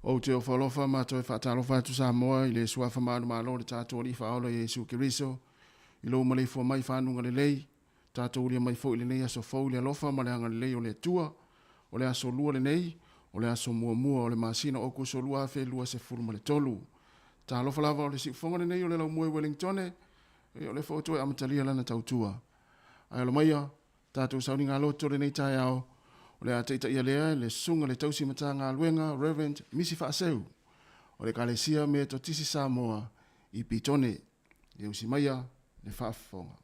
O te o whalofa mātou e whaatalofa atu Samoa i le suafa mānu mālo le tātou li whaola Jesu Kiriso. I lo malei fua mai whanunga le lei. Tātou ulia mai fo i le nei aso fau le alofa ma le anga le lei o le tua. O le aso lua le nei. O le aso mua mua o le masina o kuso lua fe lua se furu ma le tolu. Tā alofa lava o le sikfonga le nei o le lau mue Wellingtone. E o le foto e amatalia lana tautua. Ai alo maia. Tātou sauni ngā loto le nei tai ao. O le ateita ia lea, le sunga le tausi mata ngā luenga, Reverend Misi Whaaseu. O le kalesia me to tisi Samoa i pitone. E usi maia le whaafonga.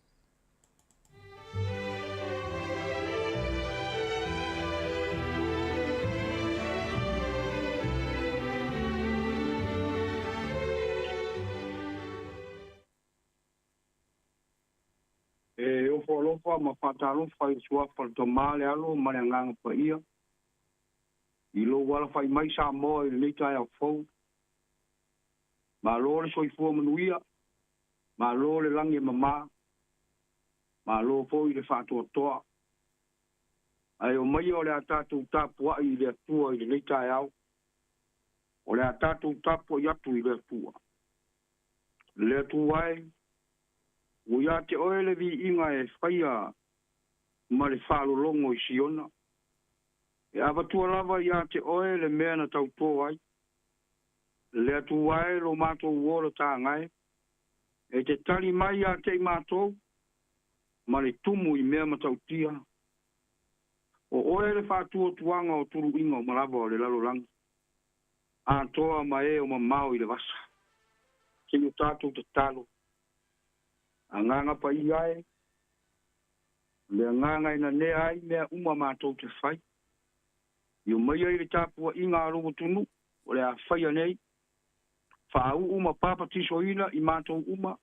E o folofa ma fatalo fai sua fal tomale alo ma le nganga pa ia. I lo wala fai mai Samoa i le tai au fou. Ma lo le soifua manuia. Ma lo le langi mama. Ma lo fo i le fatua toa. Ai o mai o le atatu tapua i le atua i le tai au. O le atatu tapua i atu i le atua. Le atuai. O ia te oe le vi inga e whaia ma le whaalolongo I siona. E awatua lava ia te oe le mea na tau tō ai. Le atu wae lo mātou uora tā ngai. E te tali mai ia te I mātou, ma le tumu I mea matau tia. O oe le whātua tuanga o turu inga o malava o le lalo langi. A toa ma e o mamau I le vasa. Ki o tātou te talo. A nganga pa I ai. Le nganga ina ne ai mea uma mātou te whai. Io mai ai le tāpua inga arongo tunu. O le a whai anei. Whaau uma papa tiso ina I mātou uma.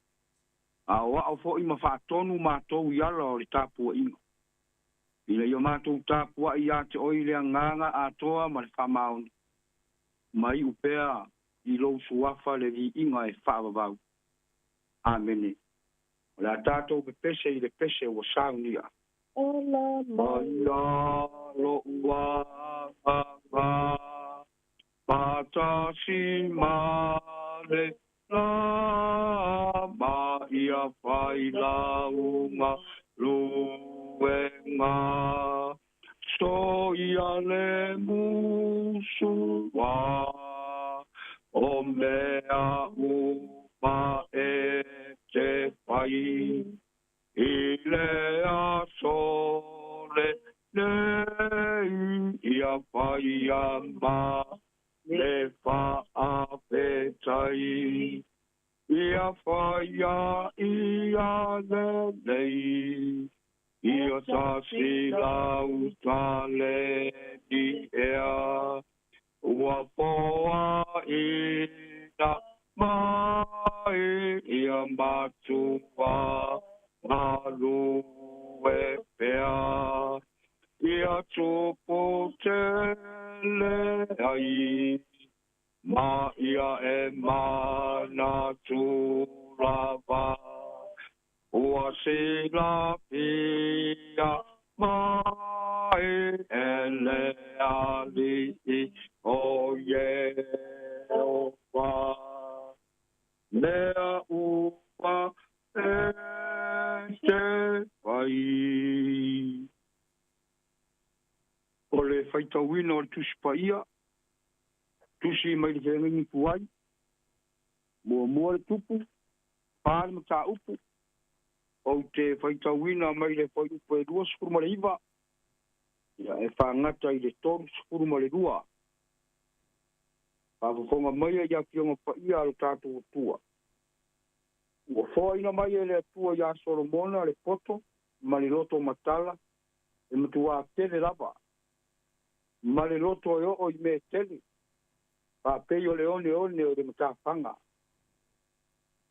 A oa au fo ima whaatonu mātou I ala o le tāpua inga. Ina io mātou tāpua I a te oi le nganga a toa ma le whamaoni. Mai upea I lo suafa le vi inga e whaavavau. Amene. O le a tātou pe pese I le pese o saunia. Ola maia lo ua ngā patasi mare la ma ia whai launga luenga so ia le musua o mea uma e te whai I le a sole nei ia whai a ma le wha a petai ia whai a ia le nei ia tasi lau tale di ea ua poa ina mai ia matua Alu e pea, ia tupu tele ai, ma ia e mana tu lava, ua sila pia, mai ele ali o ye opa, nea upa te pai. O le whaitawina o le tusi paia, tusi mai le whengangi puai, mua le tupu, pāre ma tā upu, o te whaitawina mai le whai upu e rua sukuru ma le iwa, ia e whangata I le toru sukuru ma le rua. Whawhonga mai a ia pionga paia alo tātou tua. Ua fōa ina mai e le atua ia Solomona le poto, ma le loto matala, e matua tele lava. Ma le loto e o I me tele. Pa pei o le one o le matawhanga.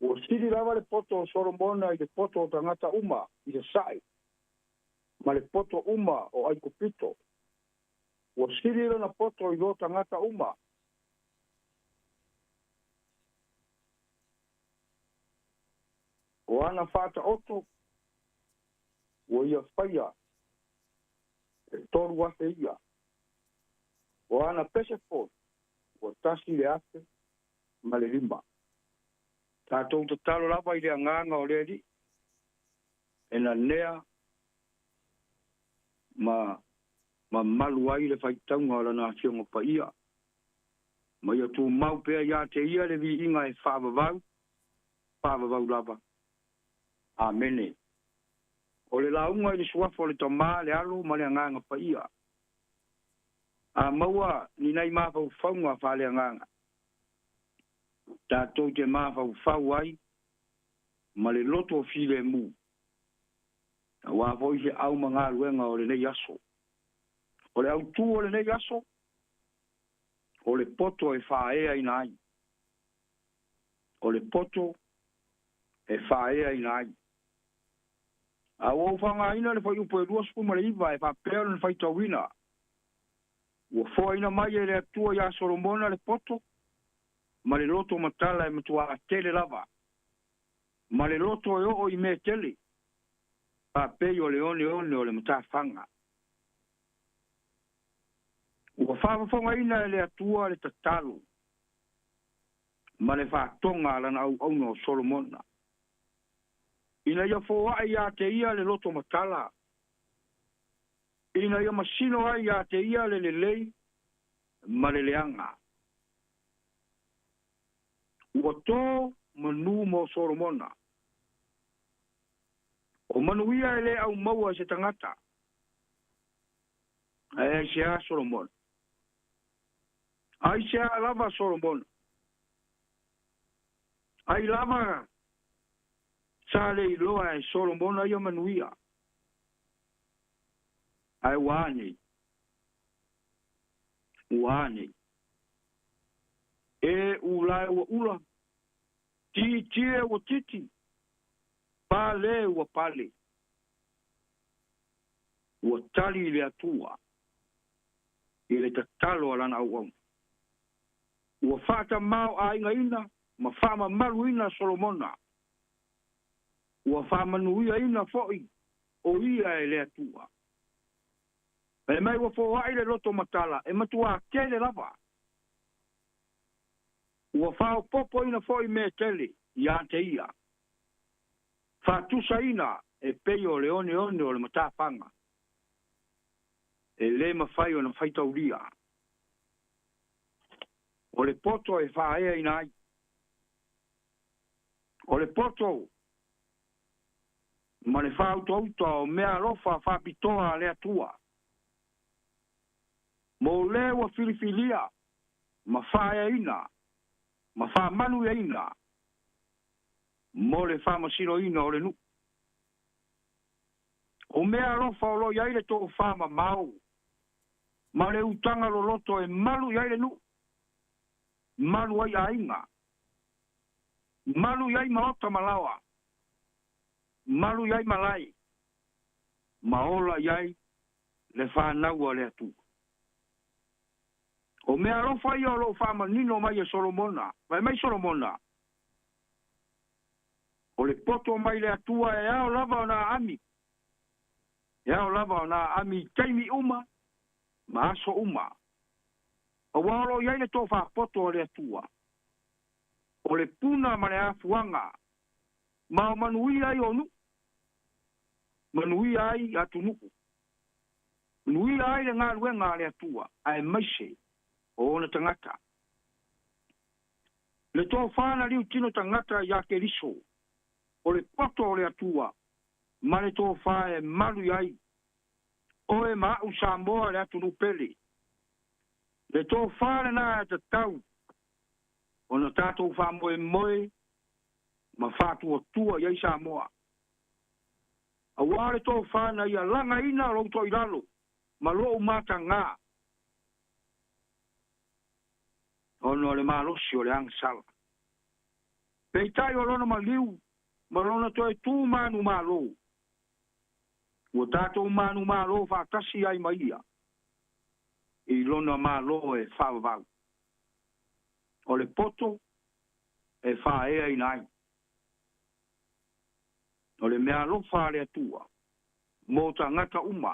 Ua siri lava le poto o Solomona I le poto o tangata uma, I le sai. Ma le poto uma o Aiko Pito. Ua siri lana poto I lo tangata uma. O ana whata oto, o ia whaia, e toru ate ia. O ana pese fōt, o tasi le ate, ma le lima. Tātou te talo lava I le anganga o le ri, e na nea, ma malu ai le whaitaunga o lana fionga pa ia. Ma ia tū mau pēr ia te ia le vi inga e whāvavau lava. Amene. O le launga I le suafa o le tamā le alo ma le anganga pa ia. A maua ni nei mawhau whaunga wha le anganga. Tātou te mawhau whau ai ma le loto file mu. A wā voi he au ma ngā ruenga o le nei aso. O le au tū o le nei aso. O le poto e whaea ina ai. O le poto e whaea ina ai. A o whanga ina le whai upo e rua spu ma le iwa e whapea le whai tawina. Ua fōa ina mai e le atua ia Solomona le poto, ma le loto matala e matua a tele lava. Ma le loto e o I me tele, whapea o le one o le mata whanga. Ua whawhonga ina e le atua le tatalo, ma le whātonga lana au no Solomona. Ina ia fōa ia te ia le loto matala. ina ia masino ai ia te ia le lelei ma le leanga. Ua tō manu mo Solomona. O manuia ele au maua se tangata. Ai se a Solomon. Ai se a lava Solomon. Ai lava sale iloa e Solomon ai o manuia. Ai wani. Wani. E ulai ua ula. Ti tie ua titi. Pale ua pale. Ua tali le atua. I le tatalo alana au au. Ua fata mau a inga ina. Ma fama malu ina Solomona. Ua fama nuia ina foi. O ia e le atua. E mai ua fo ai le loto matala. E matua kele lava. Ua fao popo ina foi me tele. Ia te ia. Fatusa ina. E peio le one o le matapanga. E le mawhai o na whaitauria. O le poto e whaea ina ai. O le poto, ma le whautauta o mea rofa whapitoa le atua. Mo le wa filifilia, ma whaea ina, ma whamanu e ina. Mo le whamasino ina o le nu. O mea rofa o lo iaile to whama mau. Ma le utanga lo loto e malu iaile nu. Malu ai a inga. Malu iai maota malawa. Malu iai malai. Maola iai le whanau le atu. O mea rofa ia o lo whama nino mai e Solomona. Vai mai Solomona. O le poto mai le atua e ao lava o na ami. E ao lava o na ami teimi uma. Ma aso uma. O walo iai le tō whapoto le atua. O le puna ma le afuanga. Ma o manui ai o nu. Manui ai atu nuku. Manui ai le ngā luenga le atua. Ai maise. O ona tangata. Le tō whana liu tino tangata ia ke riso. O le poto o le atua. Ma le tō whae malu ai. O e maa Samoa le atu nupele. Le tō whana na e te tau. Ona tātou whamoe moe, ma whātua tua iai Samoa. A wāre tō whāna ia langa ina rauto i ralo, ma loo mata ngā. Ono le malosi o le angsala. Peitai o lona ma liu, ma lona toi tū manu malo. Ua tātou manu malo whātasi ai maia. I lona malo e whāwau. O le poto e whaea i nai. O le mea lofa le atua. Mō ta ngata uma.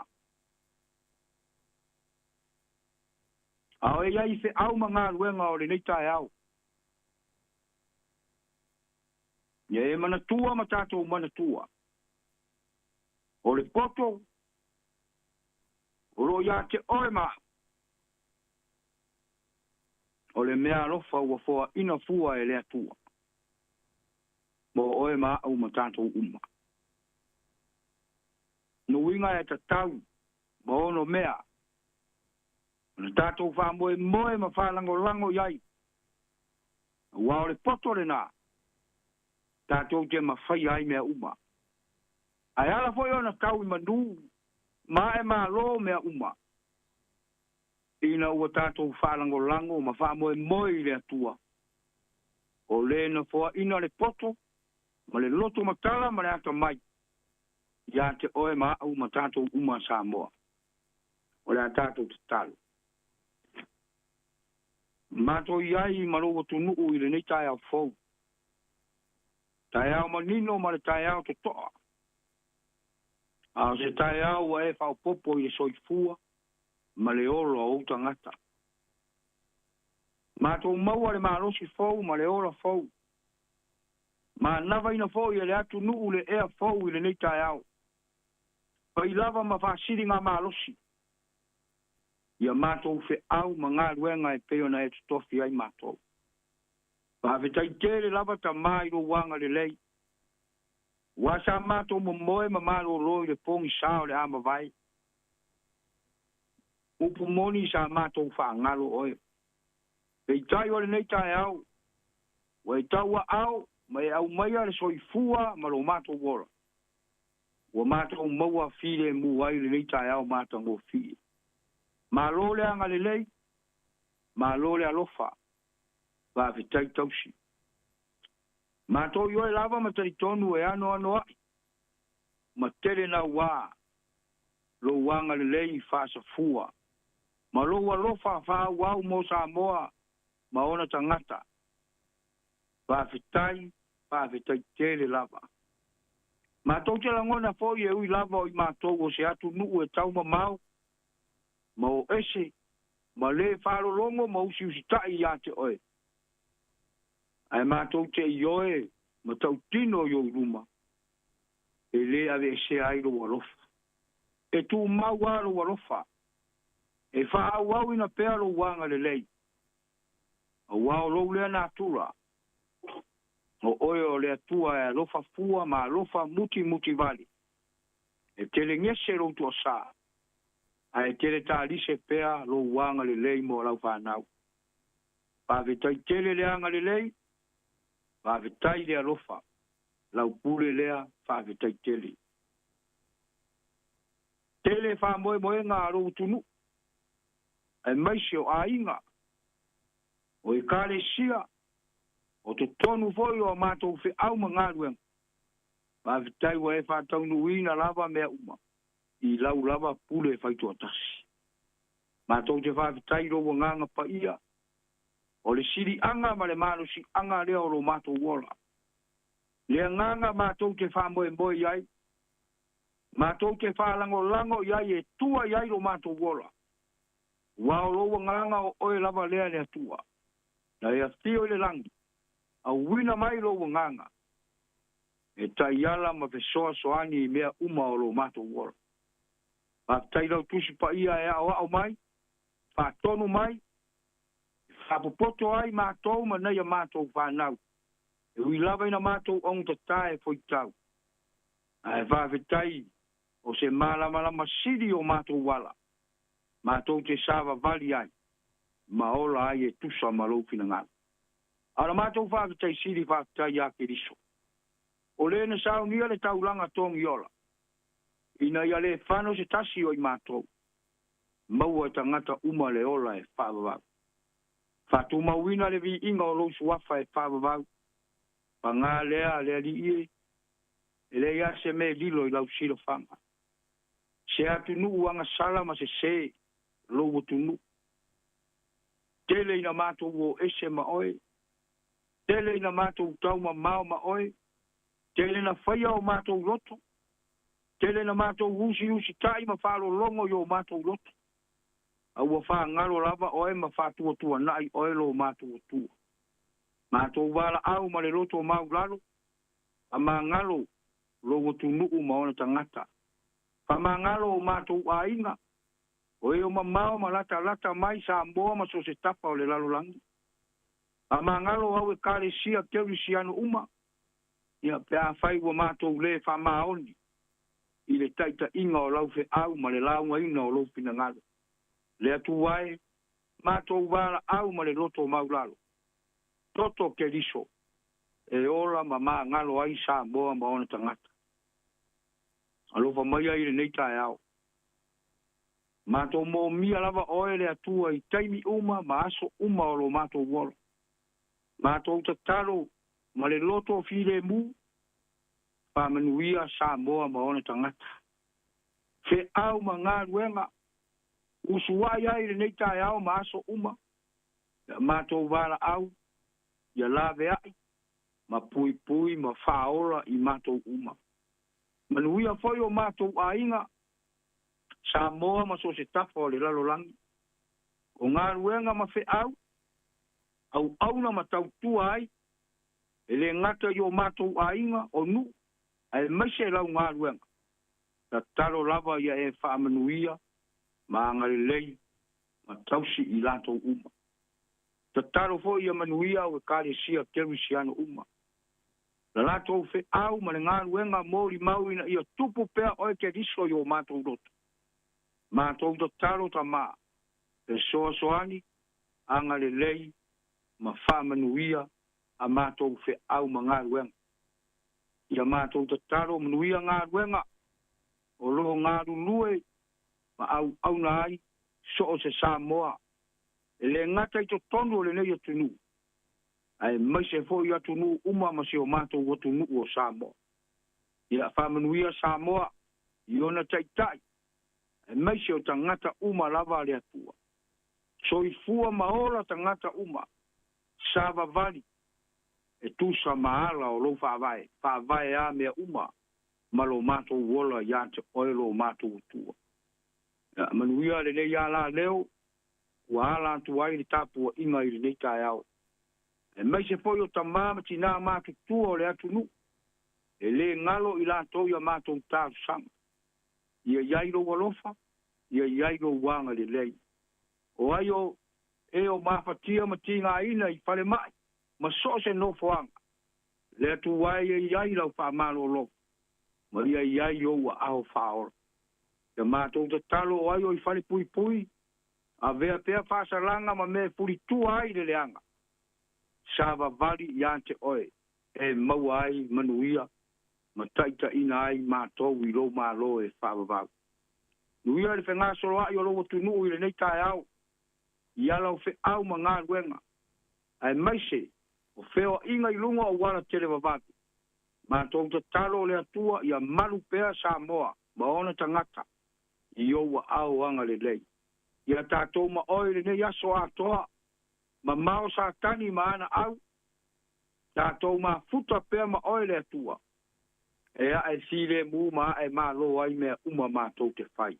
Ao e iai se au ma ngā luenga o le neitai au. Ia e mana tua ma tātou mana tua. O le poto o lo ia te oe maa. O le mea lofa ua foa ina fua e le atua. Mo oe maa au ma tātou uma. Nuinga e tatau, ma ono mea. Na tātou wha moe moe ma whalango lango iai. Ua o le poto le nā. Tātou te ma whai ai mea uma. Ai ala foi ona tau i manu. Ma e ma lo mea uma. Ina ua tātou whalango lango ma wha moe moe i le atua. O le na fua ina le poto, ma le loto matala ma le ata mai. Ia te oe ma au ma tātou uma Samoa. O le a tātou te talo. Mato iai ma lo watu nuu i le nei tai au fau. Tai au manino ma le tai au te toa. A se tai au a e whao popo i le soifua. Ma le olo o tangata. Ma tō maua le marosi fau, ma le ora fau. Ma nawa ina fau i le atu nuu le ea fau i le nei tai au. Pa i lava ma whaasiri ngā marosi. ia mātou fe au ma ngā ruenga e peo na e tutofi ai mātou. Whawhetai tere lava ta mai ro wanga le lei. Wasa mātou mo moe ma mālo roi le pongi sao le ama vai. Upu moni sa mātou wha ngalo oe. Pei tai o le nei tai au. Wai taua au, mai au maia le soifua ma lo mātou wora. Wa mātou maua file mu ai le nei tai au mātou ngō file. Ma lole anga le lei, ma lole alofa, va vitai tausi. Ma to yo e lava ma tari tonu e ano ai. Ma tere na wā, lo wanga le lei fasa fua. Ma lo alofa fa wau mo sa moa, ma ona tangata. Va vitai tere lava. Ma to te langona fo ye ui lava o i ma to o se atu nuu e tau ma mau. Ma o ese, ma le wharo longo ma usi tai ia te oe. Ai mātou te ioe, ma tau tino i o ruma. E le ave se ai ro walofa. E tu mau aro walofa. E wha au ina pea ro wanga le lei. A wao lo lea nā tura. O oe o lea tua e alofa fua ma alofa muti vali. E tele ngese ro tua saa. Ai tere tā lise pea lo wanga le lei mo lau whanau. Pāwetai tele leanga le lei, pāwetai lea lofa. Lau pule lea, pāwetai tele. Tele wha moe ngā aro utunu. Ai maisi o a inga. O i kāre sia. O te tonu foi o mātou whi au ma ngā ruenga. Pāwetai wa e whātau nuina lava mea uma. I lau lava pule whaitua tasi. Mātou te whawhitai roa nganga pa ia. O le siri anga ma le mano si anga lea o lo mātou wola. Lea nganga mātou te whamoe moe iai. Mātou te whalango iai e tua iai lo mātou wola. Wao roa nganga o oe lava lea lea tua. Na ea tio le langi. A wina mai roa nganga. E tai ala ma fesoa soani i mea uma o lo mātou wola. Tai lau tusi pa ia e au mai, pa tonu mai, pa popoto ai mātou ma nei a mātou whanau. E ui lava ina mātou ong ta tae foi tau. E whawhetai o se malama siri o mātou wala. Mātou te sawa vali ai, ma ola ai e tusa ma loupina ngana. Ara mātou whawhetai siri whawhetai a ke riso. O le na sao nia le taulanga tongi ola. Ina ia le whano se tasi o i mātou. Maua tangata uma le ola e whāwawau. Whātu mauina le vi inga o lousu wafa e whāwawau. Pa ngā lea li ie. E le ia se me lilo i lau siro whanga. Se atu nuu anga salama se lou atu nuu. Tele ina mātou o ese ma oe. Tele ina mātou tau ma mao ma oe. Tele na whaia o mātou roto. Tele na mātou usi tai ma whāro longo i o mātou loto. Aua wha ngaro lava oe ma whātua tua nai oe lo mātou tua. Mātou wala au ma le loto o mau lalo. A mā ngaro lo tu nuu ma ona tangata. Pa mā ngaro o mātou a inga. Oe o ma mao ma lata mai sa moa ma so se tapa o le lalo langi. A mā ngaro au e kare sia keuri siano uma. Ia pea whai wa mātou le wha maoni. I le taita inga o lau fe au ma le launga ina o loupina ngalo. Le atu wae, mātou wala au ma le roto o maulalo. Toto ke riso. E ola ma maa ngalo ai sa moa ma ona tangata. Alofa mai ai le nei tae au. Mātou mo mia lava oe le atua i taimi uma ma aso uma o lo mātou wala. Mātou tatalo ma le loto file mu. Pamanuia sa moa ma ona tangata. Fe au ma ngā ruenga. Usuai ai le nei tae au ma aso uma. Mātou wala au. Ia lave ai. Ma pui ma whaola i mātou uma. Manuia foi o mātou a inga. Sa moa ma so se tafa o le lalo langi. O ngā ruenga ma fe au. Au auna ma tau tua ai. E le ngata i o mātou a inga o nu. Ai maise lau ngā ruenga. Ta talo lava ia e whaamanuia. Ma ngare lei. ma tausi i latou uma. Tatalo fo ia manuia o ekalesia kerusiano uma. La latou fe au ma le galuega moli mau ina ia tupu pea oe keriso i o matou loto. Matou tatalo tamā. E soasoani, anga lelei, ma whamanuia, a matou fe au ma galuega. Ia matou tatalo manuia galuega, o lo galulue, ma au na ai, so o se Samoa. E le ngata i to tonu o le nei atunu. Ai mai se fo i atunu uma ma se o matou atunu o Samoa. Ia whamanuia Samoa, i ona taitai. E mai se o tangata uma lava le atua. So i fua maola tangata uma. Sava vali. E tusa maala o lo whaavae. Whaavae a mea uma. Ma lo matou wola ia te oilo o matou utua. Manuia le nei ala leo. Ua ala atu ai le tapu inga i le nei tae au. E mai se foi o tamama tina mātu tua o le atunu. E le ngalo i la tau ia mātou tāru sanga. Ia iairo walofa, ia iairo wanga le lei. O ai o e o mafatia matinga ina i whale mai, ma so se no foanga. Le atu wai e iairo whamalo lo. Ma ia iairo wa ao whaora. Ia mātou te talo o ai o i whale pui pui, a vea pea whasalanga ma me puri tua ai le leanga. Sava vali i ante oe, e maua ai manuia, ma taita ina ai mātou i lo mālo e whaavavau. Nuia le whenga solo ai o lo tunu i le nei tae au, i ala o fe au ma ngā ruenga. Ai maise, o feo inga i lunga o wala tele vavatu. Mātou te talo le atua i a malu pea Samoa, ma ona tangata, i oua au anga le lei. Ia tātou ma oi le nei aso atoa, ma mao sa tani ma ana au, tātou ma futa pea ma oi le atua. E a e sile mu ma e ma lo ai mea uma mātou te whai.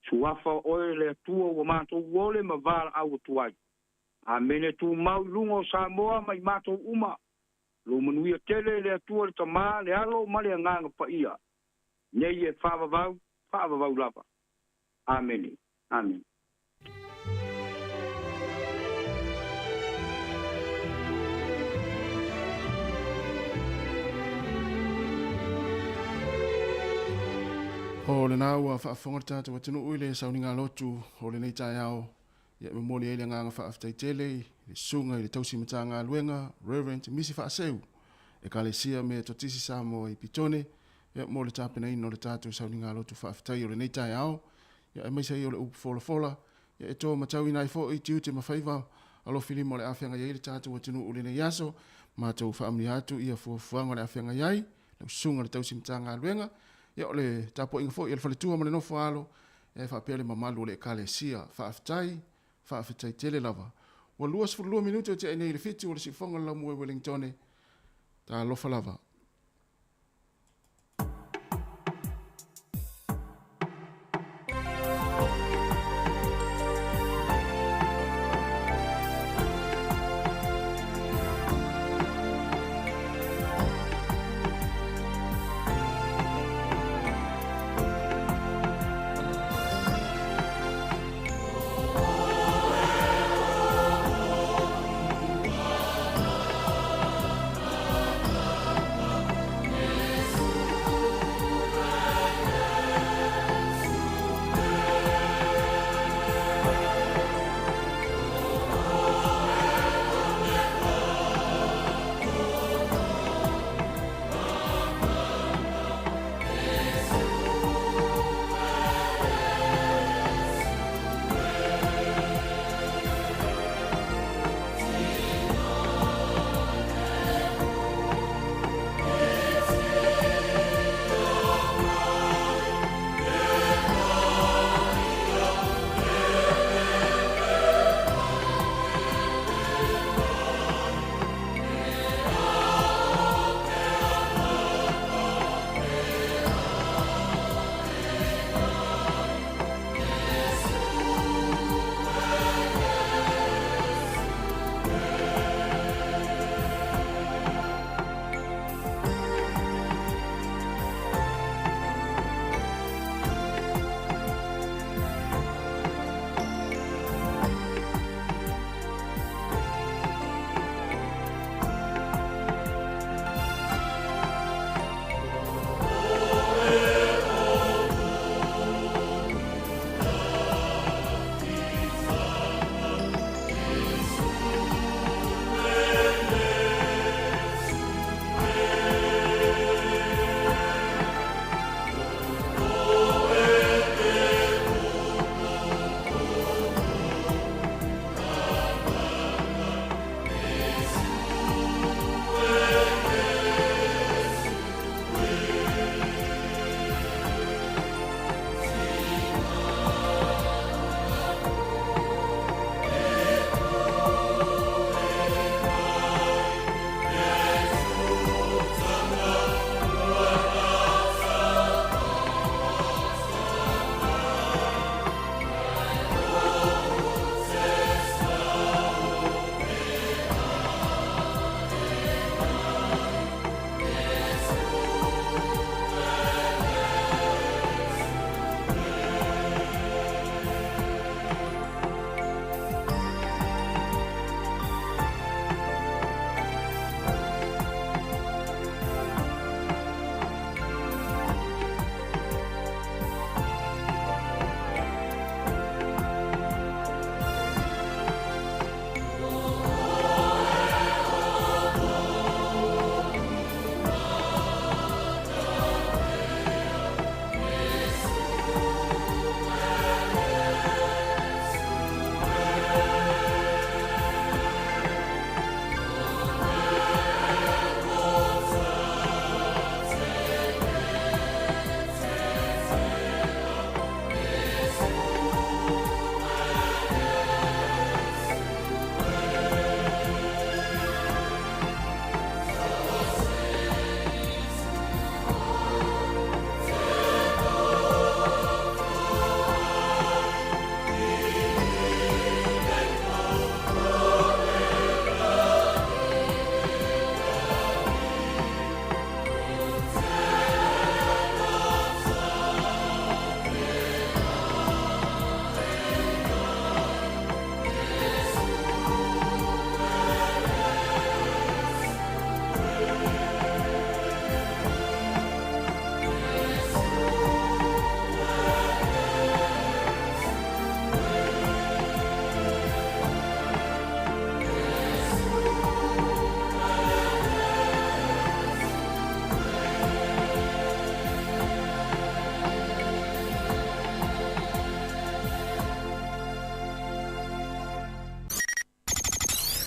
Suafa oi le atua wa mātou wole ma vāra au tuai. A mene tu mau lungo Samoa mai mātou uma. Lo manuia tele le atua le tamā le alo ma le nganga pa ia. Nei e whaavavau lava. Amen. Amen. O le nā ua whaafonga tātou atunu ui le sauninga lotu o le nei tai au. Ia me mōni eile nganga whaaftai tele, le sunga i le tausi mata ngā luenga, Reverend Misi Whaaseu. E ka le sia me totisi Samoa i pitone, ia mō le tāpena ino le tātou sauninga lotu whaaftai o le nei tai au. Ia e maisa i o le upu fola fola, ia e tō matau inai fo i tiu te mawhaiva, alo filimo le awhianga iei le tātou atunu ui le nei aso, mātou whaamni atu ia fuafuanga le awhianga iei, le sunga le tausi mata ngā luenga, ia ole tapo inga fo ia le faletua ma le nofo alo e whaapea le mamalu le kale sia whaafetai tele lava. Wa luas fu 2 minuto te nei le fitu o le sifonga la mue Wellington ta lofa lava.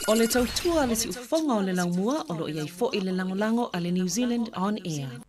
O le tautua le si ufonga o le laumua o lo iai fo i le langolango a le New Zealand On Air.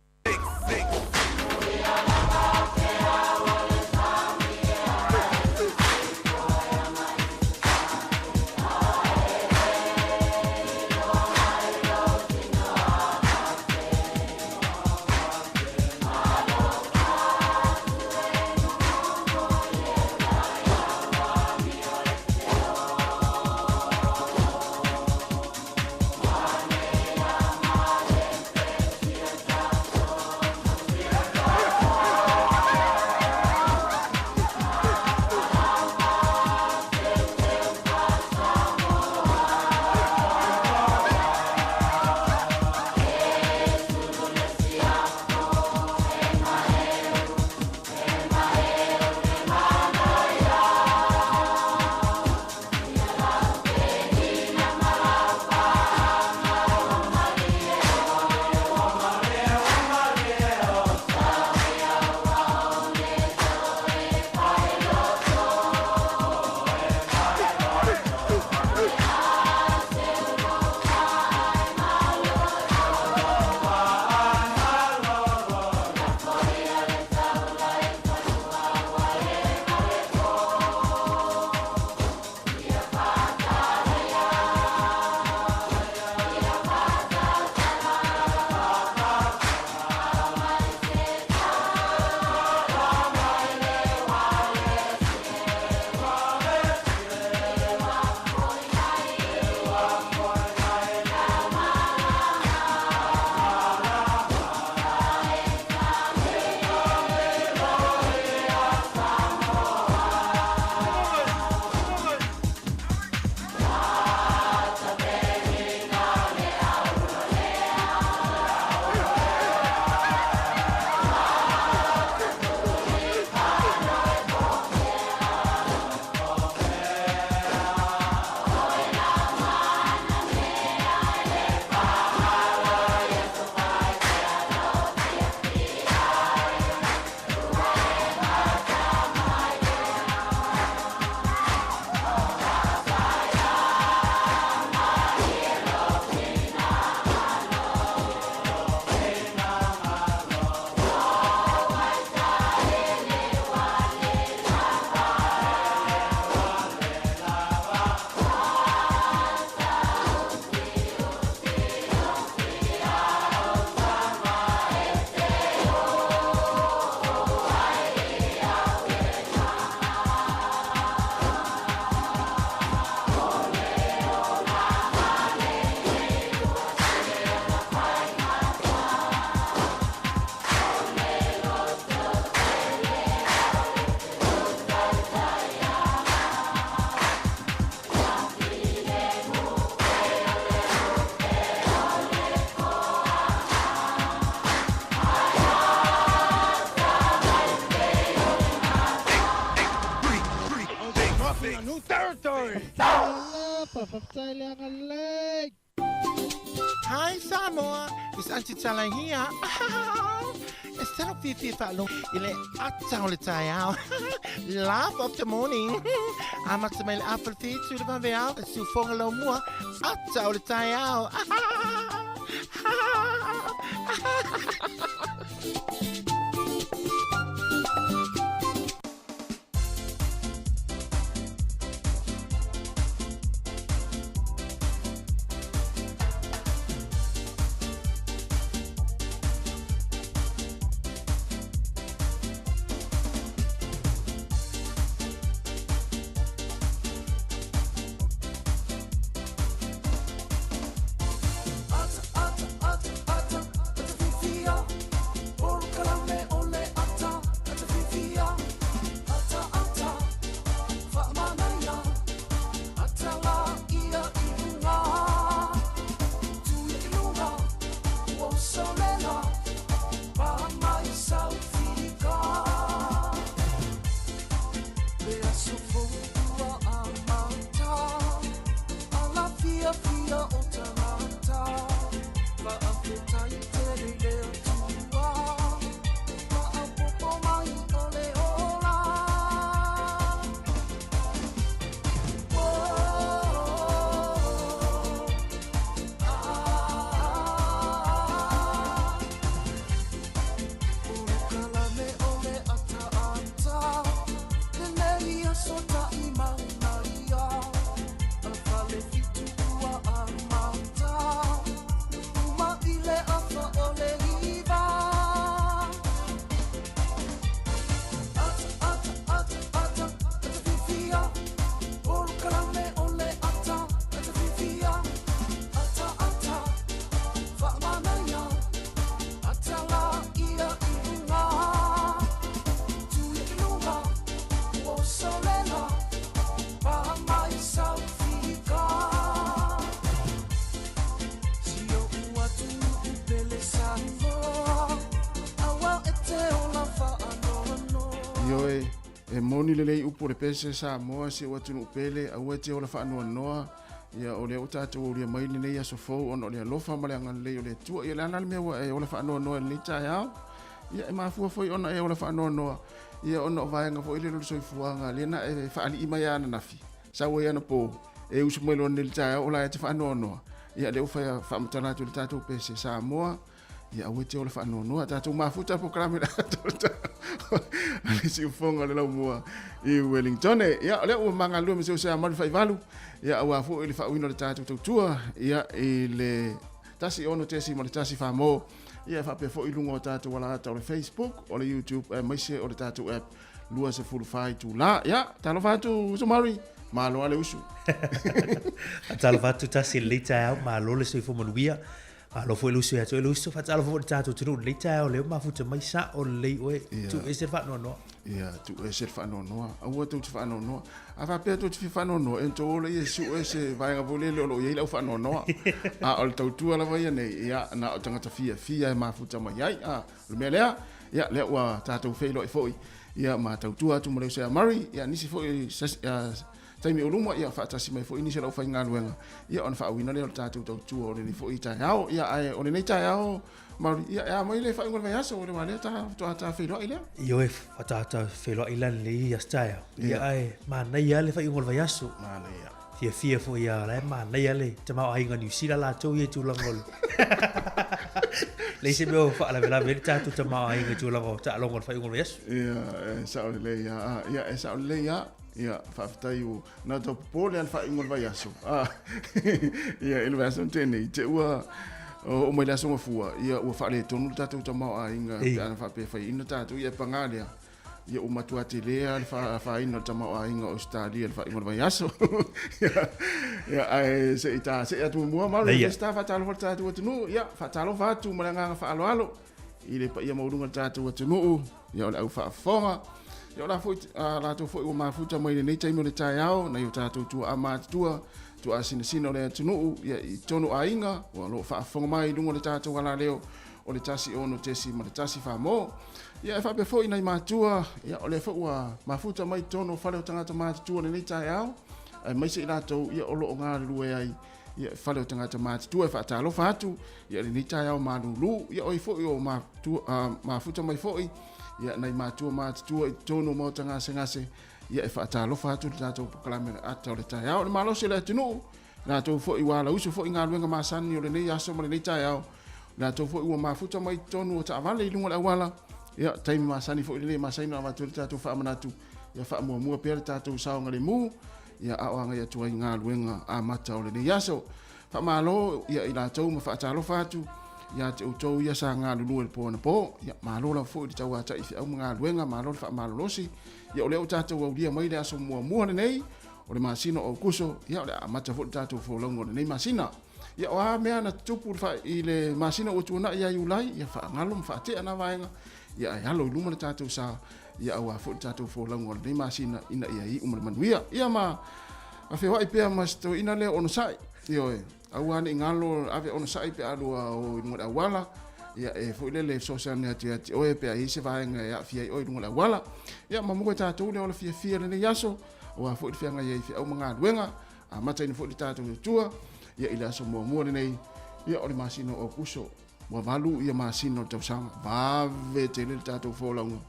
Hi Samoa, it's Auntie Chala here. Instead of Fifi Falo, ile atang le tayao. Laugh of the morning. I'm at my apple feet to the Bavia, su fongalo mua, atang le tayao. e moni lelei upu le pese Samoa se ua tunu pele au te ola whaanoa noa ia o le o tātou o lia mai nei aso fou ono o le alofa ma le anga lei o le tua ia le anale mea ua e ola whaanoa noa le tai au ia e mafua foi ona e ola whaanoa noa ia ono o vaenga foi le lo soifuanga le na e whaali ima ia ana nafi sa ua ia na po e usu mai lo le tai au ola e te whaanoa noa ia le ufa whaamatana tu le tātou pese Samoa ia au te ola whaanoa noa tātou mafuta po krame la ale si ufonga le lau mua i Wellington ia le ua manga lua me se o mari whaivalu ia au afu ili whauino le tātou tautua ia i le tasi ono tesi mo le tasi whamo ia whape fo i lungo o tātou wala ata o le Facebook o le YouTube maise o le tātou app lua se fulu whai tu la ia talo whatu so mari malo ale usu talo whatu tasi le tai au malo le soifo manuia alo foi lusu ya toi lusu fa talo foi tato tu le tai o le mafuta mai sa o le oe tu ese fa no ia tu ese fa no au tu fa no ava pe tu fa no ento le yesu ese vai ga vole lo ye la fa no a o tu tu ala vai nei ia na o tanga fia mafuta mai ai a le melea ia le wa tato fe lo foi ia ma tu tu mo le se mari ia nisi foi taimi oluma ia fatasi mai fo ini se lau fai ngaluenga ia on fa wina le tatu tu o le fo ita yao ia ai o le nei ta yao ma ia mai le fai ngol vai aso o le wale ta ta fe lo ile io e fatata fe lo ile le ia sta ia ai ma nei ia le fai ngol vai aso ma nei ia fia fo ia le ma nei ia le te ma ai ngani sila la to ye tu langol le se meu fa la vela tatu te ma ai ngani tu langol ta langol fai ngol vai aso ia sa o le ia sa o le ia ia faafetai u na to pole al faingol vai aso ia il vaso tene te ua o mai la songa fua ia ua faale tonu tatu tama a inga ana fa pe fai ina tatu ia pangalia ia o matua te lea al fa ina tama a inga Australia al faingol vai aso ia ai se ita se atu mua ma le sta fa talo tatu tunu ia fa talo fa tu malanga fa alo ile pa ia maurunga tatu tunu ia o fa fonga yo la foi la to foi o mafuta mai nei tai mo le tai ao na yo tātou tu ama tu asina sino le tunu ia i tonu ainga o lo fa fonga mai lungo le tātou ala leo o le tasi ono tesi ma le tasi fa mo ia fa be foi nei matua ia o le fo wa mafuta mai tono fa le tangata matua nei tai ao ai mai se la to ia o lo nga lu ai ia fa le tangata matua fa ta lo fa tu ia nei tai ao ma lu ia o fo o mafuta mai foi ia nei matua i tono mo tanga sengase ia e fatalo fatu tato proklame ata le tai au le malo se le tunu na to fo i wala uso fo inga luenga masani o le nei aso mo le nei tai au na to fo i mafuta mai tono o ta vale lunga la wala ia taimi masani fo i le masani na matu tato fa manatu ia fa mo pe tato sa ngale mu ia awanga ia tua inga luenga a mata o le nei aso fa malo ia ila to ma fatalo fatu ia te utou ia sa ngā lulu e po na po ia malola fo i tau ata i fi au mga luenga malola fa malolosi ia ole o tātou au lia mai le aso mua nei o le masino o kuso ia ole amata fo tātou fo longo nei masina ia o a mea na tupu fa i le masino o tuana ia iulai ia fa ngalo fa te ana vaenga ia ai halo luma le tātou sa ia au a fo tātou fo longo nei masina ina ia i umar manuia ia ma a fe wai pea masto ina le ono sai io au ane ngalo ave ono sai pe alu o ngora wala ia e fo le social net ia o e pe ai se vaenga ia fia o ngora wala ia mamuko tātou le ola fia le yaso o a fo i fianga ia fi au mga luenga a mata ni fo i tātou tua ia ila so mo nei ia o le masino o kuso wa valu ia masino tau sanga va ve le tātou fo longo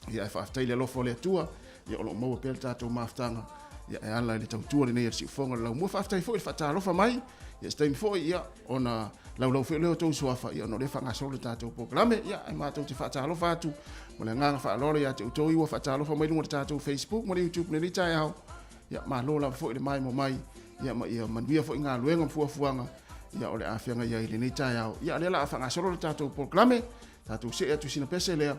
ia fa aftai le lofo le tua ia o lo mo pe tātou maftanga ia e ala le tau tua le nei si fonga lau mo fa aftai fo i fa ta lofa mai ia stai fo ia ona lau fe leo tau suafa ia no le fanga so le tātou proklame ia ai mātou te fa ta lofa atu mo le nganga fa lore ia te utoi wa fa ta lofa mai lungo tātou Facebook mo le YouTube ne ni tai au ia ma lola fo le mai mo mai ia ma ia manvia fo inga luenga fuanga ia ole afianga ia le ni tai au ia le la fanga so le tātou proklame tātou se atu sina pese le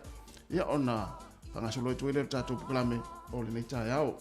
ia ona fanga so le tuele tātou proklame o le ni tai au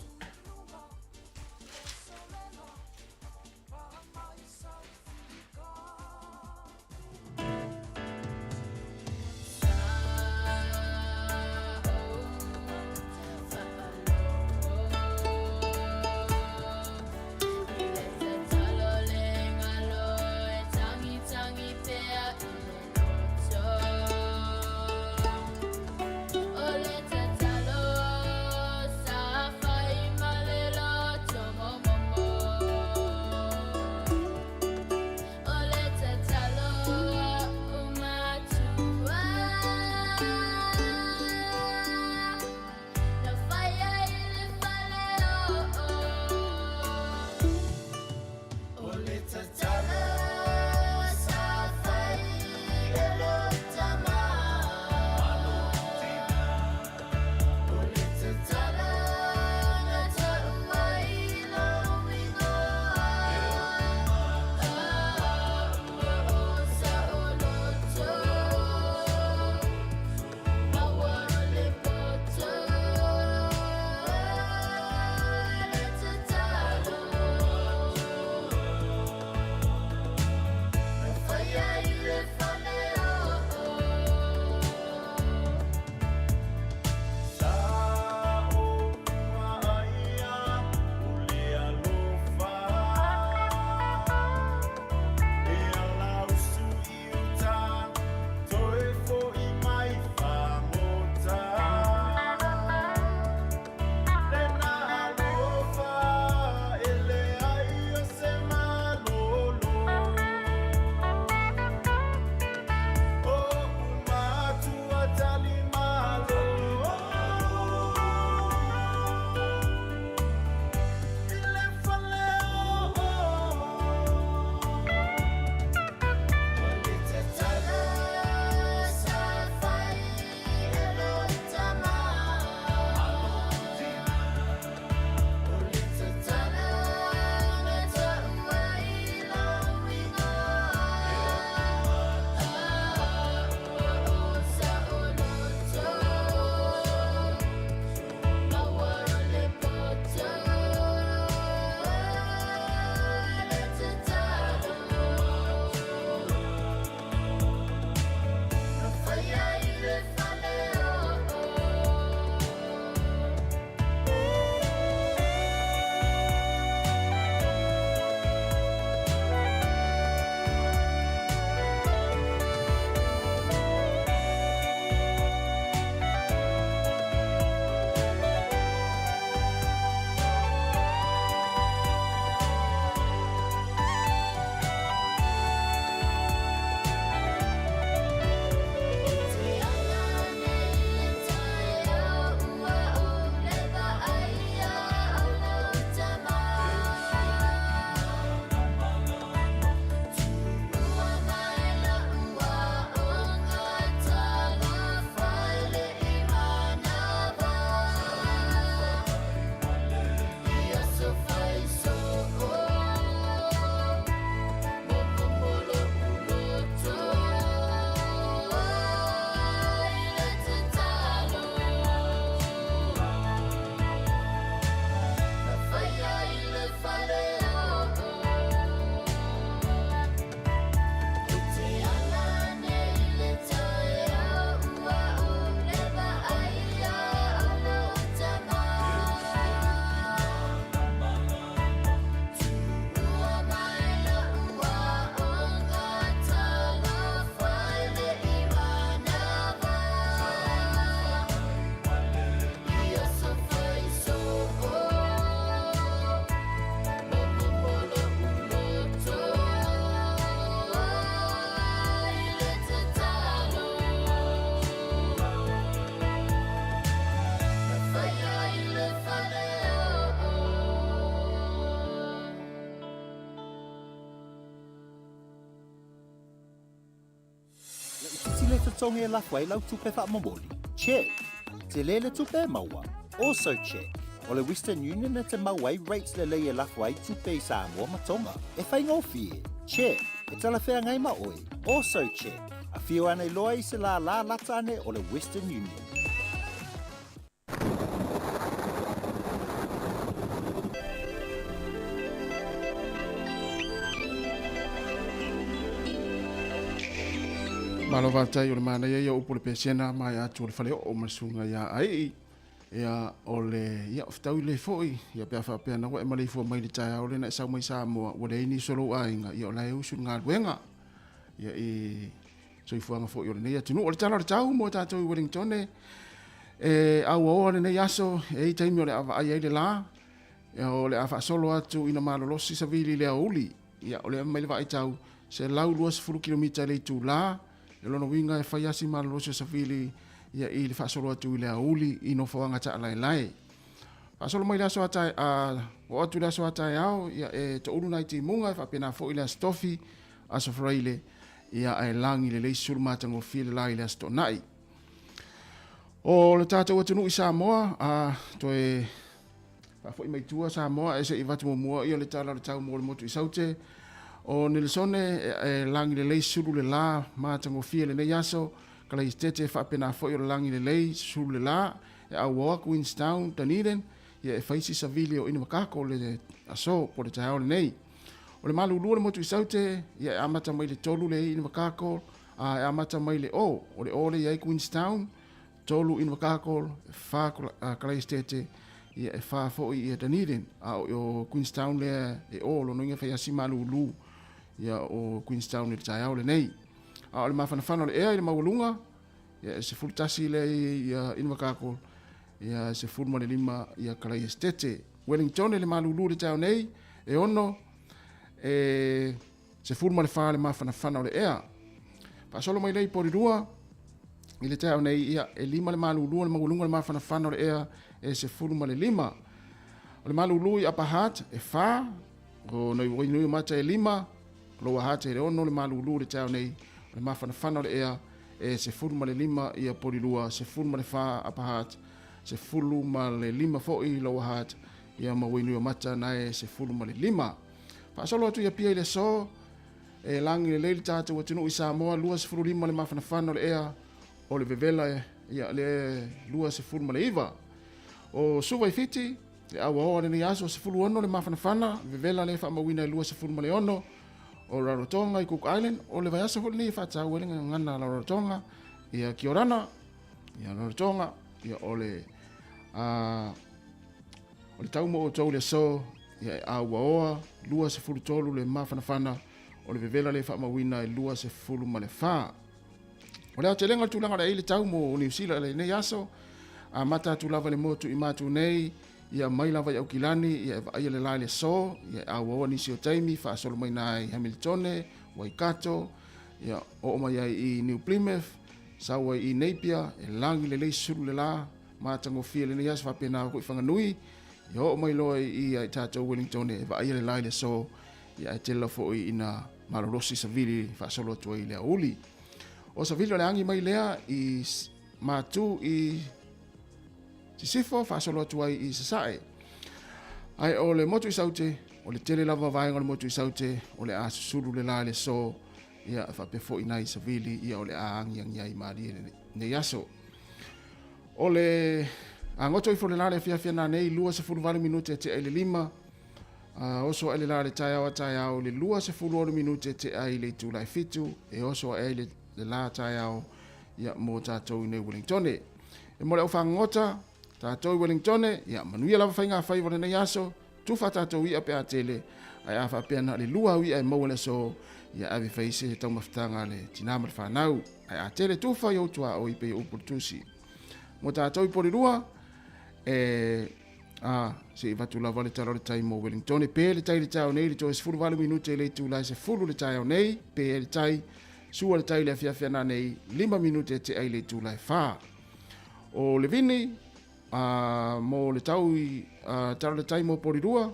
te tonge la fai lau tupe wha mamoli. Check. Te lele tupe maua. Also check. O le Western Union na te mauai rates le leia la fai tupe i Samoa matonga. E whai ngofi e. Check. E tala whea ngai ma oi. Also check. A whio ane loa i se la lata ane o le Western Union. Malo vatai o le mana ia upo le pesena mai atu le fale o masunga ia ai ia o le ia ftau le foi ia pe fa pe na wa mai fo mai le tai o le na sa mai sa mo o le ni solo ainga ia o la usu nga wenga ia i so i fuanga fo o le ia tunu o le tala le tau mo ta to Wellington e a o le nei aso e tai mi o le ava ai le la ia o le ava solo atu ina malo losi sa vili le uli ia o le mai le vai tau se lau 2 km le tu la e lono winga e whai asi malo se sa fili ia i le whaasolo atu i le auli i no whawanga ta alai lai. Whaasolo mai laso atai o atu laso atai au ia e to uru nai ti munga e whapena fo i le stofi aso fraile ia e langi le leisi suru matango fili lai le asto nai. O le tātou atunu i Samoa to e whafo i mai tua Samoa e se i watu mua i o le tala le tau mo le motu i saute o Nilsone e langi le lei suru le la matango fia le nei aso kala istete whapena fo i o langi le lei suru le la e awa Queenstown Dunedin ia e whaisi sa vili o ina makako le aso po le tahao le nei o le malu lua le motu i saute ia e amata mai le tolu le ina makako e amata mai le o le ole ia i Queenstown tolu ina makako wha kala istete ia e wha fo i Dunedin o Queenstown le e o lo noinga whaiasi malu lua ia o Queenstown le taiao le nei. O le mawhanawhana le ea i le mawalunga, ia se fultasi le ia ina makako, ia se fulma le 5 ia kalai estete. Wellington le malulu le taiao nei, e ono, se fulma le wha le mawhanawhana le ea. Pasolo mai lei porirua, i le taiao nei ia e 5 le malulu le mawalunga le mawhanawhana le ea, e se fulma le 5. O le malulu i apahat, e wha, o nui mata e 5, loa hate le ono le malulu le tau nei le mawhanawhana le ea e se fulma le 5 ia porirua se fulma le wha apahat se fulma le 5 foi loa hate ia mawinu mata na e se fulma le 5 pasolo atu ia pia i le so e langi le leili tatu watunu i Samoa 2.5 le mawhanawhana le ea o le vevela ia le 2.5 le iwa o suwa i fiti le awa oa le ni aso se fulu ono le mawhanawhana vevela le wha mawina i 2.5 le ono o Rarotonga i Cook Island, o le vaiasa huli ni whata welinga ngana Rarotonga, ia Kiorana, ia Rarotonga, ia o le taumo o tau le so, ia aua oa, 2.5 le mawhanawhana, o le vevela le whamawina i 2.5 le wha. O le au te lenga tūlanga le eile taumo o New Zealand le nei aso, a mata tūlava le motu i matu nei, ia mai lava i au kilani, ia ia le lai le so, ia aua oa nisi o taimi, whaasolo mai nai Hamiltone, Waikato, ia o mai ai i New Plymouth, sawa i Napier, e langi le lei suru le la, mātango fia le nei as whapena koi whanganui, ia o mai loa i ai tātou Wellington, e ia le lai le so, ia e tela fo i ina marorosi sa vili, whaasolo atua i lea uli. O sa vili o le angi mai lea i mātu i sifo whaasolo atua i sasae. Ai o le motu i saute, o le tele lava vaenga le motu i saute, o le asusuru le la le so, ia whapefo i nai sa vili, ia o le aangi angi ai maari ne yaso. O le angoto i fo le la le fia na nei, 2.5 minute te ai le 5, oso ai le la le tai au le 2.5 minute te ai le tu lai fitu, e oso ai le la tai au, ia mo tātou i nei Wellington. E mo le au whangota, tātou Wellington, ia manuia lava whainga whai wane nei aso, tuwha tātou ia pe a tele, ai a whapena le lua hui ai maua le so, ia awe whaise tau mawhitanga le tinama le whanau, ai a tele tuwha i autua o ipe uputusi. Mo tātou i porirua, se i watu lava le talo le tai mo Wellington, pe le tai le tau nei, le toi se 4 minute le tu lai se fulu le tai au nei, pe le tai, sua le tai le fiafena nei, 5 minute te ai le tu lai wha. O le vini, mo le tau i taro le tai mo porirua,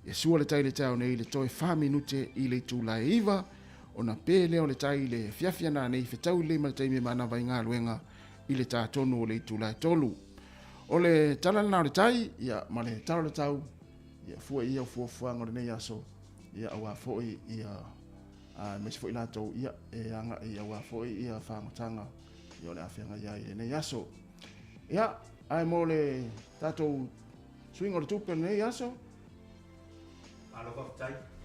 e sua le tai le tau nei le toi 5 minute i le tu lai iwa, ona pele o le tai le fiafia na nei fetau le ma tai me mana vai ngā luenga i le tātonu o le itulai tolu. O le tala na o le tai, ia ma le tala le tau, ia fua ia fuafuanga le nei aso, ia awa foi ia mesi foi lato ia anga ia awa foi ia whangotanga, ia o le awhianga ia i le nei aso. Ia, ai mo le tātou swing o le tupe nei aso.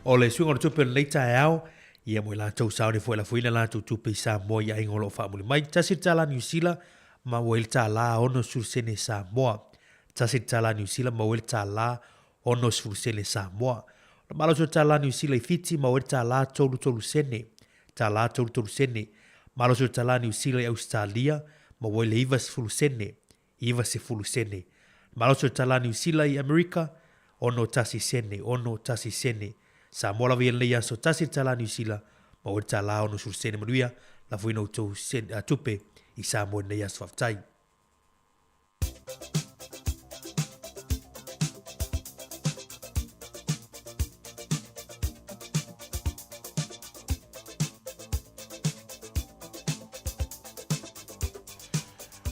O le swing o le tupe nei tai au, ia mo la tau sao ni foi la fuina la tu tupe sa mo ia ingolo fa mo mai tasi tala New Zealand ma wel tala ono sur sene sa mo tasi tala New Zealand ma wel tala ono sur sene sa mo la malo so tala New Zealand fiti ma wel tala tolu sene tala tolu sene malo so tala New Zealand Australia ma wel ivas fulu sene malo so tala New Zealand America ono tasi sene sa mola vien leia so tasi tala New Zealand ma o tala ono sur sene manuia la fuina o tau tupe i sa mo leia so faftai.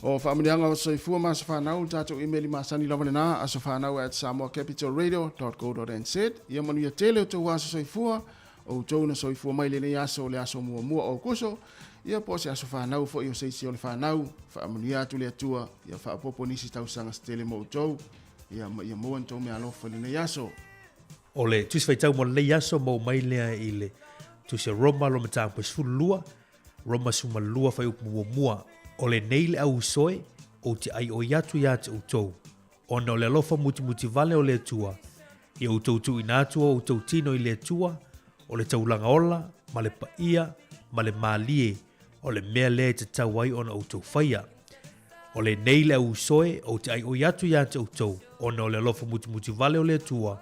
O whaamirianga o soifua ma sa whanau, tātou emaili masani lawane nā, a sa whanau at samoacapitalradio.co.nz. Ia manuia tele o tau aso soifua, o tau na soifua mai le nei aso o le aso mua o kuso. Ia po se aso whanau fo i o seisi o le whanau, whaamanuia atu le atua, ia whaapopo nisi tau sanga stele mo tau, ia mua tau me alofa le nei aso. O le tusi whaitau mo le aso mo mai lea i le tusi Roma lo mata po sfulua, Roma suma lua whai upu mua. O le neile au soe, o te ai o yatu yatu o tau. O na o le alofa muti vale o le atua. I o tau tu inatua o tau tino i le atua, o le taulanga ola, ma le paia, ma le malie, o le mea lea te tau ai o na o tau whaia. O le neile au soe, o te ai o yatu yatu o tau. O na o le alofa muti vale o le atua.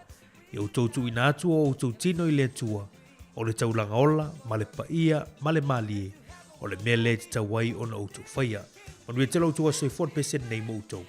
I o tau tu inatua o tau tino i le atua, o le taulanga ola, ma le paia, ma le malie, o le mea le te tawai o na outou whaia. Manuia te lau tua soi 4% nei mo outou.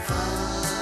Far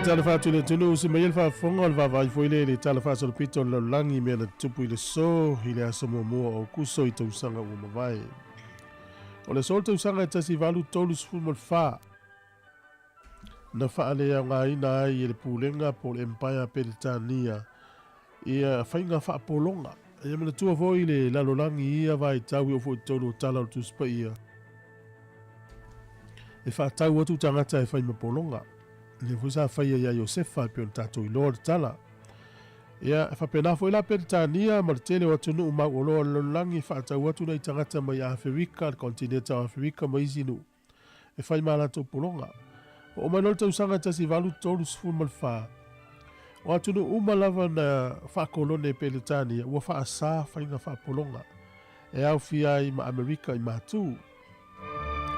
tala fatu le tunu se mai fa fonga le vai foi le tala fa so pito le langi me le tupu le so ile aso mo o kuso i tu sanga o vai o le sol tu sanga tasi valu tolu fu mo fa na fa ale nga ina i le pulenga po le empire Peritania ia fainga fa polonga ia me le tua foi le la langi ia vai tau o fo tolu tala tu spa ia e fa tau tu tangata e fainga polonga le fusa faia ya Josefa pe on tato i lord tala ia fa pena foi la Peritania martele o tunu ma o lo langi fa tau atu nei tangata mai Afrika kontinente Afrika mai zinu e fai mala to polonga o manol tau sanga tasi valu tolu sfu malfa o atunu uma lava na fa kolone Peritania o fa sa fainga fa polonga e au fia i ma Amerika i matu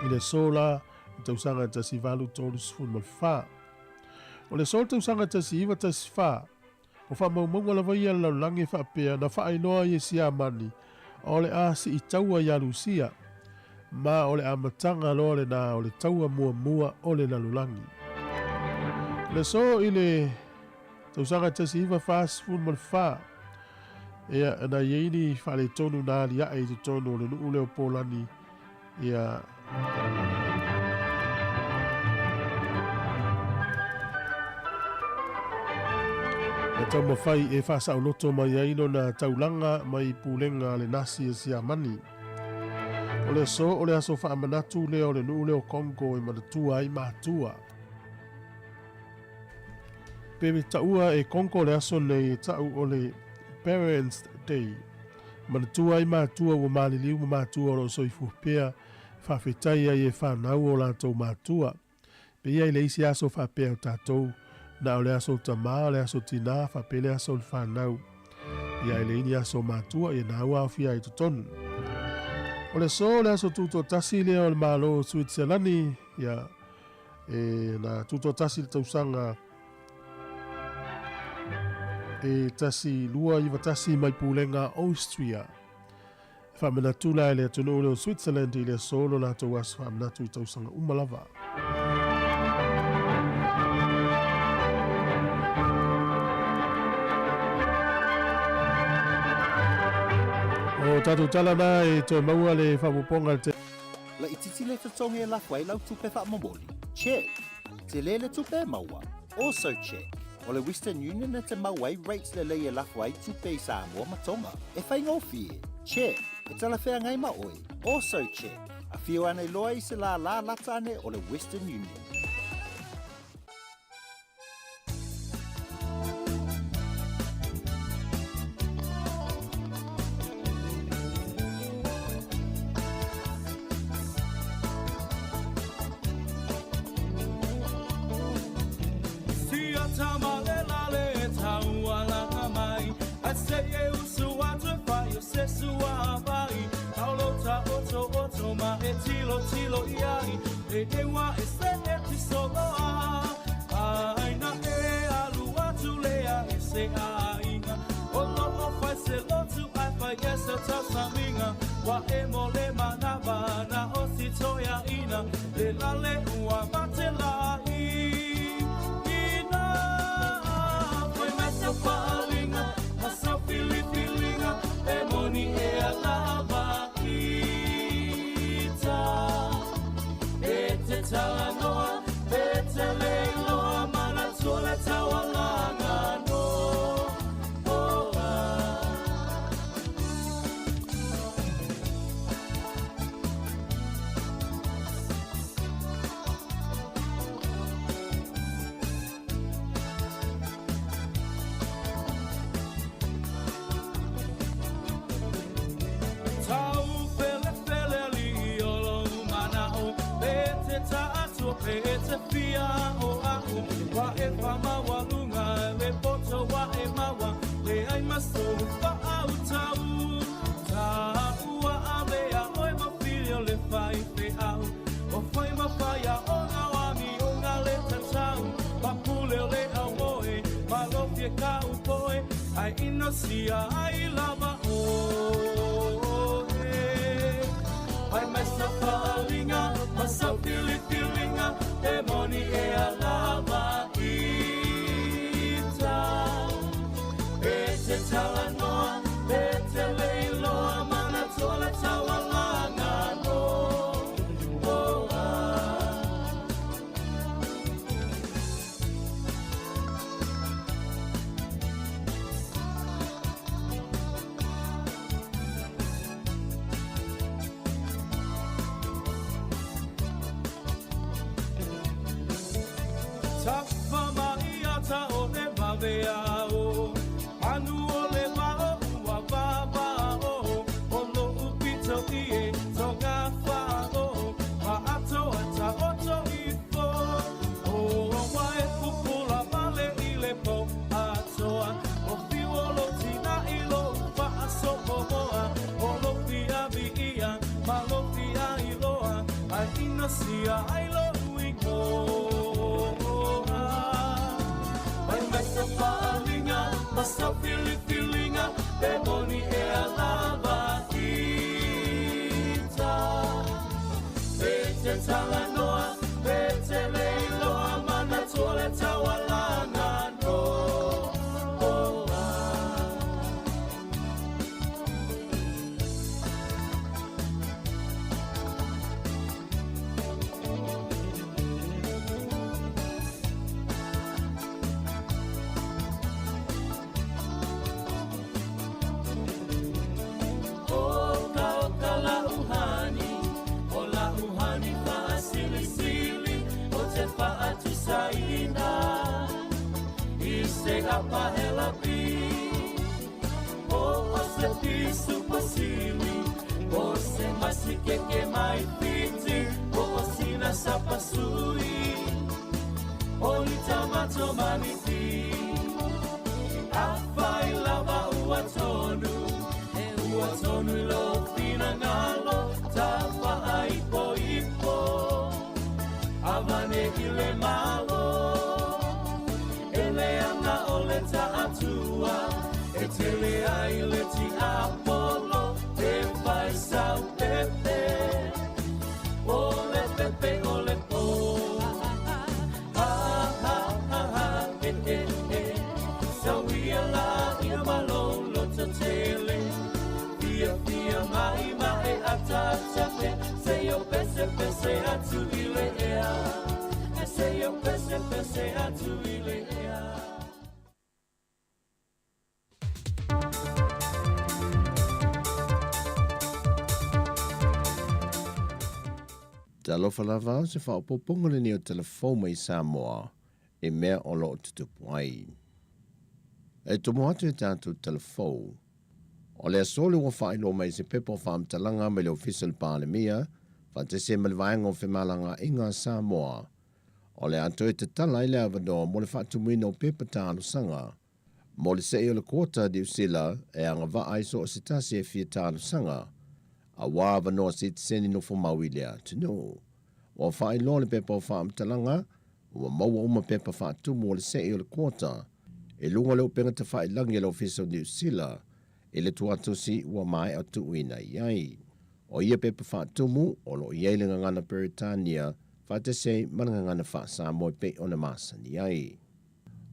ile sola tau sanga tasi valu tolu sfu malfa o le sol tau sanga tasi iwa tasi fa o fa maumonga lava ia lau langi fa pea na fa ainoa i sia mani o le a si i taua ia lusia ma o le amatanga lo le na o le taua mua mua o le lalulangi le so i le tau sanga tasi iwa fa sfun mal fa ea na yeini fa le tonu na li a e te tonu le nuu leo polani ia tau mawhai e whasa o loto mai aino na taulanga mai pulenga le nasi e sia mani. O le so o le aso wha amanatu leo le nuu leo Kongo e manatua i mātua. Pewe taua e Kongo le aso nei tau o le Parents Day. Manatua i mātua o maliliu ma mātua o lo soifu pea whawhetai ai e whanau o lātou mātua. Pe ia i le isi aso whapea o tātou. Na o le aso tama, le aso tina, whapele aso le whanau. Ia ele ini aso mātua, ia nā ua awhia i tutonu. O le so, le aso tuto tasi lea o le malo Switzerlandi, ia na tuto tasi le tausanga e tasi lua iwa tasi mai pulenga Austria. Whamena tula e le atunu o Switzerland i le solo la tau aso whamena tu i tausanga umalava. O tatu tala na e toi maua le whapuponga te. La ititi le tatonga e lafwai lau tupe wha mamoli. Check. Te le tupe maua. Also check. O le Western Union e te mauai rates le e lafwai tupe i Samoa matonga. E whai ngofi e. Check. E tala whea ngai maoi. Also check. A whio ane loa i se la lata ane o le Western Union. Tilo iai, e dewa e se e tisoloa. Aina e alu atu lea e se ainga. O no o fai se lotu ai fai e se tasaminga. Wa e mole manaba na o si toia ina. Le lale ua mate lai. Ina, foi mesa palinga. Masa filipilinga. E moni e alava. Tala noa, pete leiloa, mana tole tawalanga no. Pete fia o au, wa e whama walunga, le poto wa e mawa, le ai maso wha au tau. Ta ua a mea oi ma filio le whai pe au, o whai ma whaia o ngā wami o ngā le tatau, pa pule o le au moe, ma lofie ka upoe, ai ino sia ai lava o e. Ai mesa palinga, masa fili filinga, e moni e alava i. te talanoa, e te leiloa, mana tola tawalanga no. Tafa mai ata o ne maveao, anu o le mao ua vavao, o lo upito ie toga fao, ma ato ata oto ifo, o wae pupula vale i le po atoa, o fiolo tina i lo upa asopo moa, o lo fia vi ia, ma lo fia i loa, ai ina sia ai lo uingo. Basta feelinga, demoni e alava kita. Bete talanoa, bete leiloa, mana tole tawalanga no. Apa helapi, oh se pisu pasili, oh se masih keke mai piti, oh sina sapasui, oh ni tamato maniti, afai lava uatonu lo fina ngalo, tapa aipo ipo, avane ile malo. Ta atua, e tele ai le ti apolo, te fai sau pepe, ole pepe, ole po. Sau ia la ia malolo te tele, fia mai ata chape, se yo pese atu ile ea, se yo pese atu ile ea. Talofa lava se whaopoponga ni o telefoma i Samoa e mea o lo tutupu ai. E tomo atu e tātou telefou. O le asole ua whailo mai se pepo whaamtalanga me le official pālemia, whantese me le vaenga o whemalanga inga Samoa. O le ato e te tala i le avanoa mo le whaatumuina o pepa tālu sanga. Mo le se o le kota di usila e anga vaaiso o sitasi e fia tālu sanga. A wāwa noa si te seni no whamau i lea tino. Wa whae lo le pepa o whaamtalanga, ua maua uma pepa whaatumu o le se o le kota, e lunga leo penga te whae langi le ofisa o New Zealand, e le tuatosi ua mai au tuuina iai. O ia pepa whaatumu, o lo ieilinga ngana Peritania, whaate sei mananga ngana wha Samoa pe o na masani iai.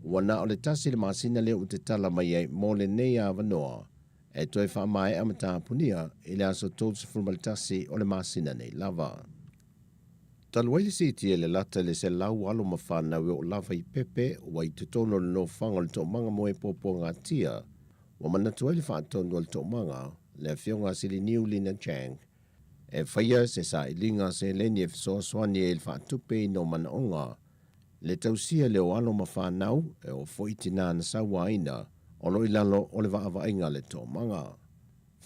Ua na o le tasi le masina leo te tala mai ei mo le nei a wanoa, e toi wha mai amata punia i le aso tōtu fulmalitasi o le masina nei lava. Taluaili siti e le lata le se lau alo mawhanau o lava i pepe wa i tutono le no whanga le tō manga mo e popo ngā tia, wa manatu le whaatono le tō manga le whionga sili niu lina jang, e whaia se sa i linga se leni e fisoa swani e le whaatupe no mana onga, le tausia le o alo mawhanau e o foitina na sawa ina, o lo ilalo o le vaava inga le tō manga.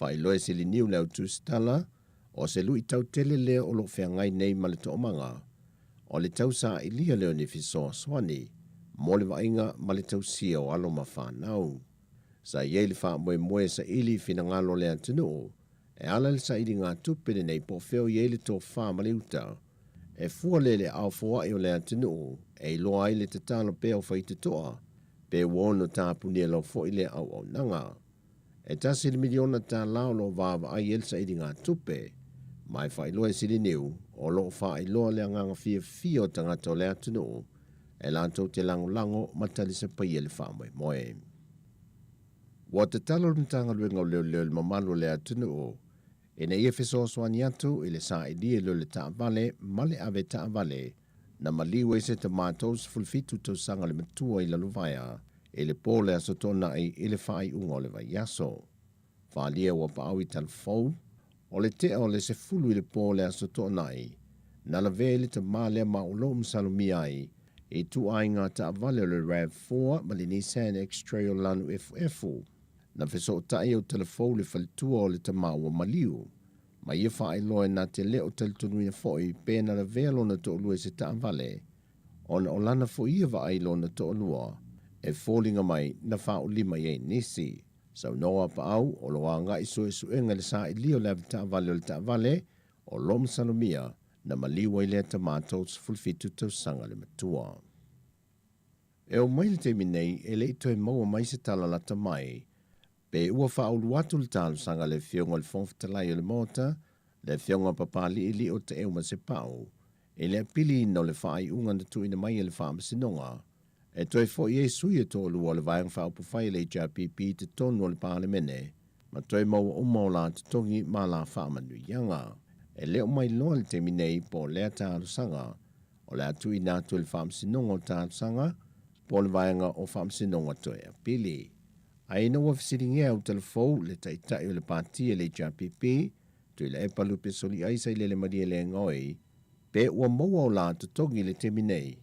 Whai loe sili niu leo tūstala, o se lui tau tele leo o lo whiangai nei ma le tō manga. O le tau sa i lia leo ni fisoa swani, mo le vainga ma le tau sia o alo ma whanau. Sa iei le wha moe sa ili fina ngalo lea tunu, e ala le sa ili ngā tupene nei po feo iei le tō wha ma le uta. E fua lele au fua i o lea tunu, e loa i le te talo peo whai te toa, pe wono tāpunia lo fo ile au nanga. E tasi le miliona tā lao lo vāva ai elsa i ngā tupe, mai whai loa sili niu, o lo whai loa lea nganga fia o tangata o lea tunu, e lantou te lango matali se pai ele wha moe. Wa te talo le mtanga luenga o leo le mamalo le atunu o. E na ia feso swani atu i le sa idia le taavale male ave taavale na maliwe se te mātou fulfitu tau sanga le matua i la luvaya e le pole aso tona i le whai unga o le vai yaso. Whalia wa paau i telefon o le te o le se fulu i le pole aso tona i na la vele te male maulo msalumi ai e tu ainga taavale le RAV4 ma le Nissan X-Trail lanu FF na feso tai o telefon le falitua o le tamaua maliu. Ma ia wha loe na te leo teletonuia foi pēna la velo na to'olua se taavale. Ona o lana fo ia wa ailo na to'olua e fōlinga mai na wha o lima i nisi. Sau noa pa au o loa nga iso e suenga le sa i lio lewa taavale o le taavale o lom salomia na maliwa i lea tamatou fulfitu tau sanga le matua. E o mai le te minei e le ito e maua mai se talalata mai pe ua whaulu atu le talu sanga le fionga le fonfatalai o le mota, le fionga papali ili o te euma se pau, e le pili ino le whaai unga na tuina mai e le whaama sinonga, e toi fo i e sui e tolu o le vayang whaupu whai le JPP te tonu o le parlemene, ma toi maua umaula te tongi ma la whaama nuianga, e leo mai loa le te minei po lea talu sanga, o le atu ina atu le whaama sinonga o talu sanga, po le vayanga o whaama sinonga toi a pili. Aina ua fisiringia o telefou le taitai o le pātia le JPP, tui le epa lupe soli aisa i le maria le ngoi, pe ua maua o la tutongi le teminei,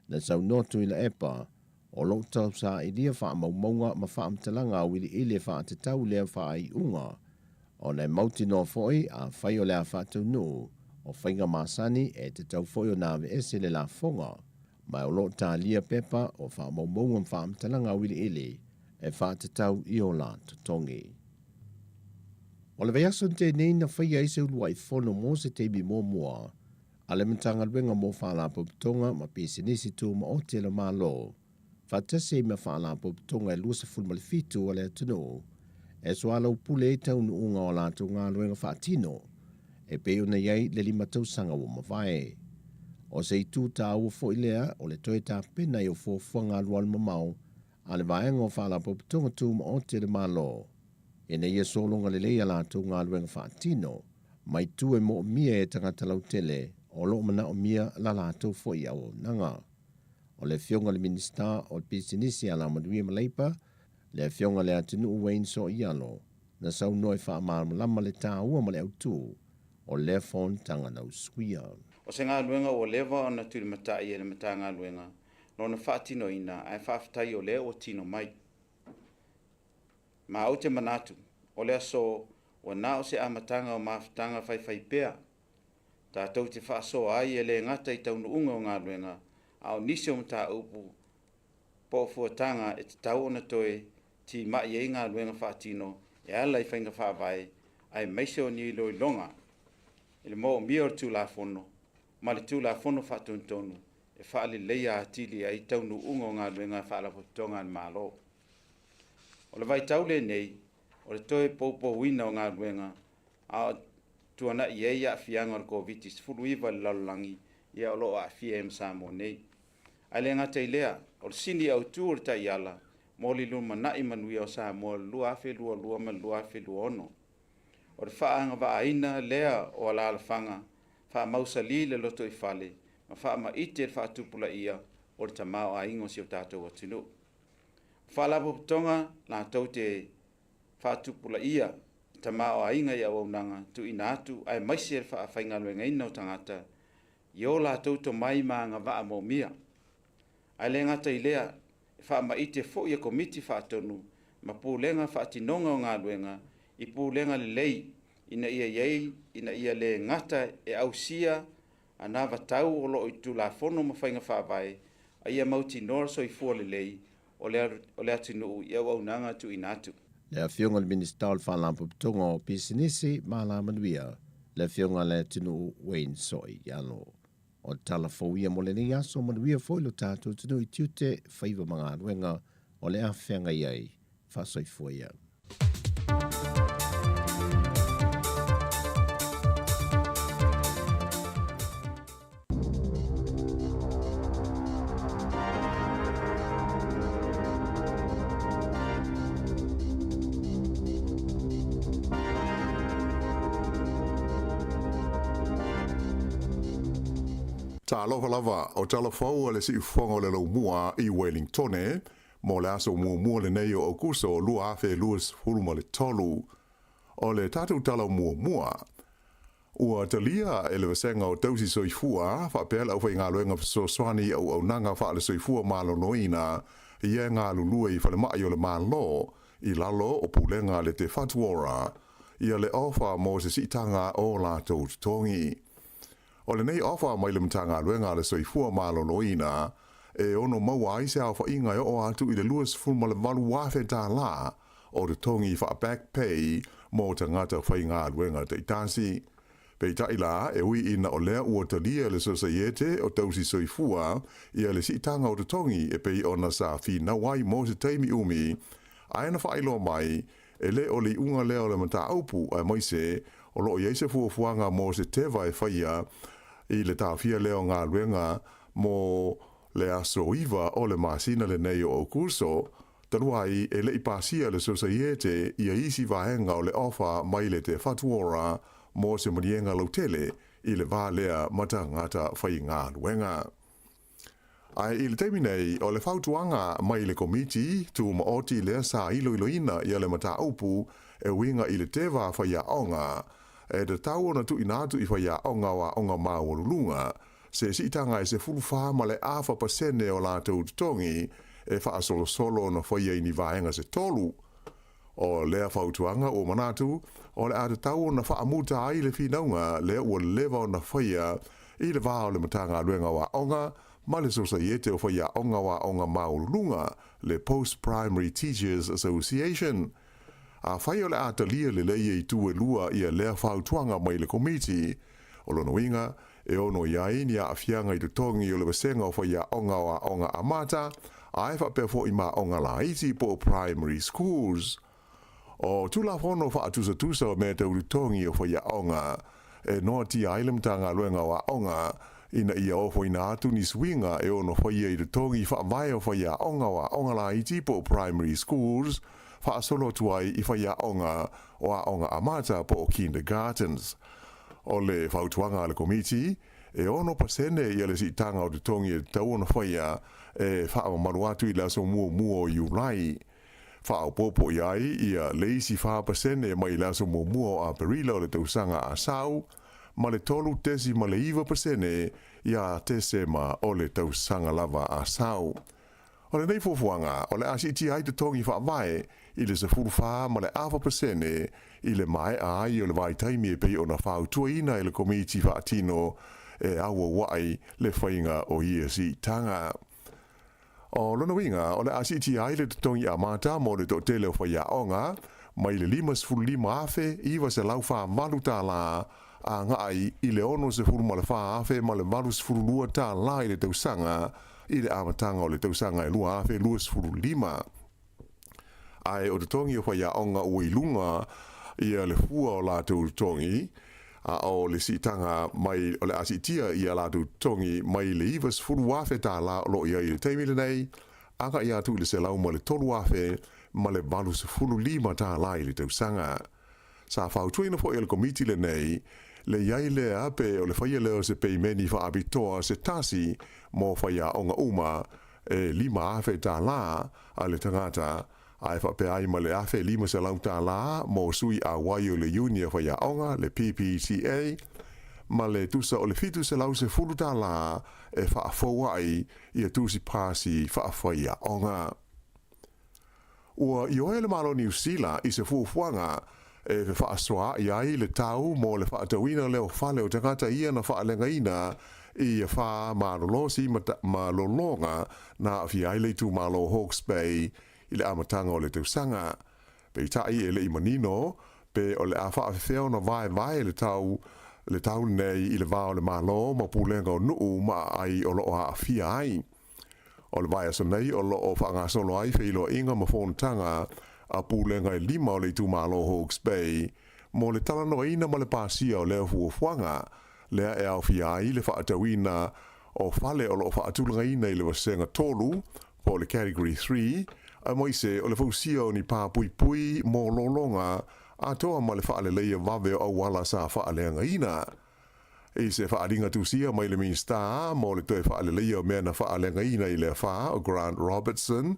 na sau notu i le epa, o lo tau sa i lia wha maumaunga ma wha amtalanga wili ile wha te tau lea wha ai unga, o nei mauti no foi a whai o lea wha tau nu, o whainga masani e te tau foi o nāwe ese le la fonga, mai o lo tā lia pepa o wha maumaunga ma wha amtalanga wili ile, e whātatau i o la tutongi. O le veiaso te nei na whaia i se ulua i whono mō se teimi mō mua, a le mtanga luenga mō whala puputonga ma pisinisi tū ma o te la mā lo, whatase i ma whala puputonga e luasa fulma le fitu o le atunu, e soala upule i taunu unga o la tu ngā luenga whaatino, e peo na iei le lima tau sanga o mawhae. O se i tū tā ua fo ilea o le toi tā pena i o fōfua ngā lual mamau, a le vaenga o whala puputonga tū ma o te le malo. E na ia solonga le leia la tū ngā luenga whaatino, mai tū e mo mia e tangata lau tele, o lo mana o mia la la tū fo i au nanga. O le fionga le minista o le pisinisi ala maduia maleipa, le fionga le atinu uwein so i alo, na sau noi wha lama le tā ua ma le au tū, o le fon tanga na uskuia. O se ngā luenga o lewa o na tūri matai e le mata ngā luenga, no na whaatino ina ai whaafitai o lea o tino mai. Ma au te manatu, o lea so o nā o se amatanga o maafitanga whai pēa. Tātou te whaaso ai e le ngata i taunu unga o ngā luenga, au nisi o mta upu po fuatanga e te tau ona toe ti mai e ngā luenga whaatino e ala i whainga whaavai ai meise o ni loi longa. Ele mo mia o tū la fono, ma le tū la fono whaatuntonu. E whaali leia atili ai taunu ungo ngā luenga whaalapotonga an mālo. O le vai taule nei, o le toe poupo wina o ngā luenga, a tuana i eia fianga o COVID-19 fulu iwa le lalolangi, ia o lo a FIM Samoa nei. Ai le ngata i lea, o le sini au tū o le tai ala, mo li luma na i manuia o Samoa lua afe lua ma lua afe lua ono. O le whaanga wa aina lea o ala alafanga, wha mausa li le loto i fale, ma wha ma ite le whaatupula ia o le tamao a ingo si o tātou atinu. Whaalapo putonga la tau te whaatupula ia, tamao a inga ia waunanga tu ina atu ai maise le whaafai luenga ina o tangata, i o la tau to mai maa ngā waa mo mia. Ai le ngata i lea, wha ma ite fo ia komiti whaatonu, ma pūlenga whaatinonga o ngā luenga, i pūlenga le lei, ina ia iei, ina ia le ngata e au sia, a nā watau o lo i tū la fono ma whainga whaavai, a ia mauti nora so i fua le lei, o le atinu i au aunanga tu inatu. Le fionga le minister whalampu putonga o pisinisi ma la manuia, le fionga le atinu Wayne Soi yalo. O tala fauia mo le ni aso manuia foilo tātou tinu i tiute whaiva mga anuenga o le a whianga iai, whasoi fuia. Sa alofa lava o talafau le si ufonga o le lau mua I Wellington mo le aso mua le nei o Augusto lua afe luas huluma le tolu. O le tatu tala mua. Ua talia ele wasenga o tausi soifua whapela au whai ngā luenga so swani au nanga wha le soifua malo noina ia ngā lulua I whale mai o le malo I lalo o pulenga le te whatuora ia le ofa mo se sitanga o la tau tongi. O le nei ofa mai le mtanga luenga le soifua malo noina ono maua ai se au wha inga o atu I le luas fulma le malu wafe tā la o le tongi wha back pay mo tangata whai ngā luenga te itasi. Pei taila ui ina o lea ua talia le sosaiete o tausi soifua ia le sitanga o te tongi pei ona sa fina wai mo se teimi umi aina whailo mai le o le unga leo le mata aupu a moise o loo yeise fuafuanga mo se tewa whaia I le tawhia leo ngā luenga mo le asoiva o le masina le nei o kurso tanuai le ipasia le sosaiete ia isi vahenga o le ofa mai le te fatuora mo se marienga lautele I le vālea mata ngata whai ngā luenga. Ai I le teimi nei o le whautuanga mai le komiti tu maoti lea sa iloina ia le mata aupu winga I le tewa whai aonga te tau na tu inatu I whai aonga wa onga maawalulunga se sitanga se fulufā ma le awha pasene o la tau tongi wha solo na whai ni vaenga se tolu. O lea whautuanga o manatu, o le ata tau na whaamuta ai le whinaunga lea ua lewa na whaia I le wāo le matanga ruenga wa onga, ma le sosaiete o whaia onga wa onga maulunga le Post-Primary Teachers Association. A whaia o le ata lia le leia I tue lua ia lea whautuanga mai le komiti, o lono inga, ono iai ni a afianga I te tongi o le wasenga o whaia onga wa onga amata, a ewa pefo I ma onga la iti po primary schools. O tula fono wha atusa o mea tau tongi o whaia onga, noa ti ailem tanga luenga wa onga, ina ia ofo ina atu ni swinga ono whaia I tongi wha vai o whaia onga wa onga la iti po primary schools, wha solo tuai I whaia onga o a onga amata po kindergartens. O le whautuanga le komiti, ono pasene ia le si tanga o te tongi tau ona whaia, wha maruatu I laso mua o Iulai. Whaopopo iai ia leisi whapasene mai laso mua a perila o le tausanga a sau, ma le tolu tesi ma le iwa pasene ia tese ma o le tausanga lava a sau. O le nei fofuanga, o le asiti ai te tongi whaavae I le se fulufā ma le awa pasene I le mai ai o le vai taimi pei o na whautuaina I le komiti whaatino awa wai le whainga o ISI tanga. O lona winga, o le asiti ai le tongi a mata mo le tele o whaia onga, mai le 5 afe, iwa se lau wha malu tā la, a ngai I le ono se furu ma le wha afe, ma le malu se furu lua tā la I le tausanga, I le amatanga o le tausanga I lua afe, lua se furu 5. Ai o te tongi o whaia onga ui lunga, ia le fua o la tau tongi, a o le sitanga mai o le asitia ia la tu tongi mai le ivas furu wafe tā la lo ia I le teimile nei, anga ia tu le se lau ma le tolu wafe, ma le balu se furu 5 tā la I le tausanga. Sa whautuina fo le komiti le nei, le iai le ape o le whaia leo se peimeni wha abitoa se tasi mo whaia onga uma, 5 afe tā la a le tangata, ai whape ai ma le afe 5 se lau tā la mo sui a wai o le unia whaia onga, le PPCA, ma le tusa o le fitu se lau se fulu tā la whaafoa ai ia tusi pasi whaafwaia onga. Ua I oe le malo New Zealand I se fuafuanga whaasoa I ai le tau mo le whaatawina leo whale o tangata ia na whaalenga ina I wha malolosi malolonga na awhi ai le tu malo Hawke's Bay I le amatanga o le tausanga. Pe tai le imanino, pe o le awha awhewheo na vai le tau nei I le vao le malo ma pulenga o nuu ma ai o loo awhia ai. O le vai aso nei o loo whanga solo ai whilo inga ma whonatanga a pulenga I 5 o le tu malo Hawke's Bay, mo le talano ina ma le pasia o leo fuafuanga, lea e awhia ai le whaatawina o whale o loo whaatulanga ina I le wasenga tolu, po le category 3, a moise o le fausia o ni pui mo lolonga a toa ma le whaale leia wawe o wala sa whaaleanga ina. e se whaaringa tusia mai le minsta mo le toe whaalelei o mea na whaalenga ina i le wha o Grant Robertson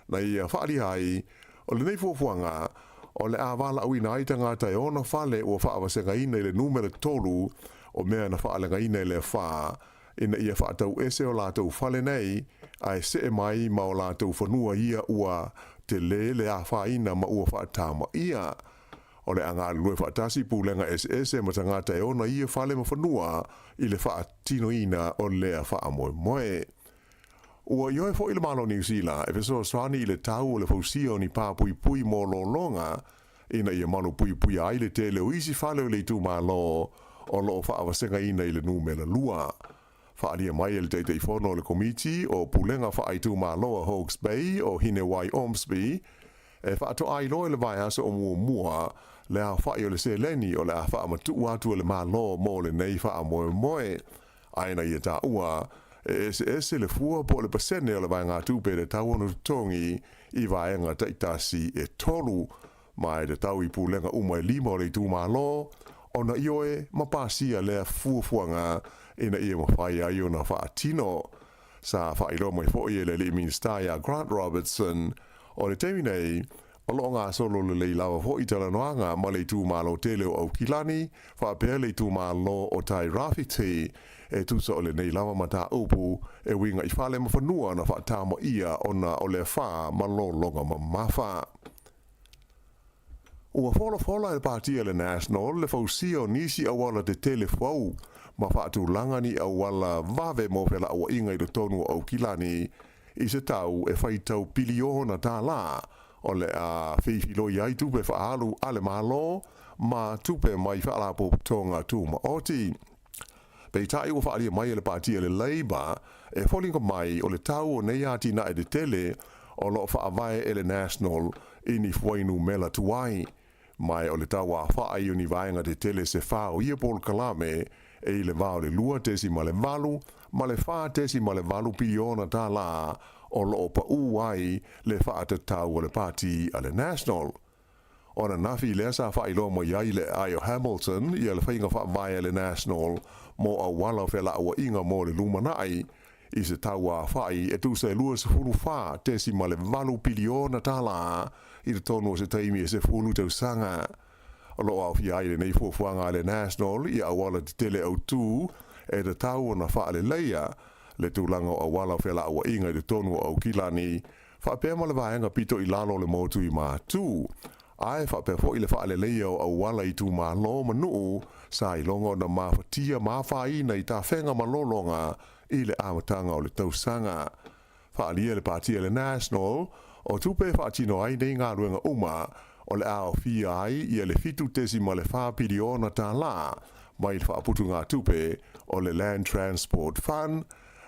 na ia whaari hai o le nei fuafuanga o le awala au ina aita ngā tai ona whale o whaawasenga ina i le numere tolu o mea na whaalenga ina i le wha ina ia whaatau ese o lātou whale nei ai se mai ma o lātou whanua ia ua te le a whaina ma ua whaatama ia o le anga lue whaatasi pūlenga SS ma ta ngā tai ona ia whale ma whanua i le whaatino ina o lea whaamoe moe. Ua ioe fo i le malo New Zealand, e feso swani i le tau o le fausio ni pā pui pui mō longa, ina ia manu pui pui ai le te leo isi whale o le tu malo o lo whaawasenga ina i le numela lua. Whaaria mai le teitei whono le komiti o pulenga whaaitu malo a Hawke's Bay o Hinewai Ormsby, e whaato ai loe le vai asa o mua le a whaai o le se leni o le a whaamatu atu o le malo mō le nei whaamoe moe. Aina ia tā ua, ese le fua po le pasene o le vai ngā tūpe le tau onu tongi i vaenga taitasi e tolu mai le tau i pūlenga umai lima o le tū malo ona ioe mapasia le fuafuanga ina ia mawhai ai o na whaatino sa whairo mai fōi e le li minstaya Grant Robertson o le teimi nei o lo ngā solo le leilawa fōi tala noanga ma le tū malo te leo au kilani whaapea le tū malo o tai rafiti e tusa o le nei lawa mata upu e winga i whale ma whanua na whaatama ia ona o le wha ma lo longa ma mawha. Ua whola e pātia le National le fausio nisi awala te tele whau ma whaatu langani awala vave mo whela awa inga i tonu au kilani i se tau e whaitau piliona tā la o le a whiwhilo iai tupe whaalu ale malo ma tupe mai whaalapo tonga tūma oti. Pei tai ua whaalia mai e le pātia le Labour e wholinga mai o le tau o nei ati na e de tele o lo whaavae e le National ini whainu mela tuai. Mai o le tau a whaai o ni vaenga de tele se whao ia Paul Kalame e i le vao le lua tesi ma le valu ma le wha tesi ma le valu piliona tā la o lo pa uai le whaata tau o le pāti a le National. Ona nafi le sa whailo mo iai le Ayo Hamilton i le whainga whaavae le National mo a wala whela awa inga mo le lumanai i se tau a whai e tu se lua se fulu wha tesi ma le valu piliona tā la i le tono se taimi e se fulu tau sanga. O lo au fi ai le nei fuafuanga le National i awala te tele au tū e te tau o na wha le leia le tūlanga o awala whela awa inga i le tono au kilani whapea ma le vaenga pito i lalo le motu i mātū. Ai whapea fo i le wha le leia o awala i tū mālo manu sa i longo na mawhatia mawhaina i tā whenga malolonga i le amatanga o le tausanga. Whaalia le pātia le National o tupe whaatino ai nei ngā ruenga uma o le ao fia ai i le fitu tesi ma le whapiriona tā la mai le whaaputu ngā tupe o le Land Transport Fund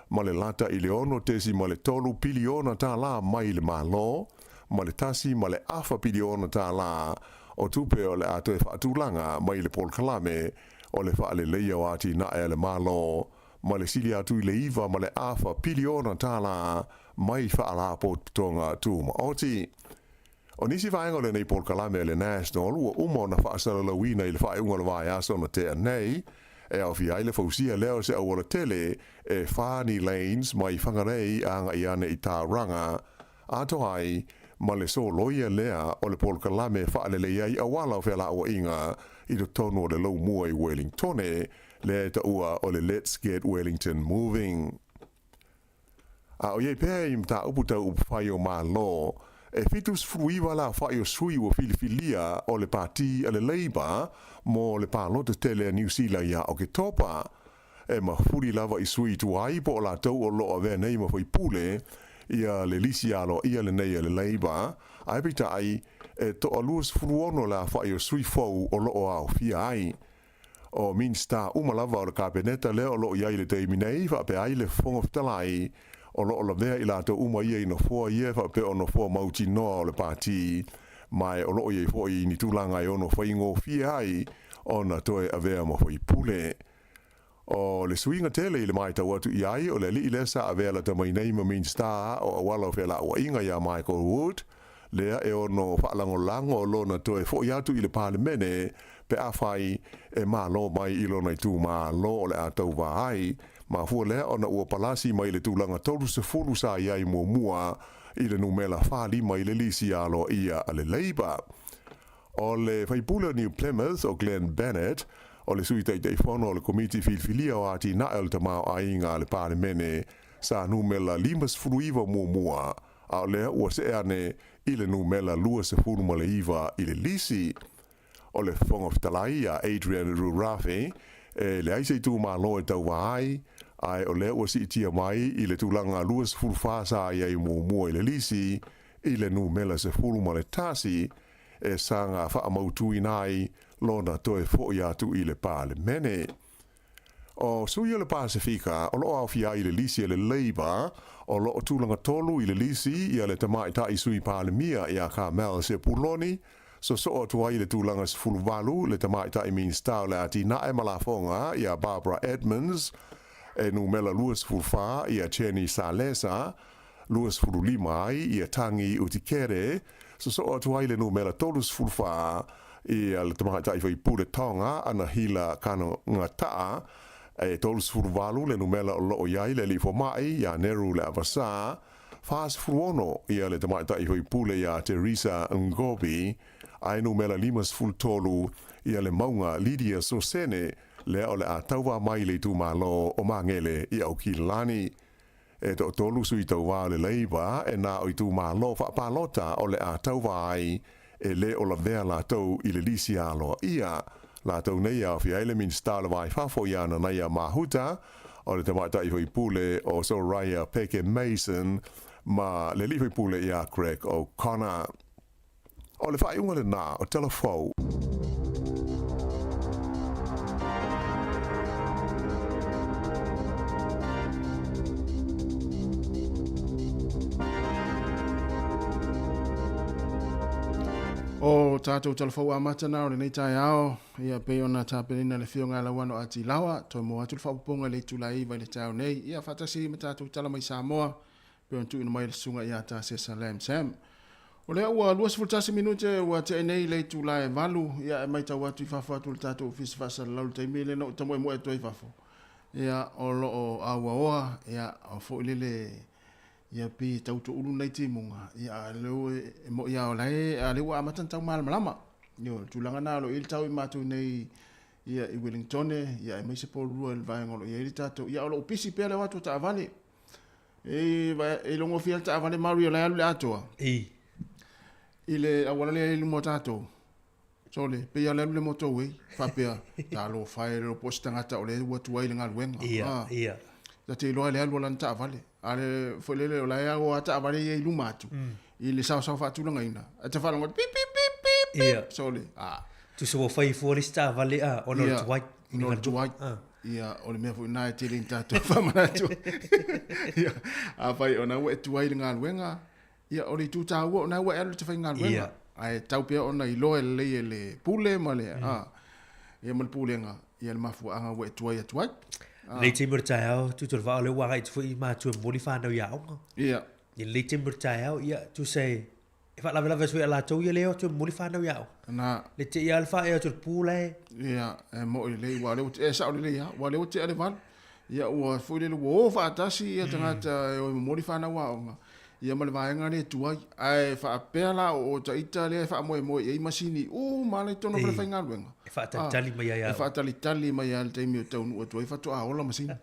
ma le lata i le ono tesi ma le tolu piliona tā la mai le malo ma le tasi ma le afa piliona tā la o tupe o le ato e whaatulanga mai le Paul Kalame o le whaale leia o ati na e le malo ma le sili atu i le iwa ma le afa piliona tā la mai whaalapo tonga tūma oti. O nisi whaenga le nei Paul Kalame le National ua umo na whaasala lawina i le whaeunga le vai aso na tea nei e au fi aile fausia leo se awala tele e whani lanes mai whangarei anga i ane i tā ranga ato ai ma le so loia lea o le Paul Kalame whaale le iai awala o whela awa inga i le tono o le lau mua i Wellingtone le ta ua o le Let's Get Wellington Moving. A o iei pēr i mta uputa upwhai o mā lo e fitus fruiwa la whai o sui o filifilia o le pāti a le Labour mo le pālota tele a New Zealand ia o ke topa e ma furi lava i sui tu ai po la tau o loa vea nei ma whai pule ia le lisi alo ia le nei a le Labour ai pita ai e to a luas fruono la whai o sui fau o loa au fia ai o minsta umalava o le kapeneta leo o loa iai le teimi nei whape ai le fonga fitalai o lo la vea i la te uma ia i no fua ia fa pe ono fua mauti noa o le pāti mai o lo ia i fua i ni tūlanga i ono whaingo fia ai o na toe a vea ma fai pule. O le suinga tele i le mai tau atu i ai o le li lesa a vea la tamai nei ma min star o awala o fela o inga ia Michael Wood lea e ono whaalango-lango lona toe fo iatu i le palemene pe a whai e malo mai i lona i tū malo o le a tau wahai ma fua lea ona ua palasi mai le tūlanga tolu se fulu sa iai mua i le numela whali mai le lisi alo ia a le Labour. O le whaipula New Plymouth o Glenn Bennett o le sui tei whono o le komiti filfilia o ati na el tamau a inga le palemene sa numela limas furuiva mua a lea ua se ane i le numela lua se furu ma le iwa i le lisi. O le whongoftalai a Adrian Rurafe e le aise i tū malo e tau wahai ai o lea ua si itia mai i le tūlanga lua se furu whasa i ai mua i le lisi i le numela se furu ma le tasi e sanga wha mautui nai lona toe fo i atu i le palemene. O sui o le Pasifika, o loo au fia i le lisi i le Labour, o loo tūlanga tolu i le lisi i le tamai ta i sui palemia i a Carmel se puloni, so o tua i le tūlanga se fuluwalu le tamai ta i minstau le ati na e malafonga i a Barbara Edmonds, e numela luas fulfa i a Cheney Salesa, luas fululima i a Tangi Utikere, so o tua i le numela tolus fulfa i a le tamai ta i fai pule tonga ana hila kano ngataa, e tolus fuluwalu le numela o loo iai le li fomai i a Neru le avasa, fas furuono i a le tamai ta i fai pule i a Teresa Ngobi, ai numela limas ful tolu i a le maunga Lydia Sosene le o le a tauwa mai le tu malo o mangele i au kilani. E to tolu sui tauwa le Labour e na o i tu malo fa palota o le a tauwa ai e le o la vea la tau i le lisi alo ia la tau nei au fi aile min stala vai fafo iana na ia mahuta o le tamata i hoi pule o Soraya Peke Mason ma le li hoi pule i a Craig O'Connor. O le whai unga le nā o telefou. O tātou telefou a matana o le nei tai ao, ia pe ona tāpenina le whionga la wano ati lawa, toi mo atu le whapuponga le tulai vai le tau nei, ia whatasi ma tātou tala mai Samoa, pe on tu ina mai le sunga ia tā se Salam Sam. O lea ua luas fultasi minute ua te nei le tulai valu, ia e mai tau atu i whawha atu le tātou ofisi whasa lau te mele no tamoe moe toi whafo. Ia o lo o aua oa, ia o fo ilele ia pi tau to ulu nei timunga ia leo e mo ia ola e leo amatan tau malama yo tulanga na lo il tau i matu nei ia i Wellington ia mai se por rua el vai ngolo ia i tato ia o pisi pe le watu ta vale e longo fiel ta vale Mario la le atoa ile awala le mo tato sole pe ia le moto we fa pe ta lo fai lo postanga ta ole watu wai ngal wenga ia da te lo le lo lan ta vale ale folele la ya o ata vale ye lumatu ile sa fatu nga ina ata fala ngot pip pip pip pip ia sole tu so fai for sta vale ono tuai no tuai ia ole me fu na te linta to fa mana tu ia apa ona we tuai nga wenga ia ole tu ta wo na we ele te fa nga wenga ai tau pe ona i lo le pule male ia mal pule nga ia le mafu anga we tuai tuai le timber tau tu tu va le wa right fu i ma tu moli fa no ya ia i le timber tau ia tu sei e fa la vela vesu la tu ia le tu moli fa no ya na le te ia alfa e tu pule ia e mo le wa le e sa le ia wa le te ale van ia o fu le wo fa tasi ia tanga o moli fa no wa ia mal va nga le tu ai fa pela o ta italia fa mo e masini o male tono fa nga luenga fa tali mai ya fa tali mai al te mi tau o tu fa to a ola masini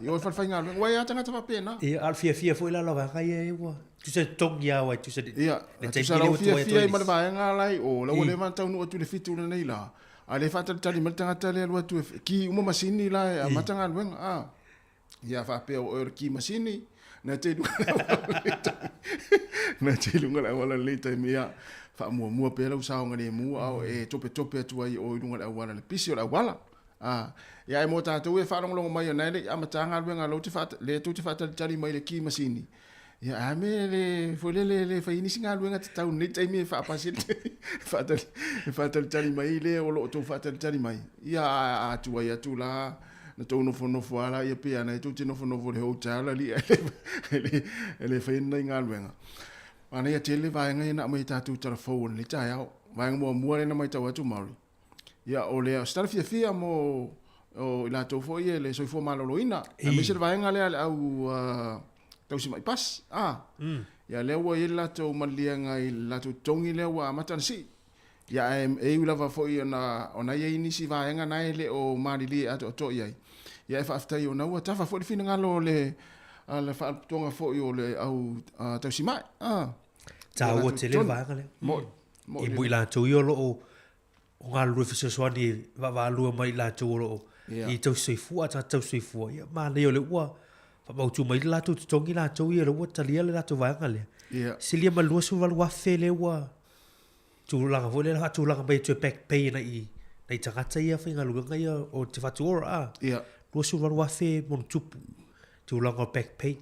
io fa fa nga luenga wa ya tanga fa pena e al fia foi la va ga ye wa tu se tong ya wa tu se ia tu se la fia mal va nga lai o la o le man tau no tu le fitu le nei la ale fa tali mal tanga tali al tu ki uma masini la matanga luenga ia fa pe o ki masini na te lunga la wala le te mea fa mua pe la usao ngale mua au e tope atu ai o lunga la wala le pisi la wala ia e mota tu e fa longo mai na le amatanga luenga lo te fa le tu te fa tali mai le ki masini ia a me le fole le fa ini singa luenga te tau ni te me fa pasil fa tali mai le o lo to fa tali mai ia atu ai atu la na tau nofo ala ia pia na tu te nofo le hotel ali ele fa ina ngā luenga Ana ia tele vaenga ina mai tatu telefon le tai au. Vaenga mua le na mai tau atu mauri. Ia o le star fia mo o ila to fo ia le soifo maloloina. A me se vaenga le au tau si mai pas. Ia le wa ia to malianga i la to tongi le wa matansi. Ia e ula va fo ia ona ia inisi vaenga nai le o malili ato to ia. Ia e fa aftai ona wa tafa fo le fina ngalo le ala fa tonga fo yo le au tau si mai. Ta o te le vaenga le. I mui la tau i olo o ngā lua fisoswani wa lua mai la tau olo o. I tau soifua, ta tau soifua. Ia maa leo le ua. Fa mautu mai la tau tongi la tau i le ua talia le la tau vaenga le. Silia ma lua su walu wafe le ua. Tūlanga vo le la tūlanga mai tu back pay na i tangata ia whainga luanga ia o te whatu ora. Lua su walu wafe mon tupu. Tūlanga back pay.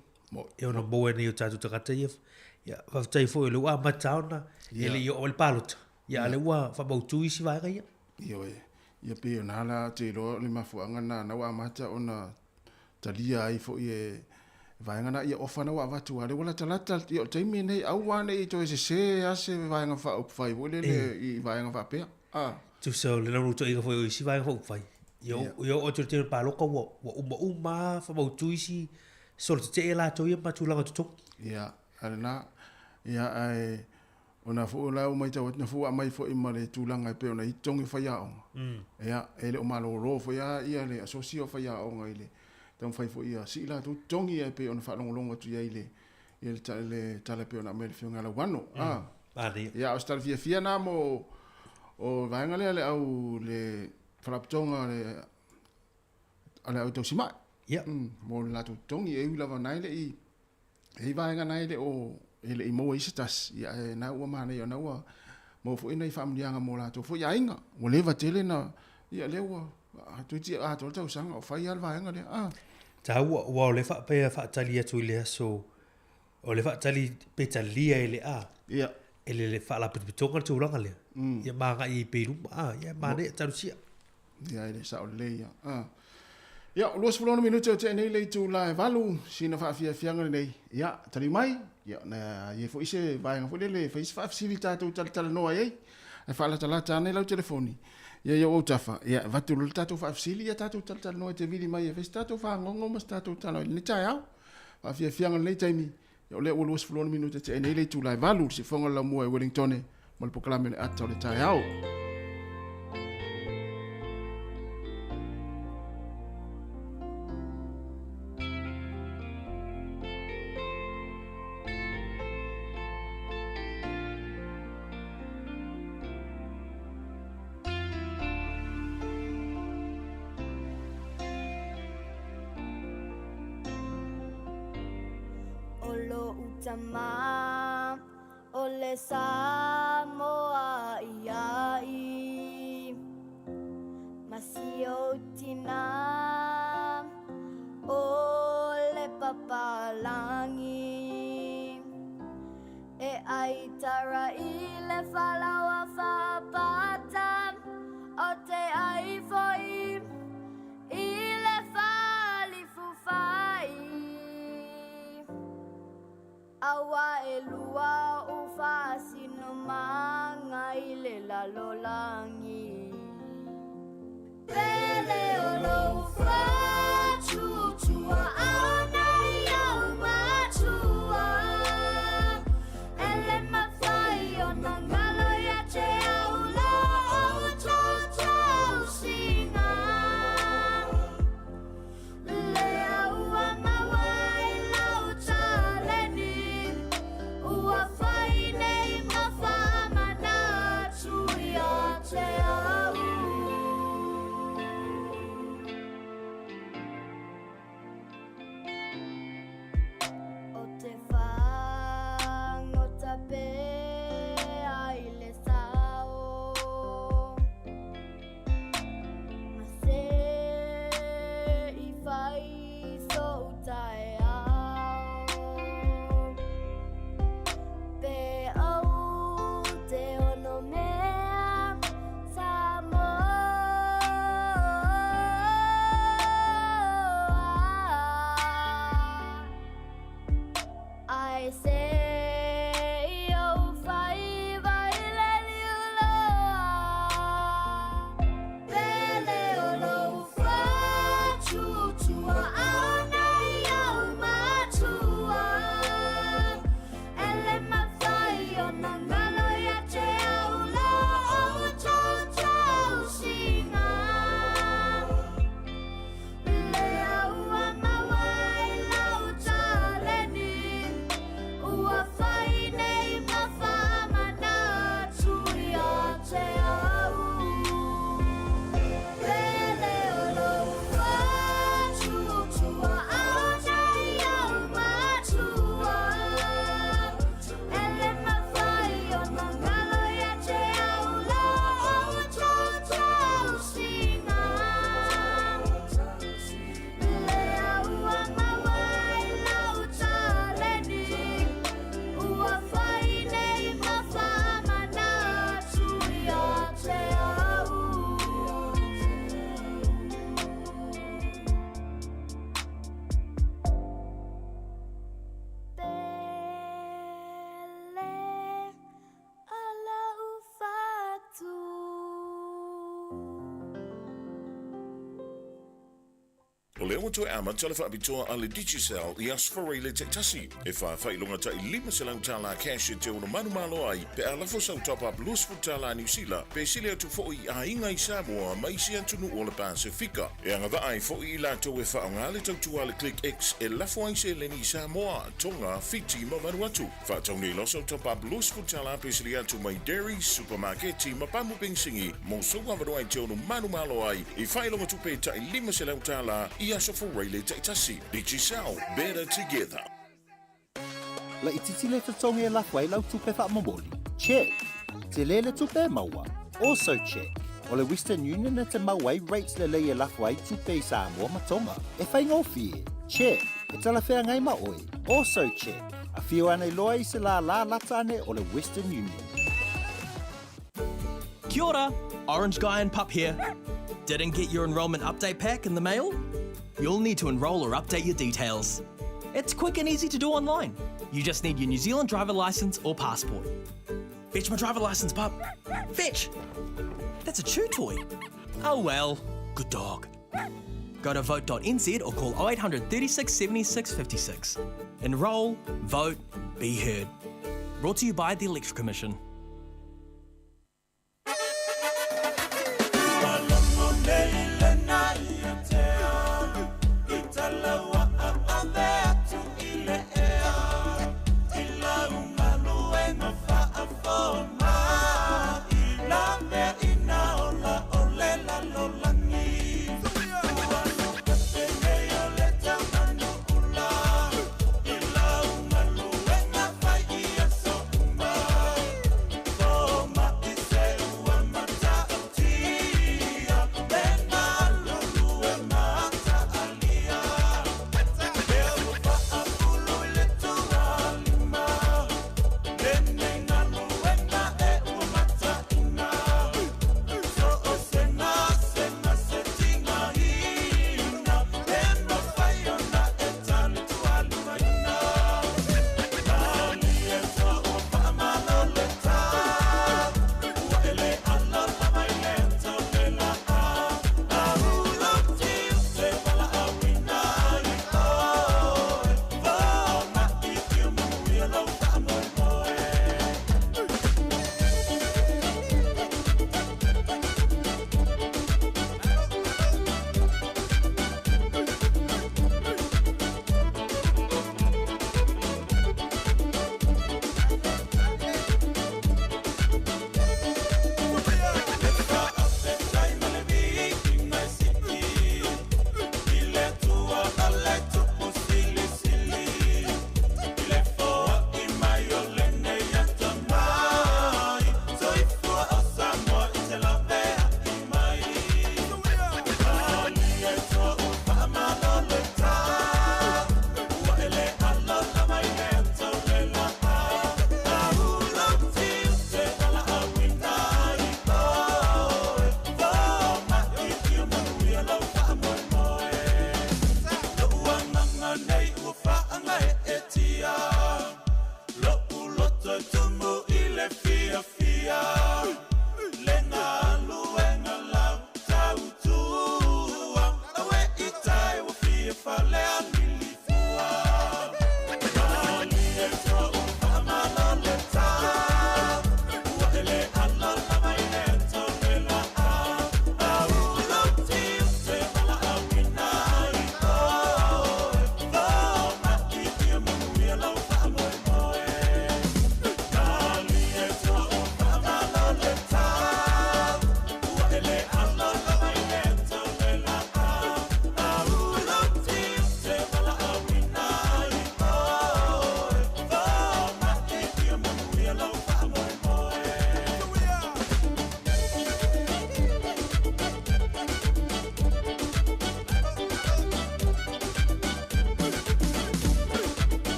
E ona moe ni o tātu tangata ia. Ia whaftai fo i le ua mataona. Ia le i o le palota. Ia le ua whamautu isi vaenga ia. Ia pe ona ala te lo le mafuanga na wa mata ona talia ai fo i vaenga na ia ofa na wa watu ale wala talata i o taimi nei au wane i to se ase vaenga fa op fai wole le i vaenga fa pe. Tu so le no to i fo isi vaenga fa op fai. Yo o te paloka wa uma whamautu isi sol te la to ia matulanga to. Ia ana ia ai ona fo la o mai tawat na fo mai fo imale tulanga pe ona itongi fa ya o ya ele o malo ro fo ya ia le asocio fa ya o ngai le tong fai fo ia si la tu tongi e pe ona fa longo tu ya ile ele tale pe ona mel fiona la wano ya o stal fia na mo o vaenga le au le fraptonga le ala auto sima ya mo la tu tongi e ula va nai le i vaenga nai le o ele i mo isitas ia na ua mana ia na ua mo fo ina i familianga mo la to fo ia inga mo leva tele na ia lewa tu ti to tau sanga o fai al vaenga le ta ua le fa pe fa tali atu le so o le fa tali pe tali ele ia ele le fa la pitonga tu langa le ia manga i peru ia mane taru sia ia ele sa o le ia ia los fulano minuto te nei le tu la valu sina fa fianga nei ia tali mai ia na ye fo ise vai ngafo le fa ise fa facilita tu tal no ai e fa la tala nei la telefoni ia o tafa ia va tu lu tatu fa facilita tu tal no te vidi mai e fa stato fa ngongo ma stato tal ni tai au fa fianga nei taimi ia le los fulano minuto te nei le tu la valu se fonga la mo e Wellington mal proclame at le tai au Sama ole Samoa iai Masio tina ole papalangi e ai tara ile falawa fa pata o te ai foi ile fali fufai awa elua ufa sino manga ile la lolangi pele olo ufa chuchua ana ya umachua ele mafai ona ngalo ya te aulo cha singa le aua mawai lau chaleni ua fai nei mafama na tuia te au o te whango tape ai le sao ma se I fai so tai au pe au te ono mea O le o toe ama tala whaapitoa ale Digicel i asfora le te tasi. E whailonga ta i 5 selau tala cash e te ono manu malo ai. Pe alafo sau top up lus futala New Zealand. Pe sile atu fo i a inga i Samoa mai si antunu o le Pasifika. E anga va ai fo i la to e whaongale tau tua le Click X e lafo ai se leni Samoa, Tonga, Fiji ma Vanuatu. Whaatau ni loso top up lus futala pe sile atu mai dairy, supermarketi ma pamu pingsingi. Mo songa vano ai te ono manu malo ai. I whailonga tupe ta i 5 selau tala i asofora le te tasi. Digicel, better together. La ititi le tatonga e lafwai lau tupe whaamamoli. Check. Te lele tupe maua. Also check. O le Western Union na te mauai rates le leia lafwai tupe i Samoa ma Tonga. E whaingofie. Check. E tala whea ngai ma oi. Also check. A whio ane loa i se la lata ane o le Western Union. Kia ora, Orange Guy and Pup here. Didn't get your enrolment update pack in the mail? You'll need to enrol or update your details. It's quick and easy to do online. You just need your New Zealand driver license or passport. Fetch my driver license, pup. Fetch! That's a chew toy. Oh well, good dog. Go to vote.nz or call 0800 36 76 56. Enrol, vote, be heard. Brought to you by the Electoral Commission.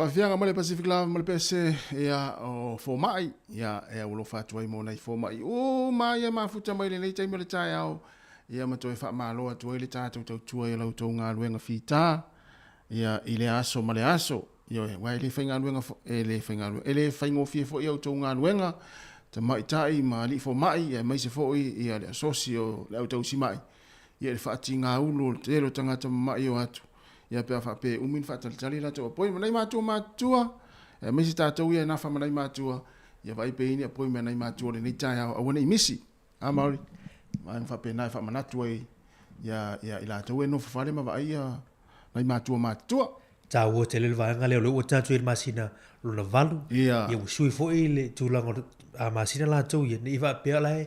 Whawhianga male Pacific Lava male pese ia o fomai ia e ulo whātua i mōna i fomai. O mai e mafuta mai le nei taimile le tai au ia matoi wha māloa tua i le tātou tau tua i lau tau ngā luenga whita ia i le aso male aso Yo wai le whainga nuenga le whainga nuenga. E le whaingo fie fo i au tau ngā nuenga. Ta mai tai ma li fo mai e mai se fo i le asosio le au tau si mai. Ia le whaati ngā ulu te ero tangata mai o atu. Ia pia whape umin whaatalitali la toa. Poi manai mātua. E mai se tātou ia nafa manai mātua. Ia vai pe ini a poi manai mātua le nei tai au awana i misi. A maori. Mai whape nai whaamanatua i. Ia ila tau e no whawhare ma vai ia. Nai mātua. Ta ua te lele vaenga leo leo tātou e masina luna valu. Ia. Ia usui fo i le tūlanga a masina la tau ia. Ni iwa pia lai.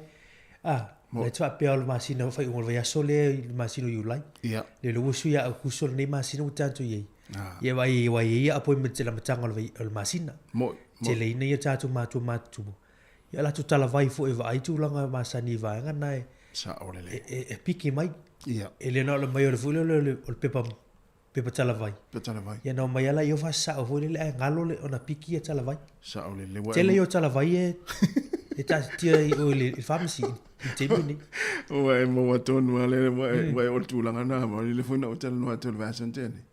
Le tua pia le masina fai ungal vai aso le masina iulai. Ia. Le lo usui a kusol nei masina tātou iei. Ia vai ia apoi me te la matanga le masina. Te le ina ia tātou mātua. Ia la tu tala vai fo e vai tūlanga masani vaenga nai. Sa olele. E piki mai. Ia. E le na le mai o le fule le pepa tala vai. Ia na mai ala yo fa sa o le ngalo le ona piki e tala vai. Sa ole le wa. Tele yo tala vai e ta tia o le pharmacy te mini. O e mo wa tonu ale wa o tūlanga na ma le funa o tala no tele vasan tene.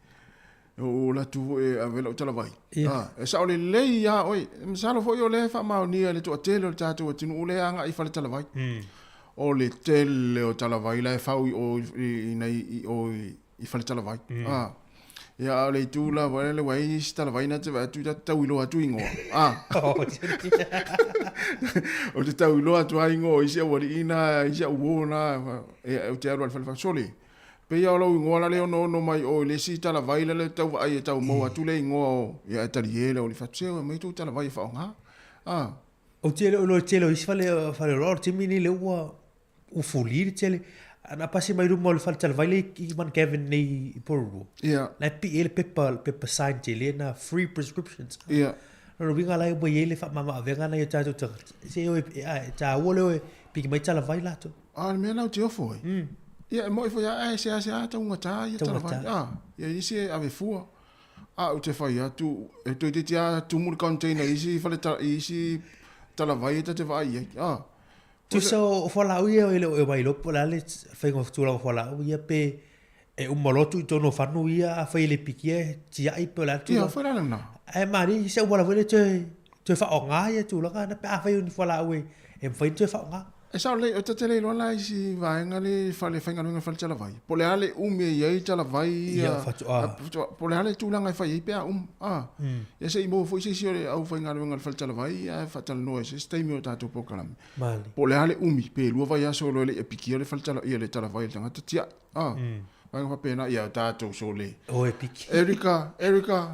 O la tu e avela o tala vai. E sa ole le ia oi. Msalo fo yo le fa ma ni le to tele o tatu o tinu le anga I fa le tala vai. O le tele o tala vai la fa o nei o I fa le tala vai. Ia le tūla wale le wai si tala vai na te wa tu tau ilo atu ingo. O te tau ilo atu ingo isi wali ina isi uona e o te aru al fa soli. Pe ia lo ingo la le no mai o le si tala vai le tau ai e tau mo atu le ingo ia tali ele o le fa tseo mai tu tala vai fa nga. O te lo isi fa le ro te mini le o fuli tele. Ana pasi mai rumo le falta vai le I man Kevin nei poru. Ia. Na ele pepa sign tele na free prescriptions. Ia. No vinga lai bo ele fa mama venga na ta ta. Se o ta wole piki mai tala vai lato. Me na te ofo. Ia mo fo ia se ta unga ta ia tala vai. Ia isi ave fua. O te fai atu e to te tia tu mu container isi fa le isi tala vai te vai. Tu so fola uia o ele o mai lo pola le fengo tula fola uia pe e un molotu to no fanu ia a fai le pikie ti ai pola tu. Ia fola na. E mari se wala vele te fa onga ia tu la na pe a fai un fola ue e fai te fa onga. E sa le o te tele lo la isi vai ngale fa le fenga nga fa tala vai. Pole ale umi ia tala vai. Ia fa pole ale tu la nga fai pe ia se mo fo isi ole au fenga nga fa tala vai ia fa tala no ese stai mi o tatu pokalam. Mali. Pole ale umi pe lu vai aso lo le e piki le fa tala ia le tala vai tanga tia. Vai fa pena ia tatu so le. O e piki. Erika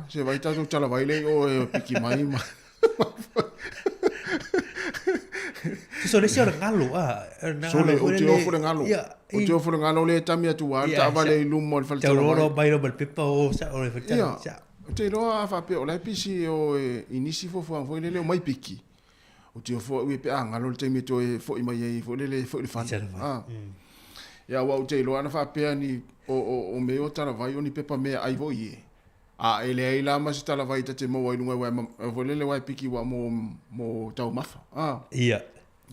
se vai tatu tala vai le o e piki mai ma. So le sia ngalo so le o te ofo ngalo o te ofo ngalo le tamia tu wa ta vale lumo le falta lo bailo bel pipa o sa o le falta sa te lo fa pe o le pisi o inisi fo le mai piki o te ofo we pe ngalo le tamia to fo I mai fo le fan ya wa o te lo ana fa pe ni o me o tala vai oni pepa me ai vo ye ele ai la ma sta la vai te mo wa lunga wa vo le wa piki wa mo tau mafa ia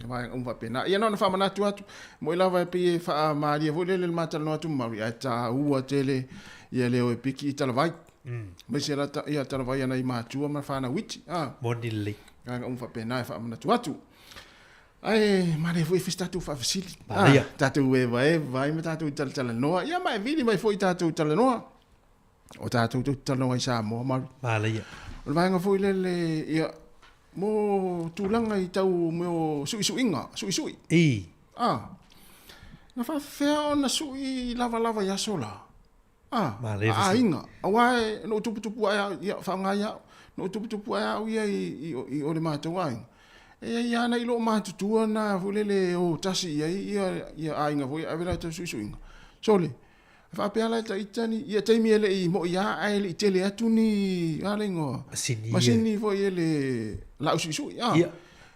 vai va pena ia non fa mana tu mo la vai pe fa maria vo le mata no tu mari ta ua tele ia le o piki tala vai me se la ia tala vai na I ma tu ma fa na wit modile ga va pena fa mana tu ai ma le foi festa tu fa facili tatu e vai me tatu tala no ia mai vini mai foi tatu tala no o tatu tala no sa mo ma ia vai nga foi le ia mo tulanga I tau mo sui-suinga, sui-sui. Na fa fea na sui lava ya sola. Inga. Awai no tupu ya fa ngaya, no tupu ya ia I o le mata wai. Ia na ilo mata tua na fulele o tasi ia ainga foi avela ta sui-suinga. Sole. Fa pe ala ta itani ia taimi ele I mo ia ai I tele atuni alengo. Masini foi ele la usu ia.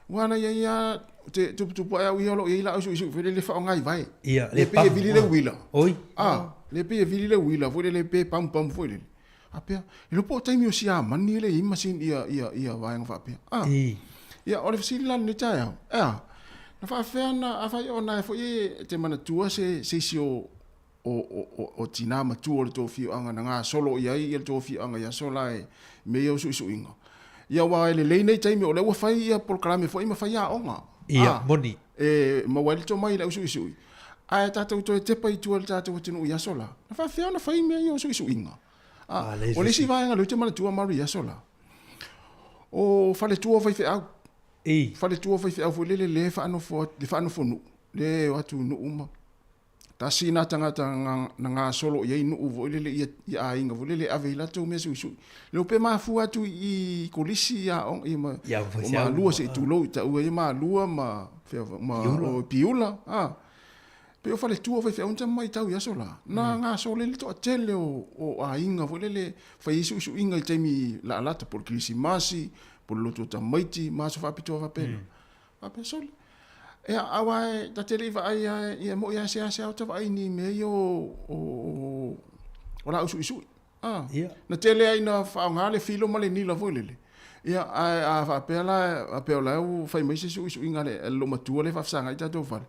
Wana ia te tupu ai ia lo ia la usu foi le fa ngai vai. Ia le pe vili le wila. Oi. Le pe vili le wila foi le pe pam foi le. Apea lo po taimi o sia mani le masini ia vai nga fa pe. Ia ole fasili la ni taia. Na fa fe na fa ona foi te mana tua se sio o tina matua le tofi anga na ngā solo ia i le tofi anga ia sola e me ia usu isu inga. Ia wa ele lei nei taimi o le ua fai ia polkarame fo ima fai a onga. Ia, moni. E mawali to mai le usu isu. Ai tātou to e tepa i tua le tātou tinu ia sola. Na wha whia na whai mea i o isu inga. O le si vaenga le te mana tua maru ia sola. O whale tua whai whiau. Whale tua whai whiau lele le whaano fonu. Le watu nu uma. Ta sina tangata na ngā solo i nu uvo lele i a inga. Lele ave i lato mea su isu. Le upe maa fu atu i kolisi i a on. I ma lua se i tūlou i ta ua i ma lua ma piula. Pe o fale tua fai unta mai tau ia sola. Na ngā so lele to atele o a inga vo lele fai isu inga i taimi la alata por Krisimasi, por loto ta maiti, maso fa pito fa pena. Fa pe sol. E awa ta tele va ai e mo ia se au ta vai ni me yo o la usu isu. Na tele ai na fa ngale filo male ni la vo lele. Ia a fa pela a pela o fai mai se isu inga le lo matua le fa sanga i ta do fa.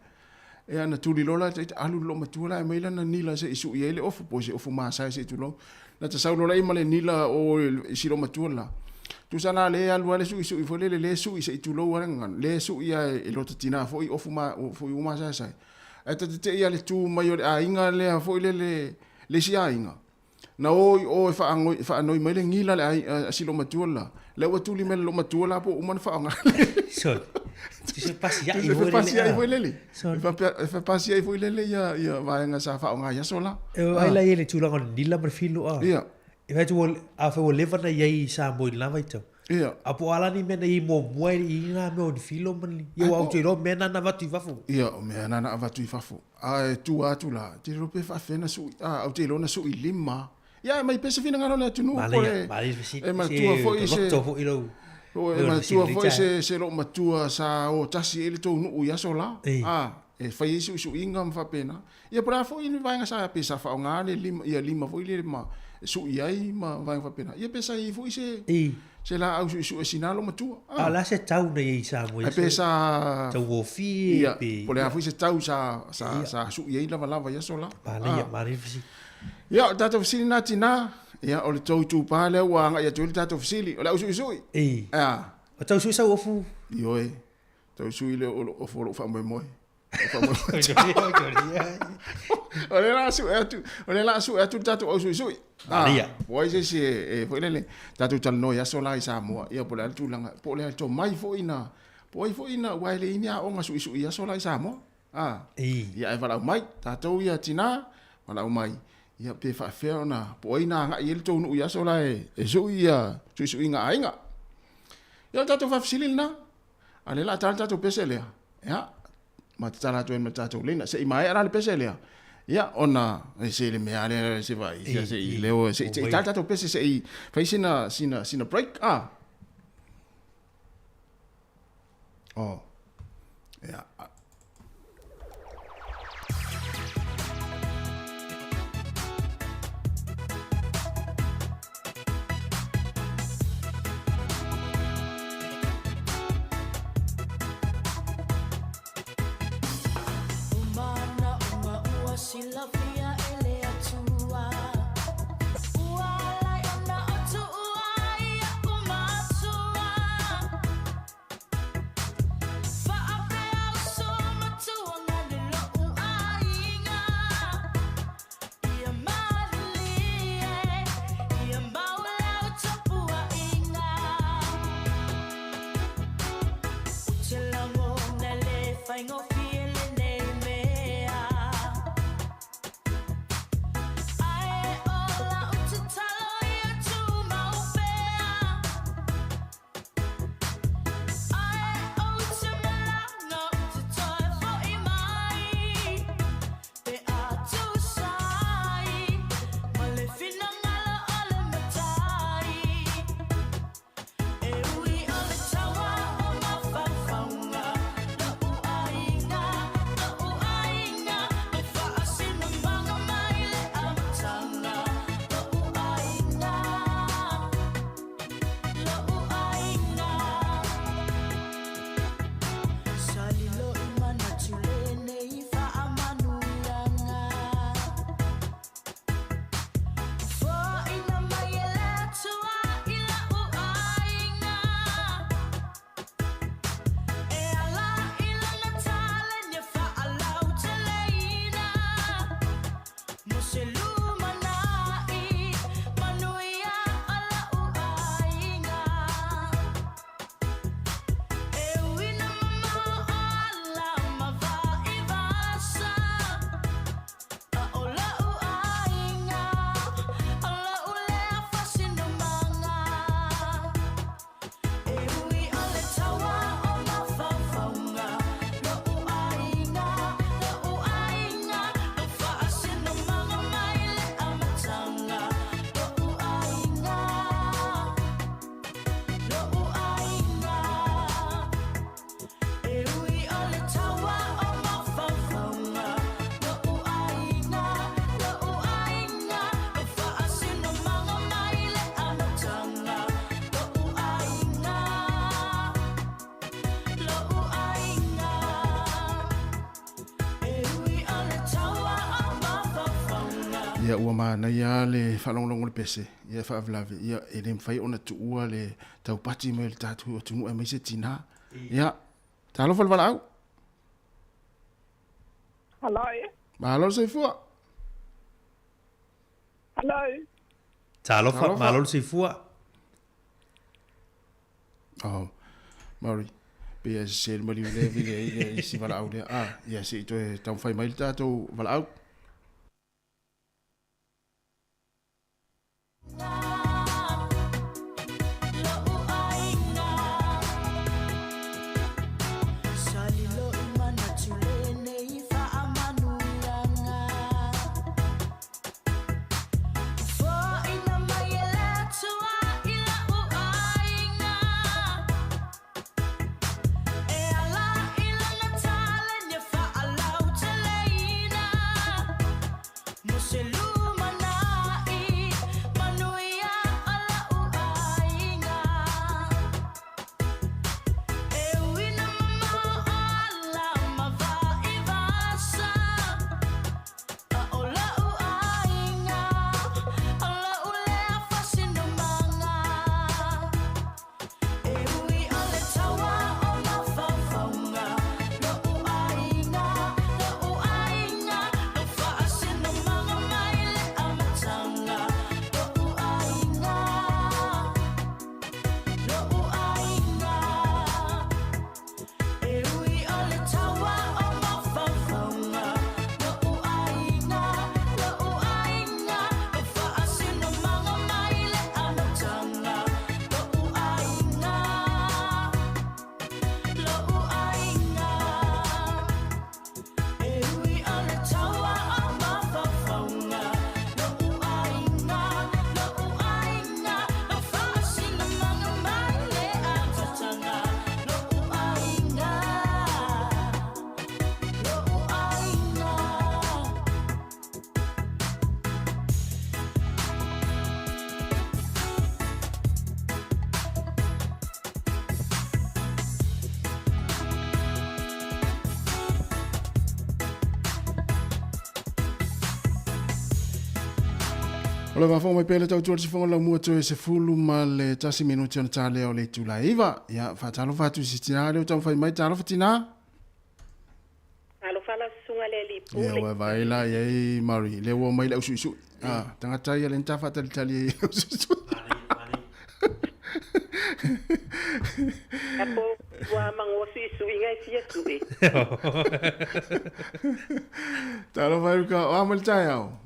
E ana tuli lola te alu lo matua e maila na nila se isu i ele ofu po se ofu masa se tulo na te saulo lai male nila o si lo matua la tu sana le alu ale su isu i fole le su i se tulo waranga le su i e lo tina fo i ofu ma fo i masa sai e te ia le tu mai a inga le fo le si a inga na o fa anoi mai le ngila le si lo matua la le wa tuli me lo matua la po uman fa nga so tu se pasia i voilele. Fa pasia i voilele ia vai nga sa fa nga ia sola. Ai la ele tu la ngon dila per filo a. Ia. E vai tu a fa o leva na ia sa mo la vai tu. Ia. Apo ala ni mena i mo mo i na me o filo man. Ia wa tu ro mena na vatu vafu. Ia, o mena na vatu vafu. Ai tu atu la. Ti ro pe fa fena su au te lo na su i lima. Ia mai pese fina ngalo le tu no. Mali si. E ma tu fo i se. To fo i lo. O e matua foi se lo matua sa o tasi ele to nu ia sola. E fai isu inga ma fa pena. Ia pra foi ni vai nga sa pesa fa nga le lima foi le ma su iai ma vai fa pena. Ia pesa i foi se la au su sinalo matua. La se tau na i sa mo. E pesa tau o fi pe. Po le foi se tau sa su iai lava ia sola. Ia marifisi. Ia tata fisili na tina. Ia o le tautu pale wa nga ia tuli tatu fisili o le usu isui. O tau sui sa ofu. Io e. Tau sui le o folo fa mo moi. O le la su atu tatu usu isui. Ia. Wai se e foi le tatu tal no ia sola i sa mo ia po le tu langa po le to mai foi na. Po foi na wai le ina o nga su isu ia sola i sa mo. Ia e vala mai tatu ia tina vala mai. Ia pe fa feo na po ina nga i to nu ia sola e so ia su inga ainga. Ia tatu fa fisilil na. Ale la tatu pesele. Ya. Ma tala to en tatu lena se mai ara le pesele. Ya ona se le me ale se vai se i leo se tatu pese se i fa sina break Oh. Ya. Silafia ele atua Ualai ona atua ia umatua Fa'ape au so Ia ua mana ia le whalonglongo le pese. Ia whaavlawe. Ia e le mwhai ona tu ua le taupati mai le tātu o tunu e mai se tina. Ia. Talo whalwala au. Hello. Mahalo se fua. Hello. Talofa, mahalo se fua. Oh, Mauri. Pia se mali le vile si wala au le. Ah, ia se ito e tau whai mai le tātu wala au. O le wafo mai pele tau tuar si fonga lau mua tue se fulu ma le tasi minuti ona tale o le tula iwa. Ia, whatalo whatu si tina leo tau whai mai talo whatina. Talo whala sunga le li pule. Ia, wa vaila iei Mauri. Le ua mai le usu isu. Ah, tangata ia le nta whatali tali iei usu isu. Apo, wa mangosu isu inga isi isu e. Talo whai ruka, o amal tai au.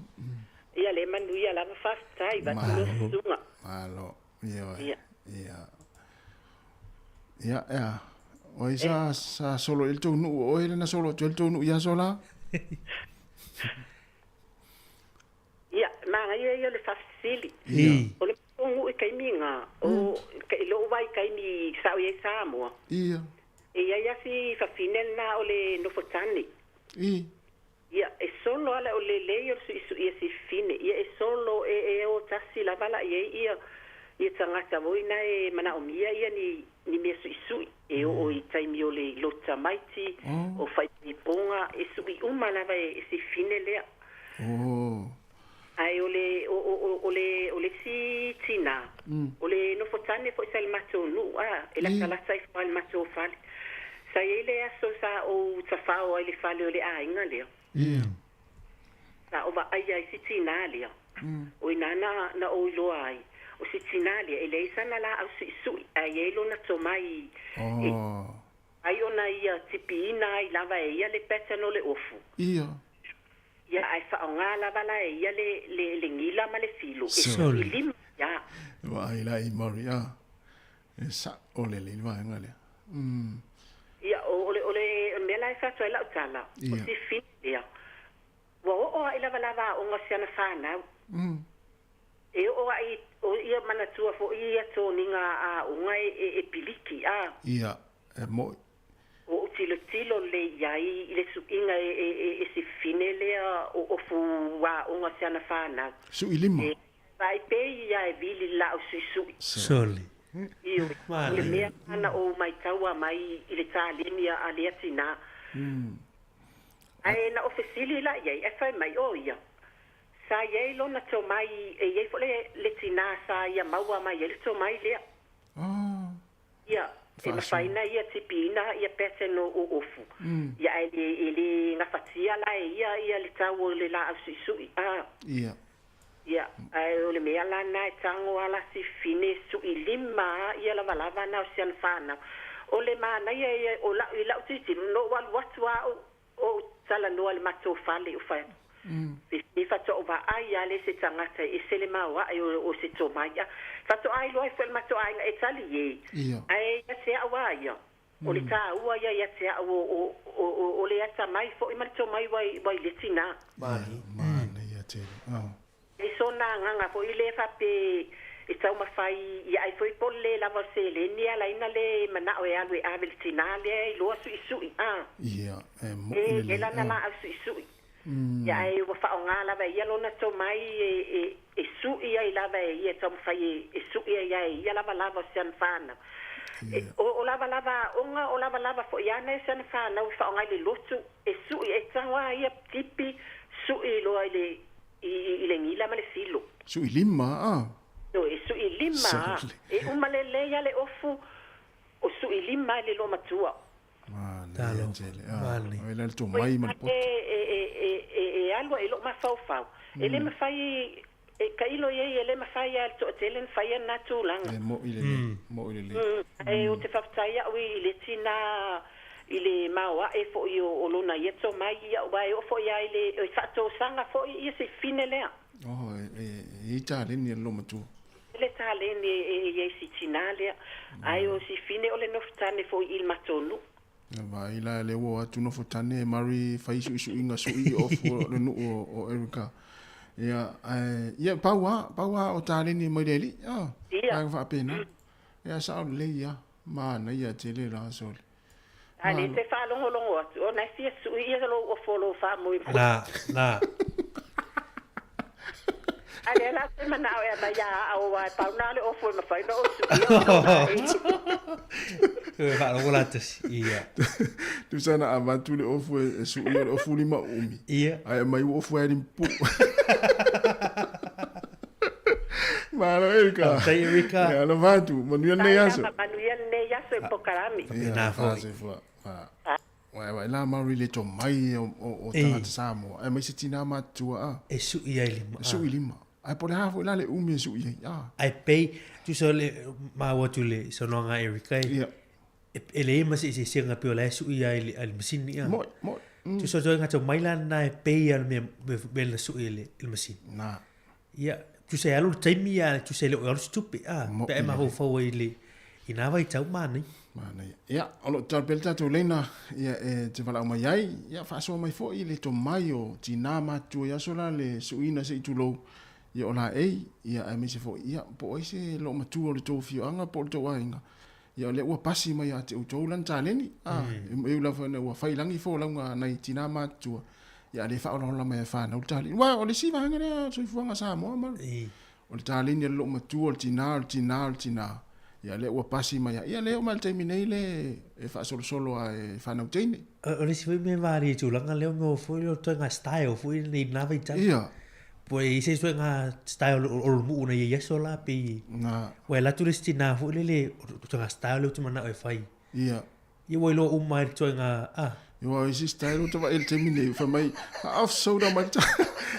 Ia le manu ia lava whaftai, va tino sunga. Malo, ia. Ia, ia. O isa sa solo il tonu, o ele na solo il tonu ia sola. Ia, manga ia le whafsili. O le pongu e kaiminga, o ilo wai kaimi sao ia Samoa. Ia. Ia ia si whafinen na o le nofotani. Ia. Ia, e solo ala o le leo su ia si fine. Ia e solo e o tasi la vala ia tangata voina e mana o mia ia ni mea su isui. E o i taimi o le lota maiti, o fai ponga, e sui umalava e si fine lea. Ai o le si tina. O le no fotane fo sa il mato nu, e la salata i fa il mato fale. Sa ele aso sa o tafao ai le fale o le ainga leo. Na ova ai si tina lea. O inana na o ilo ai. O si tina lea, e leisa na la au sui, ai elo na tomai. Ai ona ia tipiina ai lava e ia le petano le ofu. Ia. Ia ai whaonga lava la e ia le ngila ma le filo. Sorry. E lima, ia. Wa ila i mori, ia. E sa ole le ilwa nga lea. Ia, ole mela e whatua e lau tala. O si fin, ia. Wa o ai lava lava o ngasiana whanau. E o ai, o ia manatua fo ia tōninga a unga e piliki, a. Ia, e moi. O tilo le iai i le suinga e si fine lea o fuwa o ngasiana whanau. Su i lima. Vai pe ia e vili la o sui. Soli. Io, le mea ana o mai taua mai i le tālimia a le atina. Ai na ofesili la iai, e fai mai o ia. sa ye lo na to mai e ye fo le tina sa ia maua mai ye to mai le ia e mafaina ia tipina ia pete no ofu ia ele nga fatia la ia le tau le la su ia ia ai ole me ala na tango ala si fine su ilima ia la valava na sian fana ole mana ia o la titi no wal watwa o tala no al mato fale o fa e fa to va ai ale se tangata e se le mawa o se to maia fa to ai lo fa mato ai e tali ye ai ya se awaia o le ta ua ya se o le ata mai fo i mato mai vai le tina mani ya te e sona nganga fo i le fa pe e tau mafai i ai foi pole la va se le ni ala ina le mana o ya le avel tina le lo su ia mo e la na su ya e wa fa nga la va ia lo na to mai e su ia la va ia to mafai e su ia la va sian fana o la onga o la fo ia na sian fana o fa nga le lotu e su e tsawa ia tipi su lo ile ile ngila male filo su ilima no e su ilima e umalele ya le ofu o su ilima le lo matua talo ele to mai mal pot e algo e lo ma fau ele me fai e kailo ye ele me fai al to telen fai na tu lang mo ile e o te faftaia o ile tina ile mawa e fo io o lona yeto mai ia vai o fo ia ile o fato sanga fo ia se finele e tale ni lo matu le tale ni e si tinale ai o si fine o le noftane fo il matonu vai la le wo atu no fotane mari faisu isu inga su I o fo le no o Erika ia paua o tale ni mai deli ia fa pena ia sa le ia ma na ia tele la sol ale te fa longo o na si su ia lo o fo fa mo na ale la te mana o ya ya o wa pa na le o fo ma fa no su fa lo la te ia tu sana avantu le o fo su ia o fu lima umi ia ai mai o fo ai pu Mano Erika. Ya lo vatu, manuel ne yaso. Manuel ne yaso e pokarami. Na fo. Wa la ma really to mai o tanga samo. Ai mai se tina matua e su ia lima. Su lima. Ai por hafo la le umi su ia. Ai pei tu so le ma wa tu le so no nga Erika. Ia. Ele ma se singa pe la su ia al mesin ia. Mo. Tu so jo nga to mai la na pei al me la su ile il mesin. Na. Ia tu se alu taimi ya tu se le o stupi pe ma ho fo ile ina vai tau mani ia alo tabelta to lena ia te fala mai ai ia fa so mai fo ile to maio tinama tu ya sola le suina se tulo ia ola ia ai me se fo ia po ise lo matu le to fio anga po to ainga ia le wa pasi mai ate o to lan taleni e la fa ne wa fai langi fo langa nai tinama tu ya le fa la mai fa na utali wa o le si va ngana so fuanga sa mo ma o le tali ni lo matu o tina ya le wa pasi mai ya le o mal terminei le e fa solo a fa na utini o le si me vari tu langa le mo fo lo tanga style fo ni na vai ta ia poi se suenga style o mu na ye so la pi na wa la tu tina fo le tanga style tu mana e fai ia ye wo lo umai tuenga Yo is style to el termine fa mai af soda malta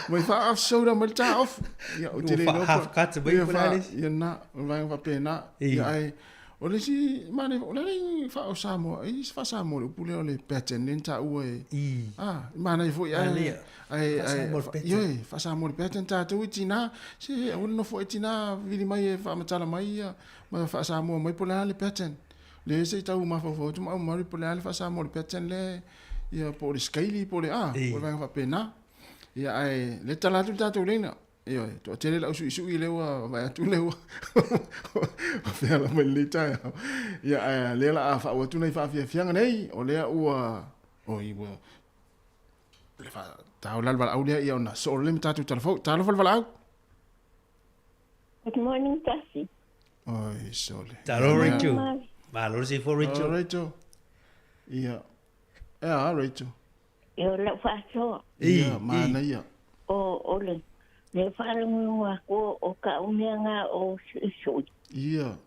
mai fa af soda malta of ya o tele no half cut bai polaris ya na vai va pena ya ai o le si mane o le fa o samo is fa samo le pule o le pattern lenta u mane fo ya ai yo fa samo le pattern ta tu tina si o no fo tina vili mai fa matala mai ya ma fa samo mai pola le pattern le se tau ma fo tu ma mari po le fa sa mo le pattern le ia po le scale po le po va fa pena ia ai le tala tu tatu le na ia to tele la su le wa va tu le wa fa la me le ta ia le la fa wa tu nei fa fia nei o le o i wa le fa ta la va au le ia na so le tatu telefon va au Good morning, Tassi. Oi, sole. Talo Rachel. Ma lo si for Rachel. Rachel. Ia. Rachel. Yo la fa so. Ia, mana ia. O ole. Le wharangunga ko o ka umeanga o sui. Ia.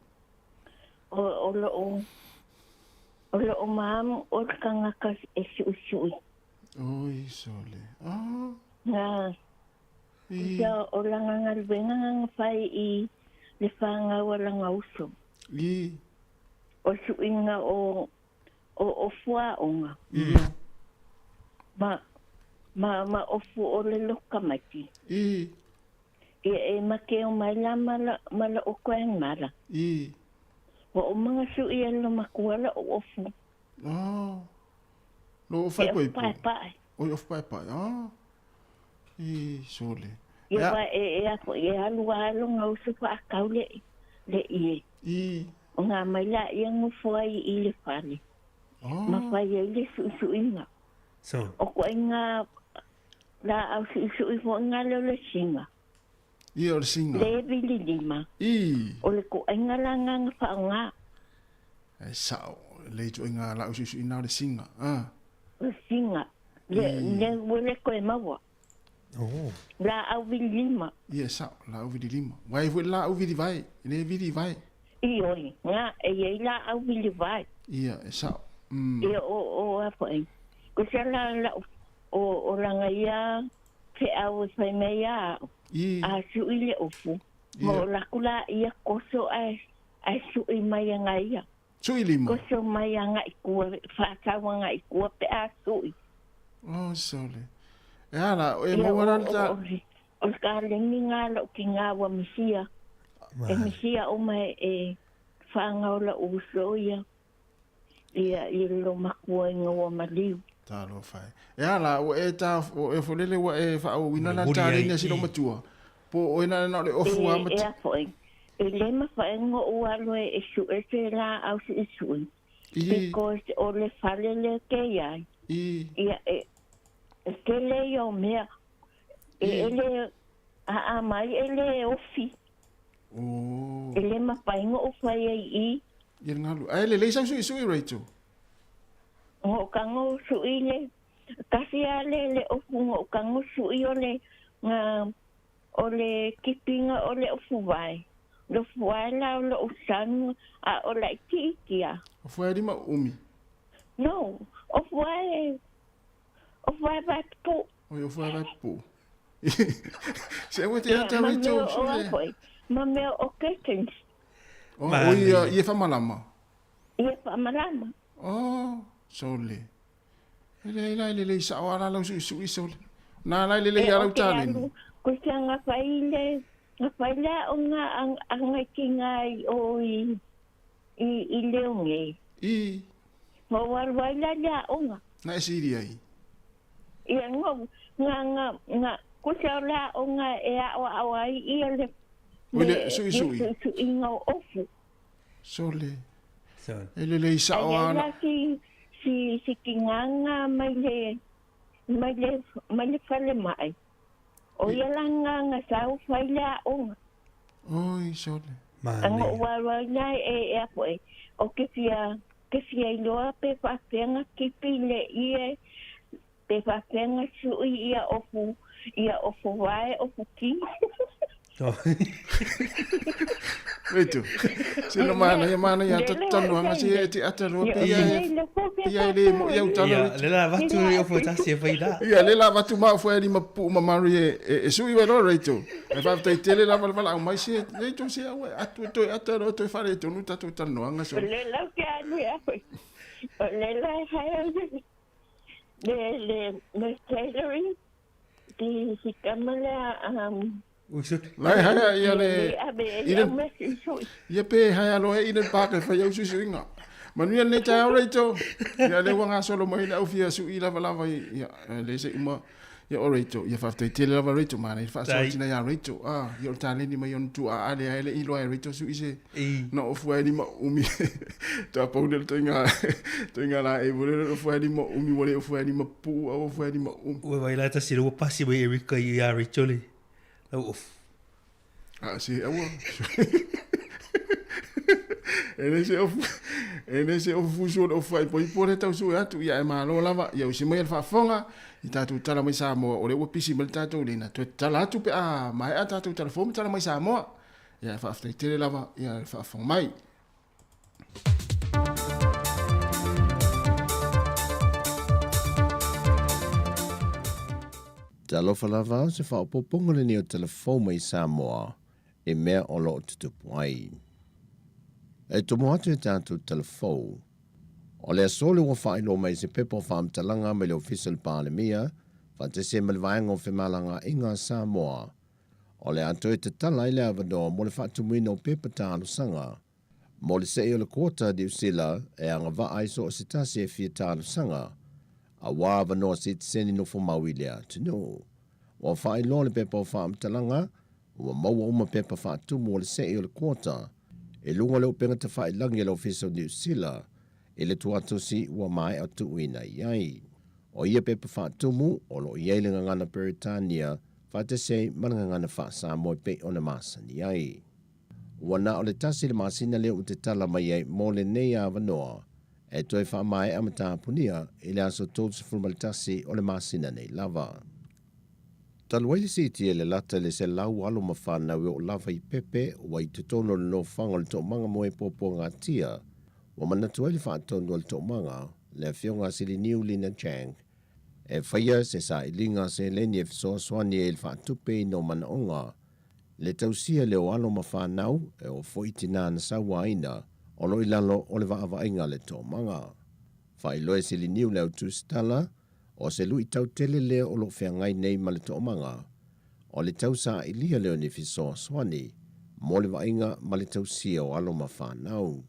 O lo mam o kanga ka e sui. Oi, sole. Ah. Nga. Ia o langa ngalwenga nga whai I le whanga wala ngauso. I. O suinga o fua onga. Ia. Ma ofu o le loka maki. I. E make o mai la mala o koeng mara. I. O mga sui alo makuala o ofu. Ah. Lo fai poi. Pai. O fai pai. Ah. I sole. Ia wa e alu ngausu pa kaule le I. I. O ngā mai la ia ngufua I le whare. Ma whai e le suinga. So. O ko inga la au sui fo ngā leo le singa. I o le singa. Le vili lima. I. O le ko inga la nganga whaonga. E sao. Le tu inga la usu ina le singa. Ah. Le singa. Le wele ko e maua. Oh. La au vili lima. Ia sao. La au vili lima. Wai fu la au vili vai. Le vili vai. I oi. Ngā e la au vili vai. Ia e sao. Ia o apa e. Ko se la o ranga ia ke au e whai mei a a sui le ofu. Mo la kula ia koso ai sui mai anga ia. Sui lima? Koso mai anga I kua, whātawa anga I kua pe a sui. Oh, sole. E ala, e mawara ta... O ka lengi ngā lau ki ngā wa misia. E misia o mai e whaangaula uso ia. Ia lo makua inga wa maliu. Tā lo whai. E ala, o e tā, o e wholele wa e whaau wina la tā ringa silo matua. Po o ina na le ofu a matua. E a foi. E le ma whaengo o aloe e su e se la au si sui. Because o le whale le ke iai. Ia e ke le o mea. E le a mai e le ofi. E le ma whaengo o whai I. Ia ngalu. Ai le leisang sui Rachel. O kango sui le. Kasi a le ofu o kango sui o le ngā o le kipinga o le ofu vai. Lo fuai la o le usanu a o la ikia. O fuai di ma umi? No. O fuai vai po. O fuai vai po. Se ua te ata Rachel sule. Ma mea o ketens. O ia whamalama? Ia whamalama. Oh, sole. Ele sa o ala lau sui sole. Nā lai lele ia lau tāleni. Ko te anga whaile, nga whaile o ngā anga ki ngai o I leonge. I? Ngā warwaila lia o ngā. Nā e siri ai? Ia ngā, ko te o la o ngā e a o awai ia le. Oile, sui. Sui ngā ofu. Sole. Ele sa o ala. Si ki nganga mai le whale mai. O ia la nganga sau whaile a onga. Oi, sole. Anga ua nai e apo e. O ke fia I loa pe whawhenga kipi le ie. Pe whawhenga sui ia ofu vai, ofu ki. Reito. Sino mana ia tanu anga si e te ataro pe ia le mo ia utalo. Ia le la watu i ofu tasi e whaida. Ia le la watu ma fo e mapu mamaru e sui we ro Reito. E fa te tele la vala au mai si Reito si au atu to ataro to fare to nu tatu tanu anga so. Le la ke anu ia. Le la hai le tailoring di si kamala Lai haya ia le ia pe haya lo e ina pake fa yau susu inga manuia le tau Reito ia le wanga solo mai na ufia su ila lava ia le se uma ia o Reito ia fa te tele lava Reito mana fa so tina ia Reito ia ta le ni mai on tu a ale ele ilo ai Reito su ise no fu ai ma umi ta paudel tinga la e vole fu ai ma umi vole fu ai ma pu o fu ai ma o vai la ta si lo pasi mai Erika ia Reito le off. Si awa. Ele se off. E ne se o fusu o fai poi pore tau su atu ia e malo lava ia usi mai fa fonga i tatu tala mai sa mo o le o pisi mal tatu le na tu tala atu pe a mai a tatu telefon tala mai sa mo ia fa aftai tele lava ia fa fonga mai. Talofa lava se whaopoponga le ni o telefon mai Samoa e mea o lo tutupu ai. E tomo atu e tātou telefon. O le asole ua whaelo mai se pepo whaamtalanga me le official pālemia, whante se malvaenga o whemalanga inga Samoa. O le atu e te tala i le avanoa mo le whaatumuina o pepa tālu sanga. Mo le se o le kota di usila e anga vaaiso o sitasi e fia tālu sanga. A wā avanoa si te seni no whamau i lea tunu. Wa whaelo le pepa o whaamtalanga, ua maua uma pepa whaatumu o le se o le kota, e lunga leo penga te whae langi le official New Zealand, e le tuatosi ua mai au tuuina iai. O ia pepa whaatumu, o lo iailinga ngana Peritania, whaate sei mananga ngana wha Samoa pe o na masani ai. Ua na o le tasi le masina leo te tala mai ai mo le nei a wanoa, e toi wha mai amata punia, e le aso tōtu fulma le tasi o le masina nei lava. Taluaili siti e le lata le se lau alo mawhanau e o lava i pepe wa i tutono le no whanga le tō manga mo e popo ngā tia. Wa manatuaili whaatono le tō manga le whionga sili niu lina jang. E whaia se sa i linga se leni e fisoa swani e le whaatupe no mana onga. Le tausia le o alo mawhanau e o foitina na sawa aina o lo ilalo o le vaava inga le tō manga. Whai loe sili niu leo tūstala o se lui tau tele lea o lo whiangai nei ma le tō manga. O le tau sa i lia leo ni fisoa swani, mo le vainga ma le tau sia o alo ma whanau.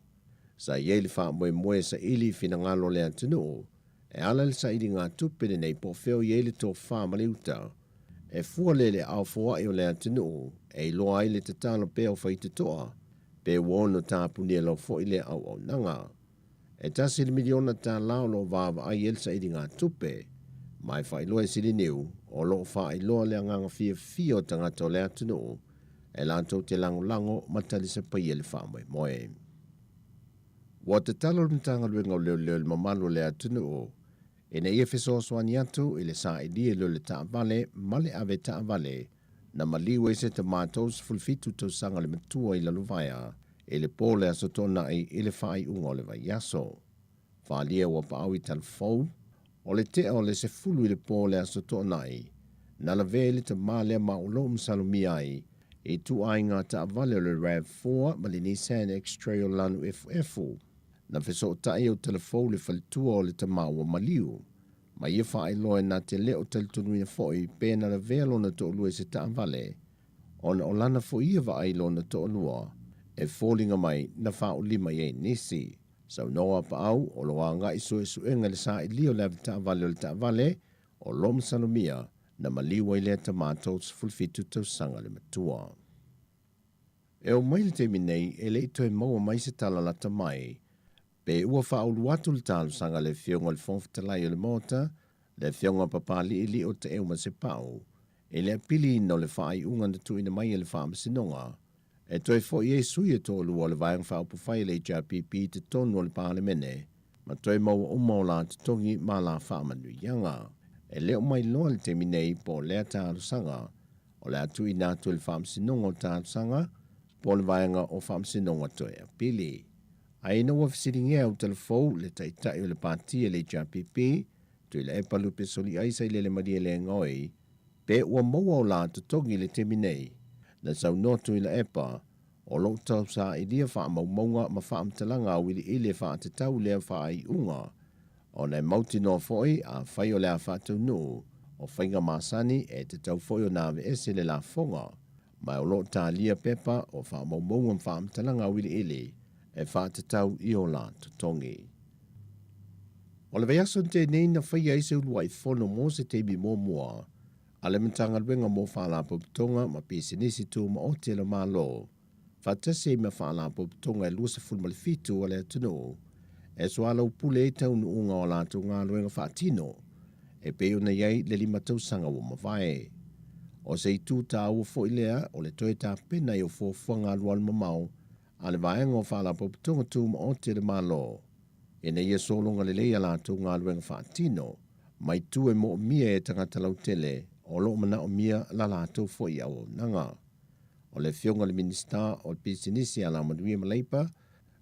Sa iei le wha moe sa ili fina ngalo lea tunu, e ala le sa ili ngā tupene nei po feo iei le tō wha ma le uta. E fua le au fua i o lea tunu, e loa ai le te talo pe o whaite toa, pe wono tāpuni e lo fo i le au nanga. E tasi le miliona tā lao lo vava ai el sa ili ngā tupe, mai whailoa sili niu, o lo whailoa lea nganga fia o tangata o lea tunu, e lantou te lango matali se pai ele whamoe moe. Wa te talo mtanga luenga o leo le mamalo lea tunu, e ne efeso swani atu ile sa ili leo le taa vale, male ave taa vale, na maliwe se te mātos fulfitu tau sanga le matua i laluvaya, e le pole asotona ai ile whai unga o le vai yaso. Whalia wa paau i talfou, o le te o le se fulu i le pole asotona ai, na la vele te malea maulo msalumi ai, e tu ai ngā ta vale o le RAV4 ma le Nissan X-Trail lanu FF. Na feso tai o telefou le falitua o le te maua maliu, ma ia whaai loe na te leo talitunuia foi pēna la velo na to lue se ta vale, ona o lana fo ia wa ai lo na to lua, e fōlinga mai na whao lima i nisi. Sau noa pa au, o loa ngā iso e suenga le sa i lio lewa ta vale o le ta vale, o lom salomia na maliwa i lea ta mātou fulfitu tau sanga le matua. E o mai le te minei, e le ito e maua mai se tala lata mai, pe ua whao luatu le talu sanga le fionga le fonfitalai o le mota, le fionga papali ili o te euma se pau, e le pili no le whaai unga na tuina mai e le whaama sinonga, e toi fo i e sui e tō lua le vaiang whao pufai le JPP te tonu o le pālemene, ma toi maua umaula te tongi ma la whaamanu ianga. E leo mai loa le te minei po lea tālu sanga, o le atu i nātu le whaama sinonga o tālu sanga, po le vaianga o whaama sinonga toi a pili. Aina ua fisiringea o telefou le taitai o le pātia le JPP, tui le epalupe soli aisa i le maria le ngoi, pe ua maua o la te tongi le te minei, na sau notu i la epa, o lo tau sa i lia wha maumaunga ma wha amtalanga wili i le wha te tau lea wha ai unga, o nei mauti no foi a whai o lea wha tau nuu, o whainga masani e te tau foi o nāwe ese le la fonga, mai o lo tā lia pepa o wha maumaunga ma wha amtalanga wili i le, e wha te tau i o la tutongi. O le veiason te nei na whai aise ulua i whono mo se te mi mō mua, ale mtanga luenga mo whala puputonga ma pisinisi tu ma ote le malo. Fatase ma whala puputonga e lusa fulma le fitu o le atunu. E soala upule e taunu unga o la tu ngā luenga whaatino. E peo na iei le lima tau sanga o mawhae. O se i tū tā ua fo ilea o le toe tā pena i o fōfua ngā lual mamau. Ale vaenga o whala puputonga tu ma ote le malo. E nei e solonga le leia la tau ngā luenga whaatino, mai tu e mo mia e tangata lau tele, o lo mana o mia la la tau fo i au nanga. O le fionga le minista o le pisinisi ala manuia maleipa,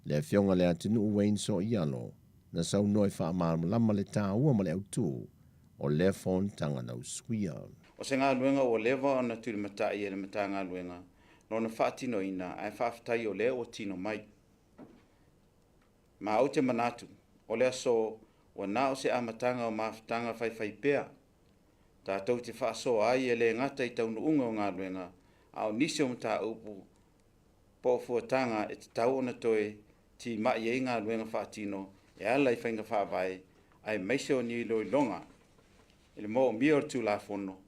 le fionga le atinu Wayne so i alo, na sau noi wha malama le tā ua ma le autu, o le fon tanga nau suia. O se ngā luenga o lewa o na tūri matai e le mata ngā luenga, no na whaatino ina ai whaafitai o le o tino mai. Ma au te manatu, o le aso o na o se amatanga o maafitanga whai pea. Tā tau te whaaso ai e le ngata i taunu unga o ngā luenga, au nisi o mta upu po fuatanga e te tau ona toe ti mai e ngā luenga whaatino e ala i whainga whaavai ai meise o ni loi longa. E le mo o mia o tū la fono,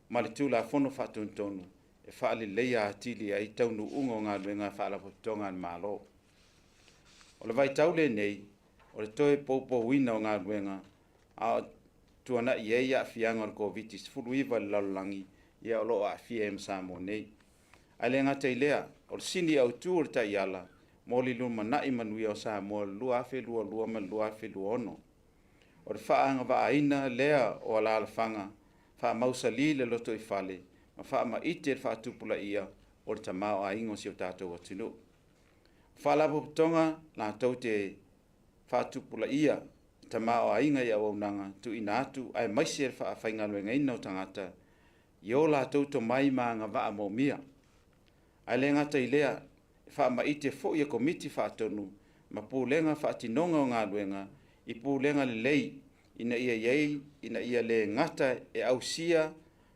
ma le tū la fono whaatuntonu e whaali leia atili ai taunu unga o ngā luenga whaalapotonga ni malo. O le vai tau le nei, o le toe popo wina o ngā luenga, a tuana i eia a fianga o COVID-19 fulu iwa le lalolangi ia o loo a fia Samoa nei. Ai le ngata i lea, o le sini au tū o le tai ala, mo li luma na i manuia o Samoa lua afe lua ma lua afe lua ono. O le whaanga wa aina lea o ala alafanga, wha mausa li le loto i fale, ma wha ma ite le wha tupula ia o le tamao a ingo si o tātou atinu. Wha lapo putonga la tau te wha tupula ia, tamao a inga ia waunanga tu ina atu ai maisi e wha whainga luenga ina o tangata, Yo la tau to mai ma nga wa mo mia. Ai le ngata i lea, wha ma ite fo ia komiti wha tonu, ma pū lenga wha tinonga o ngā luenga, i pū lenga le lei, ina ia iei, ina ia le ngata e au sia,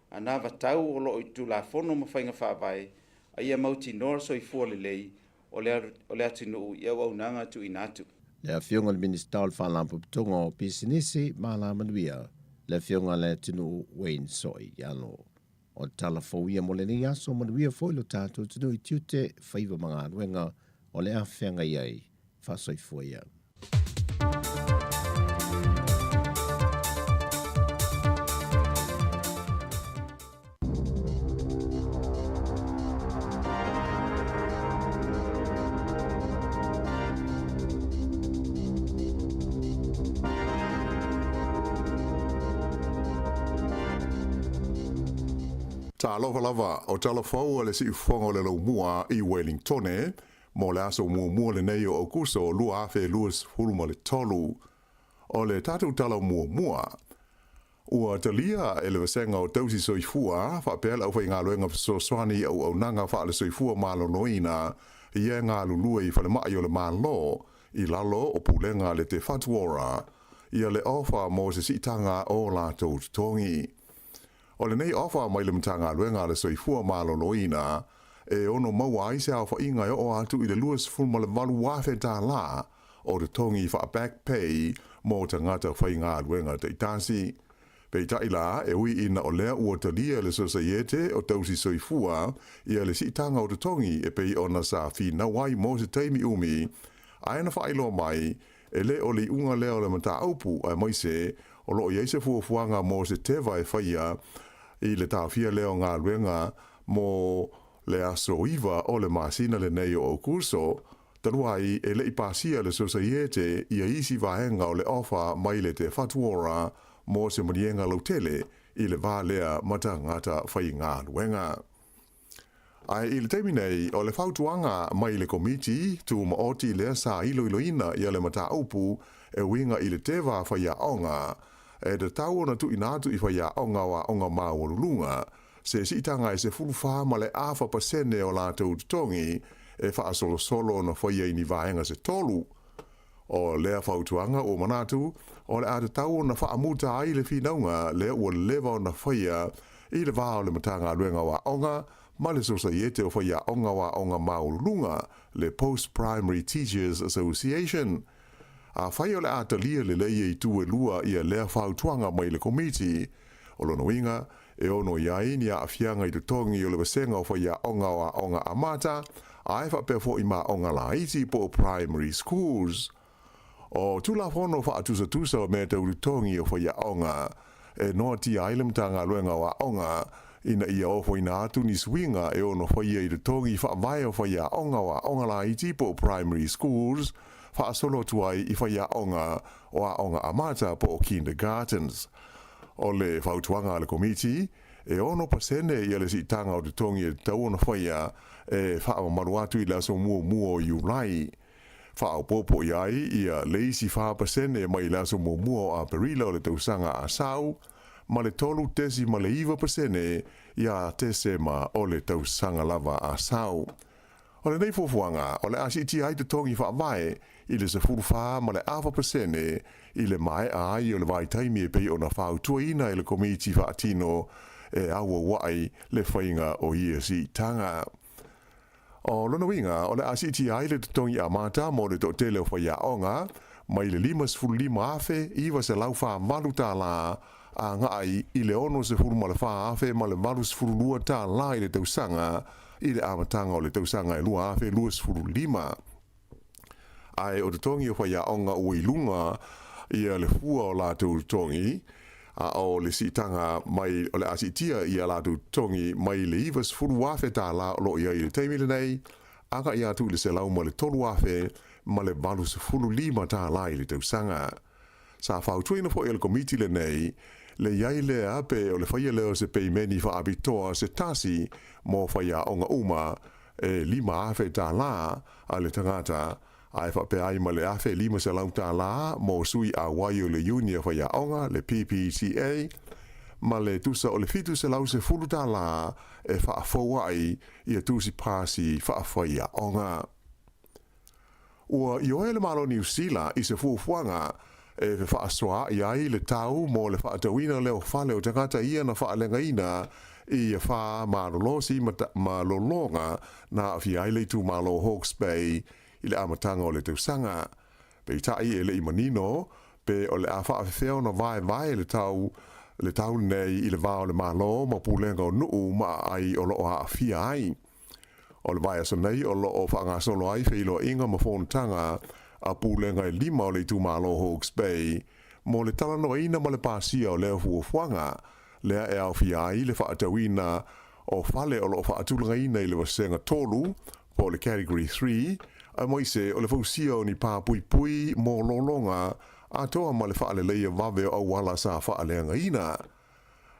a nā tau o lo i tu la fono ma whainga wha vai, a ia mauti nora so i fua le lei, o le atinu i au nanga tu inatu. Le afionga le minister wha lampu pitonga o pisinisi ma la manuia, le afionga le atinu Wayne Soi yalo. O tala fauia mo le ni aso manuia foilo tātou tunu i tiute whaiva mga anuenga o le awhianga iai whasoi fuia. Ta aloha lava o talafau le si ufonga le lau mua i Wellingtone, mo le aso mua le nei o Augusto lua afe luas huluma le tolu. O le tatu tala mua. Ua talia e le vasenga o tausi soifua, wha pēla au whai ngā luenga so swani au nanga wha le soifua malo noina, i e ngā lulua i whale mai o le malo, i lalo o pulenga le te fatuora, i a le ofa mo se sitanga o la tau tongi. O le nei ofa mai le mtanga luenga le soifua malo loina, e ono maua aise au wha inga o atu i le luas fulma le walu wafe tā la, o le tongi wha back pay mo tangata whai ngā luenga te itasi. Pei taila e ui ina o lea ua talia le sosaiete o tausi soifua, ia le sitanga o te tongi e pei ona sa fina wai mo se teimi umi, aina wha ilo mai, e le o li unga leo le mata aupu ai moise, o lo yeise fuafuanga mo se tewa e whaia, i le tāwhia leo ngā luenga mo le aso iwa o le masina le nei o kurso, tanuai e le ipasia le sosaiete ia isi vahenga o le ofa mai le te fatuora mo se manienga lautele i le vālea mata ngata whai ngā luenga. Ai i le teimi nei o le fautuanga mai le komiti tu maoti lea sa iloina ia le mata aupu e winga i le tewa whaia onga, e te tau na tu inatu i whaia onga wa onga maurulunga, se sitanga e se fuluwha ma le awha pasene o lātou tongi e wha solo na whaia i ni vaenga se tolu. O lea whautuanga o manatu, o le ate tau na wha amuta ai le whinaunga lea ua lewa na whaia i le vāo le matanga luenga wa onga, ma le sosaiete o whaia onga wa onga maurulunga le Post-Primary Teachers Association. A whai o le atalia le leia i tue lua i a lea whautuanga mai le komiti. O lono inga, e ono iai ni a awhianga i te tongi o le wasenga o whaia onga wa onga amata, a e whapea fo i ma onga la iti po primary schools. O tula whono wha atusa o mea tau tongi o whaia onga, e noa ti ailem tanga luenga wa onga, ina ia ofo ina atu ni swinga e ono whaia i te tongi wha vai o whaia onga wa onga la iti po primary schools, whaasolo tuai I whaiaonga o aonga amata po o kindergartens. O le whautuanga le komiti, e ono pasene I le si tanga o te tongi e tau ona whaia e whaama maruatu I la so mua o Iulai. Whao popo iai ia leisi wha pasene mai la so mua o a Perila o le tausanga a Sau, ma le tolu tesi ma le iwa pasene ia tese ma o le tausanga lava a Sau. O le nei fofuanga, o le asiti ai te tongi wha vai I le se furuwha ma le awa pasene I le mai ai o le vai taimi e pei o na whau tuaina I le komiti wha atino e awa wai le whainga o ISI tanga. O lona winga, o le asiti ai le tongi a mata mo le to tele o whaiaonga, mai le 5 afe iwa se lau wha malu tā la a ngai I le ono se furu ma le wha afe ma le malu se furu lua tā la I le tausanga I le amatanga o le tausanga I lua afe lua se furu 5. Ai o te tongi o whaiaonga o ilunga ia le fua o lātou tongi, a o le sitanga mai o le asitia ia lātou tongi mai le iwas furu afe tā la o lo ia I le teimile nei, anga ia tu le se lau ma le tolu afe ma le valu se furu 5 tā la I le tausanga. Sa whautuina fo le komiti le nei, le iai le ape o le whaia leo se peimeni wha abitoa se tasi mo whaia onga uma e 5 afe tā la a le tangata, ai fa pe ai male afe 5 se lau tā la mo sui a wai o le unia whaia onga le PPCA ma le tusa o le fitu se lau se fulu tā la e wha afoa ai I a tusi pasi wha whaia onga. Ua I oe le malo New Zealand I se fuafuanga e wha aswa I ai le tau mo le wha atawina leo whale o tangata ia na wha alengaina I a wha marolosi ma lolonga na awhi ai le tu malo Hawke's Bay I le amatanga o le tausanga. Pe tai e le imanino, pe o le awha awhewheo na vai le tau nei I le vao le malo ma pulenga o nuu ma ai o lo a awhia ai. O le vai aso nei o lo o whanga solo ai whilo inga ma whonatanga a pulenga I 5 o le tu malo Hawke's Bay, mo le talano ina ma le pasia o leo fuafuanga, lea e awhia ai le whaatawina o whale o lo whaatulanga ina I le wasenga tolu, po le category 3, a moise o le fausia o ni pā pui mō lolonga a toa ma le whaale leia wawe o wala sa whaaleanga ina.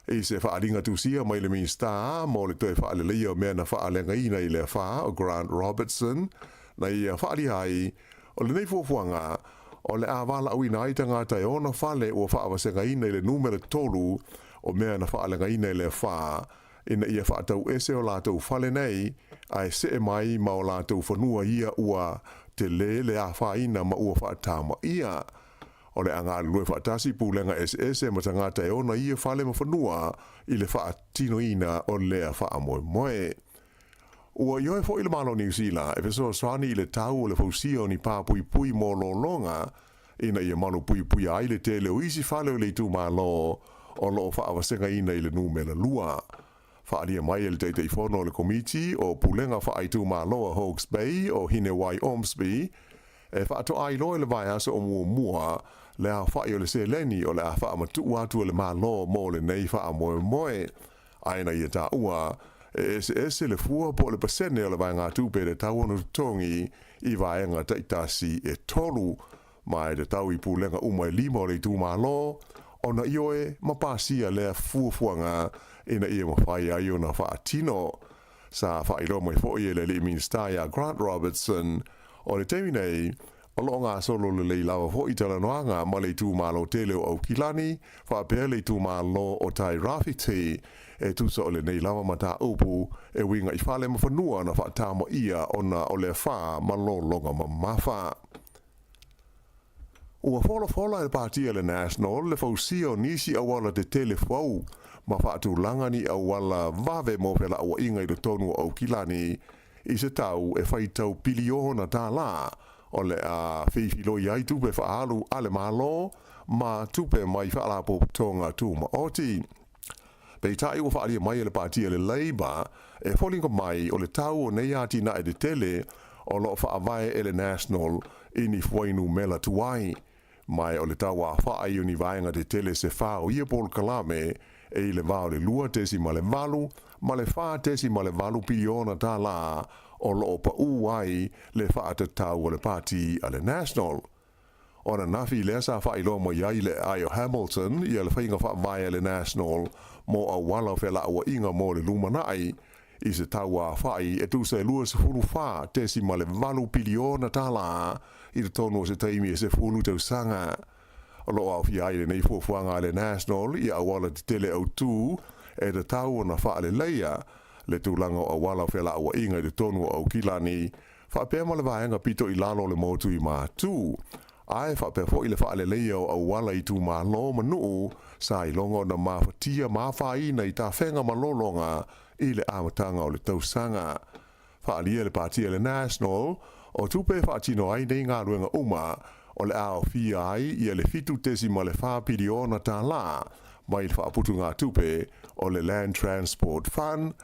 E se whaaringa tusia mai le minsta mō le toi whaale leia o mea na whaaleanga ina I le wha o Grant Robertson na ia whaari hai o le nei fuafuanga o le awala au ina aitanga tai ona whale o whaawasenga ina I le numere tolu o mea na whaaleanga ina I le wha ina ia whaatau ese o lātou whale nei ai se mai ma o lātou whanua ia ua te le a whaina ma ua whaatama ia. O le anga lue whaatasi pūlenga SS ma tangata e ona ia whale ma whanua I le whaatino ina o lea whaamoe. Ua ioe fo I le malo New Zealand e fesoa swani I le tau o le fausia o ni pā pui mō lolonga ina ia malo pui ai le tele o isi whale o le tu malo o lo whaawasenga ina I le numela lua. Whaaria mai le teitei whono le komiti o pulenga whaaitu māloa Hawke's Bay o Hinewai Ormsby e whaato ai loe le vai asa o mua le a whaai o le se leni o le a whaamatu atu o le māloa mō le nei whaamoe aina ia tā ua e ese le fua po le pasene o le vai ngā tūpe le tauanu tongi I vaenga taitasi e tolu mai le tau I pulenga umai 5 o le tū māloa ona ioe mapasia lea fuafuanga ina ia mawhai ai o na whaatino. Sa whairo mai fōi e le li minsta ia Grant Robertson o le teimi nei o lo ngā solo le lei lawa fōi tala noanga ma le tū mālo tele o Aukilani whaapea le tū mālo o Tai Rafiti e tusa o le nei lawa mata upu e winga I whale mawhanua na whaatama ia ona o le wha ma lo longa ma mawha. Ua fola e pātia le National le fausio nisi awala te tele fau ma whaatu langani awala vave mo pela awa inga I le tonu au kilani I se tau e whaitau piliona tā la o le a whiwhilo iai tupe whaalu ale malo ma tupe mai whaalapo tonga tu ma oti. Pei tai ua whaalia mai le pātia le Labour e wholinga mai o le tau o nei ati na e de tele o lo whaavae e le National ini fwainu mela tuai. Mai o le tawa whaai uni vaenga te tele se whao ia Paul Kalame e le vao le lua tesi ma le valu, ma le wha tesi ma le valu piliona tā la o loo pa uai le whaatatau o le party a le National. O na nafi lea sa whailo mo iai le Io Hamilton i le whainga whaamai le National mo a wala whela awa inga mo le lumanai i se taua whai e tu se lua se fulu wha tesi ma le valu piliona tala i le tono se taimi e se fulu tau sanga. O lo au fi ai le nei fuafuanga le National i a wala te tele au tu e te tau na wha le leia le tūlanga o wala whela awa inga i le tono au kilani wha pēr ma le vaenga pito i lalo le motu i mātū. Ai whapea fo i le whaale leo au wala i tū mā lo manu sa i longo na mawhatia mawhaina i tā whenga malolonga i le amatanga o le tausanga. Whaalia le pātia le National o tūpe whaatino ai nei ngā ruenga uma o le ao fia ai i le fitu tesi ma le whapiri ona tā la mai le whaaputu ngā tūpe o le Land Transport Fund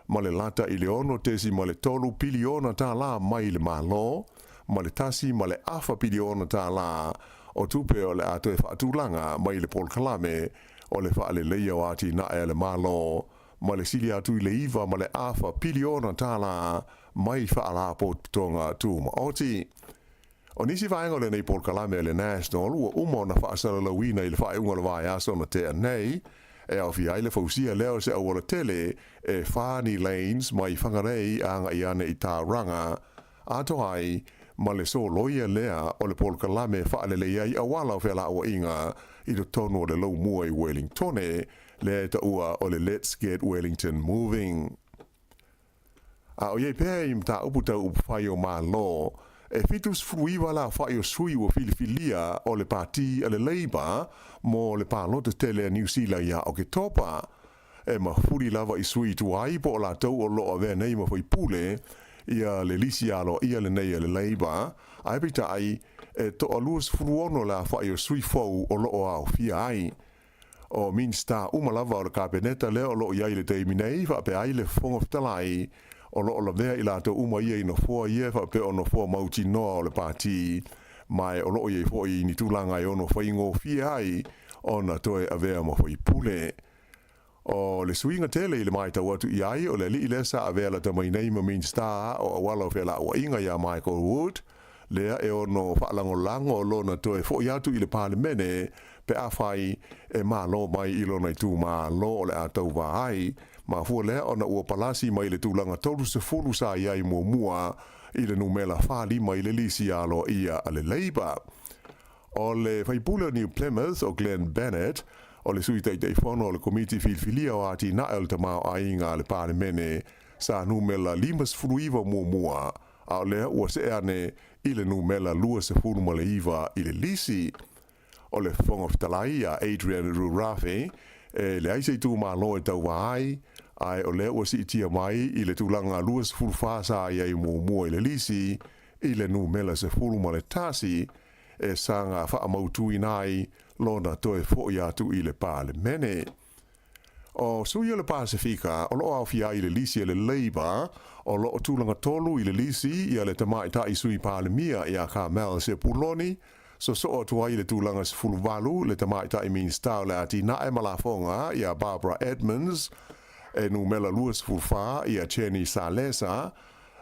ma le lata i le ono tesi ma le tolu piliona tā la mai le malo ma le tasi ma le afa piliona tā la o tupe o le ato e whaatulanga mai le Paul Kalame o le whaale leia o ati na e le malo ma le sili atu i le iwa ma le afa piliona tā la mai whaala po tonga tū ma oti. O nisi whaenga le nei Paul Kalame le National ua umo na whaasara la wina i le whaeunga le vai aso na te anei e au fi aile fausia leo se awala tele e whani lanes mai whangarei anga i ane i tā ranga ato ai ma le so loia lea o le Paul Kalame whaale le iai awala o whela awa inga i le tono o le lau mua i Wellington le ta ua o le Let's Get Wellington Moving. A o iei pēr i mta uputa upawhai o mā lo e fitus fruiwa la whai o sui o filifilia o le parti a le Labour mo le pālota tele a New Zealand ia o ke topa e ma furi lava i sui tu ai po la tau o loa vea nei ma fai pule ia le lisi alo ia le nei a le Labour ai pita ai e to a luas fruono la whai o sui fau o loa au fia ai o minsta umalava o le kabineta leo o loa iai le teimi nei wha pe ai le fonga fitalai o lo la vea i la te uma ia i no fua ia fa pe ono fua mauti noa o le pāti mai o lo ia i fua i ni tūlanga i ono whaingo fia ai o na toe a vea ma fai pule. O le suinga tele i le mai tau atu i ai o le li lesa a vea la tamai nei ma min star o a wala o fela o inga ia Michael Wood lea e ono whaalango lango o lo na toe fua i atu i le palemene pe a whai e mā lo mai i lo nei tū mā lo o le a tau wa ai ma fua lea ona ua palasi mai le tūlanga tolu se fulu sa iai mua i le numela whali mai le lisi alo ia a le Labour. O le whaipula New Plymouth o Glenn Bennett o le sui tei whono o le komiti filfilia o ati na el tamau a inga le palemene sa numela limas furuiva mua a lea ua se ane i le numela lua se fulu ma le iwa i le lisi. O le whongoftalai a Adrian Rurafe e le aise tu ma lo e tau ai ai o le o si tia mai i le tūlanga luas fulfasa i ai mua i le lisi i le nu mela se fulu ma le tasi e sanga wha mautu i nai lona toe fo i atu i le palemene. O sui o le Pasifika o lo au fia i le lisi i le Labour o lo o tūlanga tolu i le lisi i le tamai ta i sui palemia i a Carmel se puloni so o tua i le tūlanga se fulu valu le tamai ta i min stau le ati na e malafonga i a Barbara Edmonds e nu mela luas fulfa i a Cheney Salesa,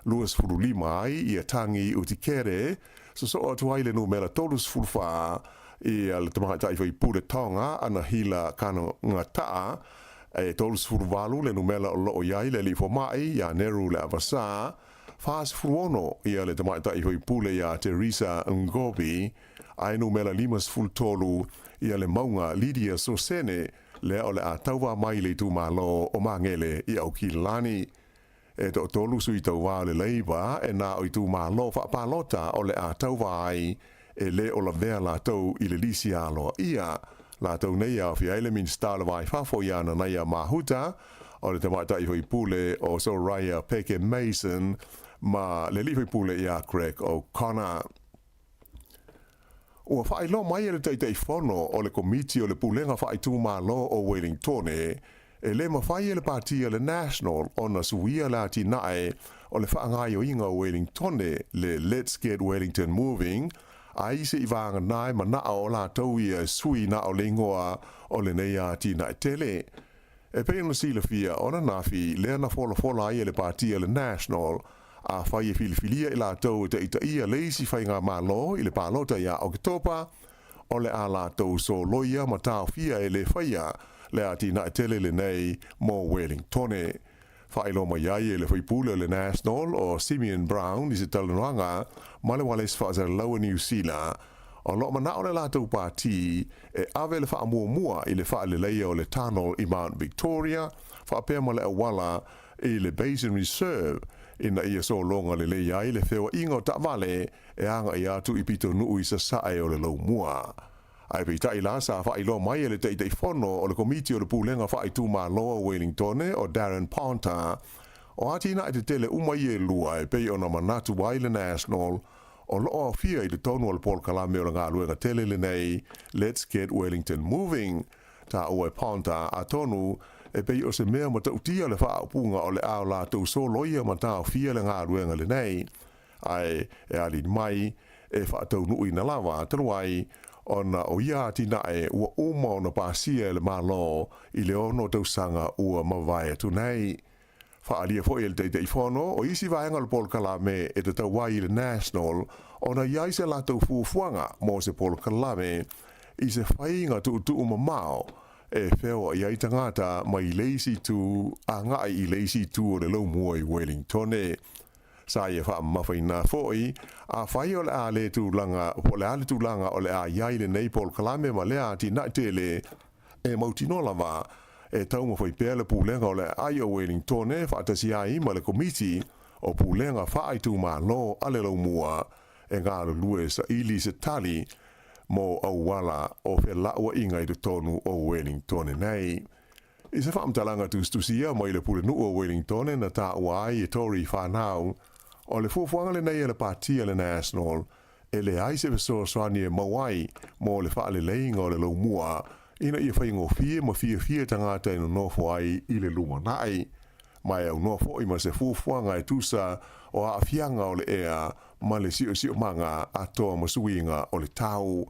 luas fululima i a Tangi Utikere, so o tua i le nu mela tolus fulfa i a le tamahata i whai pule tonga ana hila kano ngataa, e tolus fulvalu le nu mela o loo iai le li fomai i a Neru le avasa, fas fuono i a le tamahata i whai pule i a Teresa Ngobi, ai nu mela limas fultolu i a le maunga Lydia Sosene, le ole a tauwa mai le tu malo o mangele i au ki lani. E to tolu sui tauwa le Labour e na o i tu malo wha palota o le a tauwa ai e le o la vea la tau i le lisi aloa ia. La tau nei au fi aile min stala vai fafo iana nei a mahuta o le tamata i hoi pule o Soraya Peke Mason ma le li hoi pule i a Craig O'Connor. Ua whai lo mai ele tei whono o le komiti o le pulenga whai tūma lo o Wellington e le ma whai ele pātia le National o na suia la ti nae o le whaangai o inga o Wellington le Let's Get Wellington Moving a ise i wanga nai ma na o la tau i a sui na o lengoa o le nei a ti nae tele. E pēna sila fia o na nafi lea na fola ai ele pātia le National a whai e filifilia i lātou te ita ia leisi whai ngā mālo i le pālota ia Oktopa, o le a lātou so loia ma tāo fia e le whaia le ati na tele le nei mō Wellingtone. Whaelo mai ai e le whaipule le National o Simeon Brown i se talanoanga ma le wales whaazara laua New Zealand. O lo mana o le lātou pāti e ave le wha mua i le wha le leia o le tunnel i Mount Victoria, wha pēr ma le awala i le Basin Reserve, ina ia so longa le leia i le whewa ingo ta vale e anga i atu i pito nuu i sa sae o le lau mua. Ai pei tai la sa wha ilo mai e le teitei whono o le komiti o le pūlenga wha i tū mā loa Wellingtone o Darren Ponta, o ati na i te tele umai e lua e pei o na manatu wai le National, o loo fia i le tonu o le Paul Kalame o le ngā luenga tele le nei, Let's Get Wellington Moving, ta ua Ponta a tonu, e pei o se mea ma tautia le wha upunga o le ao la tau so loia ma tau fia le ngā luenga le nei, ai e ali mai e wha tau nui na lawa, taruai, ona o ia tina e ua uma o na pāsia le malo i le ono tau sanga ua mawai atu nei. Whaalia fo i le teitei whono, o isi vaenga le Paul Kalame e te tau wai le National, o na iai se la tau fuafuanga mo se Paul Kalame, i se whainga tu mamao, e wheo i ai tangata mai leisi tu, a ngai i leisi tu o le lau mua i Wellingtone. Sa ia wha mawhaina fōi, a whai o le a le tūlanga, o le a le tūlanga o le a iai le nei Paul Kalame ma le a ti nai tele, e mautinola e tau mawhai pēr le pūlenga o le ai o Wellingtone, whaatasi ai ma le komiti o pūlenga whaai tū mā lo a le lau mua, e ngā lue sa ili se tali, mo au wala o whe laua inga i te tonu o Wellingtone nei. I se whaamtalanga tūstusia mai le pule nu o Wellingtone na tā uai e tori whanau, o le fuafuanga le nei e le pātia le National, e le aise vesoa soani e mawai mo le whaale leinga o le lau mua, ina ia whaingo fie ma fie tangata ino nofo ai i le luma nai. Mai au nofo i ma se fuafuanga e tūsa o a fianga o le ea, ma le sio manga a toa masuinga o le tau.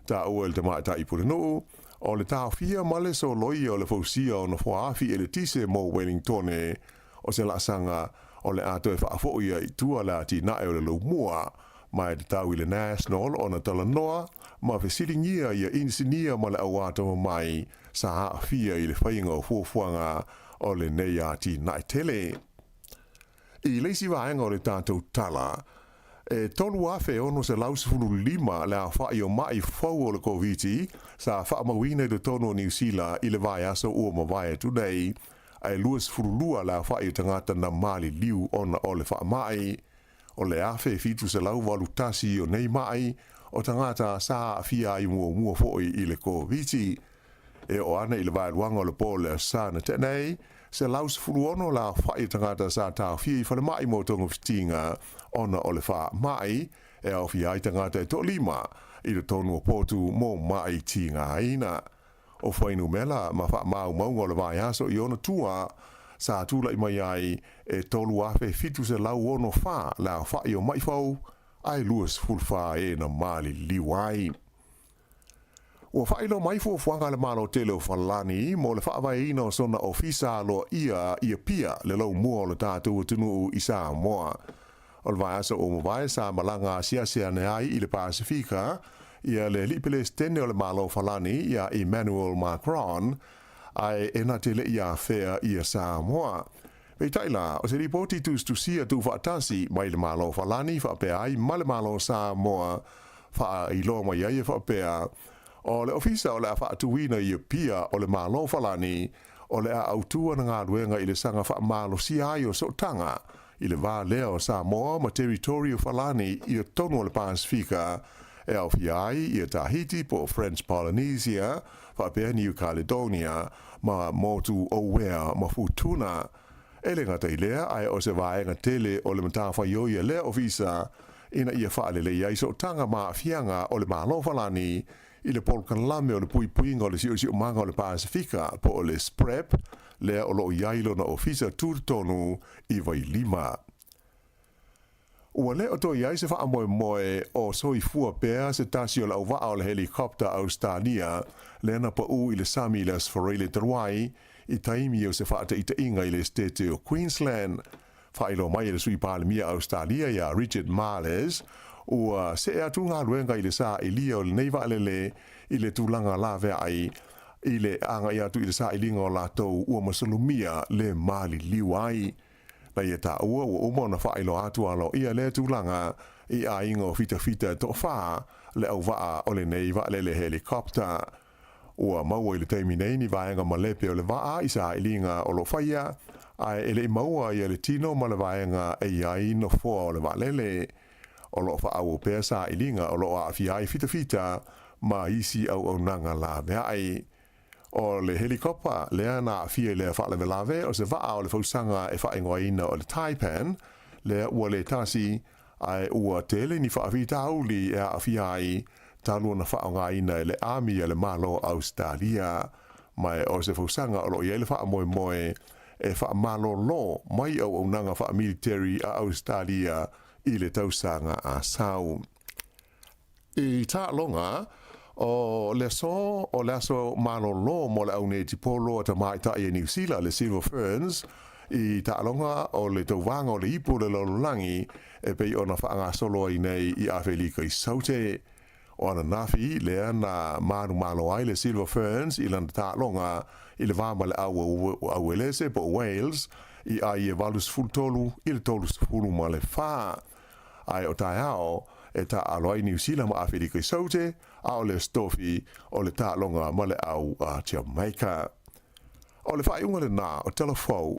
Ta ua le te maata i pule nuu, o le tau fia ma le so loia o le fausia o na whaafi e le tise mo Wellingtone, o se lasanga o le ato e whaafoia i tua la ti nae o le lau mua, mai te tau i le National o na talanoa, ma whesiringia ia insinia ma le awata mai sa haa fia i le whainga o fuafuanga o le nei ati nae tele. I leisi vaenga o le tātou tala, e tolu afe ono se lausifunu lima le a whai o mai fau o le COVID, sa whaamawina i le tono o New Zealand i le vai aso ua mawai tunei, ai luas furulua le a whai o tangata na mali liu ona o le whaamai, o le afe fitu se lau walutasi o nei mai, o tangata sa fia i mua foi i le COVID, e o ana i le vai luanga o le pole sa na tenei, se laus fuluono la whai tangata sa tā fia i whale mai mo tonga fitinga ona o le wha mai e au fia i tangata e to lima i le tonu o potu mo mai tinga aina. O whainu mela ma wha mau maunga o le vai aso i ona tua sa tula i mai ai e tolu afe fitu se lau ono wha la whai o mai fau ai luas fulwha e na mali liwai. Ua whailo mai fuafuanga le malo tele o whalani mo le whaawai ina o sona ofisa lo ia pia le lau mua o le tātou tunu i Samoa. O le vai asa o mawai sa malanga sia ne ai i le Pasifika, ia le lipele stene o le malo whalani ia Emmanuel Macron, ai ena tele ia whea ia Samoa. Pei taila, o se ripoti tustusia tu whaatasi mai le malo whalani whaapea ai ma le malo Samoa wha ilo mai ai whaapea. O le ofisa o le a whaatuina i pia o le malo whalani, o le a autua na ngā ruenga i le sanga wha malo si ai o sotanga, i le vā lea o Samoa ma territorio whalani i o tonu o le Pasifika, e au fiai i a Tahiti po French Polynesia, whaapea New Caledonia, ma motu o wea ma futuna. E le ngata i lea, ai o se vaenga tele o le matafa ioia lea ofisa, ina ia whaalele i sotanga ma fianga o le malo whalani, i le Paul Kalame o le puipuinga o le sio manga o le Pasifika po o le SPREP, lea o lo iailo na ofisa tūtonu i vai lima. Ua lea o to iai se wha moe o soifua pēr se tasi o la uwaa o le helikopta Australia, lea na pa u i le Samilas Foreile Taruai, i taimi o se wha ata ita inga i le stete o Queensland. whaelo mai le sui palemia Australia ia Richard Marles ua se atu ngā luenga i le sa i lia o le neiva lele i le tūlanga la vea ai i le anga i atu i le sa i linga o lātou ua masalumia le mali liwai. Na ia ta ua uma na whaelo atu alo ia le tūlanga i a ingo fita to wha le au waa o le neiva lele helikopter. Ua maua i le teimi nei ni vaenga malepe o le waa i sa i linga o lo whaia ai ele maua i le tino ma le vaenga e ai no fua o le valele. O lo fa au pe sa i linga o lo a fiai fita ma isi au nanga la mea ai. O le helikopter lea na fia le fa le velave o se va o le fausanga e fa ingoina o le Taipan le ua le tasi ai ua tele ni fa vita auli e a fiai talu na fa ngaina le army le malo Australia mai o se fausanga o lo ye le fa moe e fa malo lo mai au nanga fa military a Australia i le tausanga a sau. I ta longa o le so malo lo mo le au nei tipolo ta mai ta i New Zealand le Silver Ferns i ta longa o le tauwanga o le ipo le lololangi e pei ona whaanga solo i nei i awhelika i saute. O ana nafi le ana malo ai le Silver Ferns i lana ta longa i le vama le au elese po Wales i ai e valus fultolu i le tolus fulu ma le wha. Ai o tai ao e ta aloi New Zealand ma awhelika i saute a o le stofi o le ta longa ma le au a Jamaica. O le whaiunga le nā o telefou.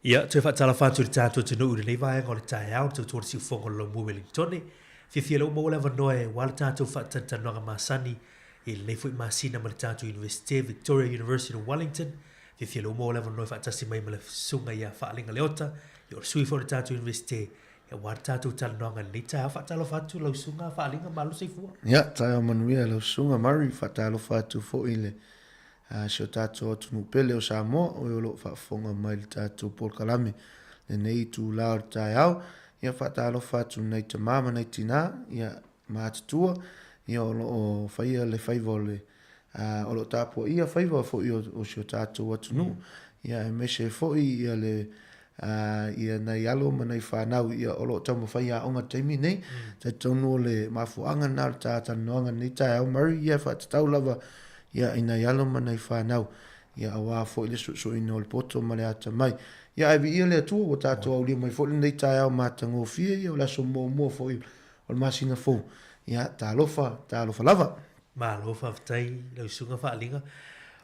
Ia, te whaatala whātu le tātou te nuu le vaenga o le tae au, te tuar si ufonga lo mu Wellington. Fifia lau maula vanoe, wala tātou whaatantanoanga Masani, i le neifu i Masina ma le tātou University, Victoria University of Wellington. Fifia lau maula vanoe whaatasi mai ma le sunga ia whaalinga leota, i o le sui fo le tātou University, ia wala tātou talanoanga ni tae whaatala whātu lau sunga whaalinga malu seifua. Ia, tae o manuia lau sunga mari whaatala whātu fo i le sio tātou atu nupele o Samoa, o e olo whaafonga mai le tātou Paul Kalame, le nei tu lao le tae au, ia whaatalo whātu nei te mama nei tina, ia mātutua, ia olo o whaia le whaiva o le olo tāpua, ia whaiva fo i o sio tātou atu nu, ia e mese fo i ia le ia nei alo ma nei whanau, ia olo tamo whaia onga teimi nei, tai tonu o le mafuanga nā le tātanoanga nei tae au mari, ia whaatatau lava, ia ina yalo mana I whanau, ia awa fo ile so ino le poto ma le ata mai. Ia ai ia le atua o tātou au lia mai fo le nei tae au mātango fia, ia o laso mua fo i o le masina fo. Ia tā lofa lava. Ma lofa vtai, lau sunga whaalinga.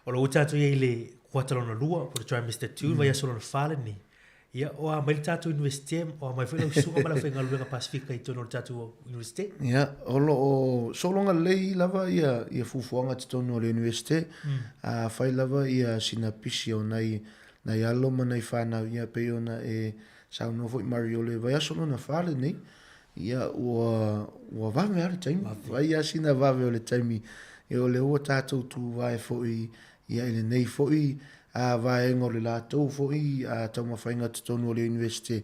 O lo tātou ia le kuatalona lua, po le trimester 2, vai aso lona whale ni. Ia, o a mai le tātou university, o a mai fo lau sunga ma la whenga luenga Pasifika I tono le tātou university. Ia, o lo o solonga lei lava ia fufuanga te tono le university, whai lava ia sina pisi o nei alo ma nei whanau, ia pei ona e saunofo I Mario le vai aso lona whale nei, ia ua vame ale taimi, vai a sina vave o le taimi, e o le ua tātou tu vai fo ia ele nei fo vai ngore la tau fo I tama whainga te tonu o le university.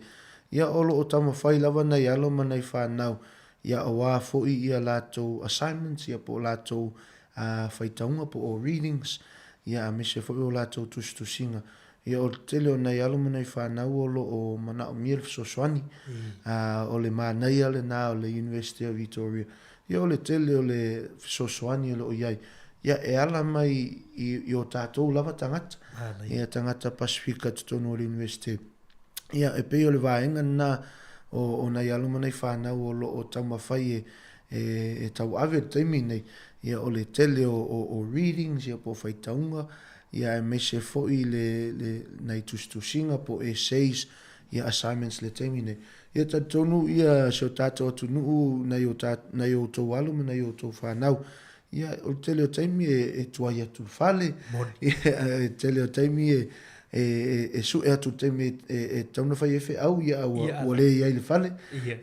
Ia olo o tama whai lava nei alo ma nei whanau. Ia awa fo ia la tau assignments, ia po la tau whaitaunga po o readings. Ia a mese fo o la tau tusinga. Ia o tele o nei alo ma nei whanau olo o mana o miel fisoswani. O le maa nei ale na o le University of Victoria. Ia o le tele o le fisoswani o iai. Ia e ala mai I o tātou lava tangata. Ia tangata Pasifika te tono o le university. Ia e pei o le vaenga na o nei aluma nei whanau o tauma whai e tau ave taimi nei. Ia o le tele o readings, ia po whaitaunga. Ia e mese foi le nei tustusinga po essays, ia assignments le taimi nei. Ia tatonu ia seo tātou atu nuu nei o tau aluma nei o tau whanau. Ia o tele o taimi e tuai atu whale, ia tele o taimi e su e atu taimi e tauna whai e au ia o le iai le whale,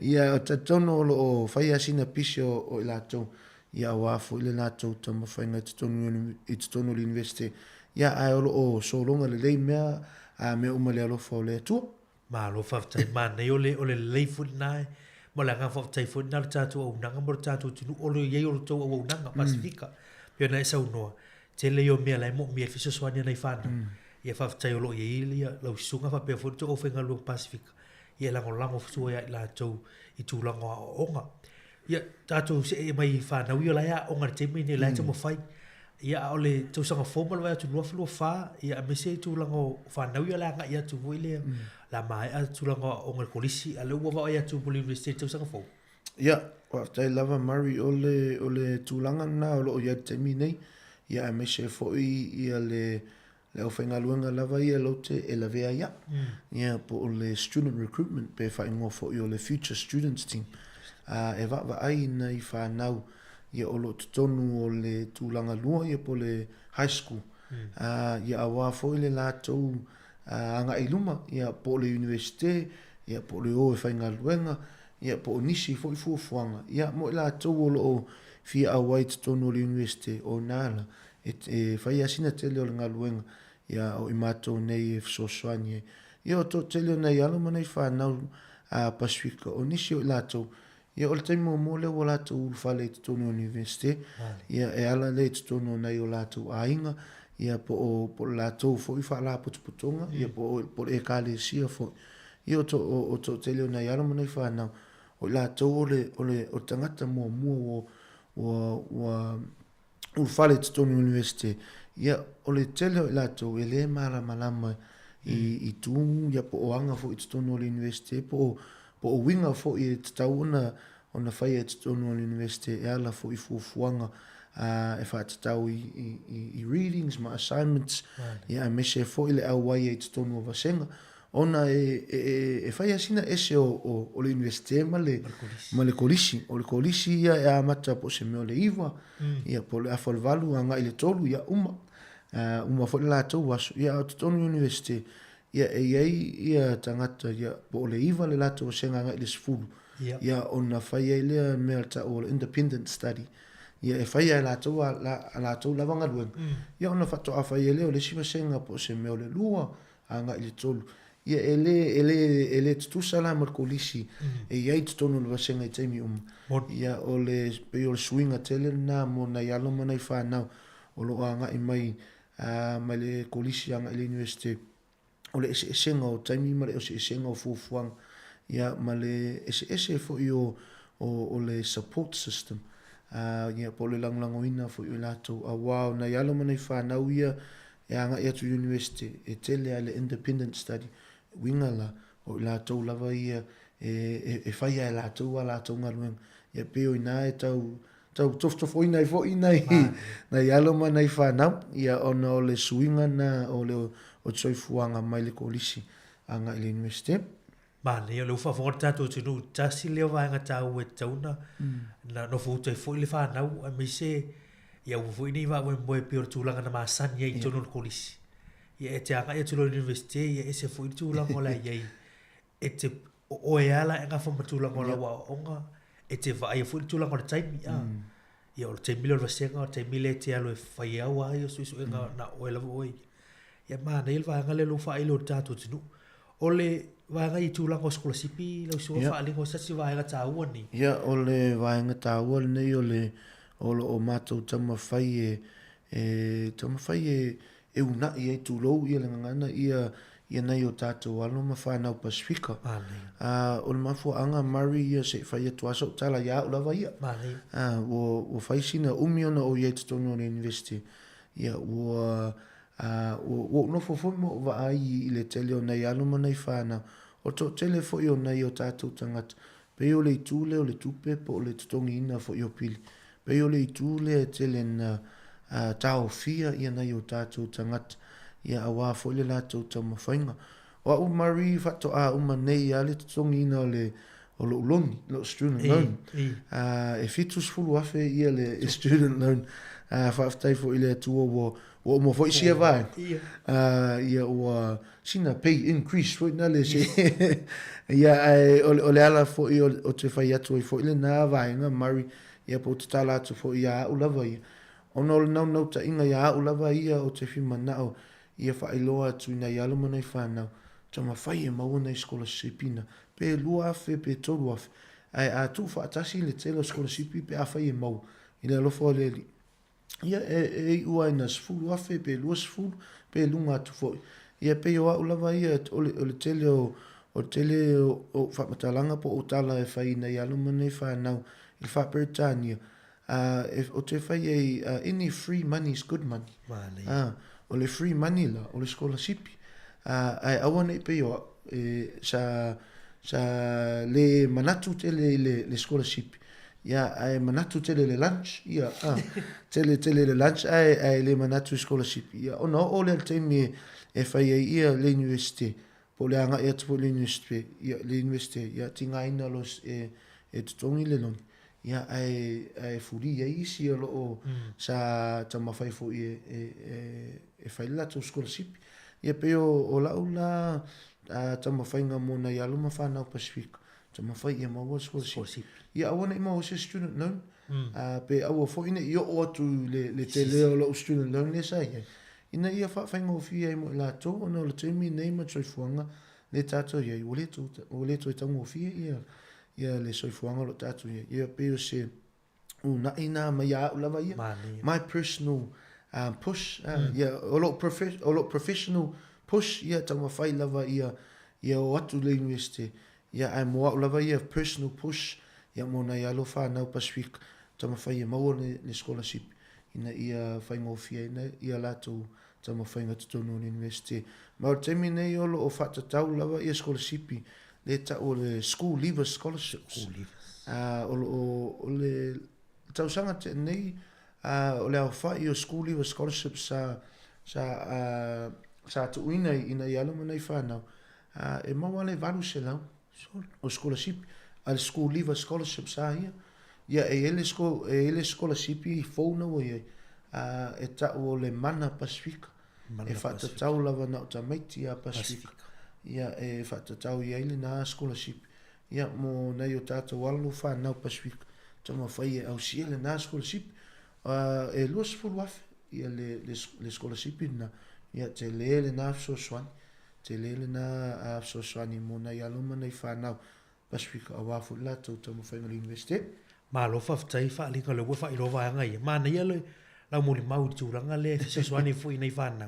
ia o tatono o whai asina pisi o I lātou, ia o afo I le lātou tama whainga I te tono le university, ia ai o solonga le lei mea a mea umale alofa o le atua. Ma alofa vtai mana o le lei fut nae, ma la nga whaftai fo nā le tātou au nanga, ma le tātou tinu olo iei o le tau au nanga, Pasifika. Pio na e sau noa, te leo mea lai mo mea fisa soania nei whana. Ia whaftai olo iei lia, lau sunga whapea fo tau au whenga lua Pasifika. Ia lango fusua ia la tau I tūlango a onga. Ia tātou se e mai whanau ia lai a onga le teimei nei lai tau mawhai. Ia o le tau sanga formal vai atu lua wha, ia mese tūlango whanau ia lai anga ia tu vui lea. La mai a tūlanga o ngā kolisi, a leu wawa ai atu poli university tau sanga fau. Ia, waftai lava mari o le tūlanga na o lo o ia te nei, ia me se foi ia le o whainga luenga lava ia lo te e la vea ia. Ia po o le student recruitment pe whaingo foi o le future students team. E wa ai nei whanau ia o lo tonu o le tūlanga lua ia po le high school. Ia awa foi le lātou anga iluma ia po le university ia po le o whainga luenga ia po nisi fo I fuafuanga ia mo la tau o fia awai te tono le university o nala e whai asina tele o le ngā luenga ia o I matou nei e fsoswani ia o to tele o nei aluma nei whanau a Pasifika o nisi o la tau ia o le taimo mo le o la tau whale te tono university ia e ala le te tono nei o la tau ainga ia po la tau fo I whala putuputonga, ia po e kale sia fo. Ia o to tele o nei alama nei whanau. O la tau o tangata mua o whale te tonu university. Ia o le tele o la tau e le malama I tu, ia po o anga fo I te tonu o le university. Po o winga fo I te tau ona whai e te tonu o le university. E ala fo I fuafuanga. E whātatau I readings, ma assignments, ia me se fo I le au wai e te tonu o vasenga, ona e fai asina ese o le universite ma le kolisi. O le kolisi ia e amata po se meo le iwa, ia po le afalvalu anga i le tolu, ia uma fo le lātou waso, ia o tutonu universite, ia e iei ia tangata, ia po le iwa le lātou senga anga i le sifuru, ia ona fai e lea mea ta o le independent study, ia e fai e lātou lavanga luenga, ia ona fato a fai e leo le siwa senga po se meo le lua anga i le tolu, ia ele tutusa la mo kolisi e ia tutonu le vasenga i taimi ia o le pe o le swinga tele na mo na yalo mana i whanau o lo anga i mai mai le kolisi anga i le universite o le esenga o taimi ma le esenga o fufuang ia ma le ese fo i o le support system ia po le langlangoina fo i lato a wow na yalo mana i whanau ia e anga ia tu universite e tele ale independent study wingala o lātou lava ia e whai ai lātou a lātou ngarueng ia peo ina e tau toftofo ina i fo ina na i aloma na i whanau ia ona o le suinga na o le o tsoifuanga mai le kolisi anga i le universite Mane, o le ufa fonga tātou tunu, tasi leo vaenga tāu e tauna, na no futa e fo i le whanau, a me se, ia ufu ini wa uen moe pio tūlanga na maasani ia i tono le kolisi. Ia e te anga ia tulo universite, ia e se fo i tūlanga o la iei, e te oe ala e ngawha matūlanga o la wa onga, e te va ia fo i tūlanga o le taimi, ia o le taimi le vasenga, o le taimi le te alo e whai au ai o suisu e na oe lava oe. Ia maana il vaenga le lo wha ilo tātou tunu. O le vaenga i tūlanga o skola sipi, lau sua wha alingo sasi vaenga tāua ni. Ia o le vaenga tāua nei o le o mātou tama whai e una i e tūlou i le ngangana ia nei o tātou alo ma whanau Pasifika. O le mafua anga mari ia se whai atu aso tala ia o lava ia. O whai sina umiona o i e tutono o le university. Ia o nofo fomo wa ai i le tele o nei alo ma nei whanau. O to tele fo i o nei o tātou tangata. Pe o le i tūle o le tupe po o le tutongi ina fo i o pili. Pe o le i tūle e tele na tau fia ia nei o tātou tangata. Ia awa fo i le lātou tau mawhainga. O a umari fato a uma nei a le tutongi ina o lo ulongi, lo student loan. E fitus fulu afe ia le student loan. Whaftai fo i le atua o mo fo i sia vai. Ia o sina pay increase fo i na le se. Ia o le ala fo i o te whai atu i fo i le nā vaenga mari. Ia po te tala atu fo i a ulava ia. Ono le nau ta inga ia a ulava ia o te whima nao. Ia whailoa atu ina i alama nei whanau. Tama whai e maua nei skola sipina. Pe lua afe, pe toru afe. Ai a tu whaatasi le telo skola sipi pe a whai e maua. Ina lofo le li. Ia e ua ina sfulu afe, pe lua sfulu, pe lunga atu foi. Ia pe o a ulava ia o le tele o tele o whamatalanga po o tala e whai ina i alama nei whanau. Il fa Britania. O te whai e any free money is good money. O le free money la, o le skola sipi. Ai awa nei pe o sa le manatu tele le skola sipi. Ia ai manatu tele le lunch. Ia tele le lunch ai le manatu skola sipi. Ia ono o le teimi e whai e ia le universite. Po le anga e atu po le universite. Ia le universite. Ia tinga ina los e tutongi le longi. Ia ai furi e isi o loo sa tamawhai fo e whaila tō skola sipi. Ia pe o lau la tamawhainga mōna i aluma whanau Pasifika. Tamawhai ia maua skola sipi. Ia awana i maua se student loan. Pe aua fo ina i o atu le te leo lau student loan le sa ia. Ina ia whainga o fia i mo i la tō. Ona o le teimi nei ma tsoifuanga le tātou ia. O le tō i tango o fia ia. Ia le soifuanga lo tātou ia. Ia pe o se na ina mai a ulava ia. My personal push. Ia o lo professional push ia tama whai lava ia o atu le universite. Ia ai moa ulava ia personal push. Ia mona ia lo whanau Pasifika. Tama whai ia maua le skola sipi. Ina ia whainga o fia ina ia lato tama whainga tutono le universite. Ma o temi nei o lo o whatatau lava ia skola sipi. Le ta o le school leavers scholarships. O le tausanga te nei o le au whai o school leavers scholarships sa tu ina i alama nei whanau. e maua le valu se lau o scholarship al school leaver scholarship sa ia e ele scholarship i fona o ia e ta o le mana Pasifika e whatatau lava na o tamaiti a Pasifika ia e whatatau i ele na scholarship ia mo nei o tātou alu whanau Pasifika tama whai e au siele na scholarship e luas fulu afe ia le scholarship na ia te lele na afsoswani te lele na afsoswani mo nei aluma nei whanau Pasifika a wafu latou tama whaingali universite ma lo fa tai fa li le wa fa i lo va ngai ma na ye le la mo li mau tu langa le se swani fu i nei fana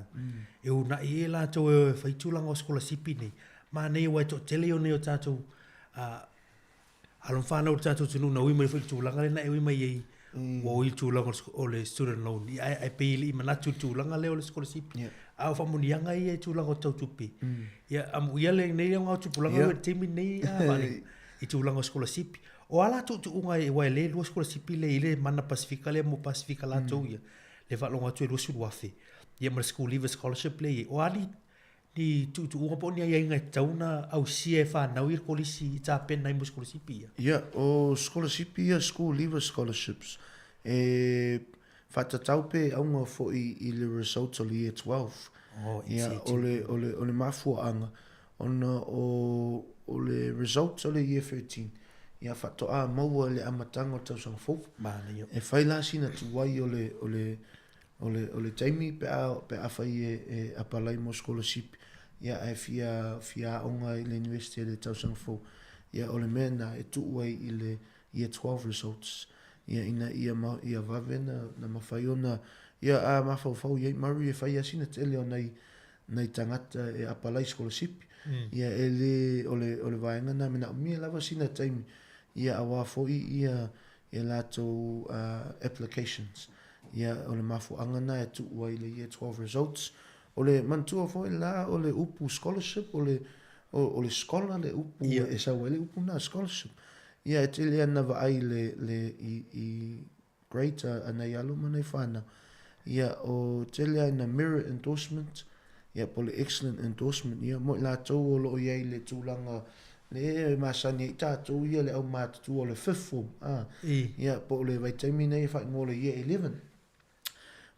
e una e la to e fa tu langa skola sipini ma nei wa to tele o nei o tatu alon fana o tatu tu no wi mo fu tu langa le na e wi mai e o i tu langa o le student loan ai pe li ma na tu langa le o le skola sipi a fa mo ni anga e tu langa to tu pi ya am ia le nei nga tu langa te mi nei a vale i tu langa skola sipi o ala tu unga e wa le lo skola sipile ile mana Pasifika le mo Pasifika la tu ia le va longa tu lo su wafe ia ma school leaver scholarship le o ali ni tu unga po ni ia nga tauna au sie fa na wir kolisi ta pen na mo skola sipia ia o skola sipia school leaver scholarships e fata taupe aunga fo i le results o le year 12 ia ole mafu anga ona o le results o le year 13 ia fatoa maua le amatanga o tausanga fou e whaila sina tu wai o le taimi pe a whai e apalai mo scholarship ia e fia onga i le university le tausanga fou ia o le mena e tu wai i le year 12 results ia ina ia vavena na mawhaiona ia a mawhau ia maru e whai sina tele o nei tangata e apalai scholarship ia ele o le vaenga na mena umia lava sina taimi ia awa foi ia e lato applications ia o le mafu angana e tu wai le year 12 results o le mantua foi la o le upu scholarship o le scholar le upu e sa wele upu na scholarship ia e tele ana va ai le i greater ana yalo mana fana ia o tele ana mirror endorsement ia po le excellent endorsement ia mo lato o lo ia le tulanga le masani tatu ia le au matu o le fifth form ia po le vitamin A fa ngole ia 11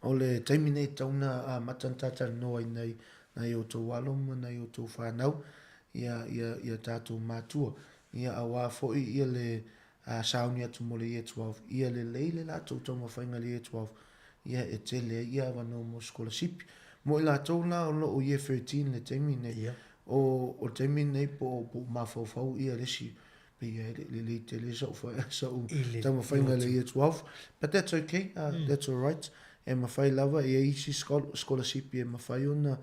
o le taimine tauna matantata no ai nei o to walom nei o to fanau ia tatu matua ia awa fo ia le saunia tu mo le year 12 ia le leile la to to mafainga le year 12 ia e tele ia va no mo scholarship mo la to la o year 13 le taimine o taimine po mafofau ia le si pe le tele so tamo fainga le year 12 but that's okay that's all right e mafai lava e isi scholarship e mafai ona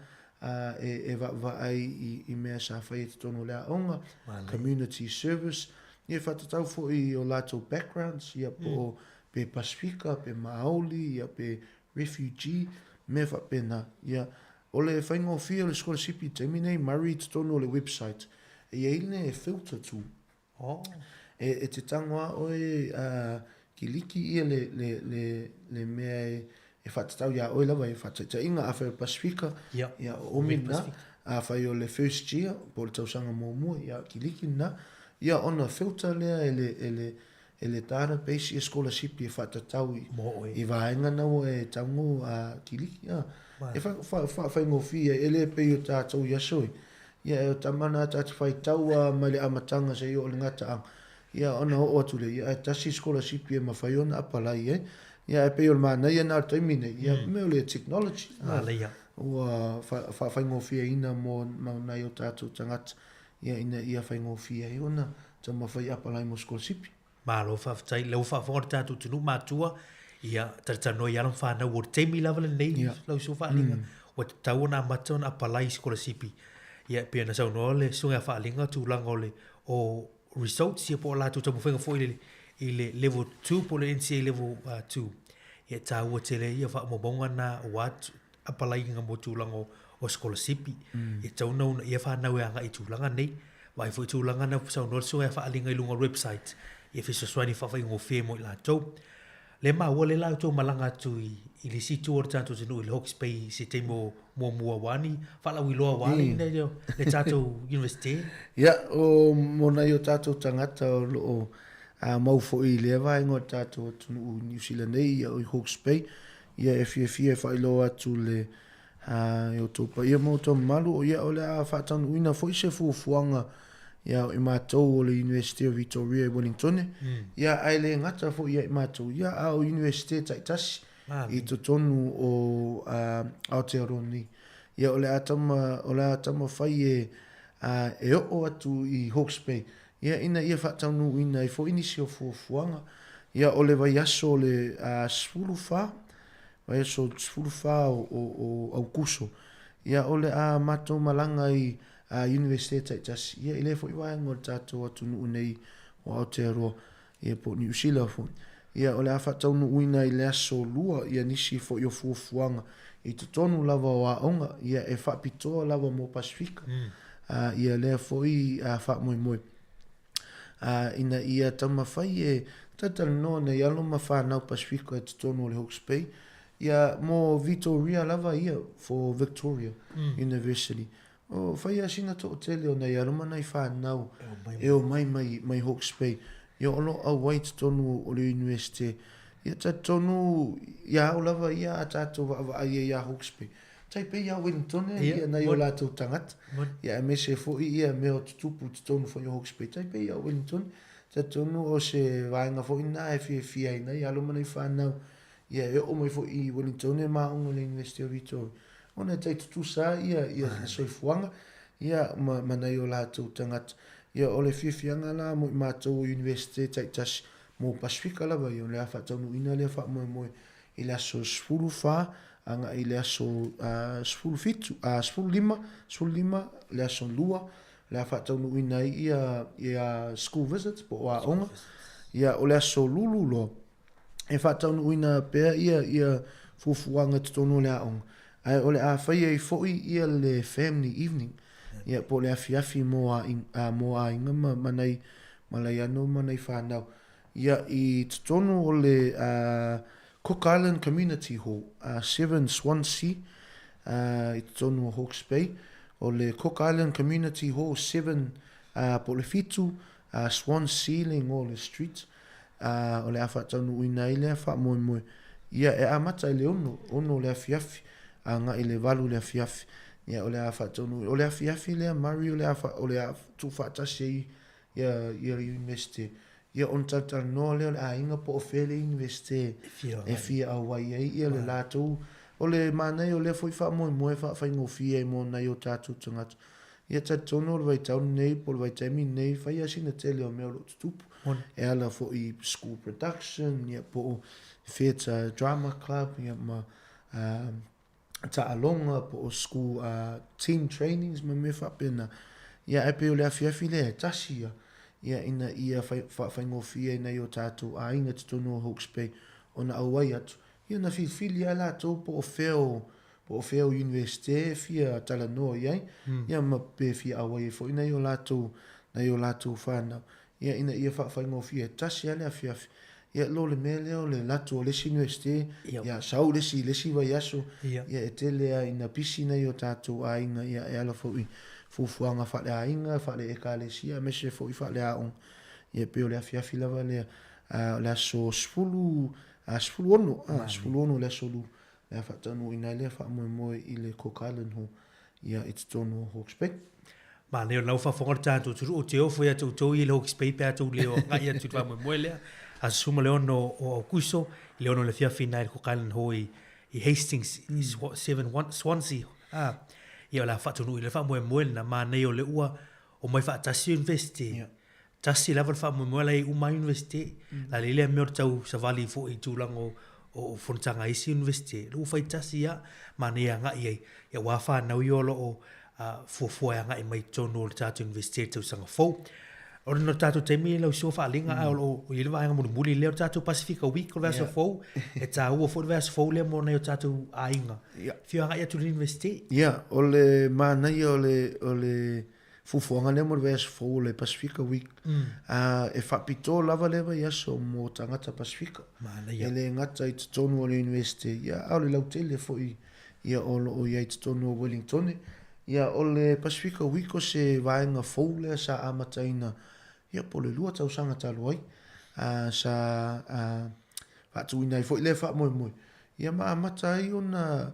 e va ai i mea sa fai te tono lea onga community service e whatatau fo i o lato backgrounds ia po pe Pasifika pe Maoli ia pe refugee me fa pena ia o le whaingo fia le scholarship i temine mari te tono le website e eile e filter tu e te tangwa o e kiliki ia le mea e whatatau ia oi lava e whatatau inga a whai Pasifika ia o mina a whai o le first year po le tausanga mōmua ia kiliki na ia ona filter lea e le database i scholarship i whatatau i vaenga nau e tango a kiliki e whaingo fia e le pe o tātou iasoi ia e o tamana tātou whai taua mai le amatanga se i o le ngata ang ia ona o atu le ia e tasi scholarship i e mawhaiona apalai ia e pe o le mana ia nā taimine ia me o le technology ua whaingo fia ina mo nei o tātou tangata ia ina ia whaingo fia i ona ta mawhai apalai mo scholarship ma lo whawhai leo whawhonga tātou tunu mātua ia taritano i alam whanau o teimi lava le nei lau so whaalinga o te tau na matona apalai scholarship ia pia na sau noa le sunga whaalinga tūlanga o le o results ia po la tu tamu whenga fo i le level 2 po le NCA level 2 ia tāua tele ia whaamobonga na o atu apalai inga mo tūlanga o scholarship ia tauna ia whanau e anga i tūlanga nei vai fo i tūlanga na sau noa sunga whaalinga i lunga website ia fisoswani whawhai ngō whē mo i la tau Le maua le lau tō malanga atu i le situ o tātou tanu i le Hawke's Bay se te mua wani, whalau i loa wale nei leo, le tātou universite. Ia, o mona i o tātou tangata o loo mau fo i le vaenga o tātou tunu u New Zealand nei i o Hawke's Bay. Ia e fia whailo atu le i o tōpa. Ia mo tō malu o ia o le a whaatanu uina fo i se fuafuanga ia i mātou o le University of Victoria i Wellington. Ia ai le ngata fo ia i mātou. Ia a o University Taitasi i to tonu o Aotearoa. Ia o le atama whai e o atu i Hawke's Bay. Ia ina ia whaatanu uina i fo inisi o fuafuanga. Ia o le vai aso le sfulufa. Vai aso sfulufa o Aukuso. Ia o le mātou malanga i University Taitasi. Ia i le fo i waenga o tātou atu nuu nei o Aotearoa. Ia po New Zealand fo. Ia o le a whaataunu uina i le aso lua. Ia nisi fo i o fuafuanga. I te tonu lava o aonga. Ia e whapitoa lava mo Pasifika. Ia lea fo i whamoe. Ina ia tamawhai e tatala noa nei aloma whanau Pasifika e te tonu o le Hawke's Bay. Ia mo Victoria lava ia for Victoria University. O whai a singa to o tele o nei aloma nei whanau e o mai Hawke's Bay. Ia olo a wait tonu o le university. Ia ta tonu ia o lava ia a tātou wa ia Hawke's Bay. Tai pe ia Wellington ia na yo la tu tangat. Ia me se fo ia me o tupu tonu fo yo Hawke's Bay. Tai pe ia Wellington. Ta tonu o se vainga fo ina e fia ina ia aloma nei whanau. Ia e o mai fo i Wellington e maunga le University of Victoria. Ona tai tutu sa ia soifuanga. Ia mana yo la tu tangat. Ia o le fianga la mo mātou University Taitasi mo Pasifika lava ia le whaatanu ina le whamoe i le aso sfulu wha anga i le aso sfulu fitu, sfulu lima le aso lua le whaatanu ina ia school visits po o aonga. Ia o le aso lulu lo e whaatanu ina pēr ia fufuanga tutono le aonga. Ai o le a whaia i foi ia le family evening. Ia po le afiafi mo a inga manai malai ano manai whanau. Ia i tonu o le Cook Island Community Hall, 7 Swansea, i tonu o Hawke's Bay. O le Cook Island Community Hall, 7 po le fitu, Swansea le ngō le street. O le awhatanu uina i le awhamoe. Ia e amata i le ono le afiafi, anga i le valu le afiafi. Ia o le awhatonu, o le afiafi le Mari o le tu whatasi ia university. Ia on tata no le ainga po ofele university e fia awai ia le latou. O le manai o le foi whamoe whaingofia i mo nei o tātou tangata. Ia tatono le vai taunu nei, po le vai taimi nei, whai asina tele o mea lo tutupu. E ala fo i school production, ia po theatre drama club, ia ma ta'alonga po o school team trainings ma me whapena. Ia e pe o le afiafi le tasi ia. Ia ina ia whaingofia i nei o tātou a inga titono o Hawke's Bay o na awai atu. Ia na whiwhili a lātou po o wheo universite fia tala noa iai. Ia ma pe fia awai e fo ina i o lātou whanau. Ia ina ia whaingofia tasi a le afiafi. Ia lo le mele o le latu o lesi universite. Ia sau lesi vai aso. Ia e tele a ina pisi nei o tātou a inga ia e ala fo i. Fufuanga whale a inga, whale e ka le sia, mese fo i whale a on. Ia peo le afiafi lava le aso spulu ono le aso lu. Le whatanu ina le whamoe i le Cook Island ho. Ia it's tono o Hawke's Bay. Ma neo lau whafonga tātou turu o te ofo ia tau i le Hawke's Bay pēr tau leo ngai atu whamoe lea. A suma le ono o Aukuso, le ono le fiafi nai le Cook Island ho i Hastings, 7 Swansea. Ia la whatunu i le whamoe na ma nei o le ua o mai whaatasi university. Tasi lava le whamoe la i uma university. La le lea meo tau sa vali fo i tūlango o Whonatanga isi university. Le uwhai tasi ia ma nei a ngai ai. Ia wafa nau i olo o fuafua a ngai mai tono o le tātou university tau sanga fau. O no tātou teimi lau sio whaalinga o i lewa anga muli leo tātou Pacifica Week o le vaso fau. E tā ua fo le vaso fau leo mo nei o tātou ainga. Fio anga ia tu le university. Ia, o le mānai o le fufuanga le mo le ves fo le Pacifica Week e whapito lava lewa ia so mo tangata Pacifica e le ngata i tonu o le university ia au le lautele fo ia o ia i tonu o Wellington ia o le Pacifica Week o se vaenga fo le sa amataina ia po le lua tau sanga talo ai sa whatuina i fo i le wha moi ia ma amata i ona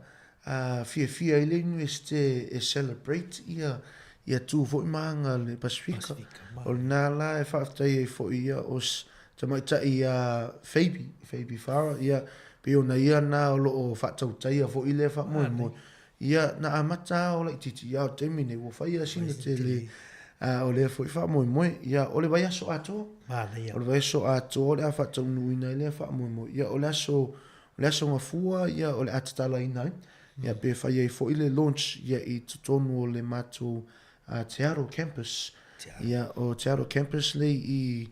fia i le university e celebrate ia tu fo i maanga le Pacifica o nā la e whaatai e fo ia os tamaita i Phoebe Farah ia pe ona ia na o loo whaatautai fo i le wha moi ia na amata o la ititi ia o temine wo whai a sina te le o le fo i wha moi ia o le vai aso ato o le vai aso ato o le a whaatau nuina i le wha moi ia o le aso ngafua ia o le atatala ina ia pe whai e fo i le launch ia i tutonu o le mato Tearo Campus ia o Tearo Campus le i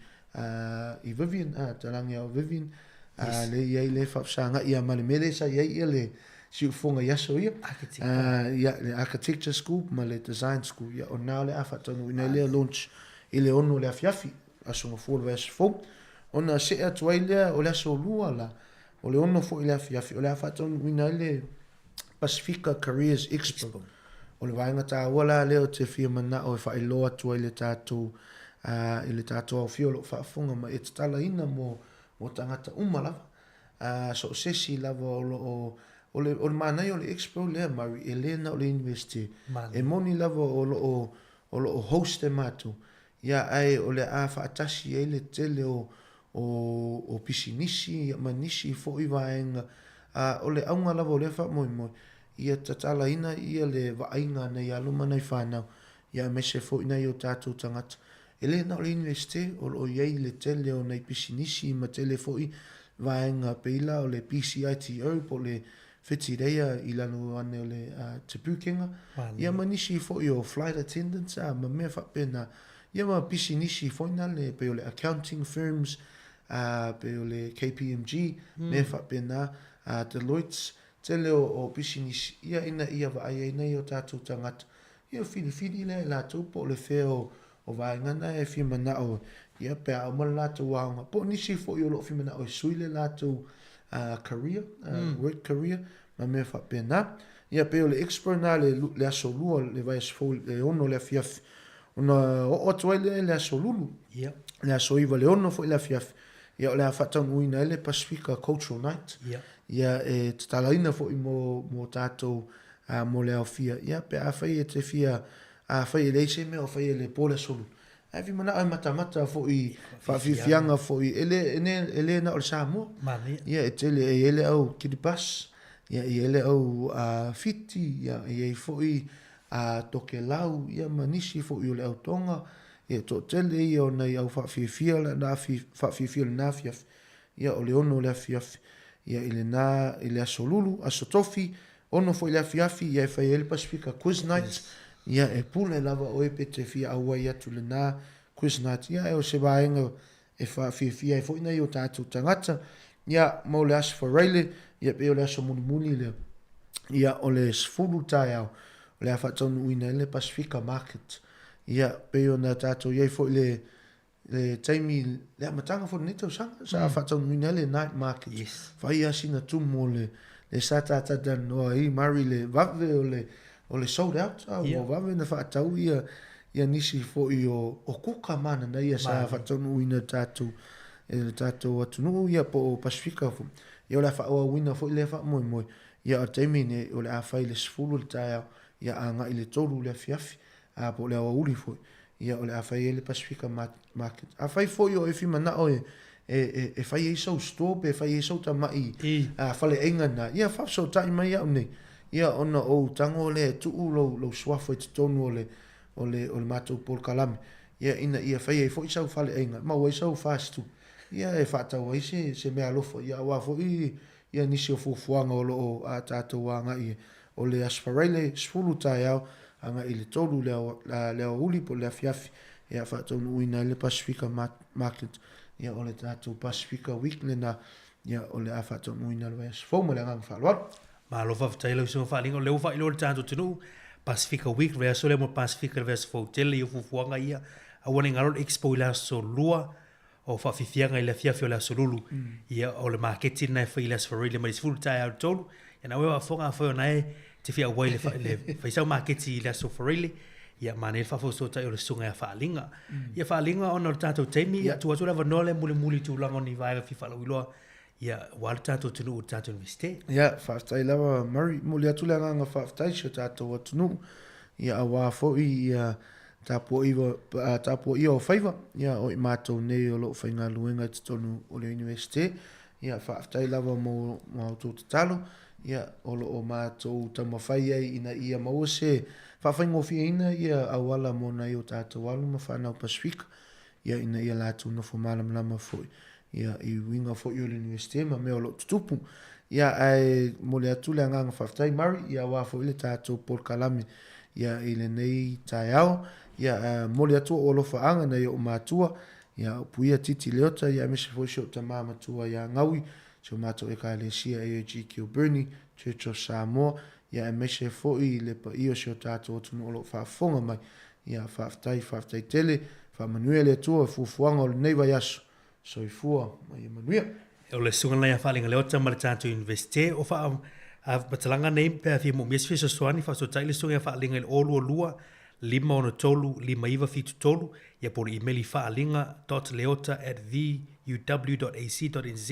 Vivian talangi o Vivian le ia i le whapsanga ia male mele sa ia le siufonga yaso ia le architecture school ma le design school ia o nā le a whatanu ina le launch i le ono le afiafi aso ngafua le fo ona se atu ai lea o le aso lua la o le ono fo i le afiafi o le a whatanu ina le Pacifica Careers Expo o le vaenga tā wala leo te fia mana o e wha iloa tua i le tātou au fio lo whaafunga ma e te tala ina mo tangata umalava so sesi lava o le manai o le expo lea Mari Elena o le university e moni lava o lo host e matu ia ai o le a whaatasi e le tele o pisinisi manisi fo i vaenga o le aunga lava o le wha moi ia tatala ina ia le vainga nei aluma nei whanau ia mese fo ina i o tātou tangata ele na o le university o iei le tele o nei pisinisi ma tele fo i vaenga peila o le PCITO po le whitireia i lanu ane o le Tepukenga ia manisi fo i o flight attendants ma mea whapena ia ma pisinisi fo ina le pe o le accounting firms pe o le KPMG mea whapena Deloitte tele o business ia ina ia va ia ina o tātou tangata ia fili le la tu po le feo o vaenga na e fi mana o ia pe a mo la tu wa po ni si fo yo lo fi mana o suile la tu career work career ma me fa pena ia pe o le expo na le aso lua le vai fo le ono le fiaf ona o toile le aso lulu ia le aso iva le ono fo le fiaf ia le fa tanu ina le Pacifica Cultural Night ia e talaina fo i mo tātou mo le aufia ia pe a fai e te fia a fai le se me o fai le pole solu a vi mana ai mata fo i fa fianga fo i ele na o Samoa ia e tele ele au Kiribati ia ele au fiti ia e fo i Tokelau ia manisi fo i le au Tonga ia to tele ia o nei au fa fia na fa fia na fia ia o le ono le fia ia ile asolulu asotofi ono fo ile afiafi ia fai ele Pacifica Quiz Night ia e pule lava o e pete fia aua ia tule na Quiz Night ia e o se vaenga e fa fia e fo ina i o tātou tangata ia mo le aso whareile ia pe o le aso munimuni le ia o le sfulu tai au o le awhatonu uina ele Pacifica Market ia pe o na tātou ia fo ile le taimi le amatanga fo neto sanga sa awhatonu uina ele night market fai asina tumo le satata dan o ai mari le vave o le sold out o vave na whaatau ia nisi fo i o kuka mana na ia sa awhatonu uina tātou atunu ia po Pacifica fo ia o le whaoa uina fo i le wha moi ia o taimi ne o le awhai le sfulu le tai ia anga i le tolu le fiafi a po le awa uri fo ia o le awhai le Pacifica Market a whai fo i o e whima na o e whai e sau store pe whai e sau ta mai a whale enga na ia whapso tai mai au nei ia ona o tango le tuu lo swafo i tonu o le matou Paul Kalame ia ina ia whai e fo i sau whale enga ma o e sau fastu ia e whaatau ai se mea lofo ia wa fo i ia nisi o fufuanga o loo a tātou wanga i o le asparele sfulu tai au anga i le tolu leo uli po le afiafi ia whaatau nuina le Pacifica Market ia o le tātou Pacifica Week na ia o le a whaatau nuina le weas fōma le ngang whaalua ma lo fa tai lo so fa lingo le fa ilo tātou tunu Pacifica Week rea so le mo Pacifica rea so tele yo fufuanga ia a wani ngarol expo ila so lua o whawhiwhianga i le fiafio la so lulu ia o le marketing na whi ila so really ma disfuru tai au tolu ia na wewa whonga a whao nae te fia wai le whaisau marketing ila so for really ia mane whafo so tai o le sunga ia whaalinga ia whaalinga ona o tātou teimi ia tua tua vanole muli tūlango ni vaiga fi whalau iloa ia wale tātou tunu o tātou investe ia whaftai lawa mari muli atu le nganga whaftai sio tātou atunu ia awa fo ia tapo ia o whaiva, ia o i mātou nei o loo whainga luenga te tonu o le universite, ia whaaftai lava mo autou te talo, ia o loo mātou tamawhai ai ina ia maua se whawhaingo fia ina ia awala mo nei o tātou alu ma whanau Pasifika, ia ina ia lātou na whamalam lama fo ia i winga fo i o le universite ma mea o loo tutupu, ia ai mo le atu le anganga whaaftai mari, ia wafo ile tātou Paul Kalame, ia ile nei tai au, ia mole atu o lofa anga nei o matua ia puia titi leota ia mese foi sho tama matua ia ngawi so mato e kalesia AG Kilburn Church of Samoa ia mese foi le pa io sho tato tunu o lo fa fonga mai ia faftai tele fa manuele tu fu fuanga o nei vai aso so i fua mai manuia o le sunga lai falinga leota ma tato investe o fa a batalanga nei pe fi mo mes fiso swani fa so taile sunga falinga el olu lua 5 tolu ia por email faalinga.leota@vuw.ac.nz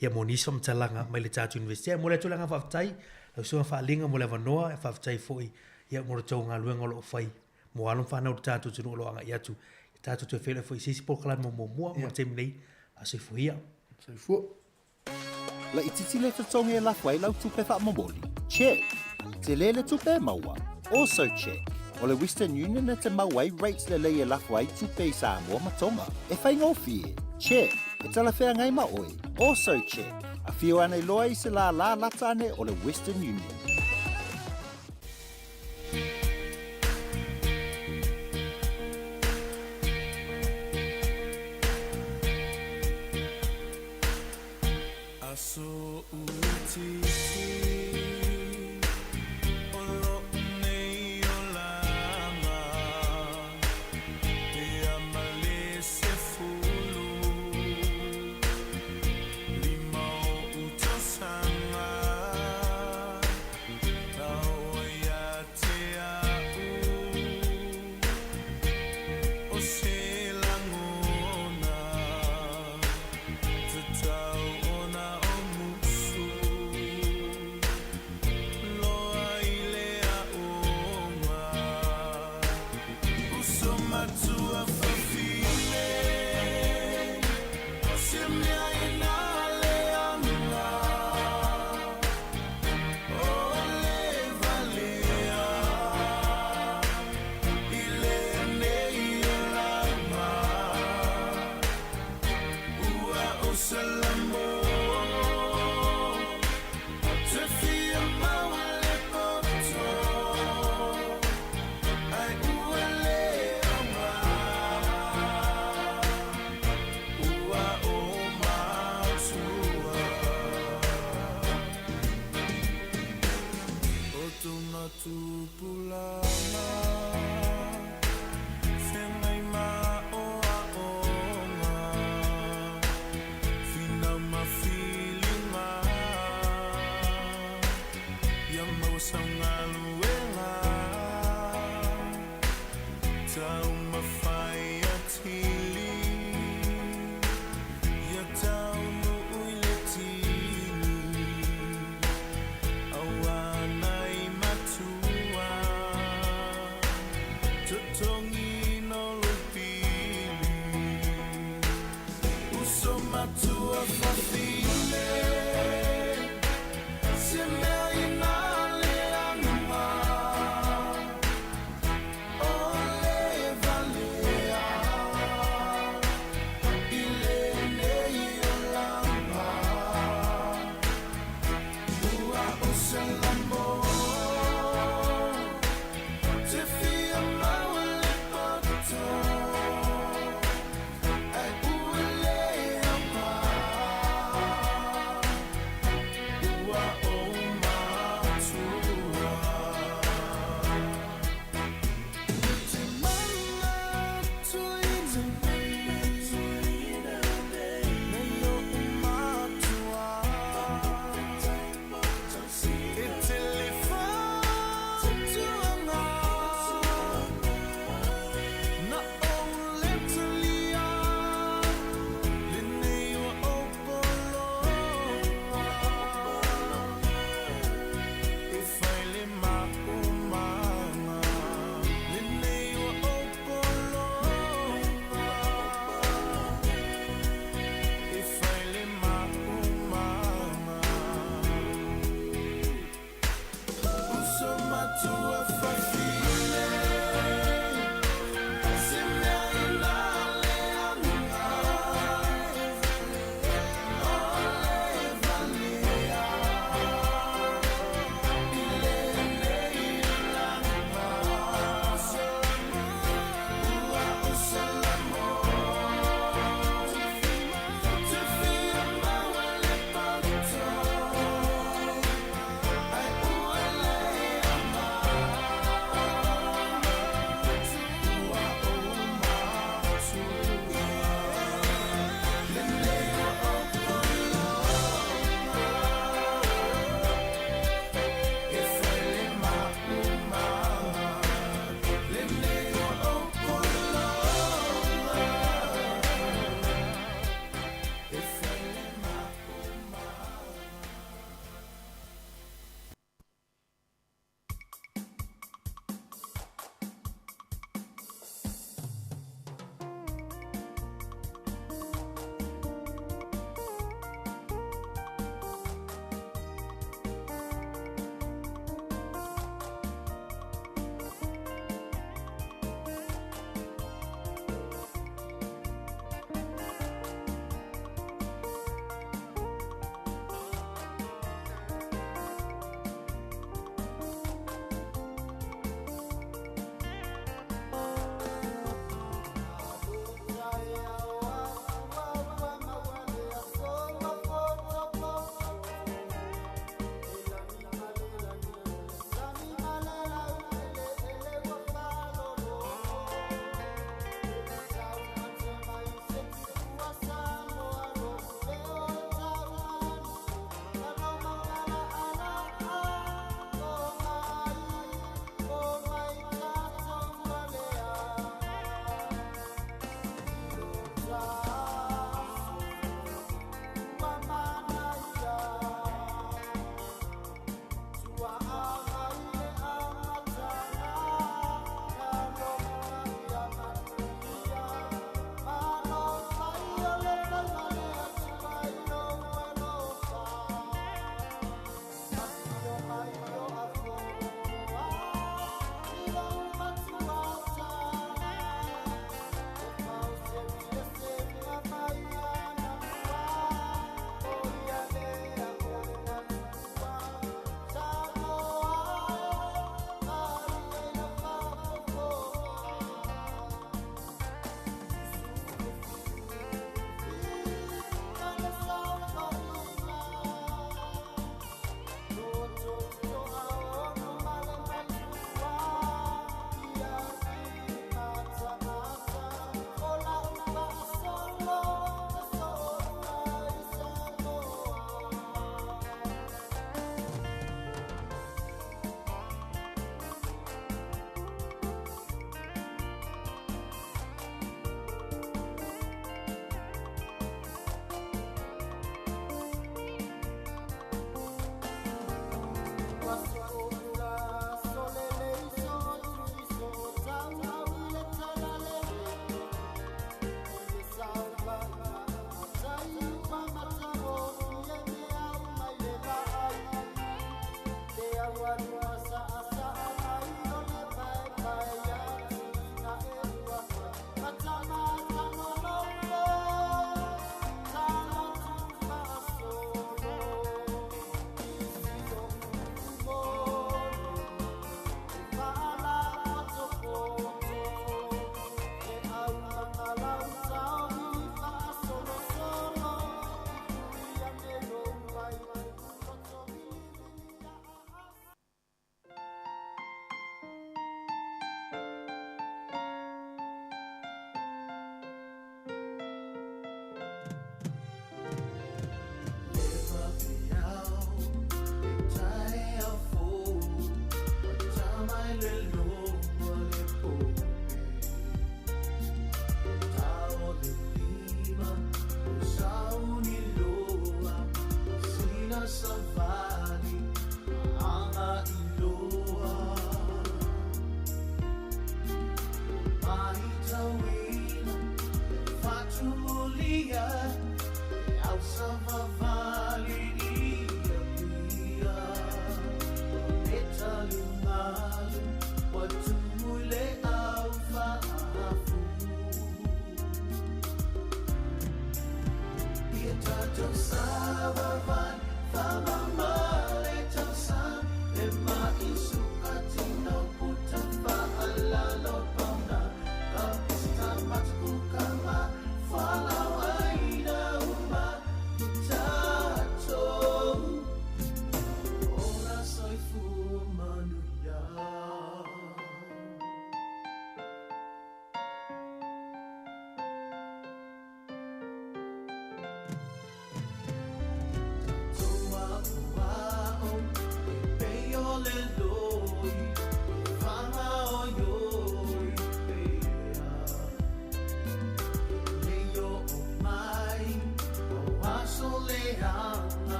ia monisa mtalanga mai le tatu investia mo le tulanga faftai lo so faalinga mo le vanoa faftai foi ia mo le tonga luenga lo fai mo alon fa na tatu tunu lo anga ia tu tatu te fele foi sisi por kala mo mo temnei ase foia so fo la ititile te tonga la fai lau tupe fa moboli check te lele tupe maua also check o le Western Union na te mauai rates le leia lafwai tupe Samoa matonga. E whai ngofie, check, e tala whea ngai maoi, also check. A whio ana i loa i se la latane o le Western Union. Aso uti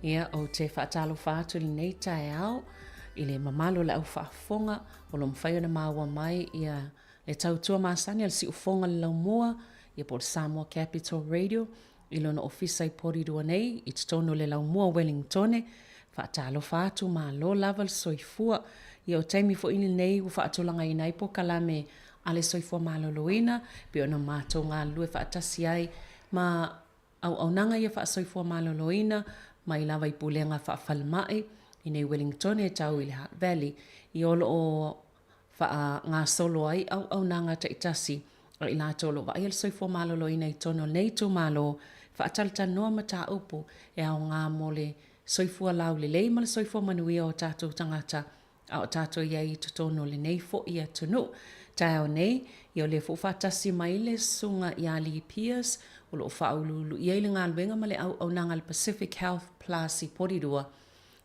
Ia o te whaatalo whaatu li nei tae au, i le mamalo le au whaafonga, o lo mwhai ona maua mai ia le tautua maasani al si ufonga le lau mua, ia po le Samoa Capital Radio, i lo na ofisa i porirua nei, i tono le lau mua Wellingtone, whaatalo whaatu ma lo lava le soifua, ia o taimi fo ini nei u whaatolanga i nai po kalame ale soifua maloloina, pe ona mātou ngā lue whaatasi ai, ma au nanga ia whaasoifua maloloina, mai lava i pulenga whaafalmai, i nei Wellingtone e tau i le Hutt Valley, i olo o ngā solo ai au nanga taitasi, o i lātou lo wa ai al soifua maloloina i tono nei tu malo, whaatalta noa mata upu, e au ngā mole soifua lau le lei, ma le soifua manuia o tātou tangata, a o tātou iai i tutono le nei fo ia tunu. Tai au nei, i o le fo whaatasi mai le sunga i Ali Pierce, o lo whaululu i eile ngā luenga ma le au nanga le Pacific Health Plus i porirua.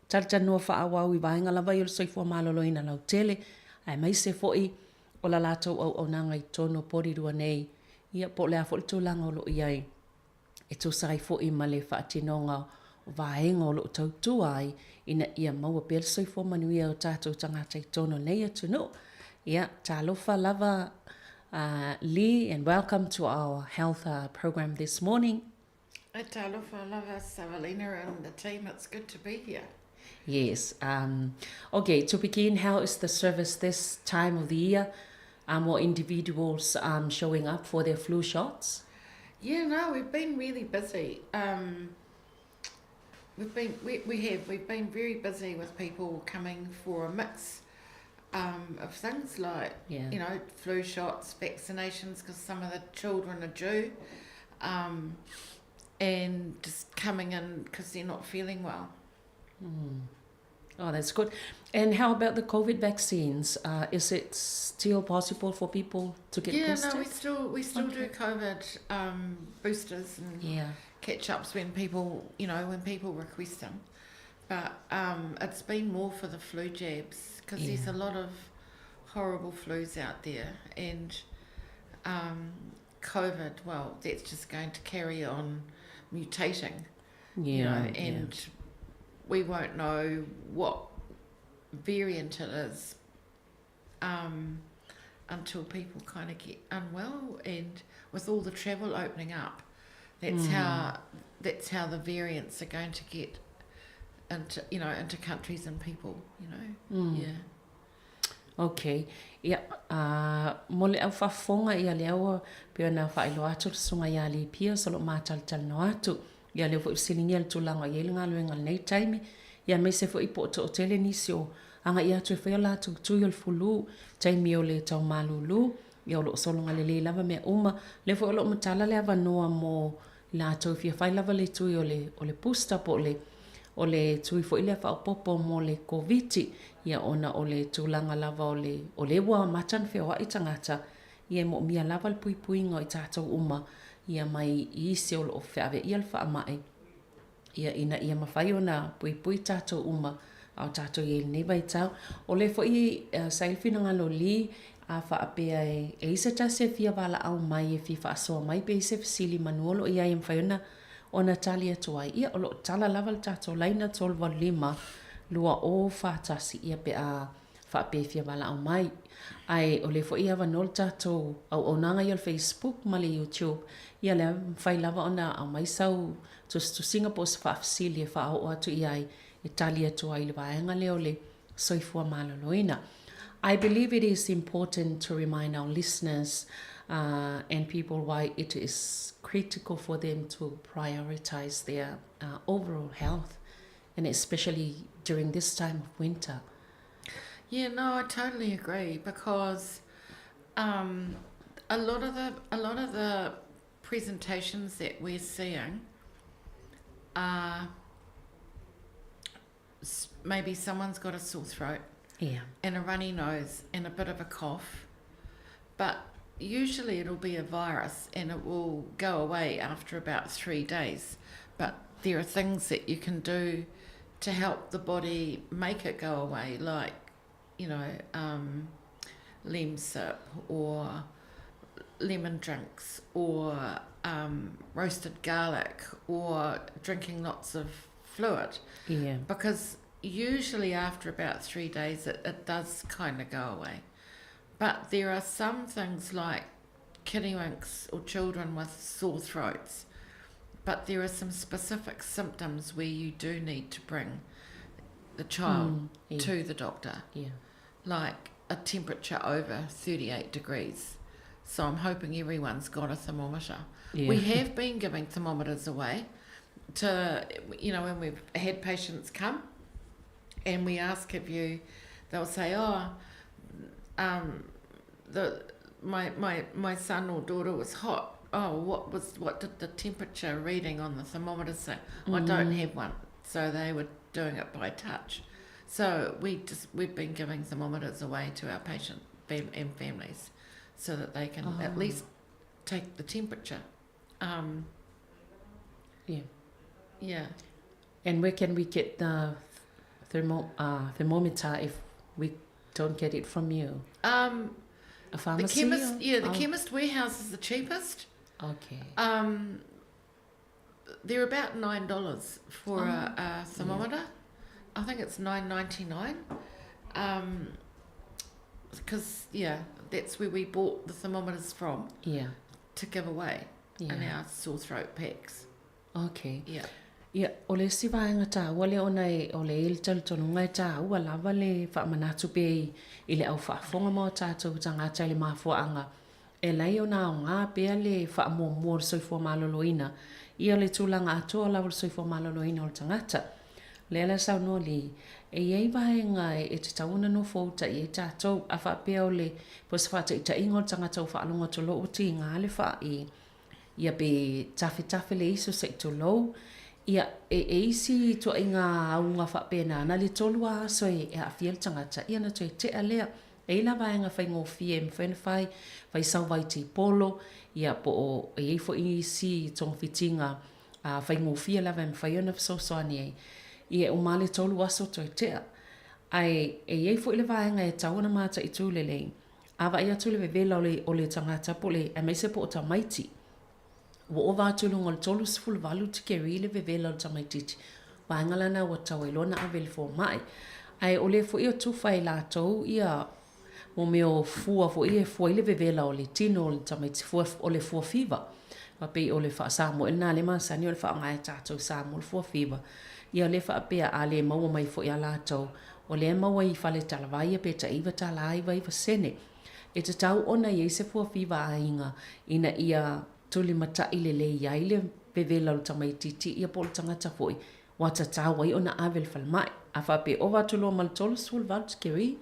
Tarita noa whaawau i vaenga lava i o le soifua maloloina lau tele, ai mai se foi o la lātou au nanga i tono porirua nei, ia po le a fo le tūlanga o lo iai. E tō sai foi ma le whaatinonga o vaenga o lo tautua ai, ina ia maua pe le soifua manuia o tātou tangata i tono nei atunu. Ia, talofa lava Lee, and welcome to our health program this morning. Talofa lava Savalina and the team, it's good to be here. Yes. Okay, to begin, how is the service this time of the year? Are more individuals showing up for their flu shots? Yeah, no, we've been really busy. we've been very busy with people coming for a mix of things like flu shots, vaccinations, because some of the children are due, and just coming in because they're not feeling well. Oh, that's good. And how about the COVID vaccines? Is it still possible for people to get boosted? No, we still do COVID boosters and catch-ups when people request them. But it's been more for the flu jabs because there's a lot of horrible flus out there, and COVID, well, that's just going to carry on mutating. We won't know what variant it is until people kind of get unwell, and with all the travel opening up, that's how the variants are going to get into countries and people, Okay. Mole au whafonga ia leo pia na whailo atu sunga ia li pia solo mātal no atu. Ia leo fo silingi al tulanga ia ngā luenga nei taimi. Ia me se fo ipo o tele nisio. Anga ia tu e la tu yol fulu. Taimi o le tau malulu. Ia lo solonga le lava me uma. Le fo lo matala le avanoa mo la tau fia whai lava le tui o le pusta po o le tui fo ile wha popo mo le COVID. Ia ona o le tūlanga lava o le wa matan whia i tangata. Ia mo mia lava le pui ngā i tātou uma. Ia mai i se o lo whiawe i alwha amai. Ia ina ia mawhai o nā pui tātou uma. Au tātou i nei vai tau. O le fo i sailwhina ngā lo li a wha apea e isa ta se fia wala au mai e fi wha asoa mai pe se fasili manuolo ia i mwhai ona o Natalia tuai. Ia o lo tala lava le tātou laina tolwa lima. Lua o whātasi ia pe a whaapewhia wala au mai. Ai o le fo ia wanol tātou au onanga i al Facebook ma le YouTube. Ia le whai lava ona au mai sau to Singapore sa whaafasili e wha au atu i ai e tali atu ai le waenga leo le soifua maloloina. I believe it is important to remind our listeners and people why it is critical for them to prioritize their overall health, and especially during this time of winter. Yeah, no, I totally agree, because a lot of the presentations that we're seeing are maybe someone's got a sore throat, and a runny nose and a bit of a cough, but usually it'll be a virus and it will go away after about 3 days. But there are things that you can do to help the body make it go away, like, Lemsip or lemon drinks or roasted garlic or drinking lots of fluid. Yeah. Because usually after about 3 days it does kind of go away. But there are some things like kidiwinks or children with sore throats, but there are some specific symptoms where you do need to bring the child to the doctor, like a temperature over 38 degrees. So I'm hoping everyone's got a thermometer. Yeah. We have been giving thermometers away to, when we've had patients come and we ask they'll say, my son or daughter was hot. Oh, what did the temperature reading on the thermometer say? I don't have one. So they were doing it by touch. So we've been giving thermometers away to our patient and families so that they can at least take the temperature. Yeah. And where can we get the thermometer if we don't get it from you? A pharmacy? The chemist warehouse is the cheapest. Okay. They're about $9 for a thermometer. I think it's $9.99. Because that's where we bought the thermometers from. Yeah. To give away in our sore throat packs. Okay. Yeah. Ia, o le sivaenga tā, wale ona o le il talitonunga e tā, ua lava le whaamanatu pe i le au whaafonga mo tātou tangata le mafuaanga. E lai o nā o ngā pea le whaamuamua le soifua maloloina, ia le tūlanga atoa lau le soifo malolo ina o le tangata. Le ala sau no li, e iei vahenga e te tauna no fauta i e tātou a whapea o le posawhata i ta ingo tangata o whaalonga to loo ti ngā le wha i ia be tafe le iso sa i to lou. Ia e isi to inga aunga whapea na le tolu a aso e a fiel tangata ia na to e te alea. E la vahenga whai ngō fie mwhene whai sau vai ti polo ia po o e eifo isi tong fitinga whai ngō fie la vai mwhai ona whasosoani ei. Ia o male tolu aso to e tea. Ai e eifo ile vahenga e tawana mata i tūlelei. Awa ia tūle vevela o le tangata po le e meise po o ta maiti. Wa o vātulunga le tolu sifulu valu te keri le vevela o ta maititi. Vahenga lana wa tawelona a vele fo mai. Ai o le fo ia tūwhai la tau ia o me o fua fo ia fua ile vevela o le tino o le ta maiti o le fua fiva. Wape o le wha Samu e nā le masani o le wha ngai tātou Samu o le fua fiva. Ia le wha apea a le maua mai fo ia lātou. O le maua i whale talawai pe ta iwa tala iwa sene. E te tau ona i se fua fiva a inga ina ia tuli mata ile le ia ile vevela o tamaititi ia polo tangata foi. Wata tau ai ona avel falmai. A whape o watuloa maltolo sul valtkeri.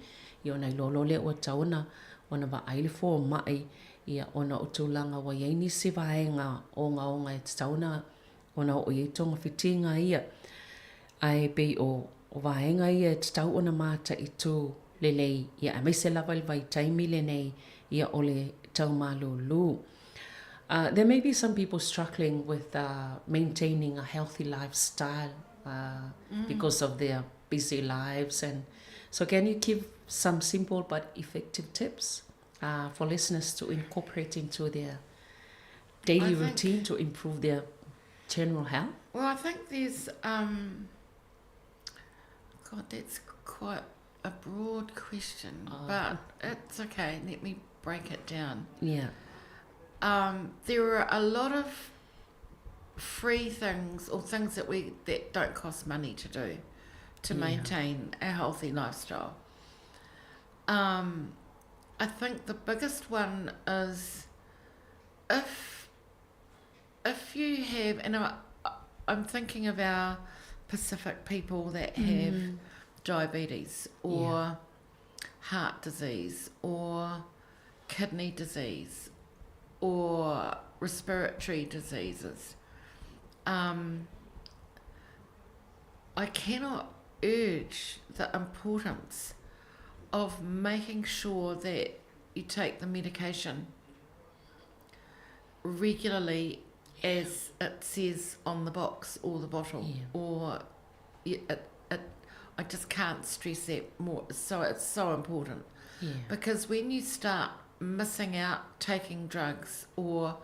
Ia ona i lolo le o tauna ona wa aile fo mai. Ia ona o tūlanga wa iaini se vaenga o ngā e te tauna ona o i tonga fitinga ia. Ai pe o vaenga ia te tau ona mata i tū lelei ia a meise lava i vai taimi le nei ia o le tau malulu. There may be some people struggling with maintaining a healthy lifestyle because of their busy lives. And so can you give some simple but effective tips for listeners to incorporate into their daily routine to improve their general health? Well, I think there's, God, that's quite a broad question, but it's okay. Let me break it down. Yeah. There are a lot of free things or things that don't cost money to do to maintain a healthy lifestyle. I think the biggest one is if you have, and I'm thinking of our Pacific people that have diabetes or heart disease or kidney disease or respiratory diseases. I cannot urge the importance of making sure that you take the medication regularly as it says on the box or the bottle, or I just can't stress that more. So it's so important, because when you start missing out taking drugs or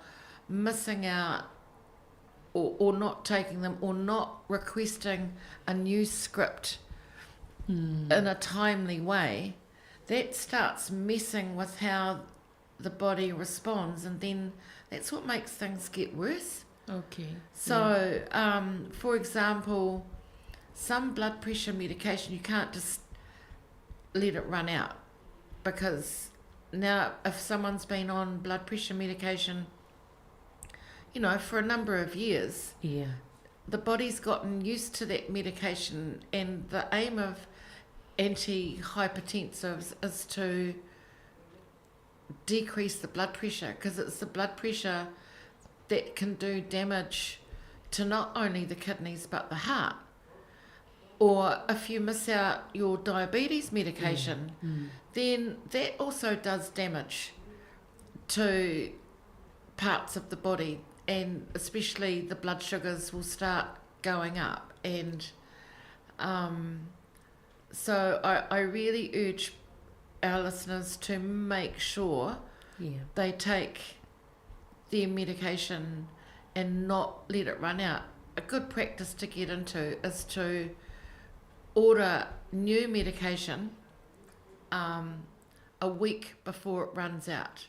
missing out or not taking them or not requesting a new script in a timely way, that starts messing with how the body responds, and then that's what makes things get worse. Okay. So, for example, some blood pressure medication, you can't just let it run out, because now if someone's been on blood pressure medication, you know, for a number of years, the body's gotten used to that medication, and the aim of antihypertensives is to decrease the blood pressure, because it's the blood pressure that can do damage to not only the kidneys but the heart. Or if you miss out your diabetes medication, then that also does damage to parts of the body, and especially the blood sugars will start going up. And so I really urge our listeners to make sure they take their medication and not let it run out. A good practice to get into is to order new medication a week before it runs out.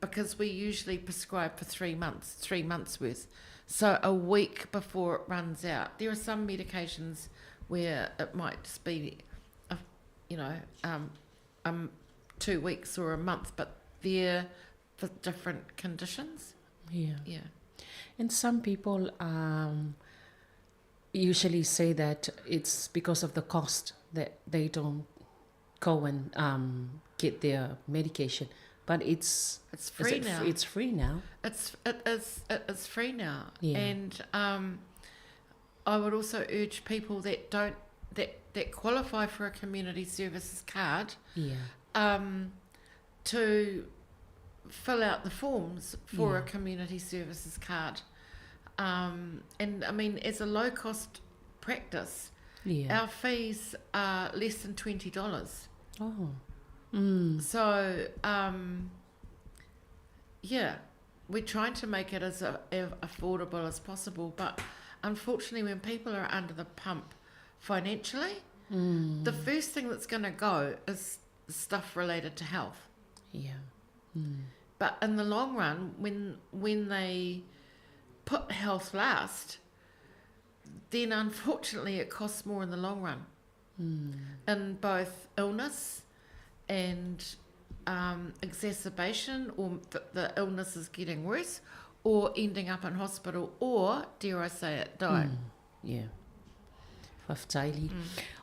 Because we usually prescribe for 3 months worth. So a week before it runs out. There are some medications where it might just be, 2 weeks or a month, but they're for different conditions. Yeah. Yeah. And some people usually say that it's because of the cost that they don't go and get their medication. But it's free now. It's free now. It's free now. Yeah. And I would also urge people that don't that qualify for a community services card Yeah. To fill out the forms for a community services card. And I mean, as a low cost practice, our fees are less than $20. Oh. So, we're trying to make it as affordable as possible, but unfortunately when people are under the pump financially, the first thing that's going to go is stuff related to health. Yeah. But in the long run, when they put health last, then unfortunately it costs more in the long run. In both illness and exacerbation, or the illness is getting worse, or ending up in hospital, or, dare I say it, dying. Yeah. Whaftaili.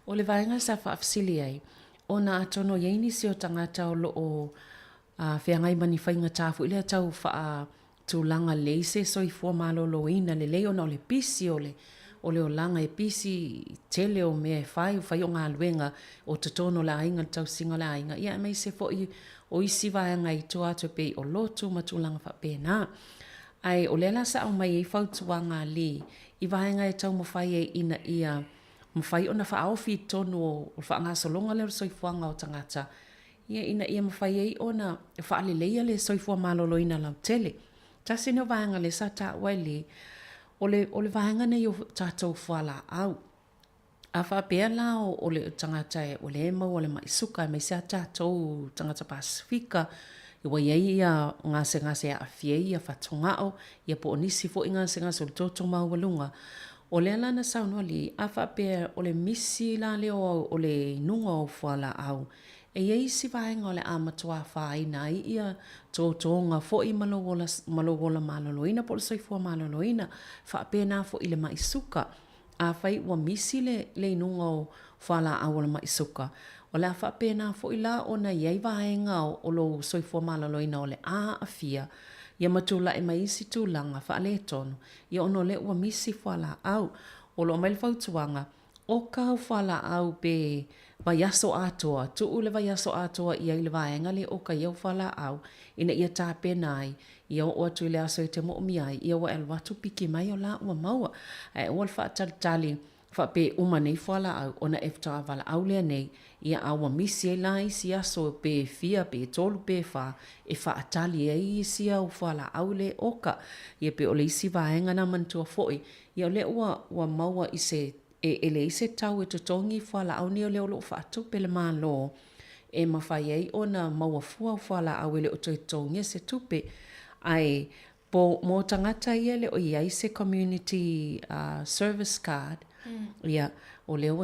O le vaenga sa whaafsili ai, o na atono yeini si o tangata o lo o whiangai mani whainga tāfu, ile tau wha tūlanga leise soifua maloloina le leo na o le pisi o le o langa e pisi tele o mea whai o ngā luenga o te tono la inga tau singa la inga. Ia mai se fo o isi vaenga i tua atu pe o lotu ma tūlanga wha pēnā. Ai o lela sa au mai e whautuanga li i vaenga e tau mawhai e ina ia mawhai o na whaofi tonu o whaanga solonga leo soifuanga o tangata. Ia ina ia mawhai e o na whaaleleia le soifua maloloina lau tele. Tasi no vaenga le sa ta wai le o le vaenga nei o tātou whala au. A whapea la o le tangata e o le ema o le maisuka e mai sa tātou tangata Pasifika i wa iei ia ngase a fiei a whatongao ia po onisi fo i ngase o le tōtong maualunga. O le alana saunua li a whapea o le misi la leo o le nunga o whala au. E iei si vaenga o le amatua whaina i ia tōtonga fo i malowola maloloina po le soifua maloloina whapea nā fo i le maisuka. A whai ua misi le nunga o whala au o le maisuka. O le a whapea nā fo i la o na iei vaenga o lo soifua maloloina o le a fia. Ia matula e mai isi tūlanga whaale tonu. Ia ono le ua misi whala au. O lo mai le whautuanga. O kau whala au pe vaiaso atoa. Tuu le vaiaso atoa ia i le vaenga le o ka iau whala au. Ina ia tāpe nai. Ia o atu i le aso i te mo miai. Ia wa el watu piki mai o la ua maua. E o le whaatalitali whape umanei whala au. Ona efta wala au lea nei. Ia awa misi e la isi aso pe fia pe tolu pe wha. E whaatali e isi au whala au le oka. Ia pe o le isi vaenga na mantua foi. Ia o le ua maua i se e le ise tau e tutongi whala au ni o leo lo whaatu pe le malo e mawhai ei o na maua fua whala au e le o tutongi se tupe ai po mo tangata ia le o iai se community service card ia o leo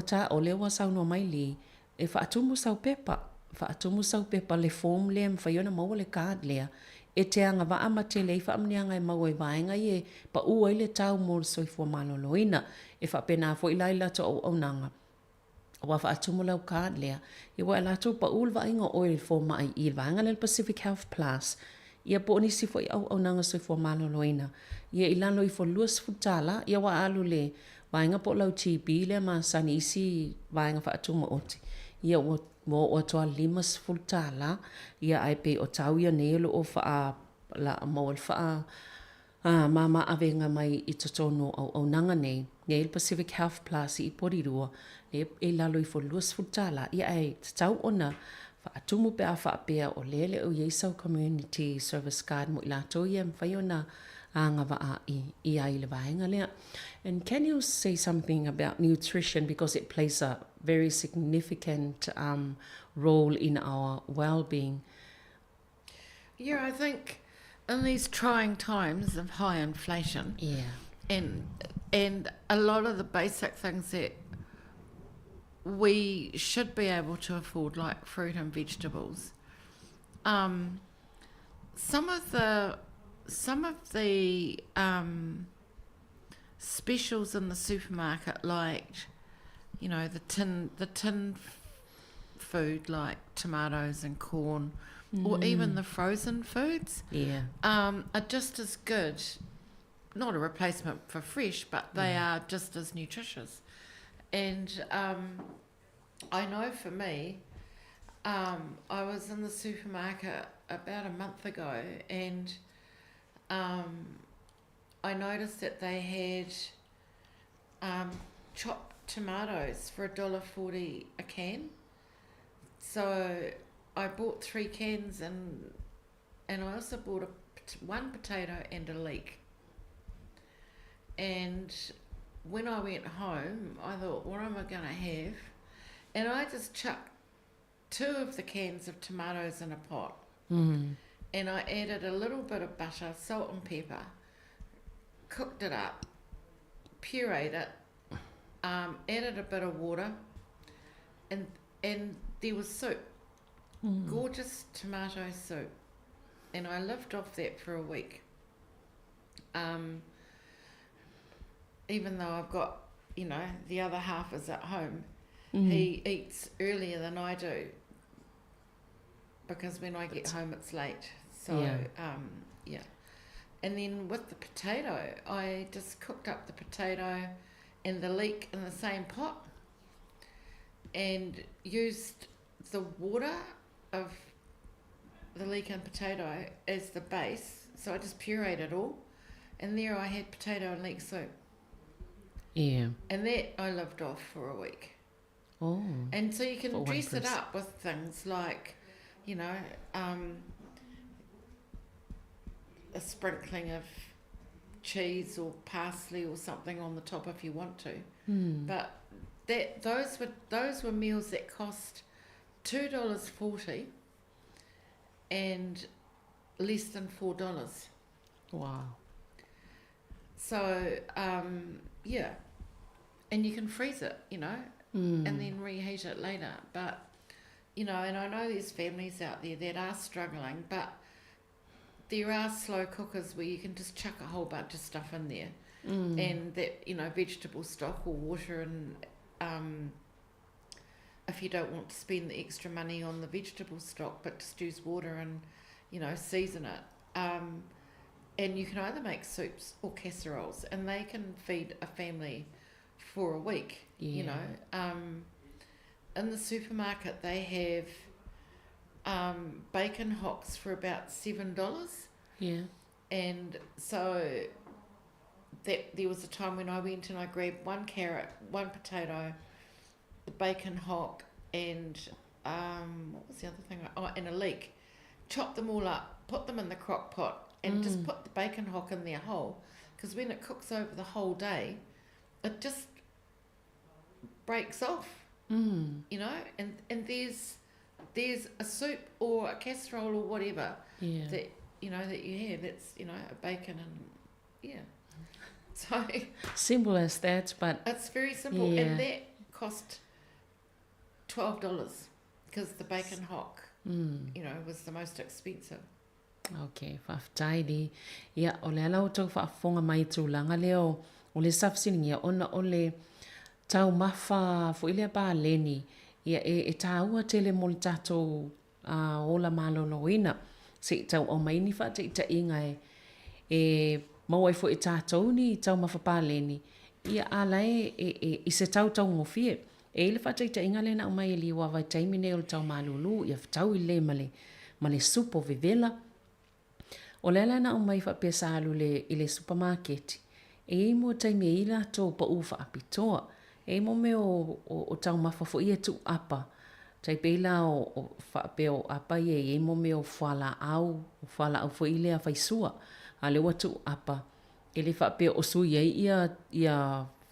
wa saunua mai li e whaatumu sau pepa le form lea mwhai ona maua le card lea e te anga wa ama te lei whaamnianga e maua i vaenga i e pa ua i le tau mo le soifua maloloina e whapena fo i laila to au nanga. Wa whaatumu lau card lea. I wa lato pa ul wa inga oil fo mai i vaenga le Pacific Health Plus. Ia po nisi fo i au nanga soifua maloloina. Ia i lano i fo luas futala. Ia wa alu le vaenga po lau TB le ma sani isi vaenga whaatumu oti. Ia mo o toa limas fultala ia ai pe o tau ia nelo o wha la mo o wha mama avenga mai i totono au nanga nei Neil Pacific Health Plus i porirua e lalo i fo luas fultala ia ai tau ona wha tumu pe a wha pea o lele o Yesau Community Service Card mo i lato ia mwhai ona anga wa i ai le vaenga lea. And can you say something about nutrition because it plays a very significant role in our well-being? Yeah, I think in these trying times of high inflation, and a lot of the basic things that we should be able to afford, like fruit and vegetables, some of the some of the specials in the supermarket, like, you know, the tin food like tomatoes and corn, or even the frozen foods, are just as good. Not a replacement for fresh, but they are just as nutritious. And I know for me, I was in the supermarket about a month ago, and I noticed that they had chopped tomatoes for $1.40 a can. So I bought 3 cans, and I also bought one potato and a leek. And when I went home, I thought, what am I going to have? And I just chucked 2 of the cans of tomatoes in a pot. And I added a little bit of butter, salt and pepper, cooked it up, pureed it, added a bit of water, and there was soup. Gorgeous tomato soup. And I lived off that for a week. Even though I've got, you know, the other half is at home, he eats earlier than I do, because when I get home it's late. So, yeah. And then with the potato, I just cooked up the potato and the leek in the same pot and used the water of the leek and potato as the base. So I just pureed it all, and there I had potato and leek soup. Yeah. And that I lived off for a week. Oh. And so you can dress it up with things like, you know, a sprinkling of cheese or parsley or something on the top if you want to. But those were meals that cost $2.40 and less than $4. Wow. So yeah, and you can freeze it, you know, and then reheat it later. But you know, and I know there's families out there that are struggling, but there are slow cookers where you can just chuck a whole bunch of stuff in there, and that, you know, vegetable stock or water, and if you don't want to spend the extra money on the vegetable stock, but just use water and, you know, season it. And you can either make soups or casseroles, and they can feed a family for a week. You know, in the supermarket they have bacon hocks for about $7. Yeah. And so that there was a time when I went and I grabbed 1 carrot, 1 potato, the bacon hock, and what was the other thing? Oh, and a leek. Chopped them all up, put them in the crock pot, and just put the bacon hock in there whole, because when it cooks over the whole day, it just breaks off. You know, and there's a soup or a casserole or whatever that, you know, that you have. That's, you know, a bacon and so simple as that, but it's very simple, and that cost $12 because the bacon hock, you know, was the most expensive. Okay, whaftairi. Ia, o le ala o tau whaafonga mai tūlanga leo, o le safsiningia, ona o le tau mawha fo ilea pā leni, ia e tāua tele mo le tātou ola maloloina, se tau o maini wha te ita inga e mawai fo i tātou ni tau mawha pā leni, ia ala i se tau ngofie, e le wha te ita inga lena o mai e liwa vai taimine o le tau malulu, ia whatau i le male supo vivela. O le ala na o mai whapesa alu i le supermarket, e mo taimi i la tō pa uwha apitoa, e mo me o tau mawhafo ia tu apa, tai peila o whape o apa e mo me o whala au fo i lea whaisua, a le watu apa, e le whape o sui ia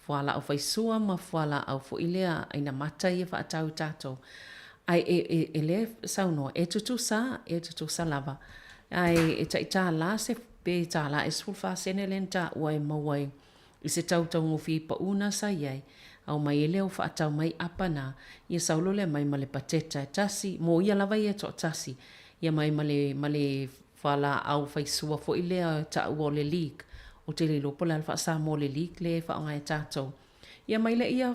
whala au whaisua ma whala au fo i lea aina mata ia whaatau tātou. Ai e le sauno, e tutu sa lava, ai e ta la se pe ta la es full fa sene lenta wai mawai i se tau ngofi pa una sa yai au mai ele o fa tau mai apana ia saulo le mai male pateta tasi mo ia lava ia to tasi ia mai male fala au fai sua fo ile ta o le league o te le lopo la fa sa mo le league le fa ngai tato ia mai le ia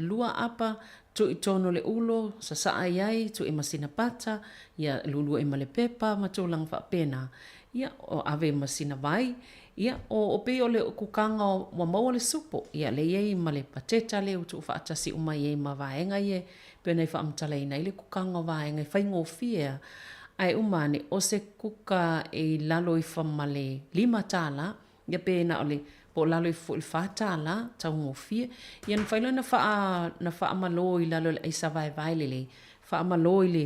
lua apa tu i tono le ulo sa ai ai tu i masina pata ia lulu e male pepa ma tu lang fa pena ia o ave masina vai ia o pe o le kukanga o mau le supo ia le ye male pateta le tu fa atasi uma ye ma vaenga ye pe nei fa amtala ina le kukanga vaenga fa ngofia ai umane o se kuka e lalo i fa male lima tala ia pe na ole po lalo i fu il fa tala ta ngofia ia na fa na fa amalo i lalo i sa vai vai le fa amalo le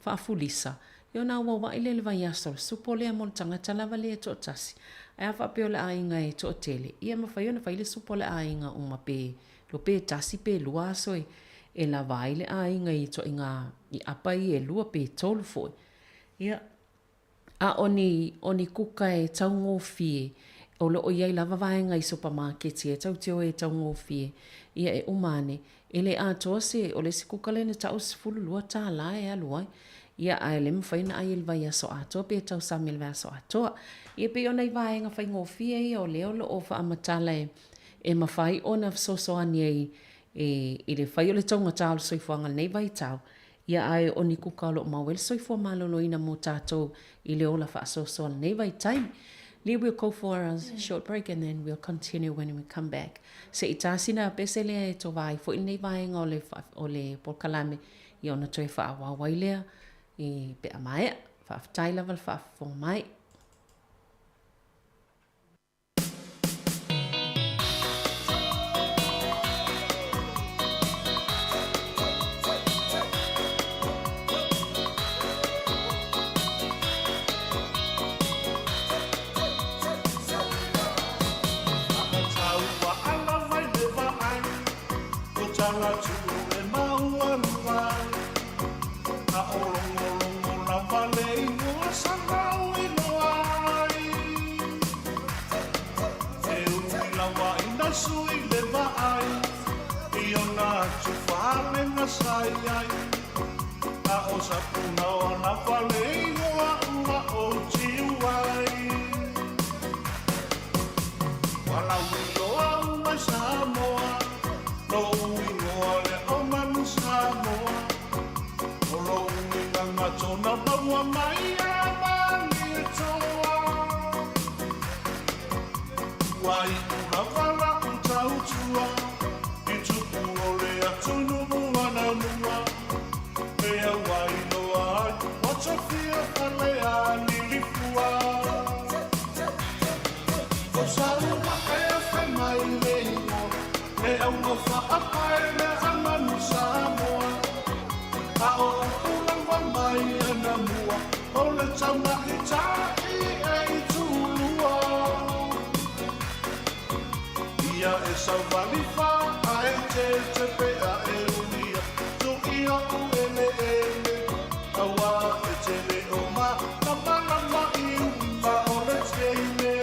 fa fulisa yo na wa ile le vai aso supo le mo tanga tala vale to tasi ai fa pe le ainga e to tele ia ma fa yo na fa ile supo le ainga uma pe lo pe tasi pe lua so e la vai le ainga i to inga i apa i e lua pe tolu foi ia a oni kuka e tau ngofie o lo o iai lava vaenga i supermarket e tau teo e tau ngofie ia e umane ele a tose o le sikuka le ne tau sifulu lua ta la e aluai ia a ele mwhaina ai il vai aso ato pe tau samil vai aso atoa ia pe ona i vaenga whai ngofie ia o leo lo o wha amatala e mawhai ona so ani e le whai o le taunga tau soifuanga nei vai tau ia ai oni kuka lo mawel soifua malolo ina mo tatou i le ola wha so nei vai time. We'll go for a short break and then we'll continue when we come back. Se itasina pesele e to vai fo nei vai o le polkalame i ona toi fa wa wailea i pe mai fa tai level fa fo mai. Sai ai a o sa puna o na falei o o chiwai wala wilo o mai Samoa no wilo le o man Samoa o lo winga matona bawa mai a mani toa wai una wala un tau tua i tupu o le atunu Savalifa, I te pe a elunia, tu ia u ele, awa e te le o ma, na ma i ma o le teine.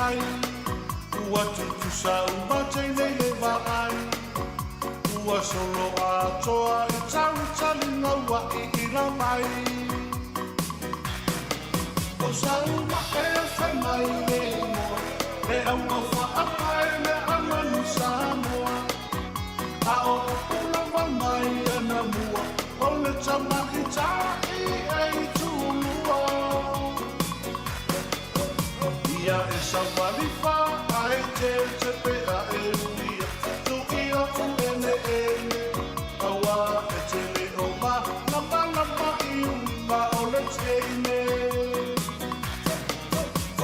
mai ua tutu sa umate nei le vai ua solo atoa I tau talinga ua I la mai o sa uma e whai mai le mo e au ma wha apai me amanu sa moa a o ula wa mai ana mua o le tama I tai ei tulua ia e sa walifa a e te pea e uia tu ia fu ene ene awa e te le o ma lama I uma o le teine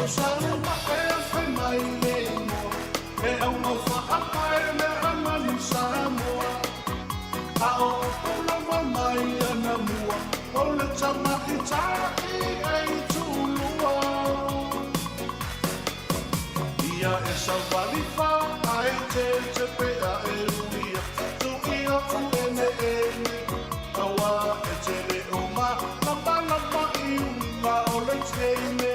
o sa uma e whai mai le mo e au ma wha apai me amanu sa moa a o ula wa mai ana mua o le tama I tai ei tulua ia e sa walifa a e te pea e uia tu ia fu ene ene awa e te le o ma lama I uma o le teine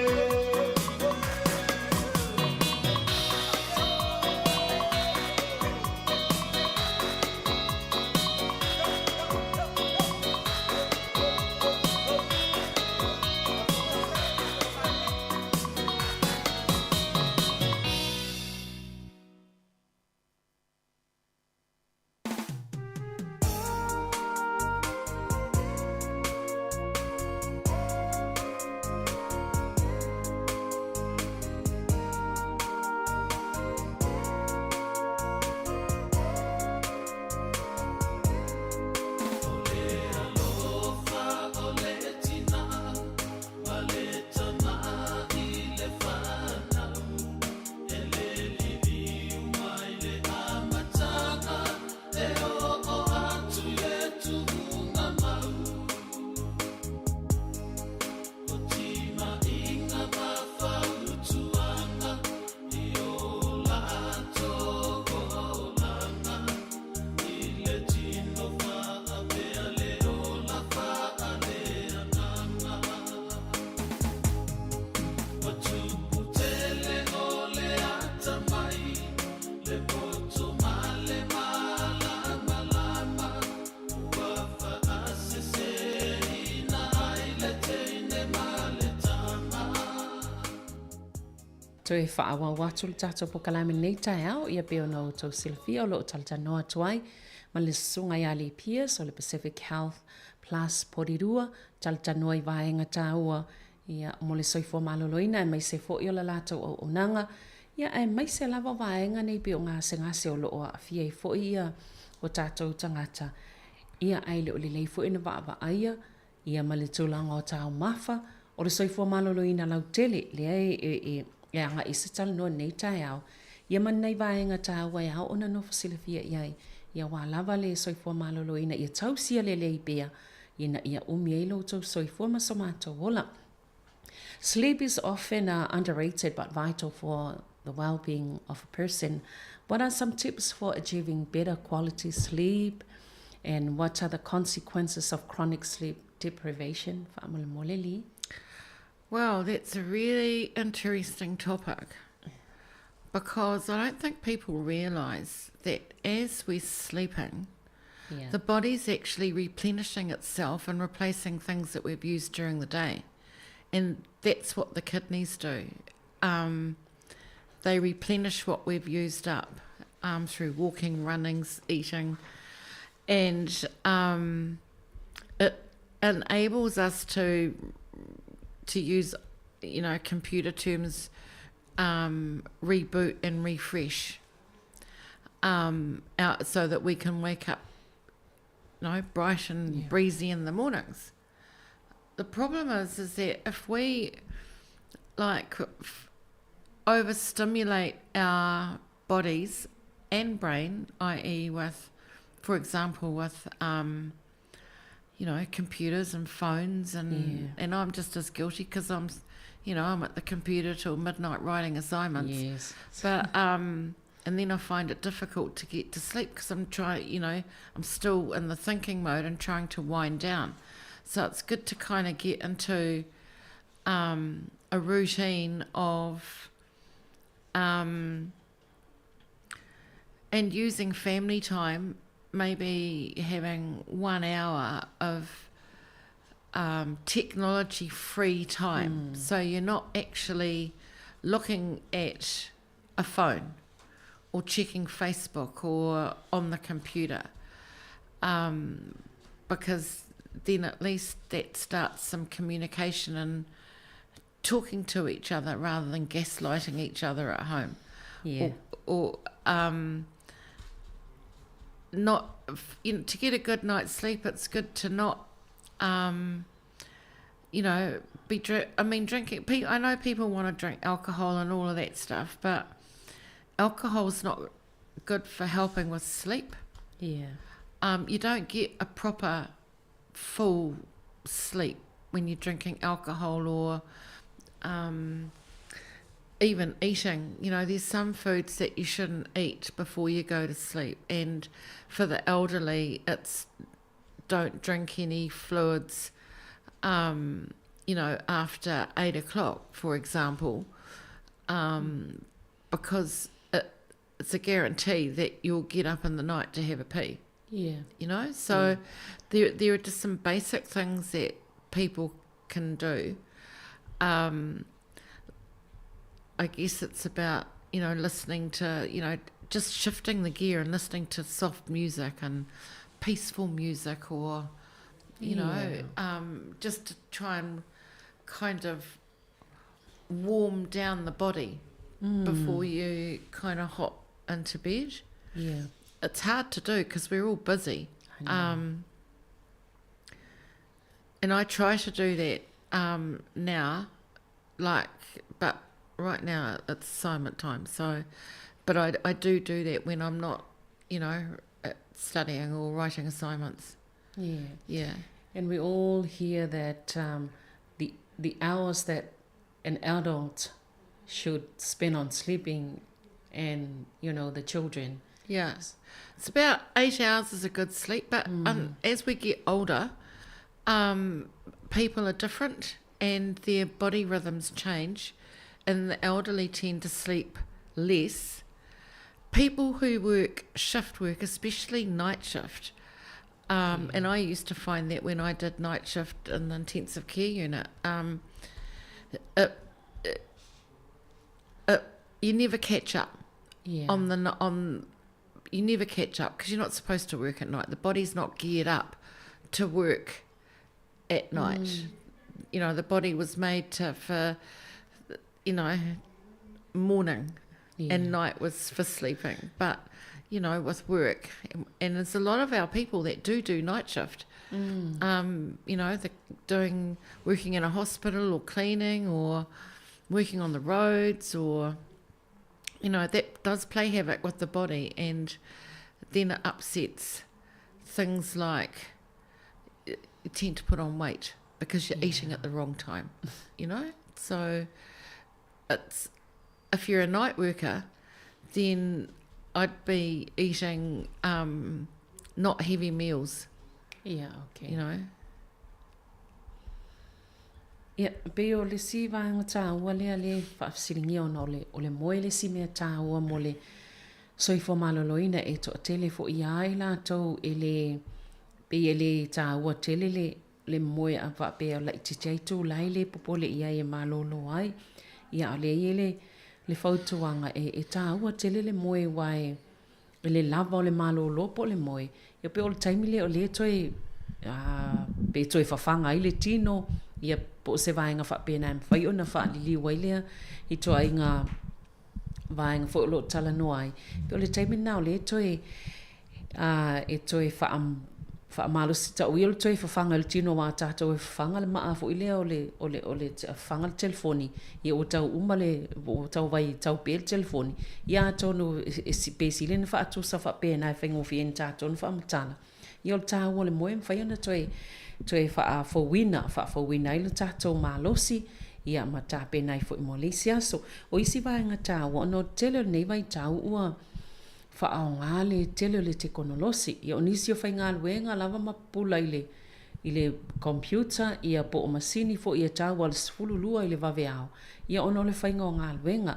Toi whaawa watu le tato po kalame nei tai au ia peo no tau Sylvia o lo taltanoa tuai ma le sunga ia le Pierce o le Pacific Health Plus porirua taltanoa I vaenga taua ia mo le soifua maloloina e mai se fo i o la lato o onanga ia e mai se lava vaenga nei peo ngase o lo o a fia I fo ia o tato tangata ia aile o le lei fo ina va aia ia ma le tulanga o tau mafa o le soifua maloloina lau tele le e anga isa tal no nei tai au ia man nei vaenga taua ia ona no Sylvia iai ia wa lava le soifua maloloina ia tausia le bea ina ia umielo tau soifua masomato wola. Sleep is often underrated but vital for the well-being of a person. What are some tips for achieving better quality sleep and what are the consequences of chronic sleep deprivation? Well, that's a really interesting topic because I don't think people realise that as we're sleeping, the body's actually replenishing itself and replacing things that we've used during the day. And that's what the kidneys do. They replenish what we've used up through walking, running, eating. And it enables us to use, computer terms, reboot and refresh, so that we can wake up, bright and breezy in the mornings. The problem is that if we overstimulate our bodies and brain, i.e. with, for example, with computers and phones and I'm just as guilty because I'm at the computer till midnight writing assignments. Yes. But and then I find it difficult to get to sleep because I'm I'm still in the thinking mode and trying to wind down. So it's good to kind of get into a routine of and using family time, maybe having 1 hour of technology-free time, so you're not actually looking at a phone or checking Facebook or on the computer, because then at least that starts some communication and talking to each other rather than gaslighting each other at home. Yeah. Or not, to get a good night's sleep, it's good to not, be drinking. I know people want to drink alcohol and all of that stuff, but alcohol's not good for helping with sleep. Yeah. You don't get a proper full sleep when you're drinking alcohol or even eating. There's some foods that you shouldn't eat before you go to sleep, and for the elderly it's don't drink any fluids after 8 o'clock, for example, because it's a guarantee that you'll get up in the night to have a pee. Yeah. So there are just some basic things that people can do. I guess it's about, listening to, just shifting the gear and listening to soft music and peaceful music, or, just to try and kind of warm down the body before you kind of hop into bed. Yeah. It's hard to do because we're all busy. And I try to do that now, but right now it's assignment time. So, but I do that when I'm not, studying or writing assignments. Yeah. Yeah. And we all hear that the hours that an adult should spend on sleeping and, the children. Yes. It's about 8 hours is a good sleep, but as we get older, people are different and their body rhythms change, and the elderly tend to sleep less. People who work shift work, especially night shift, and I used to find that when I did night shift in the intensive care unit, you never catch up. Yeah. You never catch up because you're not supposed to work at night. The body's not geared up to work at night. The body was made for morning, and night was for sleeping. But with work, and there's a lot of our people that do night shift. They're working in a hospital or cleaning or working on the roads, or that does play havoc with the body, and then it upsets things like you tend to put on weight because you're eating at the wrong time, So it's, if you're a night worker, then I'd be eating not heavy meals. Yeah, okay. Ia, pe o le si vaenga tāua lea le whaafsiringia ona o le moe le si mea tāua mo le soifo maloloina e to tele fo i ai lātou e le tāua tele le moe a whape o lai titaitu lai le popole i ai e malolo ai. Ia o le le whautuanga e tāua tele le moe wai e le lava o le malolo po le moe. Ia pe o le taimile o le toi pe toi whawhanga i le tino. Ia po se vaenga whapena e mwhai ona whaali wailea i toa i ngā vaenga fo lo tala noai. Pe o le taimi nao le toi e toi whaamalusi ta ui o le toi whawhanga le tino wā tātou e whawhanga le maa fo i lea o le whawhanga le telefoni. Ia o tau umale, o tau vai tau pe le telefoni. Ia tonu e pesi le na whaatu sa whapena e whaingofi e tātou na whaamatana. Ia o le tāua le moe mwhai ona toi whaafowina i le tātou mālosi, ia ma tāpe nai fo i Malaysia. So, o isi vaenga tāua, no tele nei vai tāu ua whaaonga le tele le te konolosi. Ia o nisi o whainga luenga lava mapula i i le computer ia po o masini fo ia tau al sfululua i le vaveao. Ia ono le whainga o ngā luenga.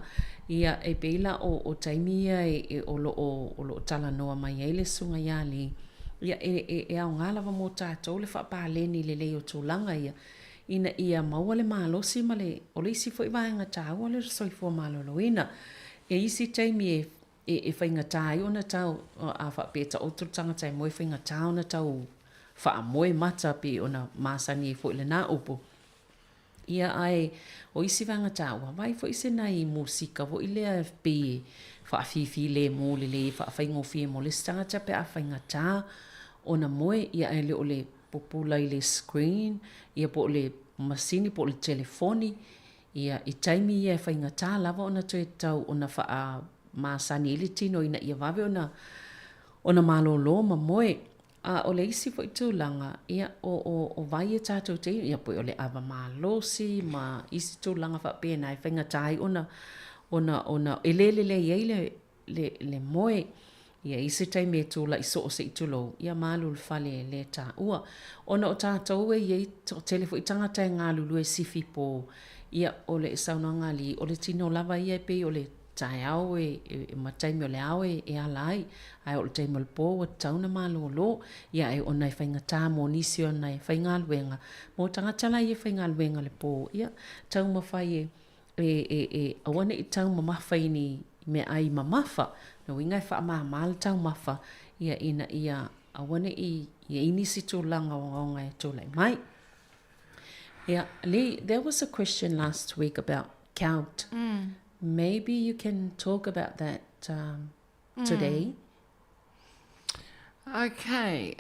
Ia e peila o taimia o lo tala noa mai e le sunga ia li. Ia e au ngā lava mō tātou le whapāleni le leo tūlanga ia. Ina ia maua le mālosi ma le o le isi fo i vaenga tāua le soifua māloloina. E isi taimi e whainga tāi o na tau a whapeta o tūtanga tai moe whainga tāu na tau wha moe mata pe o na māsani e fo i le nā upu. Ia ai o isi vanga tāua vai fo isi nai musika fo i le AFP wha fifi le mō le wha whaingo fie mo le stangata pe a whainga tā o na moe ia ai le o le popula i le screen, ia po le masini, po le telefoni, ia i taimi ia e whainga tā lava o na tue tau o na wha māsani ili tino ina ia wawe o na malolo ma moe. O le isi fo i tūlanga, ia o vai e tātou te, ia po o le awa malosi, ma isi tūlanga wha pēnā e whainga tai ona elelele iei le moe, ia isi taimi e tūla i so o se i tūlo, ia mālu le whale le tā ua. Ona o tātou e iei o telefo i tangata e ngā lulu e sifi po, ia o le sauna ngali, o le tino lava ia e pe o le tai au e mataimi o le au e alai, ai o le taimi o le pō o tauna mālo lo, ia e ona e whainga tā mō nisi o nei whainga aluenga, mō tangatala i e whainga aluenga le pō, ia tau mawhai awane i tau mamawhai ni me ai mamafa, no inga e wha mamala tau mafa, ia ina ia awane i inisi tūlanga o ngai tūlai mai. Yeah, Lee, there was a question last week about gout. Maybe you can talk about that today. Okay.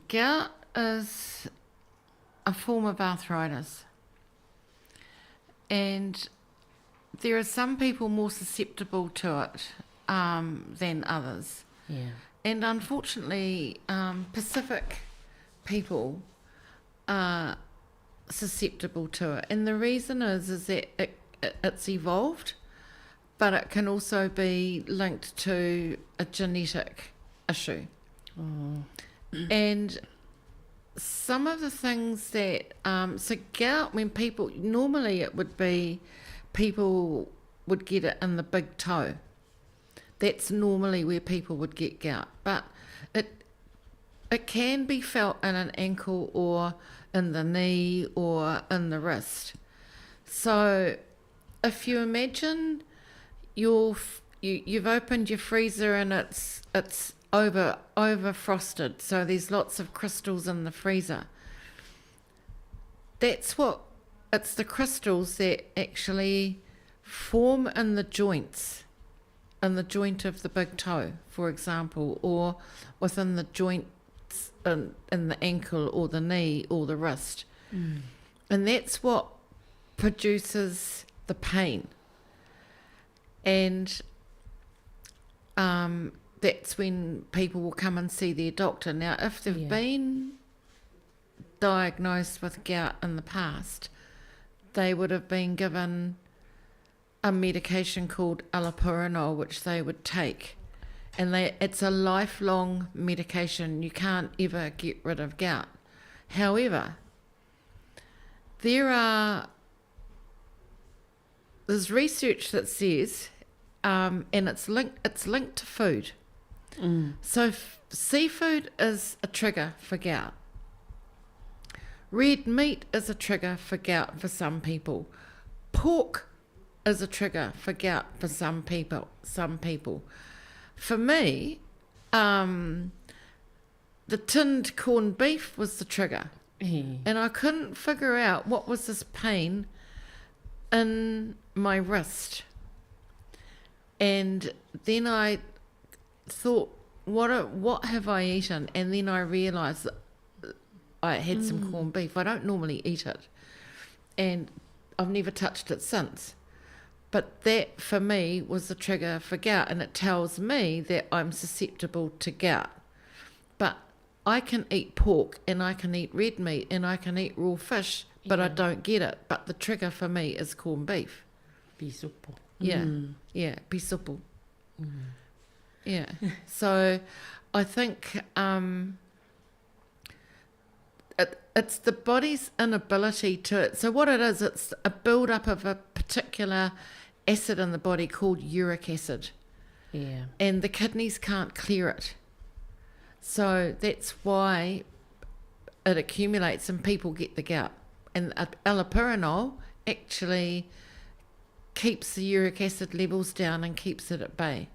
Gout is a form of arthritis. And there are some people more susceptible to it than others. Yeah. And unfortunately, Pacific people are susceptible to it. And the reason is that it's evolved, but it can also be linked to a genetic issue. And some of the things that, so gout, when people, normally it would be people would get it in the big toe. That's normally where people would get gout. But it can be felt in an ankle or in the knee or in the wrist. So if you imagine you've opened your freezer and it's over frosted, so there's lots of crystals in the freezer. It's the crystals that actually form in the joints, in the joint of the big toe, for example, or within the joints in the ankle or the knee or the wrist. And that's what produces the pain. And that's when people will come and see their doctor. Now, if they've been diagnosed with gout in the past, they would have been given a medication called allopurinol, which they would take. And it's a lifelong medication. You can't ever get rid of gout. However, there's research that says, and it's linked to food. So seafood is a trigger for gout. Red meat is a trigger for gout for some people. Pork is a trigger for gout for some people. For me, the tinned corned beef was the trigger. And I couldn't figure out what was this pain in my wrist. And then I thought, what have I eaten? And then I realised that I had some corned beef. I don't normally eat it. And I've never touched it since. But that, for me, was the trigger for gout, and it tells me that I'm susceptible to gout. But I can eat pork, and I can eat red meat, and I can eat raw fish, but I don't get it. But the trigger for me is corned beef. Pisopo. Yeah, pisopo. Yeah. So I think it's the body's inability to. So what it is, it's a build-up of a particular acid in the body called uric acid. Yeah. And the kidneys can't clear it. So that's why it accumulates and people get the gout. And allopurinol actually keeps the uric acid levels down and keeps it at bay.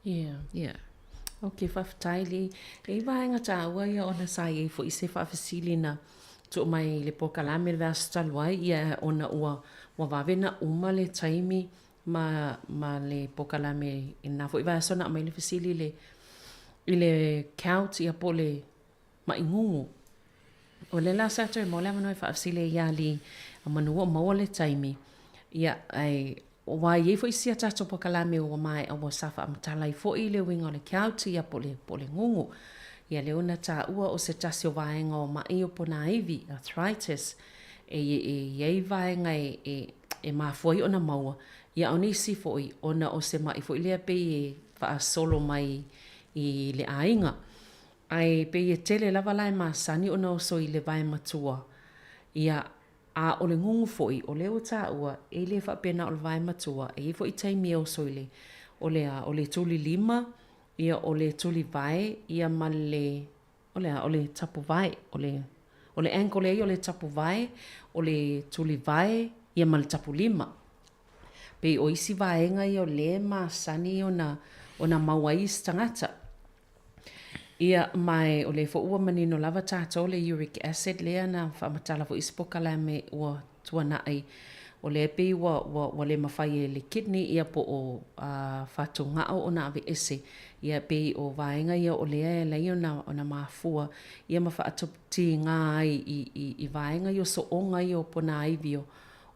Yeah. Yeah. Okay, whawhataili. E vaenga tā ua ia ona sai e fo i se whawhasili na tō mai le pokalame le vastaluai ia ona ua wawena uma le taimi ma le pokalame ina fo i vasona mai le fasili le i le count ia po le maingungu. O le la sato e mo le manoi whawhasili ia li a manua maua le taimi ia ai o wai e fo i sia tato pokalame o mai a wasafa amtalai fo i le winga le kiauti ia po le ngungu. Ia le ona tā ua o se tasi o vaenga o mai o pona ivi, arthritis, e vaenga e mafoi ona maua. Ia o nisi fo i ona o se mai fo i lea pe e wha solo mai i le ainga. Ai pe e tele lava lai masani ona o so i le vai matua. Ia a o le ngungu foi o leo tā ua e le whapena o le vai matua e fo i taimi o soile o le tuli lima ia o le tuli vai ia ma le o le tapu vai o le ankole o le tapu vai o le tuli vai ia ma le tapu lima pe o isi vaenga ia o le masani ona mauai stangata ia mai o le fo ua manino lava tātou le uric acid lea na whamatala fo ispokala me ua tuana ai o le pe wa le mawhai e le kidney ia po o whatunga o na ave ese ia pe o vaenga ia o lea e lei ona mafua ia mawha atopti ngā ai i vaenga i o so onga i o pona aivi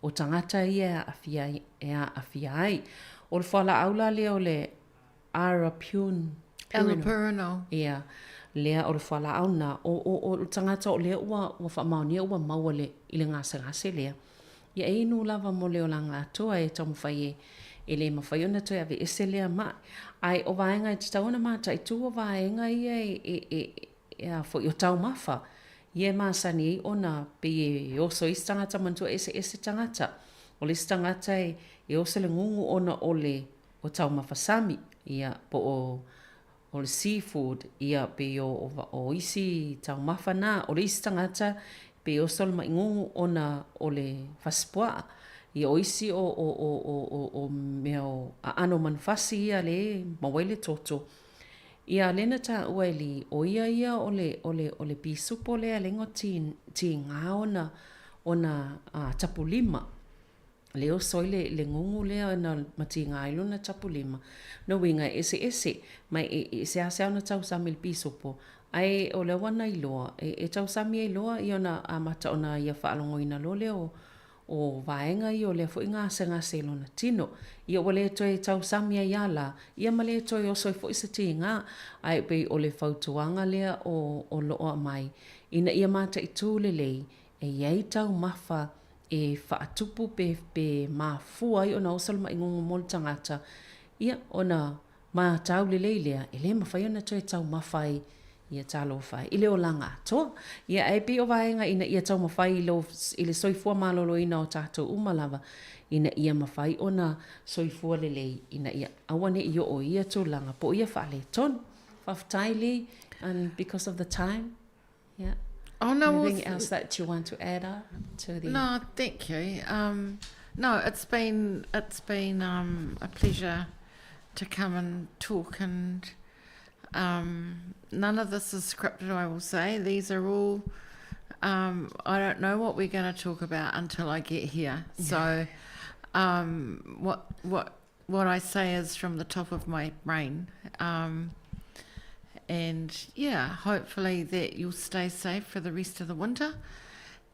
o tangata ia afia ai o le whala aula lea o le allopurinol. Ia, lea o le whala au na, o tangata o lea ua whamaunia ua maua le i le ngase lea. Ia e inu lava mo leo la ngātua e tamu whai e le mawhai ona toi ave ese lea mai. Ai o vaenga e te tauna mata i tu o vaenga ia e fo i o tau mawha. Ia maasani e ona pe e oso i tangata mantua ese tangata. O le tangata e oso le ngungu ona o tau mawha sami. Ia po o le seafood ia pe o isi tau mawhana o le isi tangata pe o sol maingungu ona o le whaspua ia o isi o meo a ano manfasi ia le mawaile toto ia lena ta ueli o ia o le pisupo le alengo ti ngā ona tapulima leo soile le ngungu lea na mati ngā iluna tapulima. No winga ese mai se ase ona tau sami le pisopo. Ai o le wana iloa. E tau sami iloa i ona amata ona ia whaalongo ina lo leo o vaenga i o lea fo i ngase lona tino. Ia o le toi tau sami ai ala. Ia ma le toi o soi fo isa ti ngā. Ai pe o le fautuanga lea o loa mai. Ina ia mata i tūle lei e iei tau mawha e whaatupu pe mafua i ona osal ma ingongo mol tangata. Ia ona ma tau le leilea, e le mawhai ona toi tau mawhai ia talo whai. I leo langa toa. Ia e pe o vaenga ina ia tau mawhai i le soifua malolo ina o tātou umalava. Ina ia mawhai ona soifua le lei. Ina ia awane i o ia tō langa. Po ia whaale ton. Whaftaili. And because of the time. Yeah. Oh, no, anything else that you want to add up to the? No, thank you. No, it's been a pleasure to come and talk, and none of this is scripted. I will say these are all. I don't know what we're going to talk about until I get here. So, what I say is from the top of my brain. And yeah, hopefully that you'll stay safe for the rest of the winter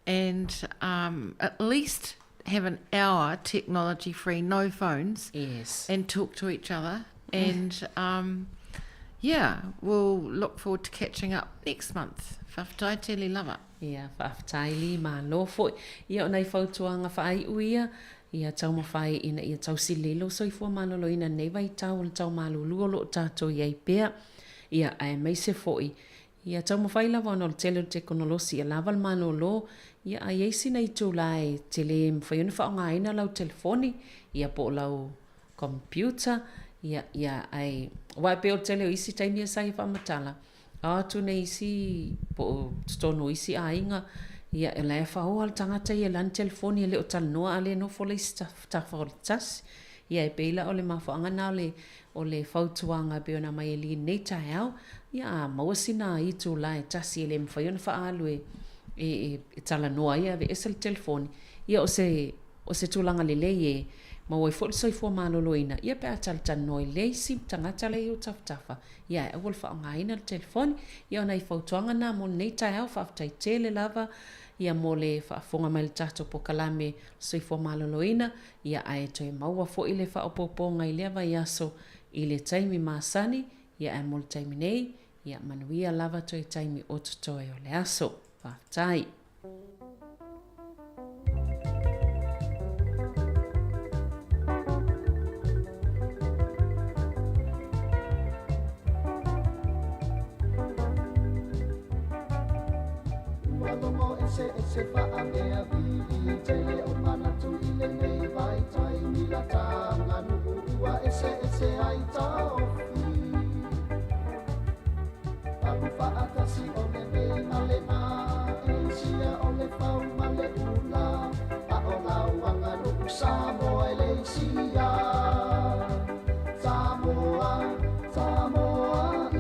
and at least have an hour technology free, no phones. Yes. And talk to each other. And yeah, we'll look forward to catching up next month. Whaftai tele lava. Ia, whaftai li ma lo foi. Ia o nei whautuanga whai uia. Ia tau mawhai ina ia tau silelo soifua malolo ina nei vai tau o tau malulu o lo tātou iei pēr. Ia ai mai se foi Ia tau mawhai lava ona o le tele o teknolosi ia lava le mano lo ia ai eisi nei tūlai te le mwhai ona whaonga ina lau telefoni ia po lau computer ia ai wai pe o tele o isi taimi ia sai whamatala tu nei isi po stono isi a inga ia e lai whaoa le tangata ia lan telefoni ia le o talanoa ale no fo le tafa o le tasi ia e peila o le mawhaanga na o le whautuanga pe ona mai e li nei tae au ia mawasina i tūlai tasi e le mwhai ona whaalu e talanoa ia ve esa le telefoni ia o se tūlanga le lei mawai fo le soifua maloloina ia pe atal tanoi lei sim tangata le o taftafa ia e wal whaonga ina le telefoni ia ona i whautuanga na mo nei tae au whaftai tele lava ia mo le whaafonga mai le tato po kalame soifua maloloina ia ae toi maua fo i le whaopoponga i lewa ia so i le taimi masani ia e mo le taimi nei ia manuia lava toi taimi o tutoe o le aso whaftai. Se fa mea vili tele o manatu ile nei vai tai mila tanga nuua ese ai taofi alu fa atasi o le nei male na esia o le fau male ula a o lauanga nuku Samoa ele isia Samoa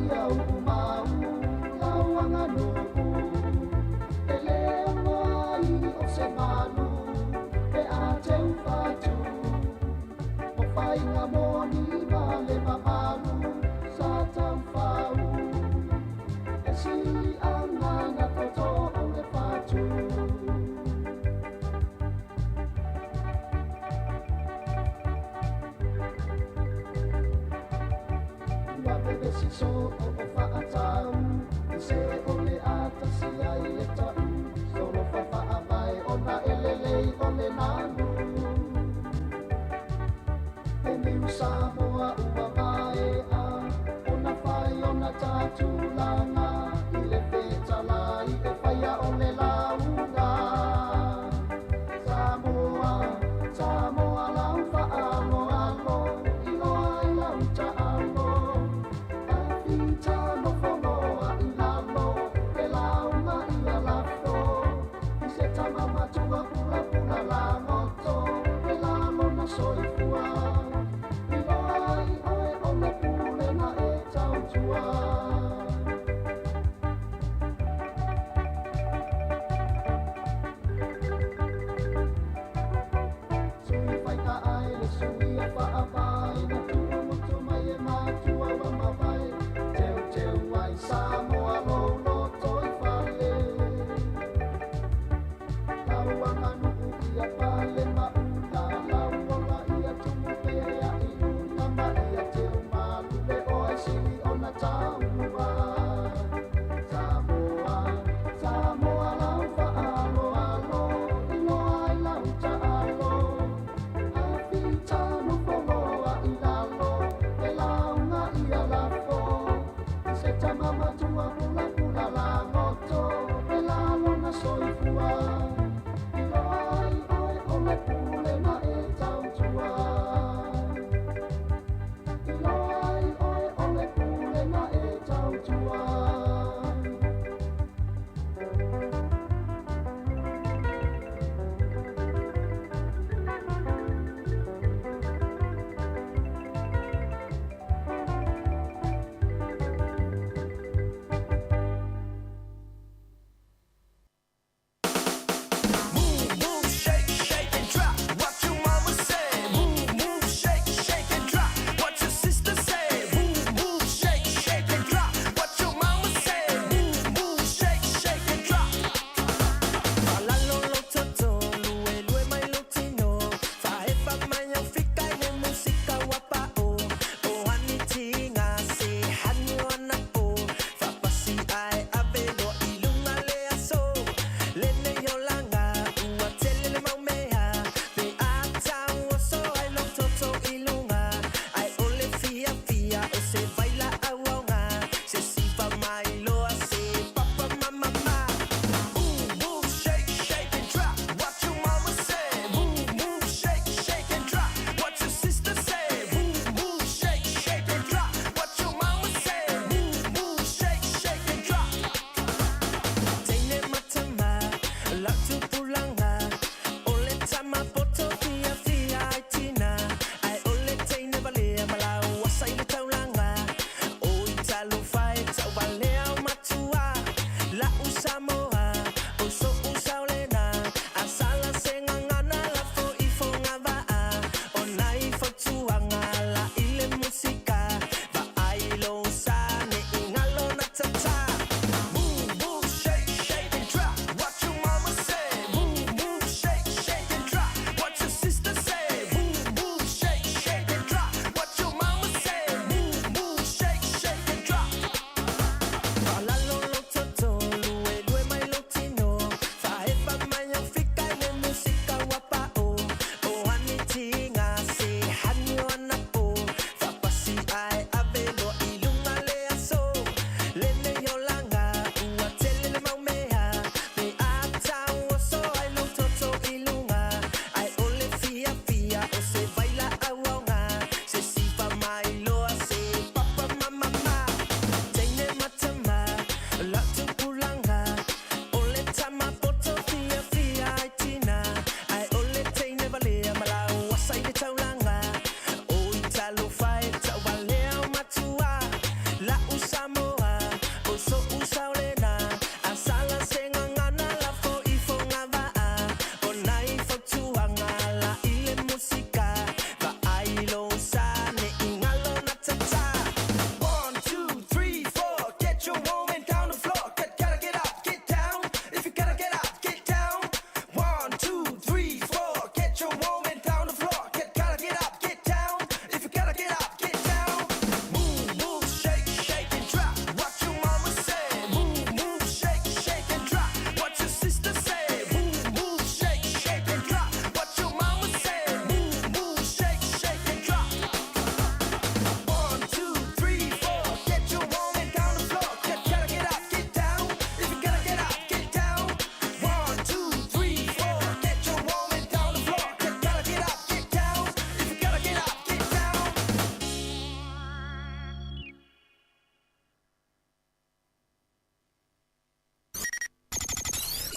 ia umau lauanga nuku se malu e a teu fatu o fai nga moni male mamalu sa tam fau e si anga na toto o le fatu ua bebe si so o fa atau i se o le atasi ai le tau solo fa ona elelei ole nanu e miu Samoa ua mai a ona fai ona tatulanga i le whetalai e whaia ole launga Samoa lau whaalo alo i loa i lau ta alo a whita no whonoa i lalo e launga i a lafo se tama matua pula la moto e la mona soifua i loai oe o me pule na e tau tua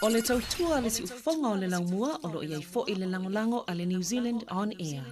O le tautua le si ufonga o le laumua o lo iai fo i le langolango a le New Zealand On Air.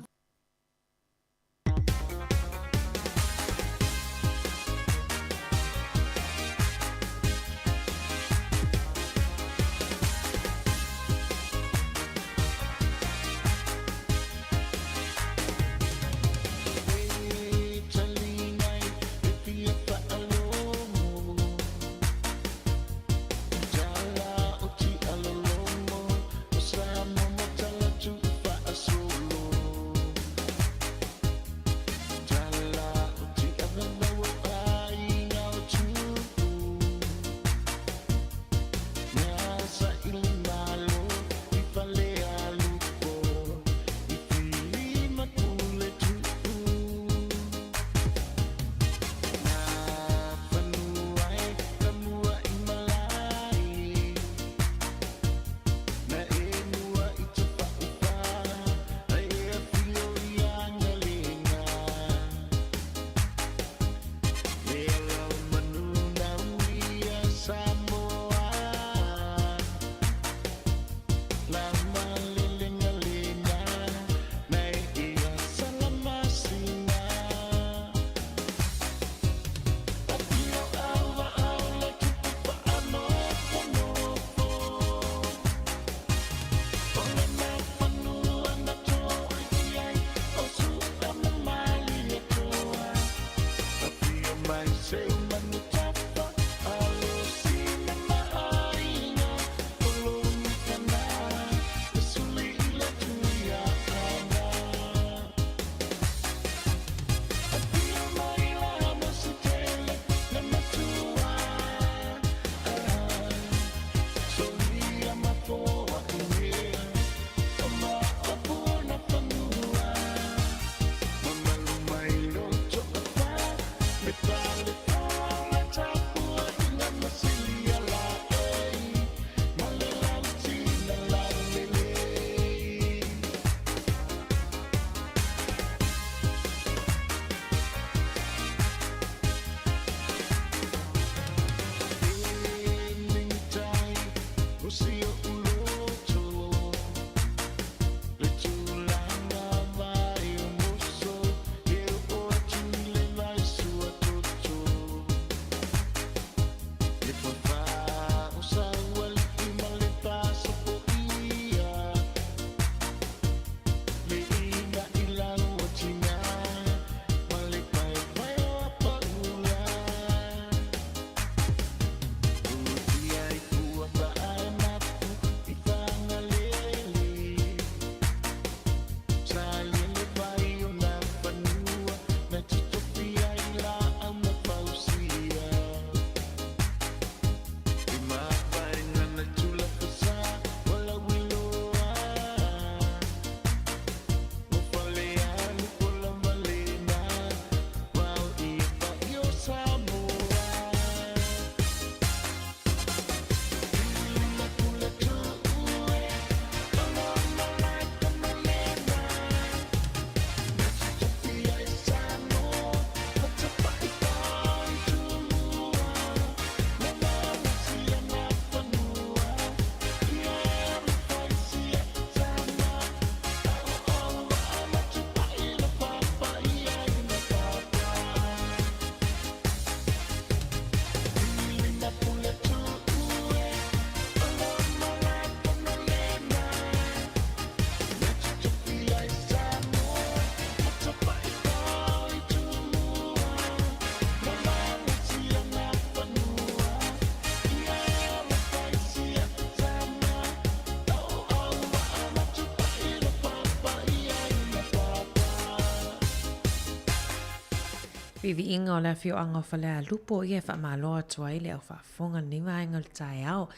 Vivi inga o la fio anga fale a lupo ia fa maloa tuai le au fa fonga ni mai ngal tai au.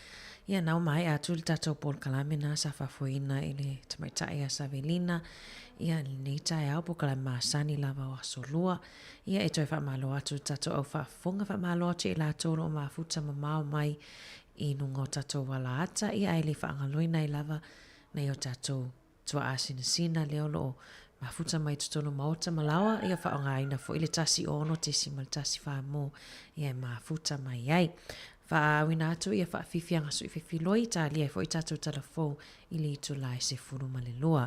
Ia nau mai a tul tato pol kalamina sa fa foina ile tamaitai a Savelina. Ia ni tai au po kalama sani lava o solua. Ia e toi fa maloa tu tato au fa fonga fa maloa te la toro o mafuta mamao mai i nungo tato wala ata. Ia ele fa angaloina i lava na i o tato tua asina sina leolo mafuta mai tutolo maota malawa ia fa nga ina fo ile tasi ono te simal tasi fa mo ia mafuta mai ai Whaawina atu ia whaafifianga sui whiwhiloi ta lia fo i tātou talafou I li tu lai se furu malelua.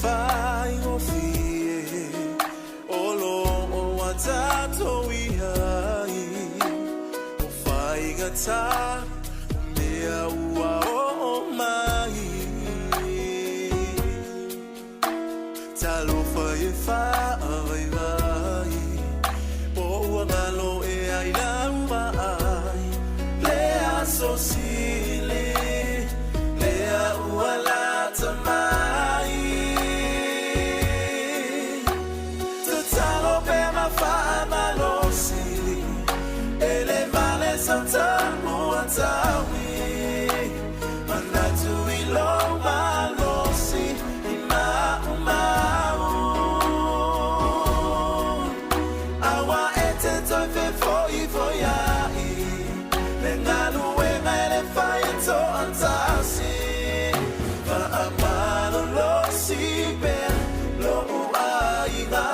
fai o fie o lo o watato ihai o fai gata mea ua o mai talo fai fa vai vai o ua ngalo e ai lau mai lea sosile lea ua lata mai tutalo pe ma fa malosili ele male santa ua tawi manatu ilo malosi ima umau awa ete toi fe foi foiai le ngalu e ngale fai to antasi fa amalo lo si pe lo uaiga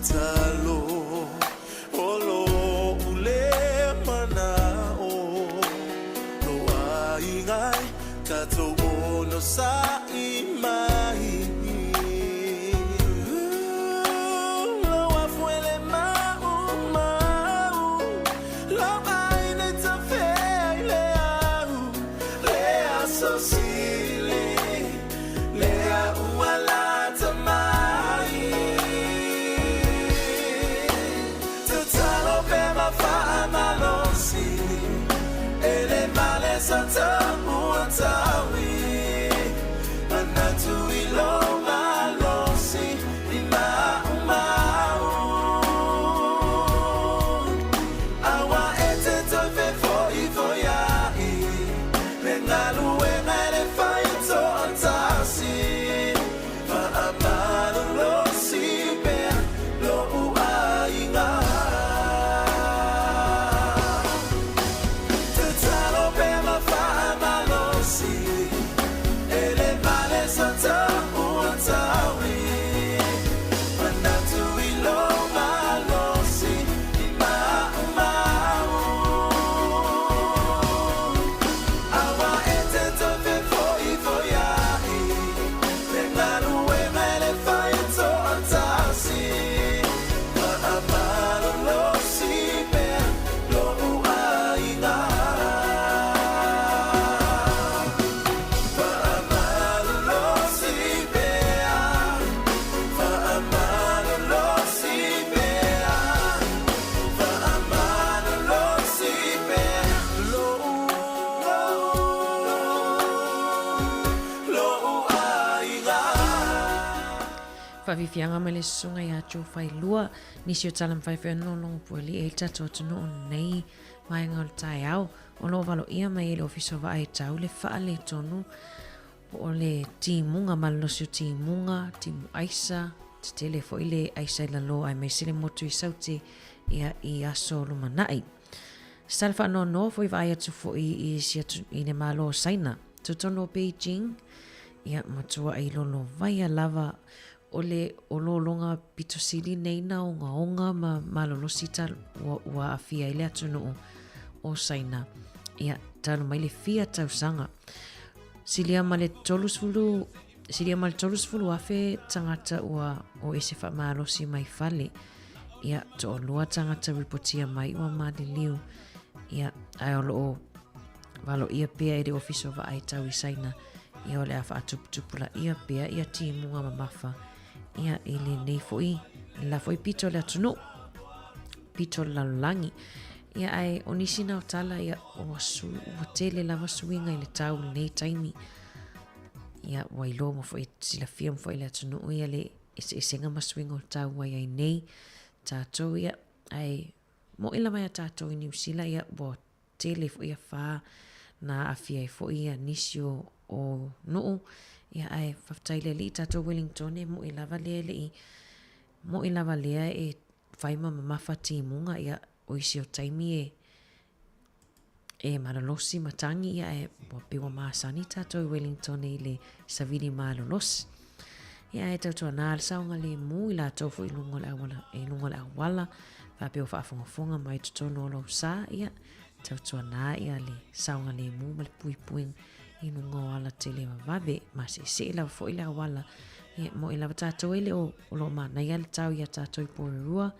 talo olo ule manao lo ai tato ono sa imai lo afuele mau lo ai ne tafe le au le asosile le uala tamai ele male santa muatawi manatu ilo malosi ima umau awa ete tofe foi foiai le ngalu e ngale fai to antasi fa amalo lo si pe lo uaiga Whawhiwhianga me le sunga i ato whai lua, nisi o talam whai whenonong pueli e tato atunu o nei mai ngau tai au, o lo walo ia mai e le ofiso wa ai tau le wha le tonu, o le timunga malosi o timunga, timu aisa, te tele fo ile aisa i lalo ai mai sile motu i sauti ia i aso lumanai. Salfa no no fo i vai atu fo i ne malo saina, tutono Beijing, ia matua ai lolo vai a lava o le ololonga pitosili nei na onga ma malolosita ua afia ile atunu o saina. Ia talo mai le fia tausanga. Silia male tolusfulu afe tangata ua o ese wha malosi mai fale. Ia to o lua tangata ripotia mai ua maliliu. Ia ai olo walo ia pea ere ofiso wa ai tau i saina. Ia ole afa atuputupula ia pea ia timunga mamafa. Ia ile nei foi la foi pito le atunu pito la langi ia ai onisina o tala ia o tele lava suinga ile tau nei taimi ia wailo mo foi sila film foi le atunu ia le isenga masuinga o tau wai ai nei tato ia ai mo ila mai tato i New Zealand ia bo tele foi ia fa na afia foi ia nisio o no ia ai whaftaile li tato Wellington e mo i lava lea e whaima mamafa timunga ia o isi o taimi e malolosi matangi ia e piwa maasani tato i Wellington e le savili malolosi Ia e tautua nā le saunga le mu I la tofu I lungo le awala. Whapeo whaafongafonga mai tutono o lau sā ia. Tautua nā ia le saunga le mu ma le pui puing I lungo o ala te le wawabe. Ma se la fo I le awala. Ia mo I la tātou ele o lo mana ia le tau ia tātou I porerua.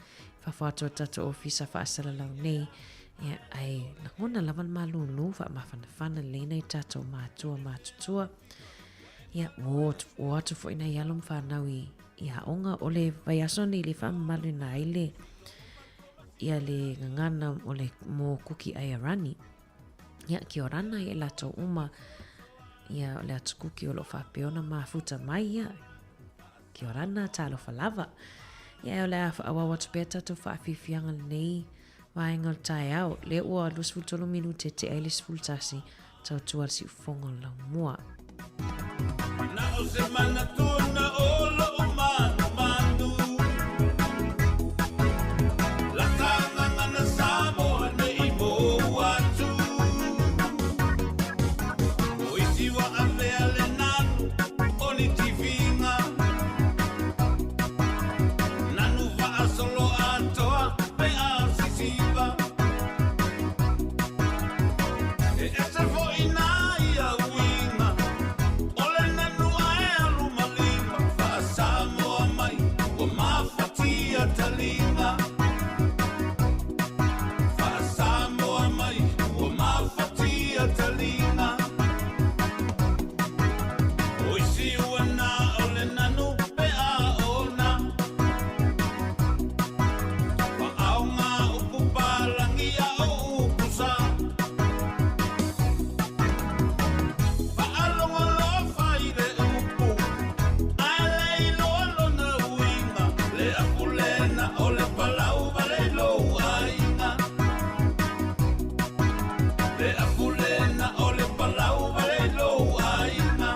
Whawhatua tātou ofisa whaasala lau nei. Ia ai ngona lava malulu wha le nei tātou mātutua. Ia o atu fo ina ialom whanau I haonga o le vaiasoni le whamalu na ile ia le ngangana o le mō kuki ai arani. Ia ki o rana I lato uma ia le atu kuki o lo whapeona mafuta mai ia. Ki o rana talo whalava. Ia o le awawa tupea tātou whaafifianga nei waenga o tai au. Le ua lusfutolo minute te ailis fultasi tau tual si ufonga lau mua. Na o se mana tuna o lo umanu manu La tanga ngana Samoa ne I mo watu O isi wa ave ale nanu o ni tivinga Nanu va a solo atoa pe a sisiva E ese vo ina ia winga Ole nanu ae alu malima Fa Samoa mai o mafatia talinga Fa Samoa mai o mafatia talinga O isi wana ole nanu pe a ona Fa aunga upupalangi a o ukusa Fa alonga lo faile upu Ai lo na winga Le akulena o le palau vale lo ainga Le akulena o le palau vale lo ainga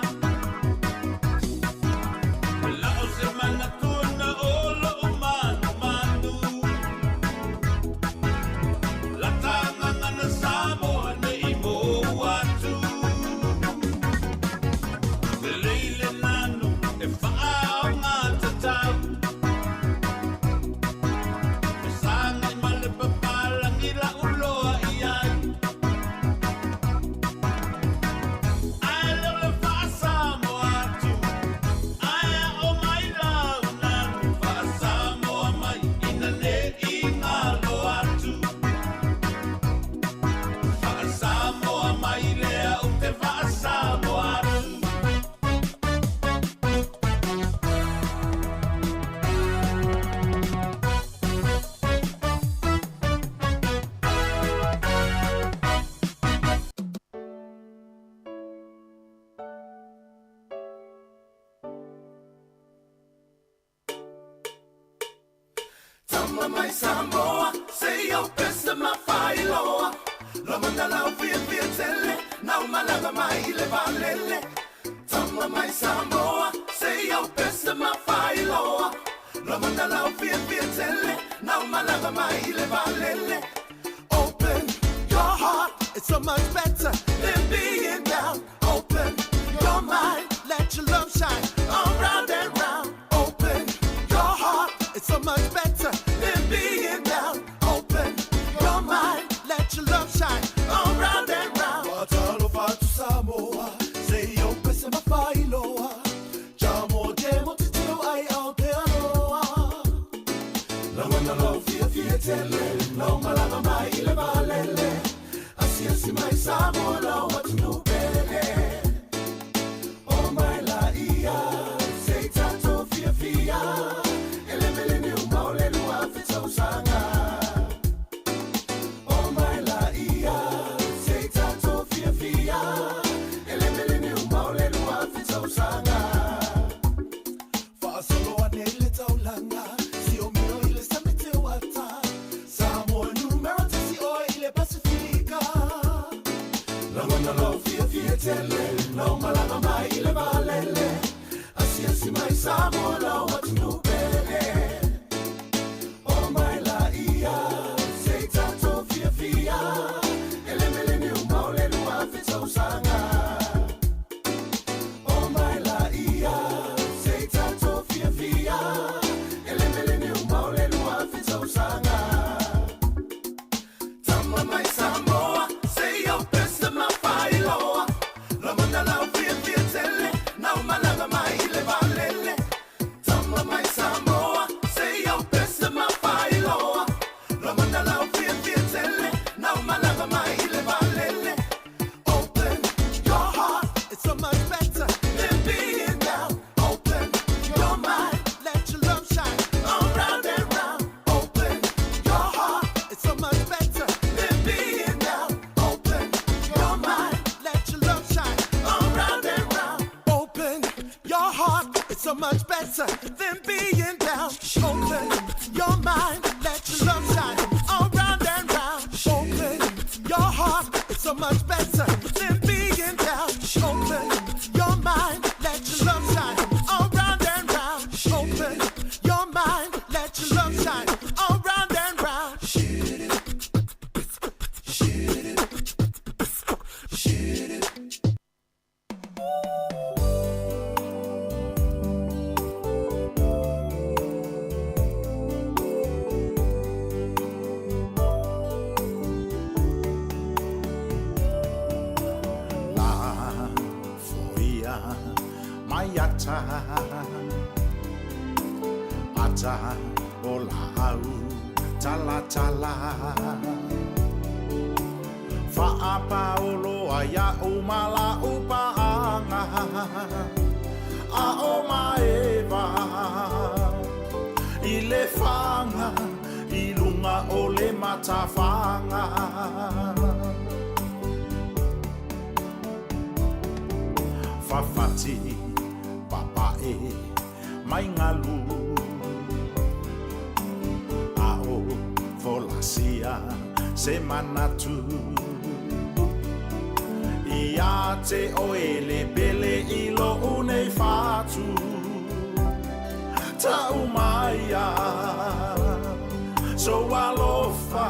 La o se mana tuna o lo umanu manu La tanga ngana Samoa ne I mo watu Leile nanu e whaaonga tatau Sanga I male papalangi la uloa I ai Ai leo le wha Samoa atu Ai a o mai lau nanu Wha Samoa mai ina ne I ngalo atu Wha Samoa mai lea o te wha Samoa atu Tama mai Samoa, say yo pesa ma failoa. Lo manda la fia tele, na malanga mai le valele. Tama mai Samoa, say yo pesa ma failoa. Lo manda la fia tele, na malanga mai le valele. Open your heart, it's so much better than being down. Open your mind, let your love shine all round and round. Open your heart, it's so much better than being down. Open your mind, let your love shine all round and round. Watalo fatu Samoa, say yo pese mafailoa. Jamo demo titio ai Aotearoa. La mana lo fia tele, no malanga mai le valele. Asi mai Samoa lo watu no pele. Oh my la ia, say tato fia. Ele ni umaule lua fitau sanga. Oh my la ia, say tato fia. Ele ni umaule lua fitau sanga. Fa solo ane le taulanga, si o mio ile samete wata. Samoa numero tesi o ile Pacifica. La wana lo fia tele, no malanga mai ile valele. Asi mai Samoa lo watu no pele. Oh my la ia, say tato fia. Ele ni umaule lua fitau sanga. Oh my la ia, say tato mata ata o lau tala tala Whaapa olo aia o mala upaanga a o maeva I le whanga I lunga o le matawhanga Whawhati papae mai ngalu a o volasia se manatu Ia te oele bele I lo unei whatu Ta umaia So alofa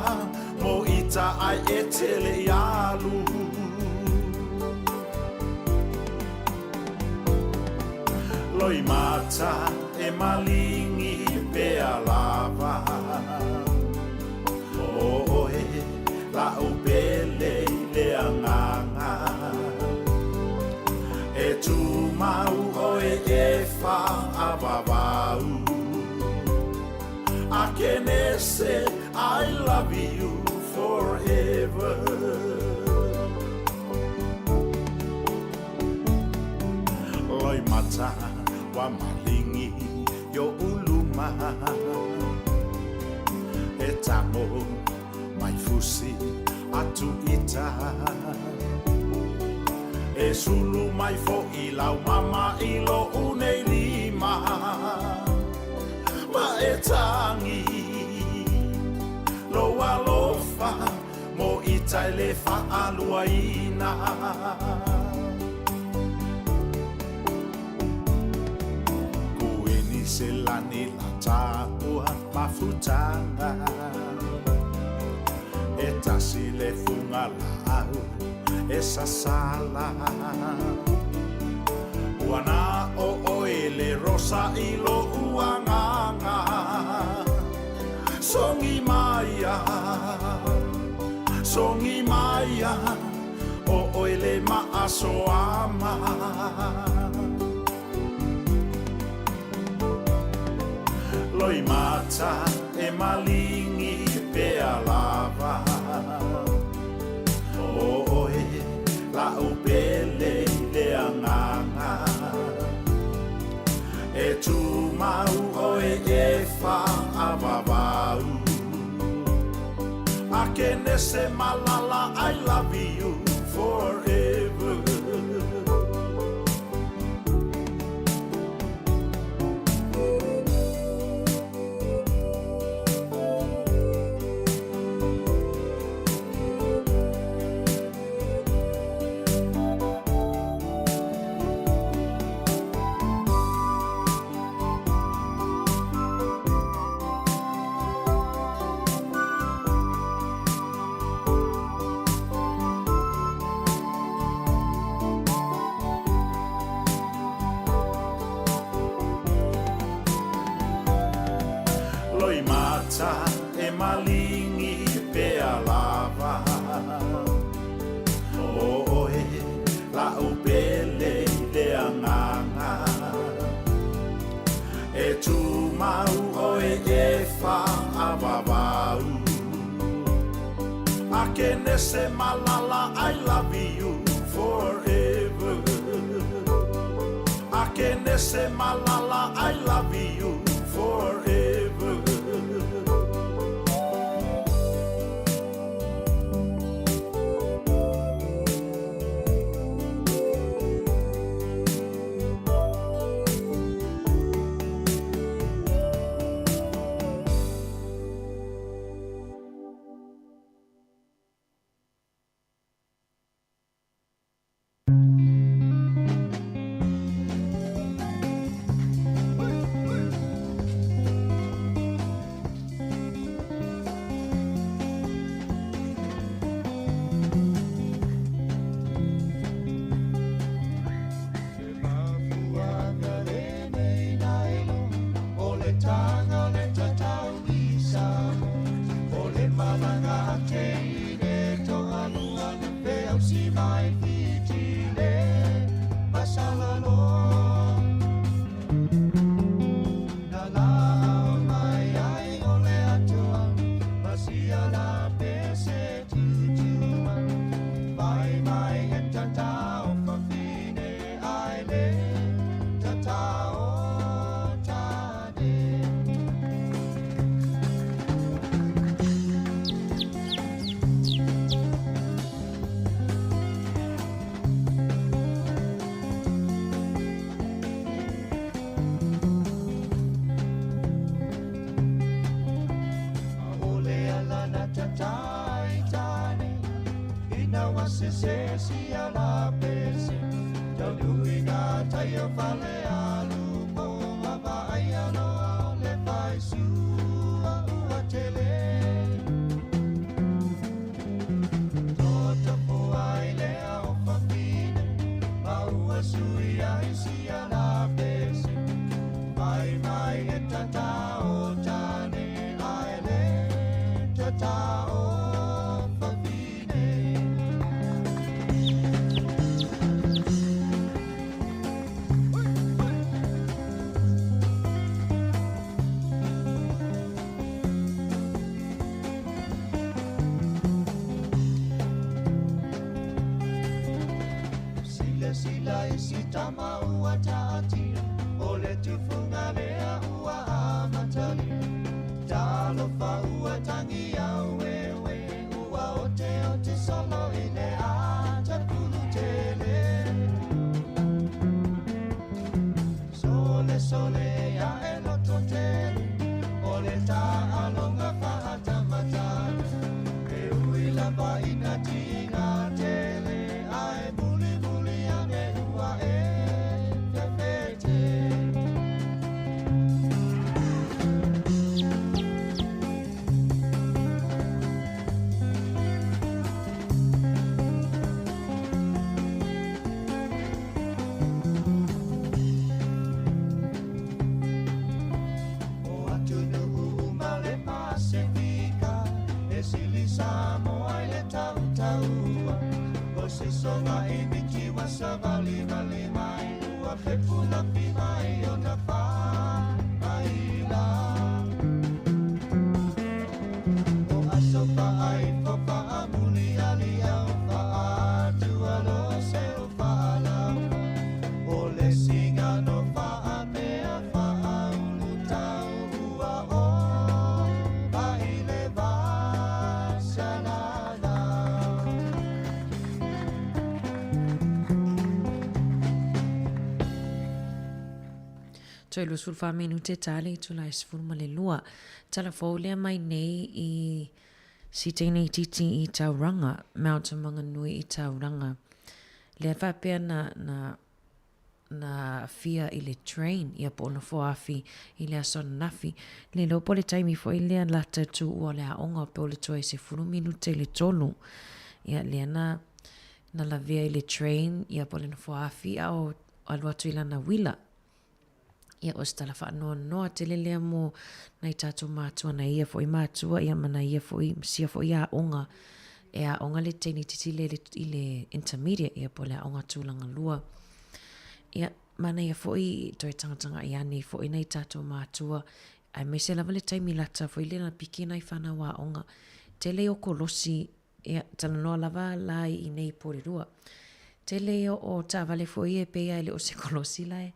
mo ita ai e tele I alu Loi mata e malingi pe alava Oe la upele le anganga E tu mau oe e fa avavau I can say I love you forever Loi mata wa malingi yo uluma E tamo mai fusi atu ita E sulu mai fo I lau mama I lo unei lima Ma e tangi Lo alofa mo ita le fa aluaina Kueni se lani la taua mafutanga E tasi le funga lau esa sala Wana o oele rosa I lo uanganga Songi maya o oele maaso ama Loi mata e malingi pe alava Oe la upele le anganga E tu mau oe e fa avavau Akene se malala I love you forever Loi mata e malingi pe alava Oe la upele le anganga E tu mau oe e fa avavau Akene se malala I love you forever Akene se malala I love you forever se se si ala pese Jau lui ngā tai o whale alu po Ava ai aloa le pai sua ua tele Tota po ai lea o whawhine Maua sui ai si ala pese Mai mai e tata o tane ai le tata o Sila isi tama ua taatia O le tufunga lea ua amatali Talofa ua tangi au ewe Ua o te solo i le ata pulu tele Sole ya e loto tele O le ta alonga whaata matana E ui lava ina tinga tele Ai muli ane ua e whewhete O atu nuhu uma le Pasifika E sili Samoa i le tautaua O se songa i miki wa sa vali mai Ua whepuna pi mai o na whaila O aso pa ai whapa amuni ali au whaatua lo se o whaalau O le singa no whaapea whaaulu tau ua o Paile vasanala Toi lu sulfa menu te tali tu la isful ma le lua. Tala fau lea mai nei i si tēnei titi i tauranga, Mount Manga Nui i tauranga. Lea whapea na fia i le train, ia po na foafi i le asona nafi. Le lopo le taimi fo i lea lata tu ua lea onga pe o le toa i se furu minute le tolu. Ia lea na la via i le train, ia po le na foafi au aluatu i lana wila. Ia o stala wha noa te lelea mo nei tātou mātua na ia fo i mātua, ia mana ia fo i sia fo i a onga. E a onga le teini titi le i le intermediate, ia po le a onga tūlanga lua. Ia mana ia fo i toi tangatanga i ani fo i nei tātou mātua. Ai me se lava le taimi lata fo i le na piki nei whana wā onga. Te leo kolosi, ia tala noa lava lai i nei porirua. Te leo o tā vale fo i e pea ele o se kolosi lai.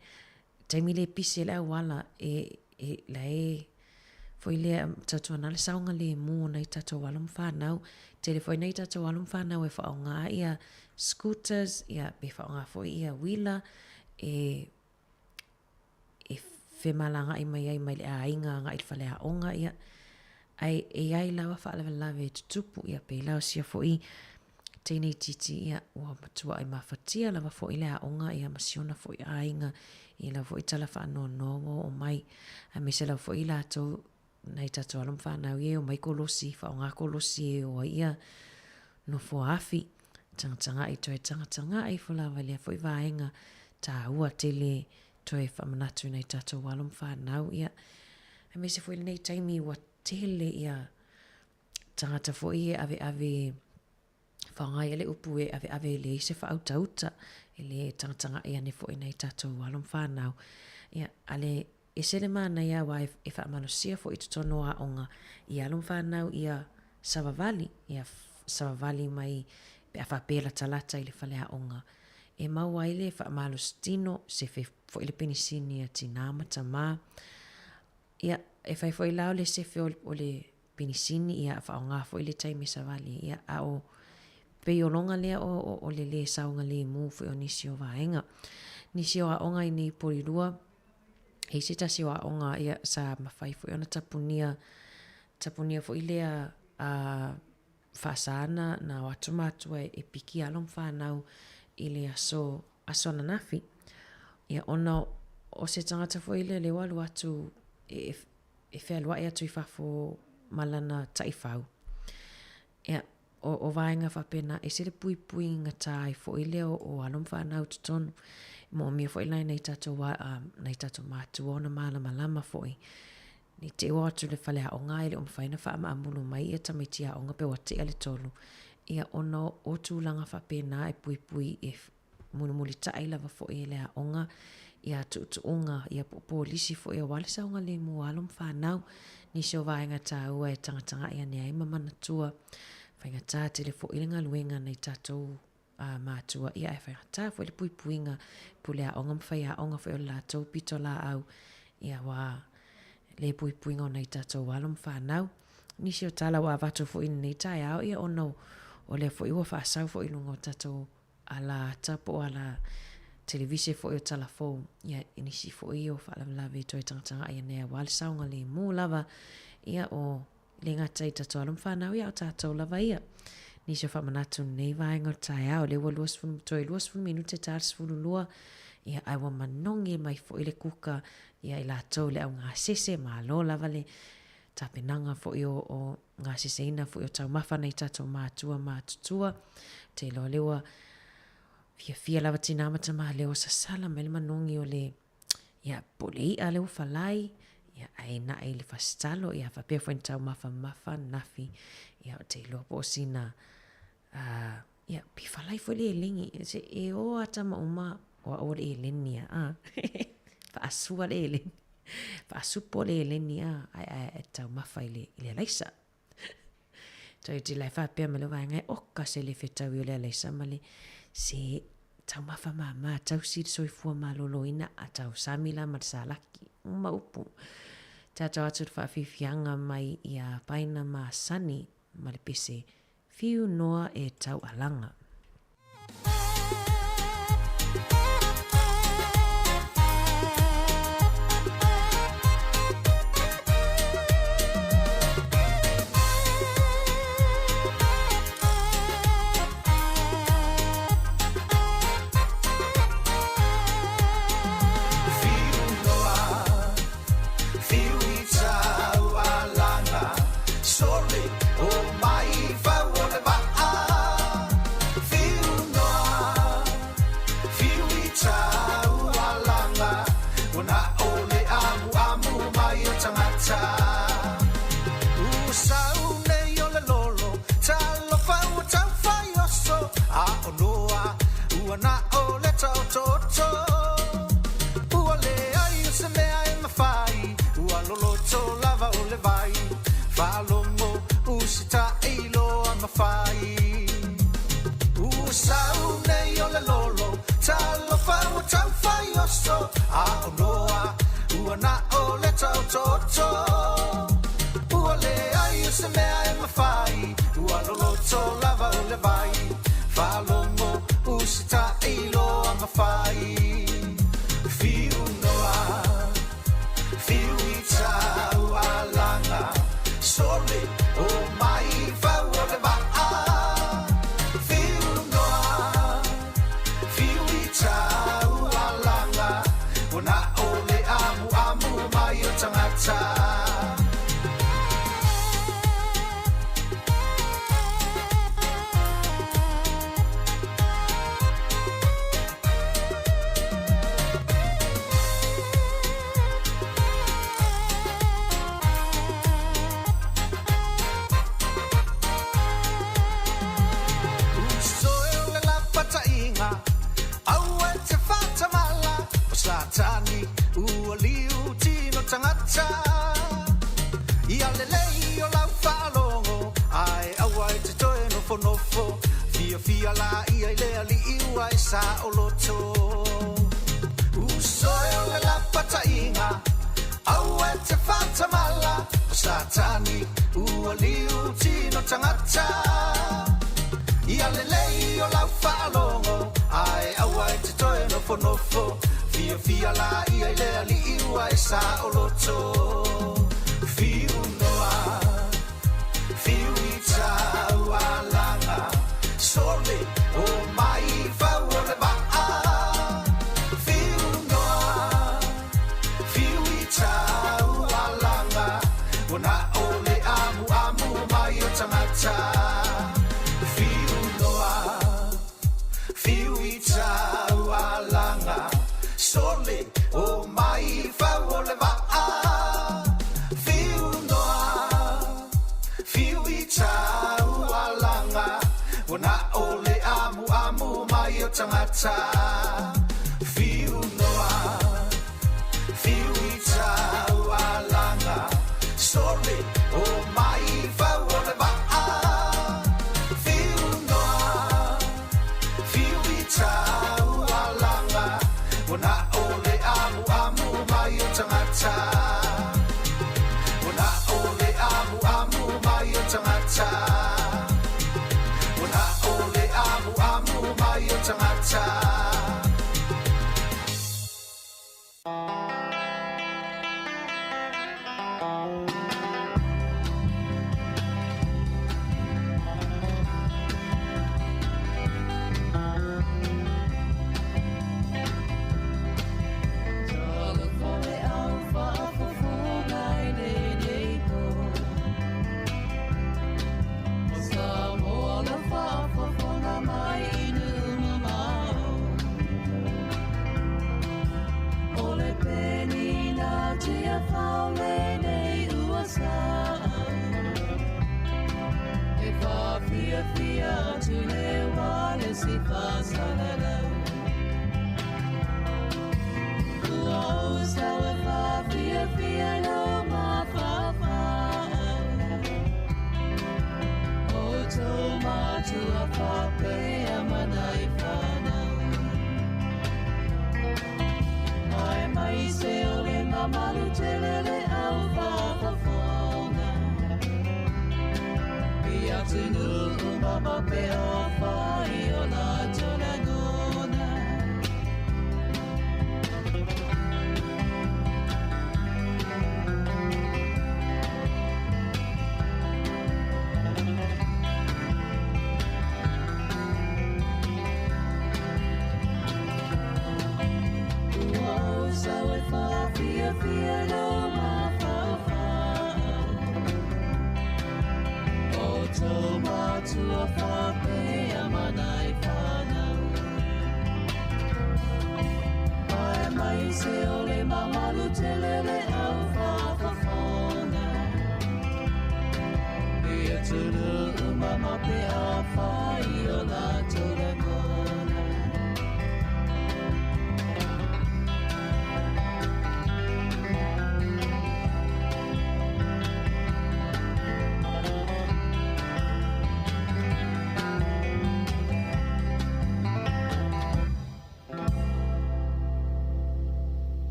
Taimi le pisi le awala la foi le tatou na le saunga le mo nei tatou walum whanau. Te le foi nei tatou walum whanau e whaonga ia scooters, ia be whaonga foi ia wheeler, e whemalanga i mai le ainga nga i whale a onga ia. Ai lawa whaalawe lawe tutupu ia pe lawa sia foi tēnei titi ia ua matua ai mawhatia lawa foi le a onga ia masiona foi a ainga. I la fo i tala whaanono o mai a me se la fo i la tau nei tatou alum whanau e o mai kolosi whaonga kolosi e o ia no fo afi tanga i toi tanga i fula wale fo i vaenga ta ua tele toi whamanatu nei tatou alum whanau ia a me se fo i nei taimi ua tele ia tangata fo i ave whaonga i le upu e ave le se whautauta ele tanga ia ne fo ina tatou walum whanau ia ale esele mana ia wa e whaamalosia fo i tutono a onga i alum whanau ia savavali mai pe a whapela talata i le whale a onga e maua ile whaamalostino se fo i le penisini a tinama tama ia e whai fo i lao le se o le penisini ia whaonga fo i le taimi savali ia a o pe o longa lea o le saunga le mu fo o nisi o vaenga. Nisi o a onga i nei porirua. Hei se tasi o a onga ia sa mawhai fo i ona tapunia fo i lea whaasana na watu matua e piki along whanau i le aso na nafi. Ia ona o se tangata fo ile le walu atu e whelua e atu i whafo malana taifau. Ia o vaenga whapena e sere pui nga tai fo ile o along whanau tutonu. Mo mia fo ilai nei tato matu ona malama foi. Ni te o atu le whale a o ngai le o mwhaina wha ama amulu mai e tamitia o nga pe wate ale tolu. Ia ona o tūlanga whapena e pui e muli tai lava fo e le a onga. Ia tuunga ia polisi fo e walisa onga le mua alom whanau. Ni se o vaenga tā ua e tangatanga ia nea ima mana tua. Whainga tā te le fo ilinga luenga nei tatou mātua ia e whainga tā fo le pui nga pule a onga mwhai a onga fo e o lātou pito la au. Ia wa le pui nga o nei tatou alom whanau. Ni se o tala wa avatu fo ina nei tai au ia ono o le fo iwa whaasau fo ilunga o tatou ala tapo ala televise fo i o talafou. Ia inisi fo i o whaalamlawe toi tangatanga ia nea wale saunga le mū lava ia o le ngata i tatou alum whanau ia o tatou lava ia. Nisi o whamanatu nei vaenga o tai au le toi luas fulu minute tāras fulu lua ia aiwa manongi mai fo i le kuka ia i lātou le au ngā sese ma lo lava le tapenanga fo i o ngā sese ina fo i o tau mawhana i tatou mātutua te lo lewa fia lava tina amata maha leo sasala me le manongi o le ia polei a leo falai ia aina ai le fastalo ia whapea fo tau mafa nafi ia o te loa po sina ia pi falai fo le lingi se e o ata mauma o le lenia asua le lenia asupo le lenia ai tau mafa i le laisa toi te lai whapea me le vaenga oka se le whetau i le laisa male se tau mafa mama tau siri soifua malolo ina a tau samila marsalaki maupu tau atu whaafifianga mai ia paina ma sani male pese fiu noa e tau alanga. Fiu noa, fiu i tau Ona ole amu amu mai o tangata Fiu noa Fiu I tau alanga Sole o mai whau o le waa Fiu noa Fiu I tau alanga Ona ole amu amu mai o tangata Fiu noa Fiu I tau alanga Sole o mai whau o le waa Fiu noa Fiu I tau alanga Ona ole amu amu mai o tangata Ona ole amu amu mai o tangata Ona ole amu amu mai o tangata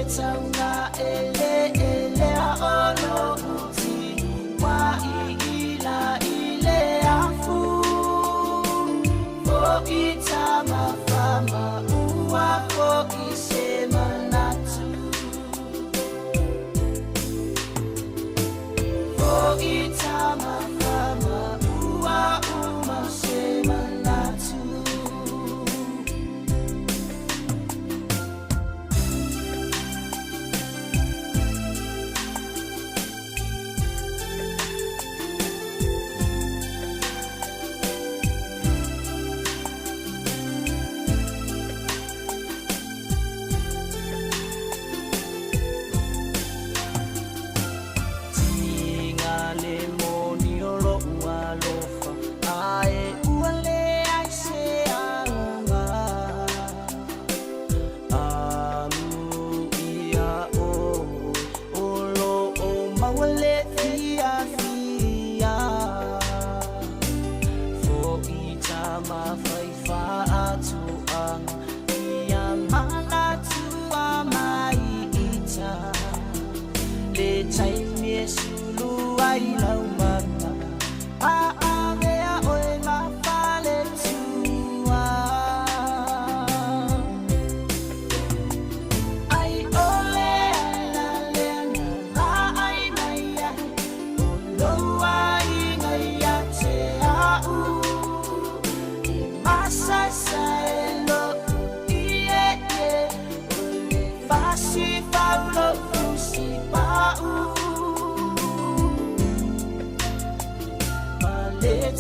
taunga ele aolo uti wa ila ile afu fo itama fama ua fo isema natu fo itama fama ua uma sema natu.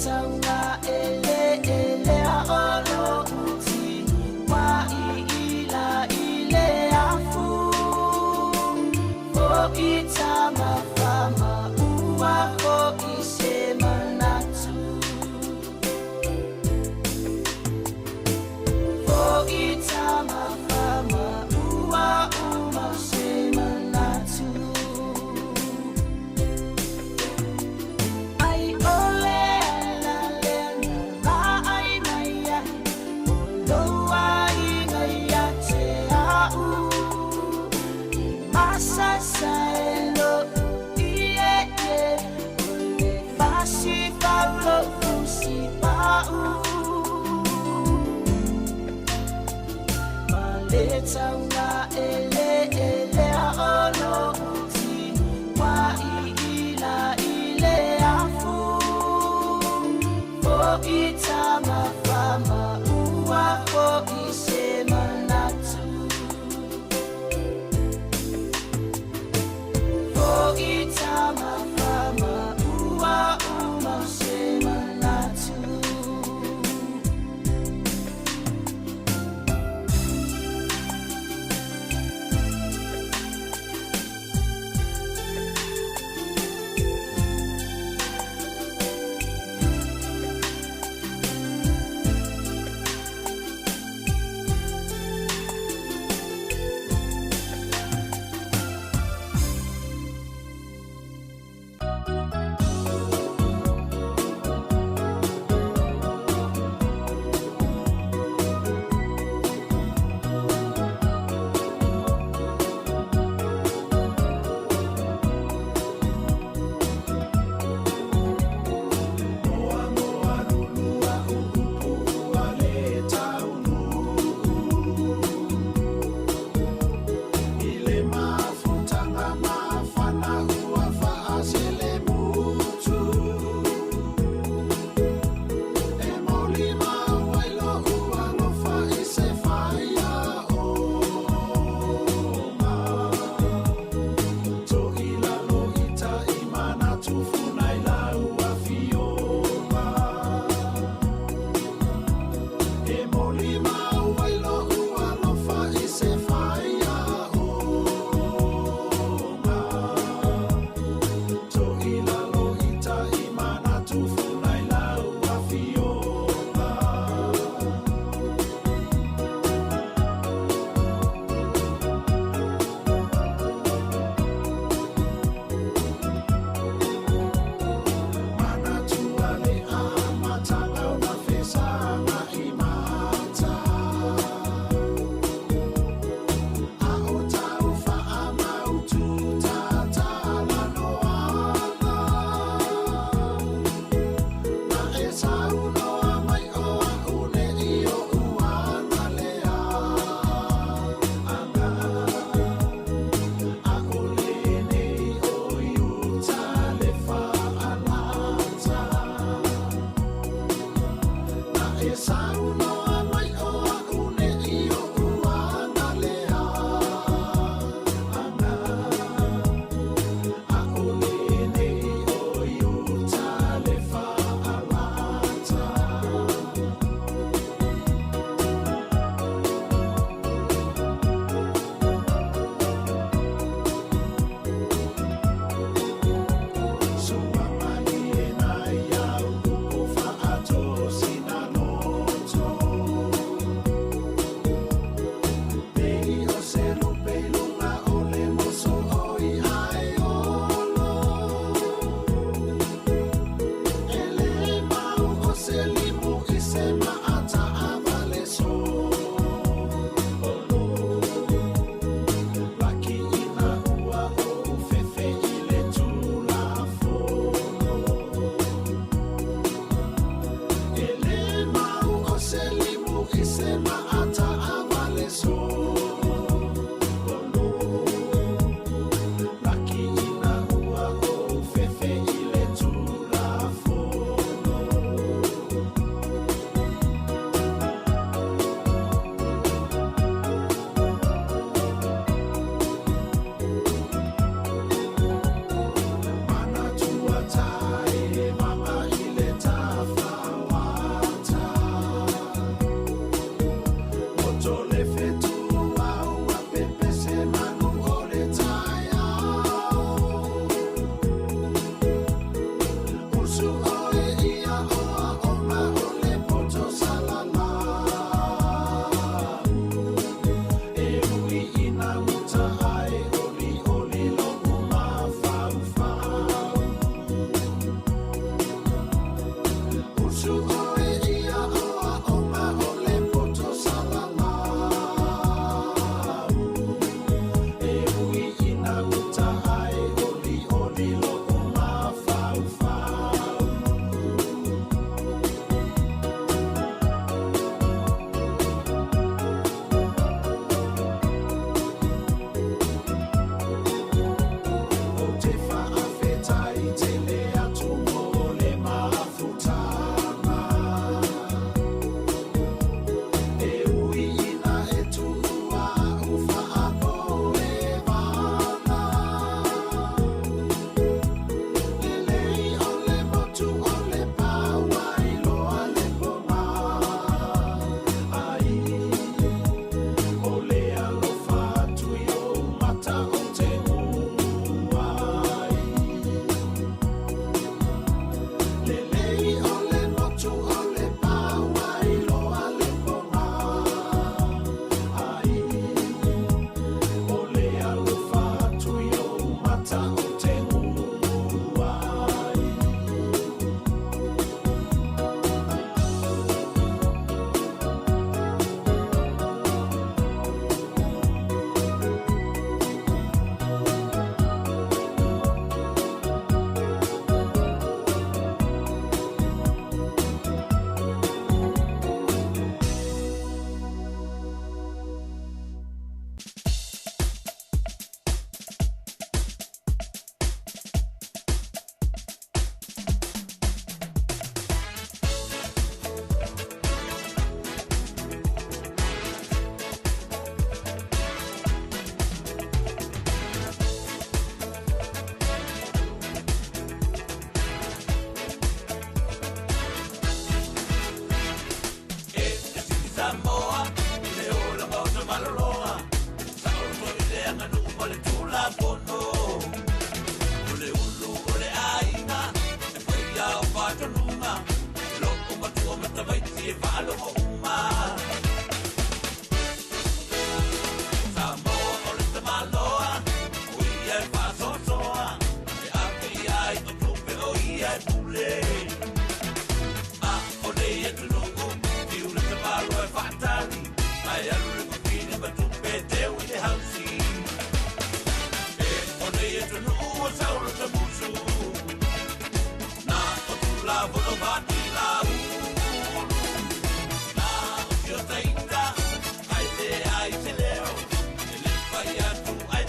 Taunga ele aolo uti wa ila ile afu fo itama fama ua fo isema natu fo itama fama ua uma sema natu. Taunga ele aolo uti wa ila ile afu fo itama fama ua fo isema natu fo itama fama ua uma sema natu.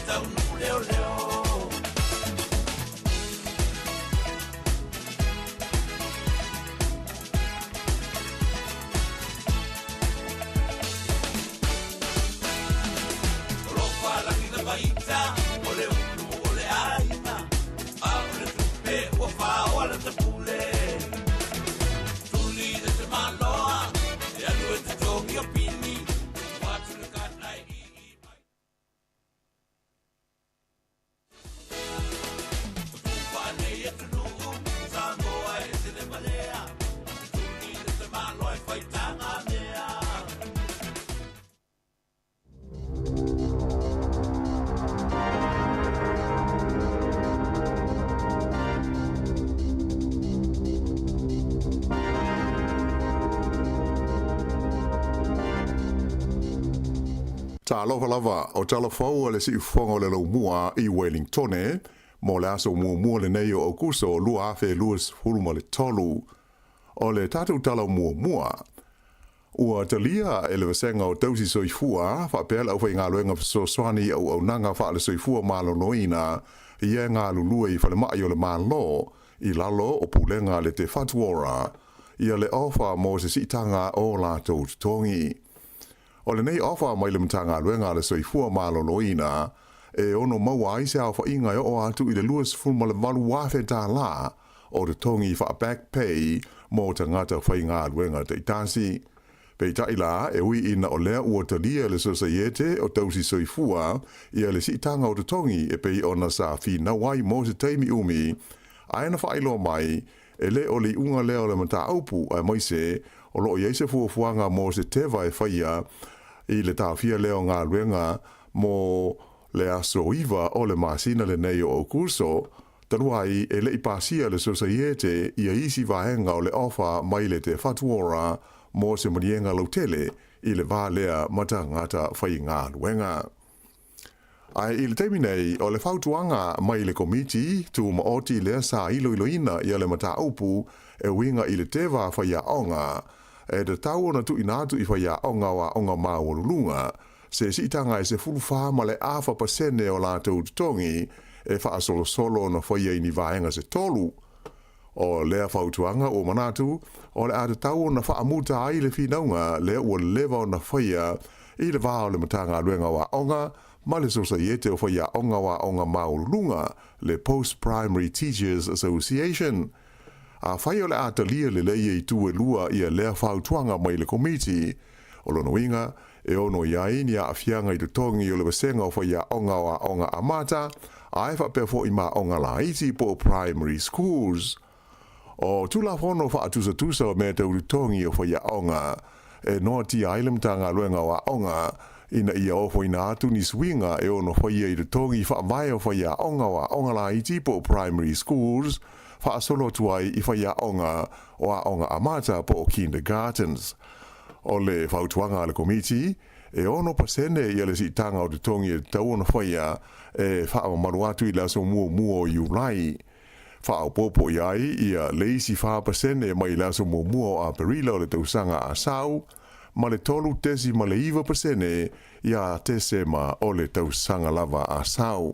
tau nu leo leo. Ropa la kina baita, ole ulu, ole aina, aure tupe, wafa, ole te pule. Tuli de te maloa, e alu e te toki opini, watu le kanai i. Tupane e te nuu, Samoa e te le malea, tuli de te maloa e whaitanga mea. Ta alofa lava o talafau le si ufonga le lau mua i Wellingtone, mo le aso mua le nei o Augusto lua afe luas huluma le tolu. O le tatu tala mua. Ua talia e le vasenga o tausi soifua, fa pēla au fai ngā luenga so swani au nanga fa le soifua malo noina, ia ngā lulua i fale mai o le malo, i lalo o pulenga le te fatuora, ia le ofa mo se sitanga o la tau tongi. O le nei ofa mai le mtanga luenga le soifua malo noina, e ono maua aise au fa inga o atu i le luas fulma le malu wafe tā la, o le tongi fa back pay mo tangata fai ngā luenga te itasi. Pei taila e ui ina o lea ua talia le sosaiete o tausi soifua ia le sitanga o te tongi e pei ona sa fi na wai mo se teimi umi, aina whailo mai e le o li unga leo le mata aupu a moise o loo yeise fuafuanga mo se tewa e whaia i le tawhia leo ngā luenga mo le asoiva o le masina le nei o kurso, tanuai e le ipasia le sosaiete ia isi vahenga o le ofa mai le te fatuora mo se manienga lautele i le vālea mata ngata whai ngā luenga. Ai i le teimi nei o le whautuanga mai le komiti tu maoti lea sa iloina i le mata aupu e winga i le tewa whai a onga, e te tau ona tu inatu i whai a onga wa onga maawolulunga, se sitanga e se fulufā ma le afa pasene o lātou tutongi e wha solo na whai i ni vaenga se tolu. O lea whautuanga o manatu, o le ate tau na whaamuta ai le whinaunga lea ua lewa na whaia i le vāo le matanga luenga wa onga, ma le sosaiete o whaia onga wa onga maulunga le Post-Primary Teachers Association. A whai o le atalia le leia i tue lua i a lea whautuanga mai le komiti, o lono winga e ono iai ni a awhianga i tutongi o le wasenga o whaia onga wa onga amata, a e whapefo i ma onga la iti po primary schools. O tula fono fa atusa o me te urutongi o whaia onga, e noa ti ailem tanga luenga wa onga, ina ia ofo ina atu ni swinga e ono whaia i rutongi wha vai o whaia onga wa onga la iti po primary schools, wha solo tuai i whaia onga o a onga amata po o kindergartens. O le whautuanga le komiti, e ono pasene i le si tanga o rutongi e tau ono whaia e wha maruatu i la so mua o Iulai. Whao popo iai ia leisi 5% mai laso mua a perila o le tausanga a sau, ma le tolu tesi ma le 1% ia tese ma o le tausanga lava a sau.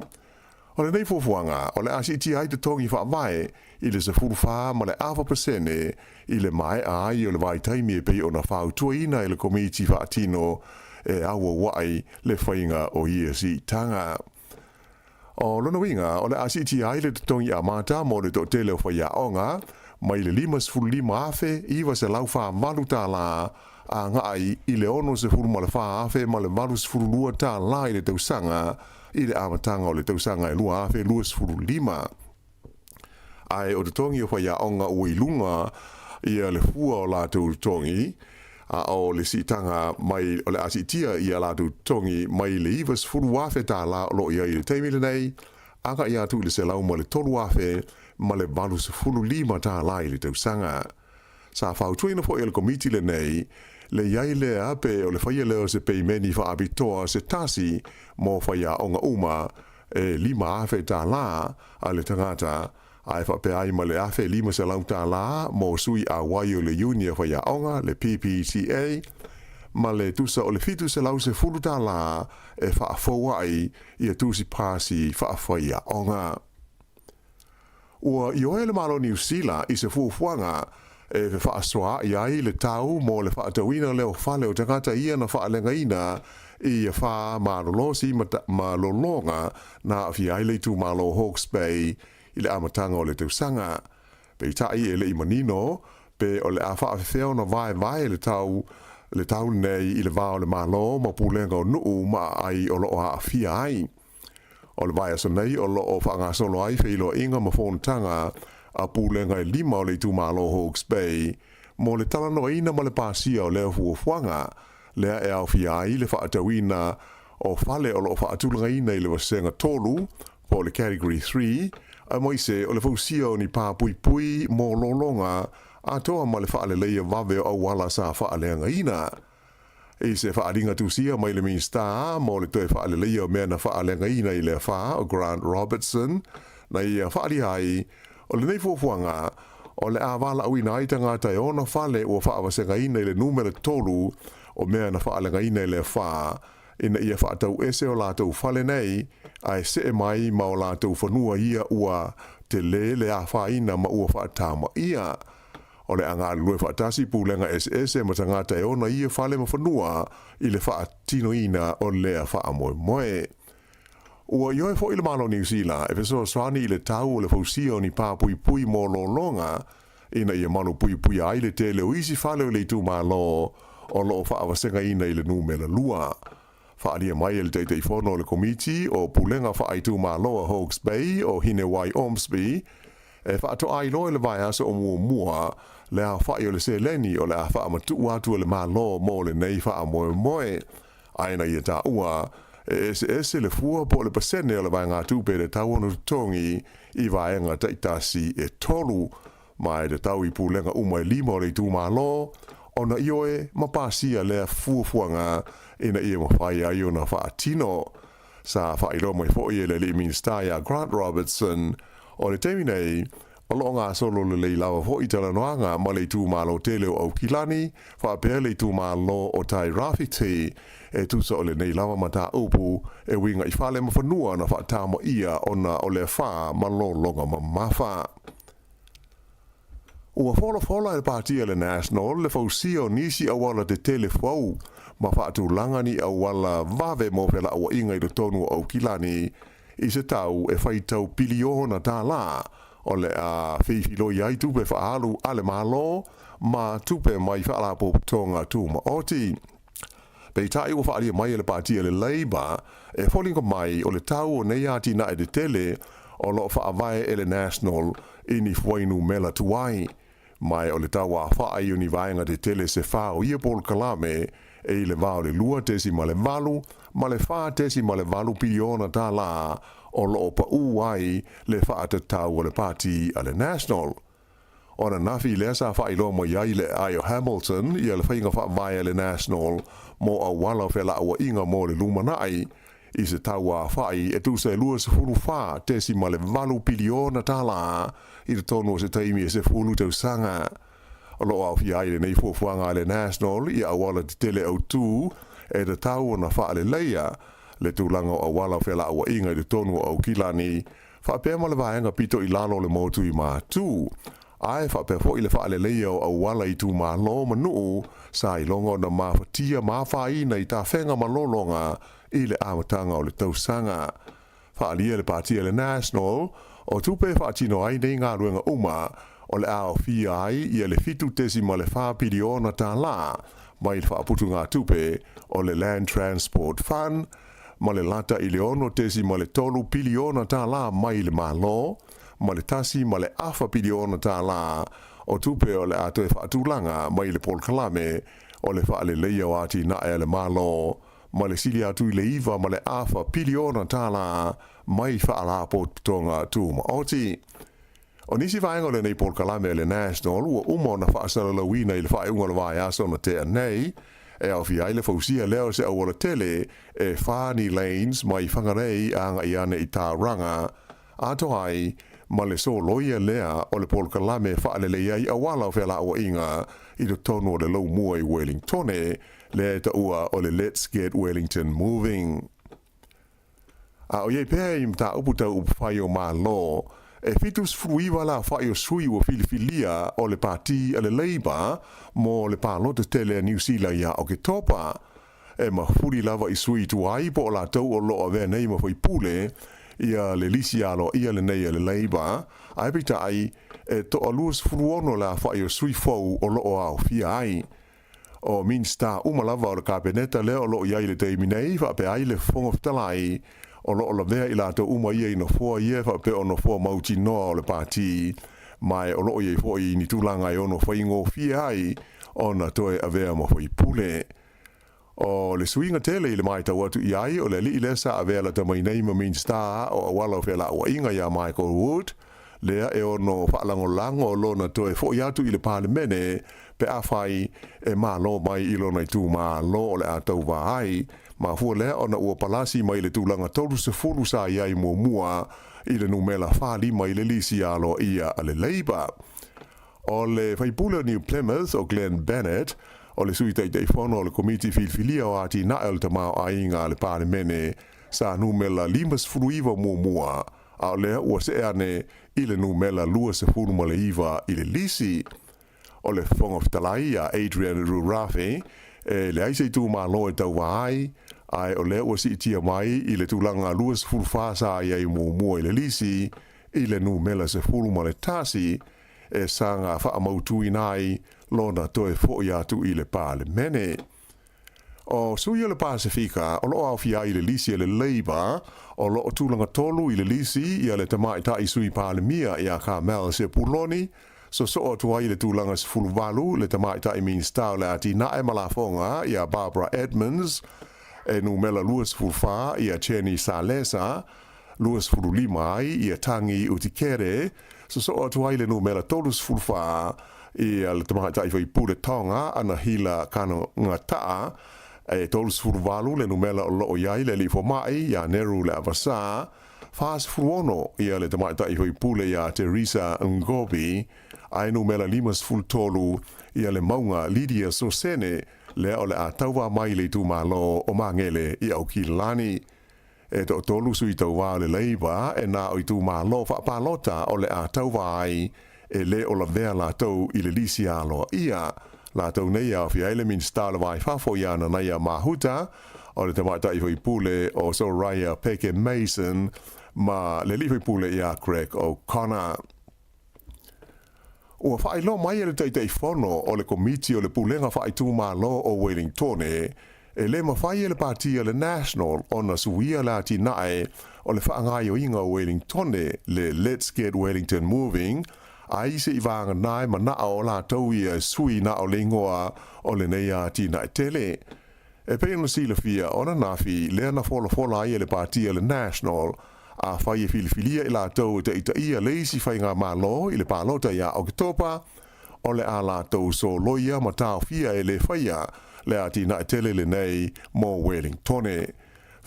O le nei fofuanga, o le asiti ai te tongi whaavae i le se furuwha ma le 1% i le mai ai o le vai taimi e pei o na whao tuaina i le komiti whaatino e awa wai le whainga o iesi tanga. O lona winga, o le asiti ai le tongi a mata mo le to tele o whaia onga, mai le 5 afe, iwa se lau wha malu tā la, a ngai i le ono se furu ma le wha afe, ma le malu se furu lua tā la i le tausanga, i le amatanga o le tausanga e lua afe, lua se furu 5. Ai o te tongi o whaia onga ua ilunga, ia le fua o la tau tongi, a o le sitanga mai o le asitia i ala tu tongi mai le ivas furu wafe tā la lo ia i le teimile nei, aka ia tu le se lau ma le tolu wafe ma le balu se furu 5 tā la i le tausanga. Sa whau tuina fo i le komiti le nei, le iai le ape o le whaia leo se peimeni wha abitoa se tasi mo whaia onga uma e 5 afe tā la a le tangata, ai whape ai ma le afe 5 se lau tā la mo sui a wai o le unia whaia onga, le PPCA, ma le tusa o le fitu se lau se fulu tā la e whaafou ai i a tūsi pāsi whaafai a onga. Ua i oe le malo New Zealand i se fuafuanga e whaaswa i ai le tau mo le whaatawina leo whale o tangata ia na whaalenga ina i a wha marolosi ma lolonga na awhi ai le tu malo Hawke's Bay i le amatanga o le tausanga. Pe tai e le imanino, pe o le a whaafewheo na vai le tau nei i le vao le malo ma pulenga o nuu ma ai o loo a awhia ai. O le vai asa nei o loo whaangasolo ai whilo inga ma whontanga a pulenga i 5 o le tu malo Hawke's Bay, mo le talano ina ma le pasia o leo fuafuanga, lea e au ai le whaatawina o whale o loo whaatulanga ina i le wasenga tolu, po le category 3, a moise o le fausia o ni pā pui mo lolonga, a toa ma le whaale leia vave o wala sa whaaleanga ina. E se whaaringa tusia mai le Minsta, mo le toe whaale leia o mea na whaaleanga ina i le wha o Grant Robertson, na ia whaari hai, o le nei fuafuanga, o le awala au ina aita ngā tai ona whale ua whaawasenga ina i le numere tolu o mea na whaalenga ina i le wha, ina ia whaatau ese o lātou whale nei, ai se e mai ma o lātou whanua ia ua te le a wha ina ma ua whaatama ia. O le anga lue whaatasi pūlenga SS ma ta ngā tai ona ia whale ma whanua i le whaatino ina o lea whaamoe moe. Ua ioe fo i le malo New Zealand, e fesoa swani i le tau o le fausio ni pā pui mo lolonga, ina ia manu pui ai le te leo isi whale o le tu malo o loo whaawasenga ina i le numela lua. Whaalia mai e le teitei whono le komiti o pulenga whaaitu malo a Hawke's Bay o Hinewai Ormsby, e whaato ai loe le vai asa o mua le a whaai o le se leni o le a whaamatu atu o le malo mo le nei whaamoe. Aina ia ta ua, ese le fua po le pasene o le vai ngā tūpe le tau anu tongi i vaenga taitasi e tolu mai le tau i pulenga umai 5 o le tū malo ona ioe mapasia lea fuafuanga ina ia mawhai ai o na whaatino sa whairo mai fōi e le li Minsta ia Grant Robertson o le temi nei o lo ngā solo le leilawa fōi tala noanga ma le tū malo te leo au kilani whaapea le tū malo o tai rafiti e tusa o le nei lawa mata upu e winga i whale ma whanua na whaatama ia ona o le wha ma lo longa ma mawha. Ua fola e pātia le National le fausio nisi awala te telefau ma whaatu langani awala vave mo pela awa inga i le tonu au kilani i se tau e whaitau piliona tā la o le a whiwhilo iai tupe whaalu ale malo ma tupe mai whaalapo tonga tūma oti. Pei tai ua whaalia mai le pātia le Labour e wholinga mai o le tau o nei ati na e de tele o lo whaavae e le National ini fwainu mela tuai. Mai o le tau a whaai uni vaenga de tele se whao ia Paul Kalame e i le vao le lua tesi ma le valu, ma le wha tesi ma le valu piliona tā la o lo pa uai le whaata tau o le pāti a le National. Ona nafi lea sa whai lo mo iai le Ayo Hamilton i le whainga whaavae le National mo a wala whela awa inga mo le lumanai i se tau a whai e tu se lua se fulu wha tesi ma le valu piliona tā la i le tono se taimi e se fulu tau sanga. O lo au fi ai le nei fuafuanga le National i awala te tele au tū e te tau na wha le leia le tūlanga o awala whela awa inga i le tono au kilani whapea ma le vaenga pito i lalo le motu i mātū. Ai whapea fo i le wha le leia o awala i tū mā lo manu sa i longo na mawhatia mawhaina i tā whenga malolonga i le amatanga o le tausanga. Whaalia le pātia le National o tupe whaatino ai nei ngā ruenga uma o le ao fi ai i le fitu tesi ma le whapiriona tā la mai le whaaputu ngā tupe o le Land Transport Fund ma le lata i le ono tesi ma le tolu piliona tā la mai le malo ma le tasi ma le afa piliona tā la o tupe o le ato e whaatulanga mai le Paul Kalame o le whaale leia o ati na e le malo ma le sili atu i le iwa ma le afa piliona tā la mai whaalapo tonga tūma oti. O nisi whaenga le nei Paul Kalame le National ua umo na whaasala lawina i le whaeunga le vai aso na tea nei e au fi aile fausia leo se awala tele e whani lanes mai whangarei anga i ane i tā ranga ato ai ma le so loia lea o le Paul Kalame whaale le iai awala o whela awa inga i le tono le lau mua i Wellingtone le ta ua o le Let's Get Wellington Moving. A o ye pēr i mta upu tau upu whai o mā lo, e fitus fruiwa la whai o sui o filifilia o le parti a le Labour mo le pālota tele a New Zealand ia o ke topa, e ma furi lava i sui tu ai po la tau o lo a vea nei ma whai pule, ia le lisi alo ia le nei a le Labour, ai pita ai e to a luas fruono la whai o sui fau o lo au fia ai. O minsta umalava o le kabineta le o lo iai le teimi nei, wha pe ai le whongoftalai, o lo la vea i la to uma ia ina fua ia wha pe ono fua mauti noa o le pāti, mai o lo iai fua i ni tūlanga i ono whaingo fia ai, o na toe a vea ma whai pule. O le suinga tele i le mai tau atu iai, o le li lesa a vea la tamai nei ma minsta o a wala o whela ua inga ia Michael Wood, lea e ono whaalango lango o lo na toe fua i atu i le pālemene, pe a whai e mā lo mai ilo nei tū mā lo o le a tau wā ai, ma fua lea ona ua palasi mai le tūlanga tolu se fulu sa iai mua i le numela whāli mai le lisi alo ia a le Labour. O le whaipula New Plymouth o Glenn Bennett, o le sui tei whono o le komiti filfilia o ati na el tamau a inga le pālemene sa numela limas fulu iwa mua, a lea ua se ane i le numela lua se fulu ma le iwa i le lisi. O le whongoftalai a Adrian Rurafe, e le aise tu mā loe tau wāai, ai o le ua si itia mai i le tūlanga luas fulfasa i ai mua i le lisi, i le numela se fulu ma le tasi, e sanga wha mautui nai, lona toe fo i atu i le pālemene. O sui o le Pasifika, o lo au fia i le lisi i le Labour, o lo o tūlanga tolu i le lisi i le tamai ta i sui pālemia i a Carmel se puloni, so o tua i le tūlanga se fulu walu, le tamai ta i min stau le ati na e malafonga i a Barbara Edmonds, e numela luas fulfa i a Cheney Salesa, luas fulu limai i a Tangi Utikere, so o tua i le numela tolus fulfa i a le tamai ta i whai pule tonga ana hila kano ngataa, e tolus fulu walu le numela o loo iai le li fomai i a Neru le avasa, fas fuono i a le tamai ta i whai pule i a Teresa Ngobi, ai numela limas ful tolu i a le maunga Lydia Sosene, le o le a tauwa mai le tu malo o mangele i au ki lani. E to tolu sui tauwa le Labour e na o i tu malo wha palota o le a tauwa ai e le o la vea la tau i le lisi alo ia. La tau nei au fi aile min stala vai fafo iana nei a mahuta o le tamata i hui pule o Soraya Peke Mason ma le li hui pule i a Craig O'Connor. Ua whai lo mai ele tei whono o le komiti o le pulenga whai tū lo o Wellington e le ma whai ele pāti o le National o na suia la ti nae o le whaangai o inga o Wellington le Let's Get Wellington Moving a ise i vanga nai ma na o la tau i a sui na o lengoa o le neia ti nae tele. E pe no sila fia o na nafi le na fola ai ele pāti o le National a whai e filifilia i la tau te ita ia leisi whai ngā malo i le pālota ia o kitopa o le a la tau so loia ma tāo fia e le whaia le ati na tele le nei mo Wellington.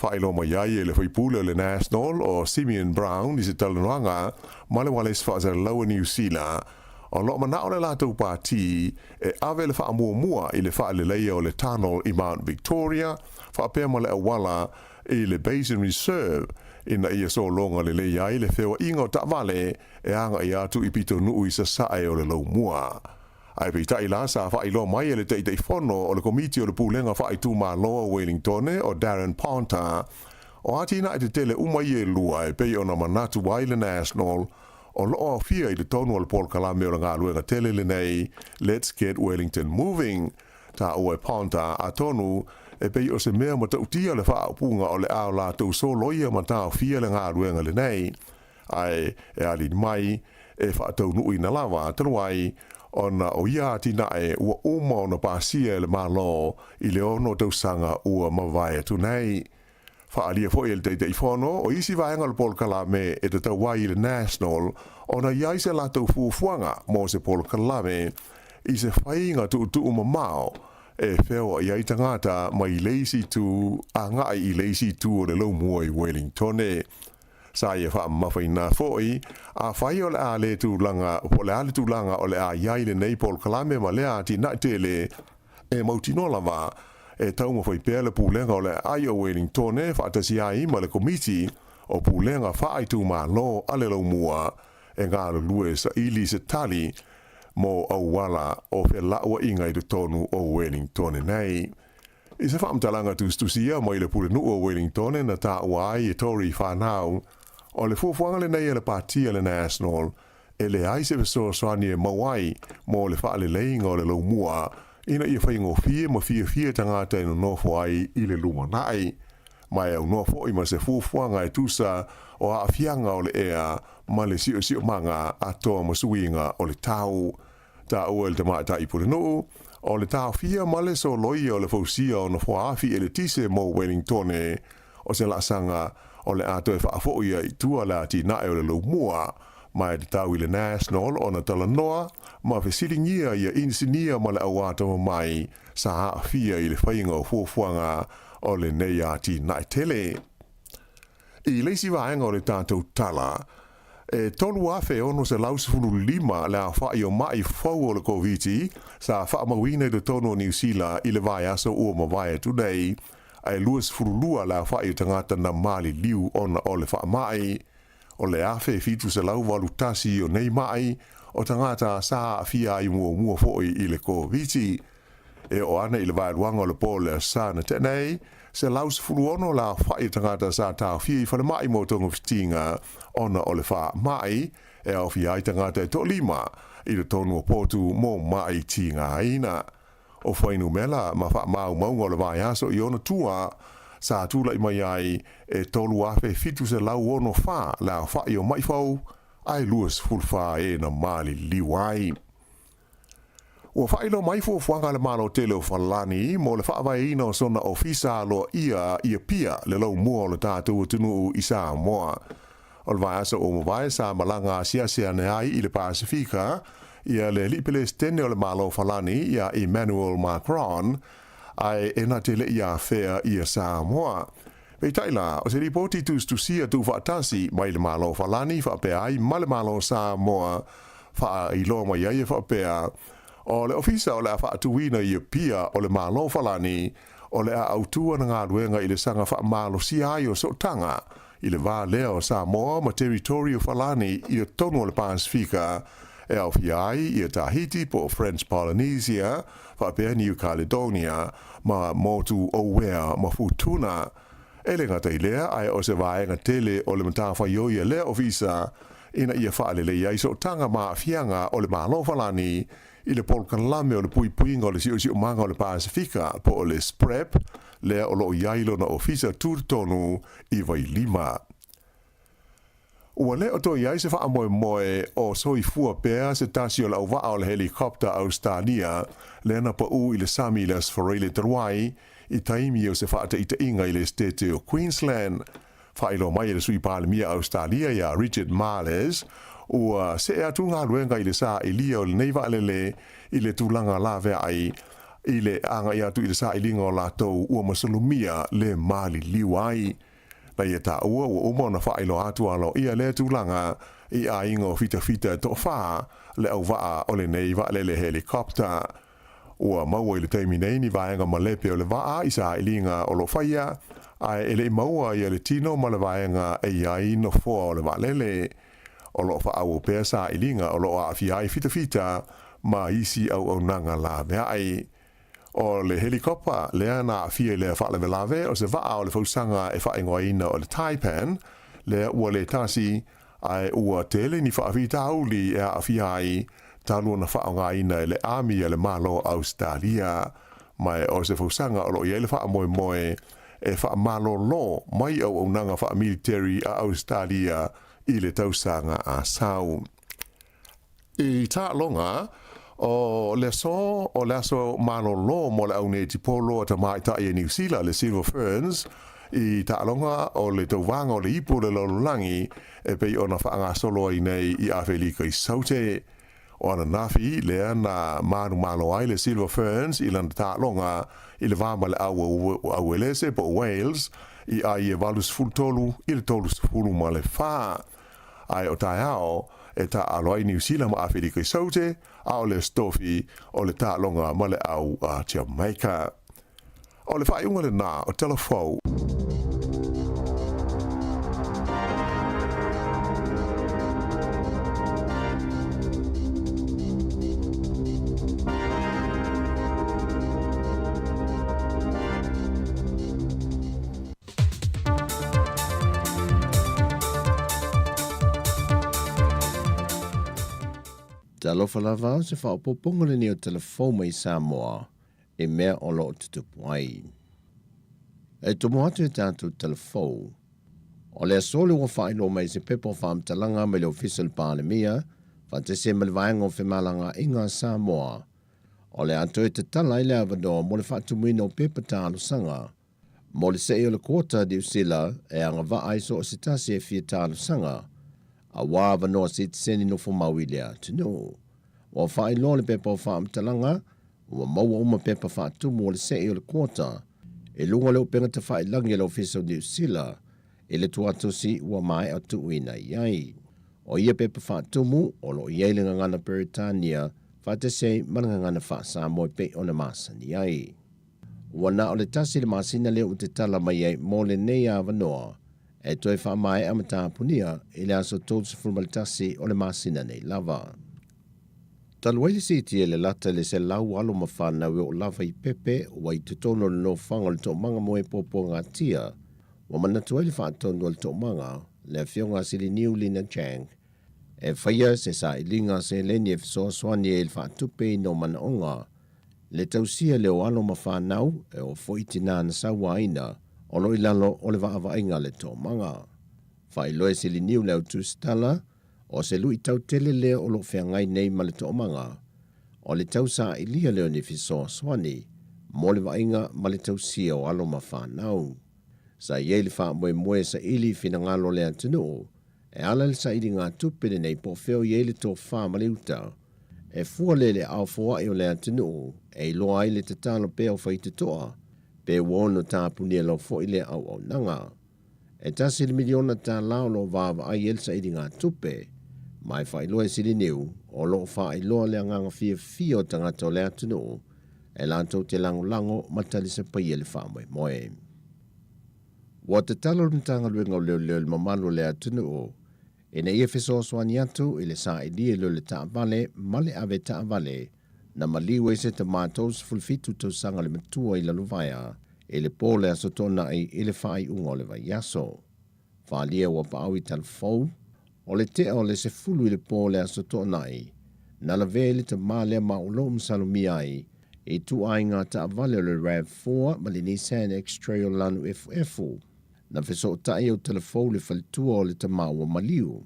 Whai lo mai ai e le whaipule le National o Simeon Brown i se talanoanga ma le wales whaazara laua New Zealand o lo mana o le la tau pāti e ave le wha mua i le wha le leia o le tunnel i Mount Victoria wha pēr ma le awala i le Basin Reserve ina ia so longa le le ai le feo ingo ta vale e anga ia tu i pito nui sa sae o le lau mua. Ai pe tai la sa fa ilo mai le tei fono o le komiti o le pulenga fa i tu ma loa Wellington o Darren Ponta o ati na te tele umai e lua e pe ona manatu wai le National o loo fia i le tonu o le Paul Kalame o le ngā luenga tele le nei Let's Get Wellington Moving ta o e Ponta a tonu e pei o se mea ma tautia le wha upunga o le ao la tau so loia ma tau fia le ngā ruenga le nei. Ai e ali mai e wha tau nui na lawa tanu ai o na o ia tina e ua uma o na pāsia le malo i le ono tau sanga ua mawai atu nei. Wha alia fo e le teite i whono o isi vaenga le Paul Kalame e te tau wai le National o na iai se la tau fuafuanga mo se Paul Kalame i se whainga tu umamao e wheo i ai tangata mai leisi tu a ngai i leisi tu o le lau mua i Wellington sa ia wha mawhai nā fōi a whai o le a le tu langa o le a le tu langa o le a iai le nei Paul Kalame ma le a ti nai tele e mautinola wa e tau mo foi pele pulenga o le ai o Wellington e whaatasi ai ma le komiti o pulenga whaai tu ma lo ale lau mua e ngā lue sa ili se tali mo au wala o fe laua inga i te tonu o Wellington nei. I se whaamtalanga tustusia mo i le pule nu o Wellington na ta uai e tori whanau o le fuafuanga le nei e le partia le National e le ai se veso soani e mawai mo le whaale leinga o le lau mua ina ia whaingo fie ma fie tangata ino nofo ai i le luma nai. Mai au nofo i ma se fuafuanga e tusa o a fianga o le ea ma le sio manga atoa masuinga o le tau. Ta ua le tamata i pule nuu o le tau fia ma le so loia o le fausia o na fuaafi e le tise mo Wellington o se lasanga o le ato e whaafoia i tua la ti nae o le lau mua mai te tau i le National o na talanoa ma fesiringia ia insinia ma le awato mai sa haafia i le whainga o fuafuanga o le nei a ti nae tele. I leisi vaenga o le tātou tala e tolu afe ono se lausifunu lima le a whai o mai fau o le COVID sa wha mawina i le tono New Zealand i le vai aso ua mawai today ai luas furulua le a whai o tangata na mali liu ona o le wha mai o le afe fitu se lau walutasi o nei mai o tangata sa fia i mua foi i le COVID e o ana i le vai luanga o le pole sa na tenei se laus fuluono la whai tangata sa tau fia i whale mai mo tongo fitinga ona o le wha mai e au fia i tangata e to lima i le tonu o potu mo mai tinga ina. O whainu mela ma wha mau maunga o le vai aso i ona tua sa tula i mai ai e tolu afe fitu se lau ono wha la whai o mai fau ai luas fulfa e na mali liwai. Ua whailo mai fuafuanga le malo tele o whalani mo le whaawai ina o sona ofisa lo ia pia le lau mua o le tātou tunu i Samoa. O le vai asa o mawai sa malanga siasia ne ai i le Pasifika ia le lipele stene o le malo whalani ia Emmanuel Macron ai ena tele ia fea ia Samoa. Pei taila, o se ripoti tustusia tu whaatasi mai le malo whalani whaapea ai ma le malo Samoa wha i loa mai ai e whaapea o le ofisa o le a whaatuina i pia o le malo falani o le a autua na ngā ruenga i le sanga wha malo si ai o sotanga i le vā lea o Samoa ma territorio falani i o tonu o le Pasifika e au fiai i a Tahiti po French Polynesia whaapea New Caledonia ma motu o wea ma futuna e le ngata i lea ai o se vaenga tele o le matafa ioia lea ofisa ina ia whaalele iai sotanga ma fianga o le malo falani i le polkalame o le puipuinga o le sio manga o le Pasifika po o le SPREP lea o lo iailo na ofisa tūtonu i vai lima. Ua le o to iai se wha moe o soifua pēr se tasi o la uwaa o le helikopta Australia le na pa u i le Samilas Forele Taruai i taimi o se wha ata ita inga i le stete o Queensland. Whailo mai le sui pālemia Australia ia Richard Marles ua se atu ngā ruenga i le sa i lia o le neiva alele i le tūlanga la vea ai i le anga i atu i le sa i linga o lātou ua masalumia le mali liwai. Na ia tā ua umona whailo atu alo ia le tūlanga i a ingo fita to wha le au waa o le neiva alele helikopta. Ua maua i le teimi nei ni vaenga malepe o le waa i sa i linga o lo whaia ai ele maua i le tino ma le vaenga e iai no fua o le valele. O lo fa au pesa i linga o lo a fiai fita ma isi au nanga la mea ai. O le helikopta lea na fia le fa le velave o se va o le fausanga e fa ingoina o le Taipan le ua le tasi ai ua tele ni fa vita auli e a fiai talu na fa ngaina le ami le malo Australia mai o se fausanga o lo ia le fa moe e fa malo lo mai au nanga fa military a Australia i le tausanga a sau. I tā longa, o le aso malo lo mo le aune tipolo o ta mai ta i New Zealand le Silver Ferns, i tā longa o le tauwanga o le ipu le lolulangi e pei ona whaanga solo i nei i awhelika i saute. O ana nafi lea na manu malo ai le Silver Ferns i lana tā longa i le vama le au elese po Wales i ai e valus fultolu i le tolus fulu ma le wha. Ai o tai ao e ta aloi New Zealand ma Afrika i saute, a o le stofi o le ta longa ma le au a Jamaica. O le whaiunga le nā o telefou. Talofa lava se whaopoponga le ni o telefou mai Samoa e mea o lo tutupu ai. E tomo atu e tātou telefou. O le asole wa whailo mai se pepo whaamtalanga mai le official pālemia, whantese me le vaenga o whemalanga inga Samoa. O le atu e te tala i le avanoa mo le whaatumuina o pepa tālo sanga. Mo le se o le kota di usila e anga va aiso o sitasi e fia tālo sanga. A wāwa noa si te seni no whamauilea tino. O whailo le pepa o whaamtalanga, o maua uma pepa whaatumu o le se o le kota, e lunga leo penga te whailangi le ofisa o New Zealand, e le tuato si ua mai au tuuina iai. O ia pepa whaatumu, o lo iei le ngana Peritania, whaate se mananga ngana whaasa moe pe o na masani iai. Ua na o le tasi le masina leo u te tala mai ei mo le nei a wanoa, e toi wha mai amata punia, e le aso tōtu se fulmalitasi o le masina nei lava. Taluaile si tia le lata le se lau alo mawhana o lava I pepe wa I tutono le no whanga le tō manga moe popo ngā tia wa manatuai le whaatono le tō manga le whionga sili niu lina chang e whaia se sa ilinga se leni e fisoa swani e le whaatupe no mana onga le tausia le o alo mawhanau e o foitina na sawa aina o lo ilalo o le vaava inga le tō manga. Whailoe sili niu leo tūstala o se lui tau tele leo o lo whengai nei ma le toomanga, o le tau sa ilia leo ni fisoa swani, mo le vainga ma le tau sia o alo ma whanau. Sa iei le wha moe sa ili fina ngalo lea tunu, e ala le sa ili ngā tupene nei po feo iei le tō wha ma le uta, e fua le au fua i o lea tunu, e iloa ai le te talo pe o whaite toa, pe wono tā punia lo fo i le au nanga. E tasi le miliona tā lao lo vava ai el sa ili ngā tupe, mai whailoa sili niu, o lo whailoa lea nganga fia o tangata o lea tunu, e lantou te lango matalisa pai ele whamoe moe. Wa te talo mtanga luenga o leo le mamalo lea tunu, e na ia fiso swani atu i le sa ilie le taavale, male ave taavale, na maliwe se te mātou fulfitu tau sanga le matua I la luvaya, e le pole aso tona I le whai unga le vai yaso. Whalia wa paau I talfou, o le te o le se fulu I le pole aso tona na la vele te male maulo msalumi ai, e tu ai ngā taavale le RAV4 ma le Nissan X-Trail lanu FF, na fiso tai o telefou le falitua o le te maua maliu,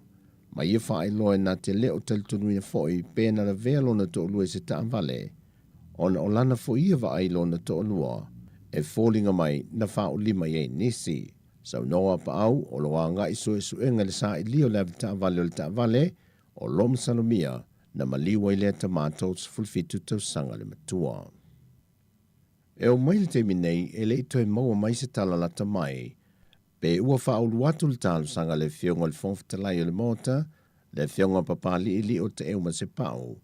ma ia whae loe na te leo talitunuina foi pēna la velo na to olua se taavale, ona o lana fo ia wa ailo na to olua, e fōlinga mai na whao lima ye nisi. Sau noa pa au, o loa ngā iso e suenga le sa ilio le taavale o le taavale, o lom salomia, na maliwa I le ta mātou fulfitu tau sanga le matua. E o mai le te minei, e le ito e maua mai se tala lata mai, pe ua whao luatu le talu sanga le fionga le fonfatalai o le mota, le fionga papali ili o te euma se pao,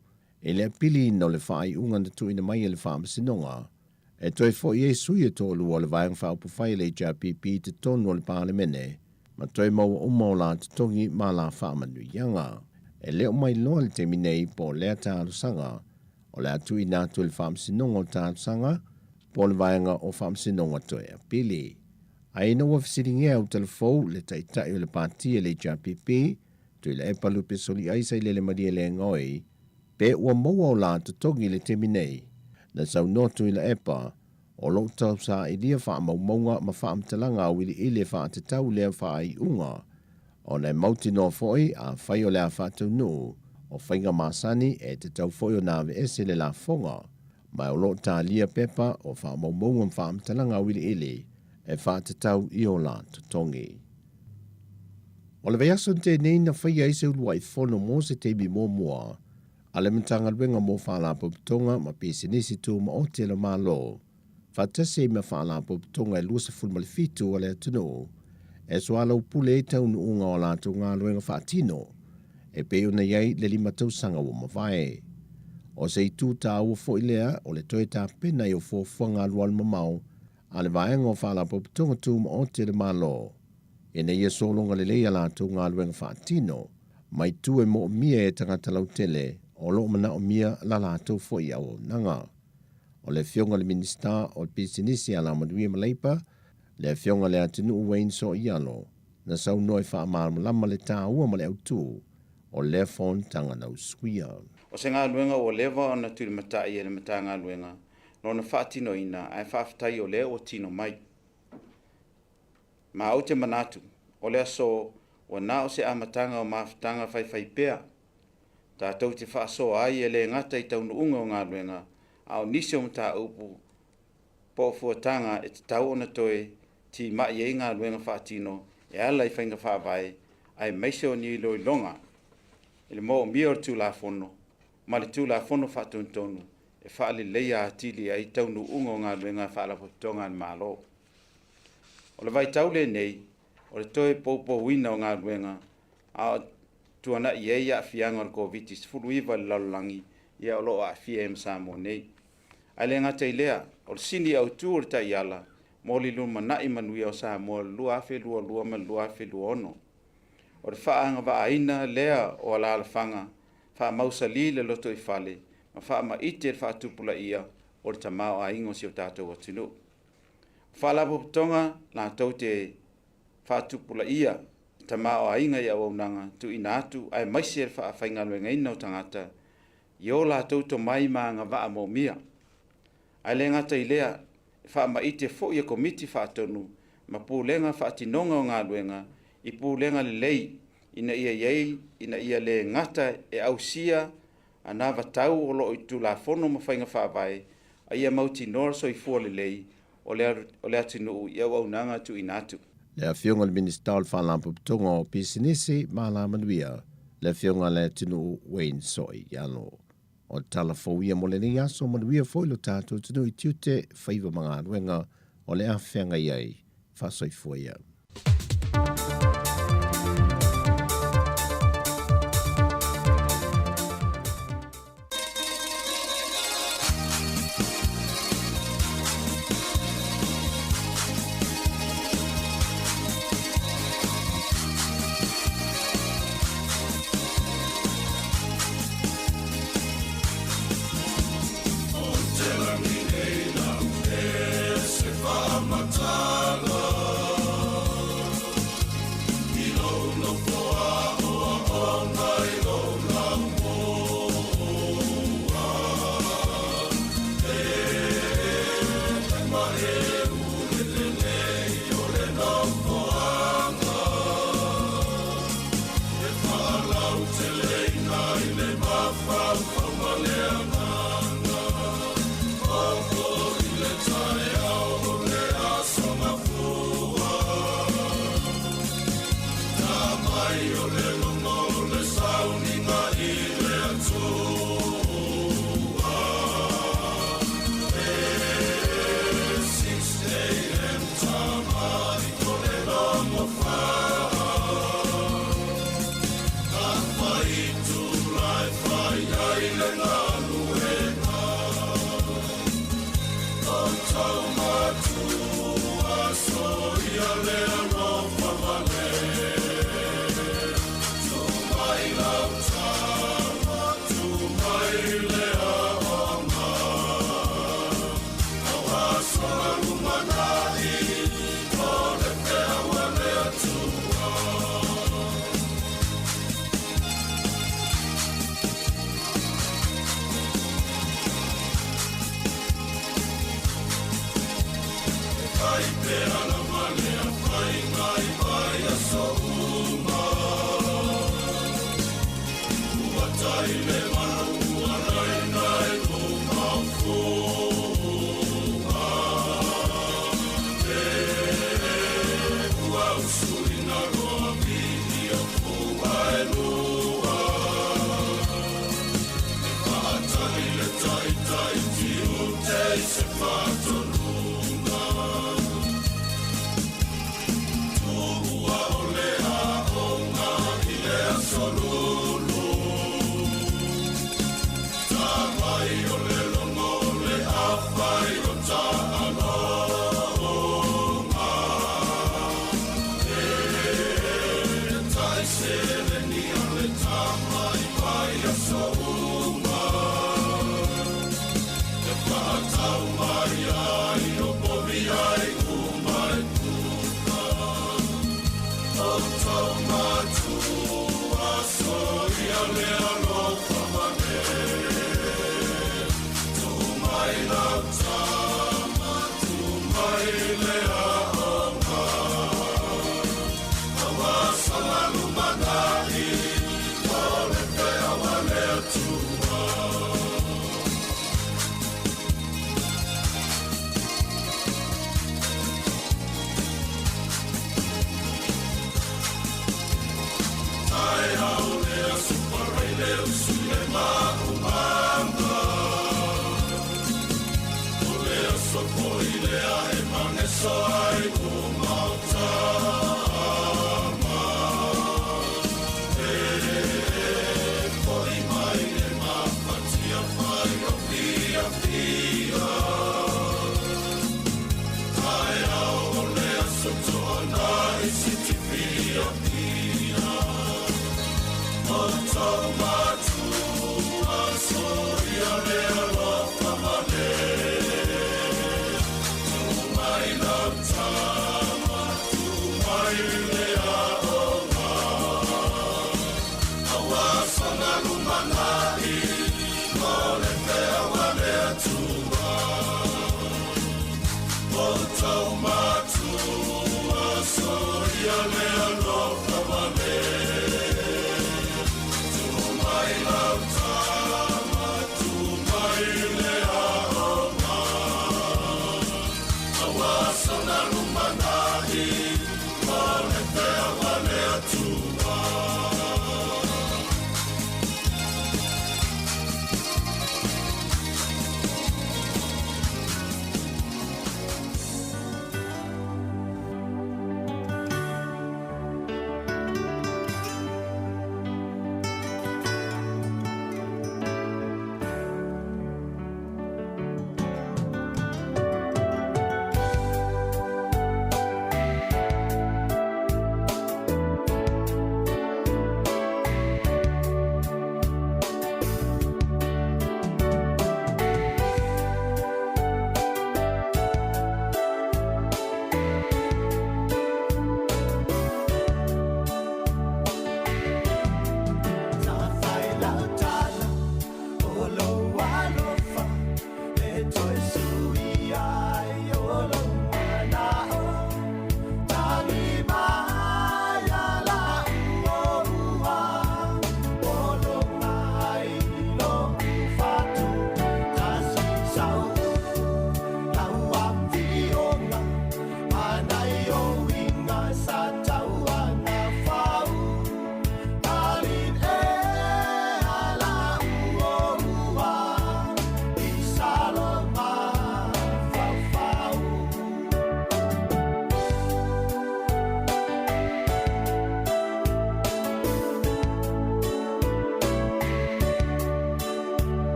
e le apili no le whaai unga na tuina mai le whaama sinonga, e toi fo I sui e tōlu o le vaiang whao pufai le JPP te tonu o le pālemene, ma toi maua umau la te tongi ma la whaamanu ianga. E leo mai loa le te minei po lea tālu sanga, o le atu I nātu le whaamsinonga o tālu sanga, po le vaianga o whaamsinonga toi apili. Ai no wa fisiringea o telefou le taitai o le pātia le JPP, tui le epalu pe soli aisa I le maria le ngoi, pe ua maua o la te tongi le te minei, na sau notu I le epa, o lo tau sa I lia wha maumonga ma wha amtalanga wili I le wha te tau lea wha I unga, o nei mauti no foi a whai o lea wha tau nu, o whainga masani e te tau foi o nāwe ese le la fonga, mai o lo tā lia pepa o wha maumonga ma wha amtalanga wili ili, e wha te tau I o la tutongi. O le veiaso te nei na whaia I se ulua I whono mo se te mi mō mua, a le mtanga luenga mō whala puputonga ma pese nisi tū ma o te la mā lo. Whatase me whala puputonga e luasa fulmali fitu o le atunu, e soala upule e taunu unga o la tu ngā luenga whaatino, e peo na iei le lima tau sanga o mawhae. O se I tū tā ua fo I lea o le toi tā pena I o fōfuanga lual mamau, a le vaenga o whala popitonga tūma o te le malo. E nei e solonga le leia la tō ngā luenga whaatino, mai tu e mo mia e tangata lau tele, o lo mana o mia la la tō foi au nanga. O le fionga le minista o pisinisi ala maduia maleipa, le fionga le atinu Wayne so ialo, na sau noi wha malama le tā ua ma le autu, o le fon tanga nau suia. O se ngā luenga o lewa o na tūri matai e le mata ngā luenga, no na whaatino ina, ai whaafitai o le o tino mai. Ma au te manatu, o le aso, o nā o se amatanga o maafitanga whai pēa. Tātou te whaaso ai e le ngata i taunu unga o ngā luenga, au nisi o mta upu, po fuatanga e te tau o na toe, ti mai e ngā luenga whaatino, e ala i whainga whaavai, ai meise o ni loi longa, e le mo o mia o tū la fono, ma le tū la fono whaatuntonu, e whaali leia atili ai taunu unga o ngā luenga whaala potonga ni malo. O le vai taule nei, o le toe poupo wina o ngā luenga, a tuana i eia fianga o COVID-19 fulu iwa le lalolangi, ia o loo a fia e msamo nei. Ai le ngata i lea, o le sini au tū o le tai ala, mo li luma na i manuia o Samoa lua afe lua lua ma lua afe lua ono. O le whaanga wa aina lea o ala alafanga, wha mausa li le loto i fale, ma wha ma ite le wha tupula ia o le tamao a ingo si o tātou atinu. Wha lapo tonga la tau te wha tupula ia, tamao a inga ia waunanga, tu ina atu ai maisi e wha whainga luenga ina o tangata, i o la tau to mai maa ngā waa mo mia. Ai le ngata i lea, wha ma ite fo ia komiti wha tonu, ma pūlenga wha tinonga o ngā luenga, i pūlenga le lei, ina ia iei, ina ia le ngata e au sia, a nā watau o lo i tū la fono ma whainga wha vai, a ia mauti nora so i fua le lei, o le atinu i au au nanga tu inatu. Le afionga le minister al whalampu pitonga o pisinisi ma la manuia, le afionga le atinu Wayne Soi ialo. O tala fōia mo le ni aso manuia fōilo tātou tinu i tiute whaiva mga anuenga o le awhenga iai, whasoi fōia. Tua ole a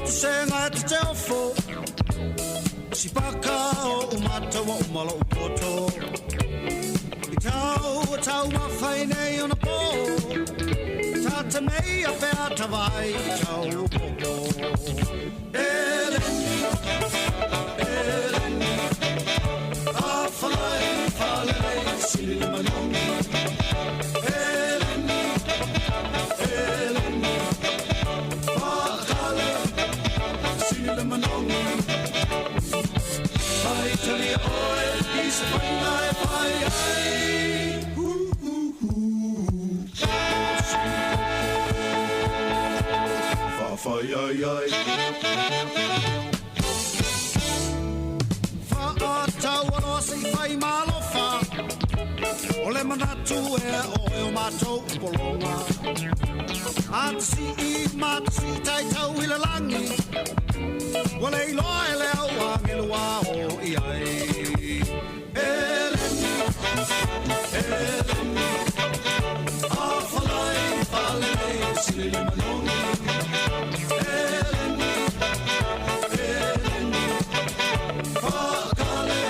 tu senga te te ofo si paka o umatawa umalo upoto I tau mawhai nei ona po Tata mei a whea tawai I tau popo Eleni, Eleni A whalai, whalai, sili manongi Eleni, Eleni Whakale, sili manongi Pai tali oe, isa whaingai pai ai Whawhai ai ai Whaatau alo si whai malofa O le manatu e o mātou polonga Atasi I matasi tai tau ila langi Wale I loa e leo a ngelua o I ai Eleni, Eleni A whalai, whalai, sili manongi Eleni, Eleni Whakale,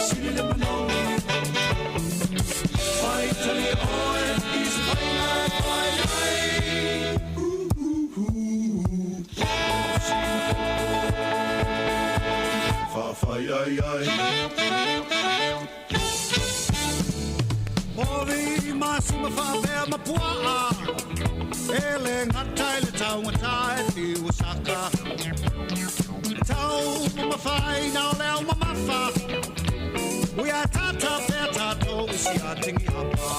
sili manongi Whai tali oe, is whainga whai ai Whawhai ai ai Mori masi ma whawhea ma puaa Ele ngatai le tau ngatai ti wasaka Tau ma whai nao leo ma mawha Ui a tata whea tato isi a tingi apa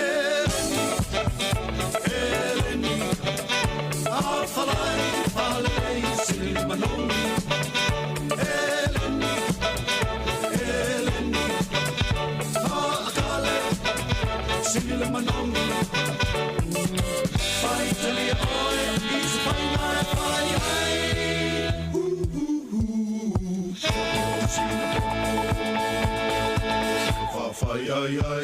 Eleni, Eleni A whalai, whalai, sili manongi Eleni, Eleni Whakale, sili manongi Pai tali oe, is whaingai pai ai Whawhai ai ai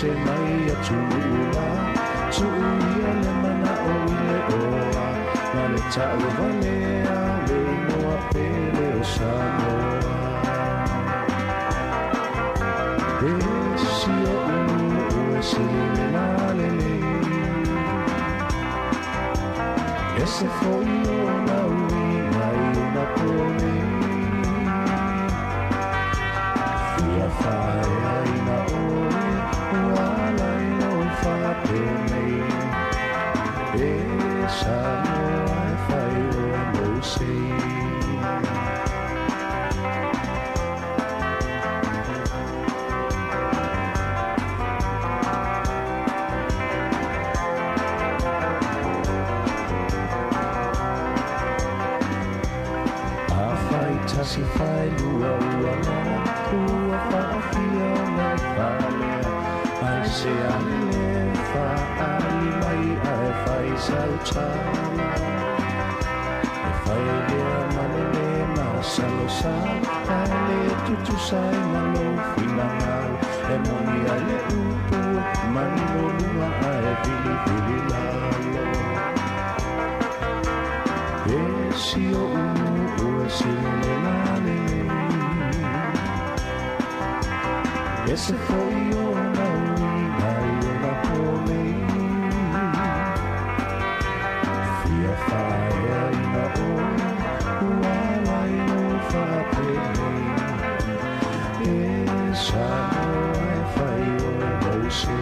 Se mai a tuua tuia le mana o le oa ma le tau vale a le noa pele o Samoa e si o unu e si le nale le e se foi o na ui mai una pone fia fai ai na oi Wala i o whapene si fai lua ua na kua whaafia na whalea ai se ale whaali mai ai whai sau tala e whai lea mane le masalo sa ai le tutu sai na lo whina ngau e moni ai le upu mani no lua ai vili vili lalo e si o unu ua sile nane e se foi o na uina i o na pole fia whae i na o ua lai no whapele e sa no e whai o e mause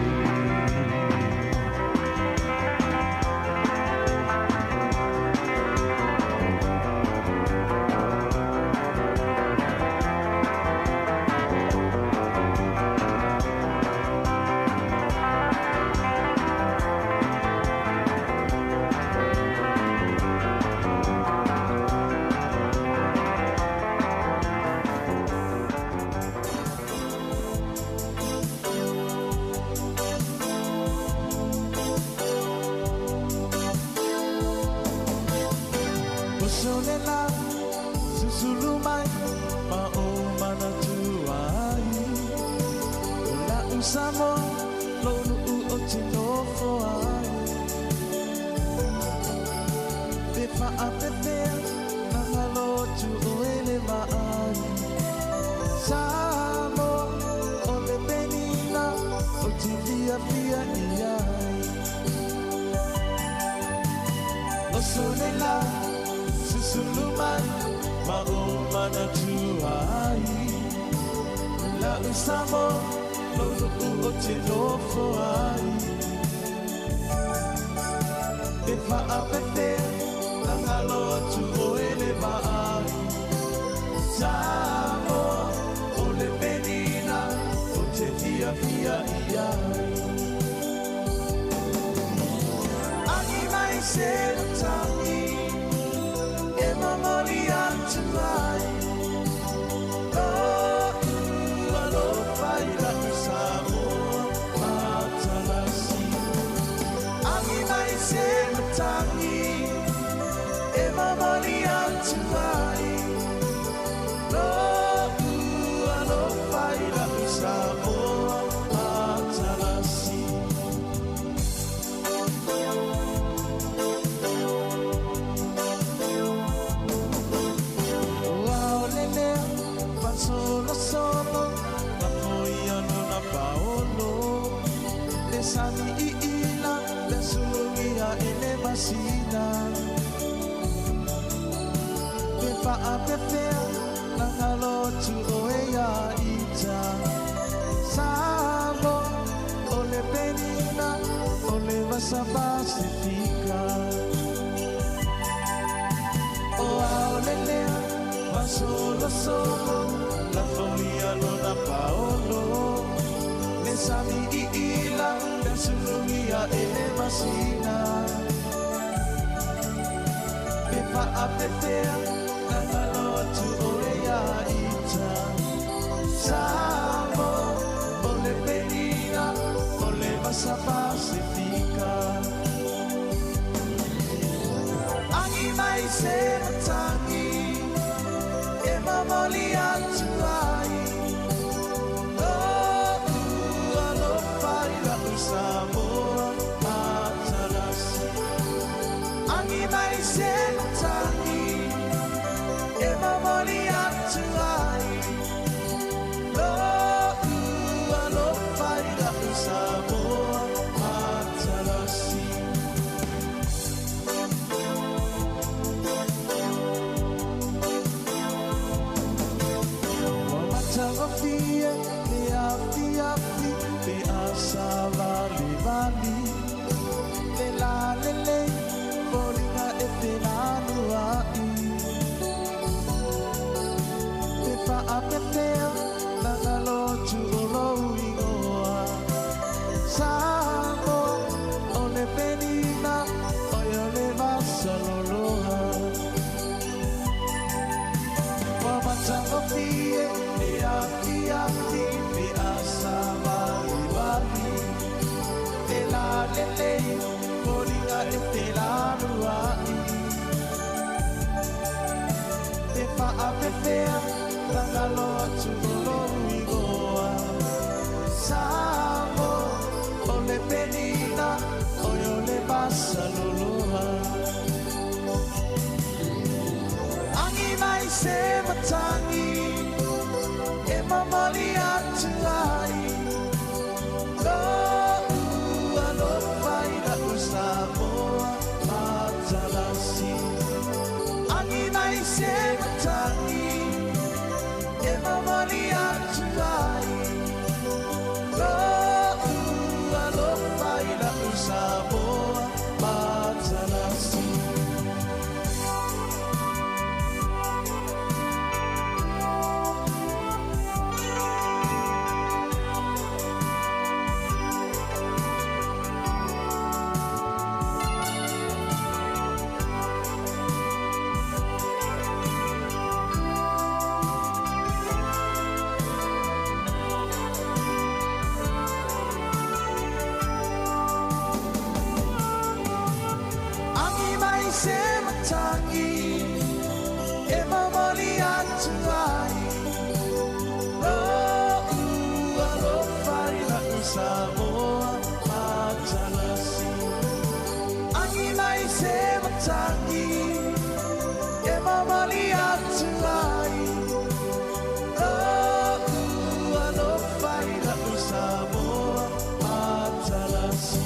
Solela, susulumay, maumana tuay. Ula usamo, lonu uotinofo ay. Pepa apete, nangalo tu oele maay. Samo, ole benina, otivia via iyay. O solela, suluman maumana tuai la usamo lolu uotinofo ai Efa apete nangalo tu oele maai Samo ole benina ote via via iai Ani mai se tangi Mamori antumai Alo faila usamo matalasi Ami mai se matangi Mamori antumai Alo faila usamo matalasi Solo solo la foiano na paolo le sani ila le sulugia ele masina pe fa apefea na halo tu oea ita samo ole penina ole vasa pacifica o ole lea ma solo solo la familia non ha paolo le sami ila le sulugia e le masina e fa apefea la tu orea ita samo ole penina ole masa pacifica angi mai se tangi e mamoli antuai alo fai la usamo atarasi angi mai se tangi e mamoli antuai alo fai la usamo atarasi lele Koringa e te larua Te whaapewhea Tangalo atu lolo igoa Samo o le penina Oi o le basa loloa Angi mai se matangi E mamali atu ai Lo ua lo whai na Samoa matalasi Angi mai se matangi E mamali atu ai Lo ua lo whai na Samoa matalasi Samoa matalasi Angi mai se matangi E mamali atu ai Ua no whai na Samoa matalasi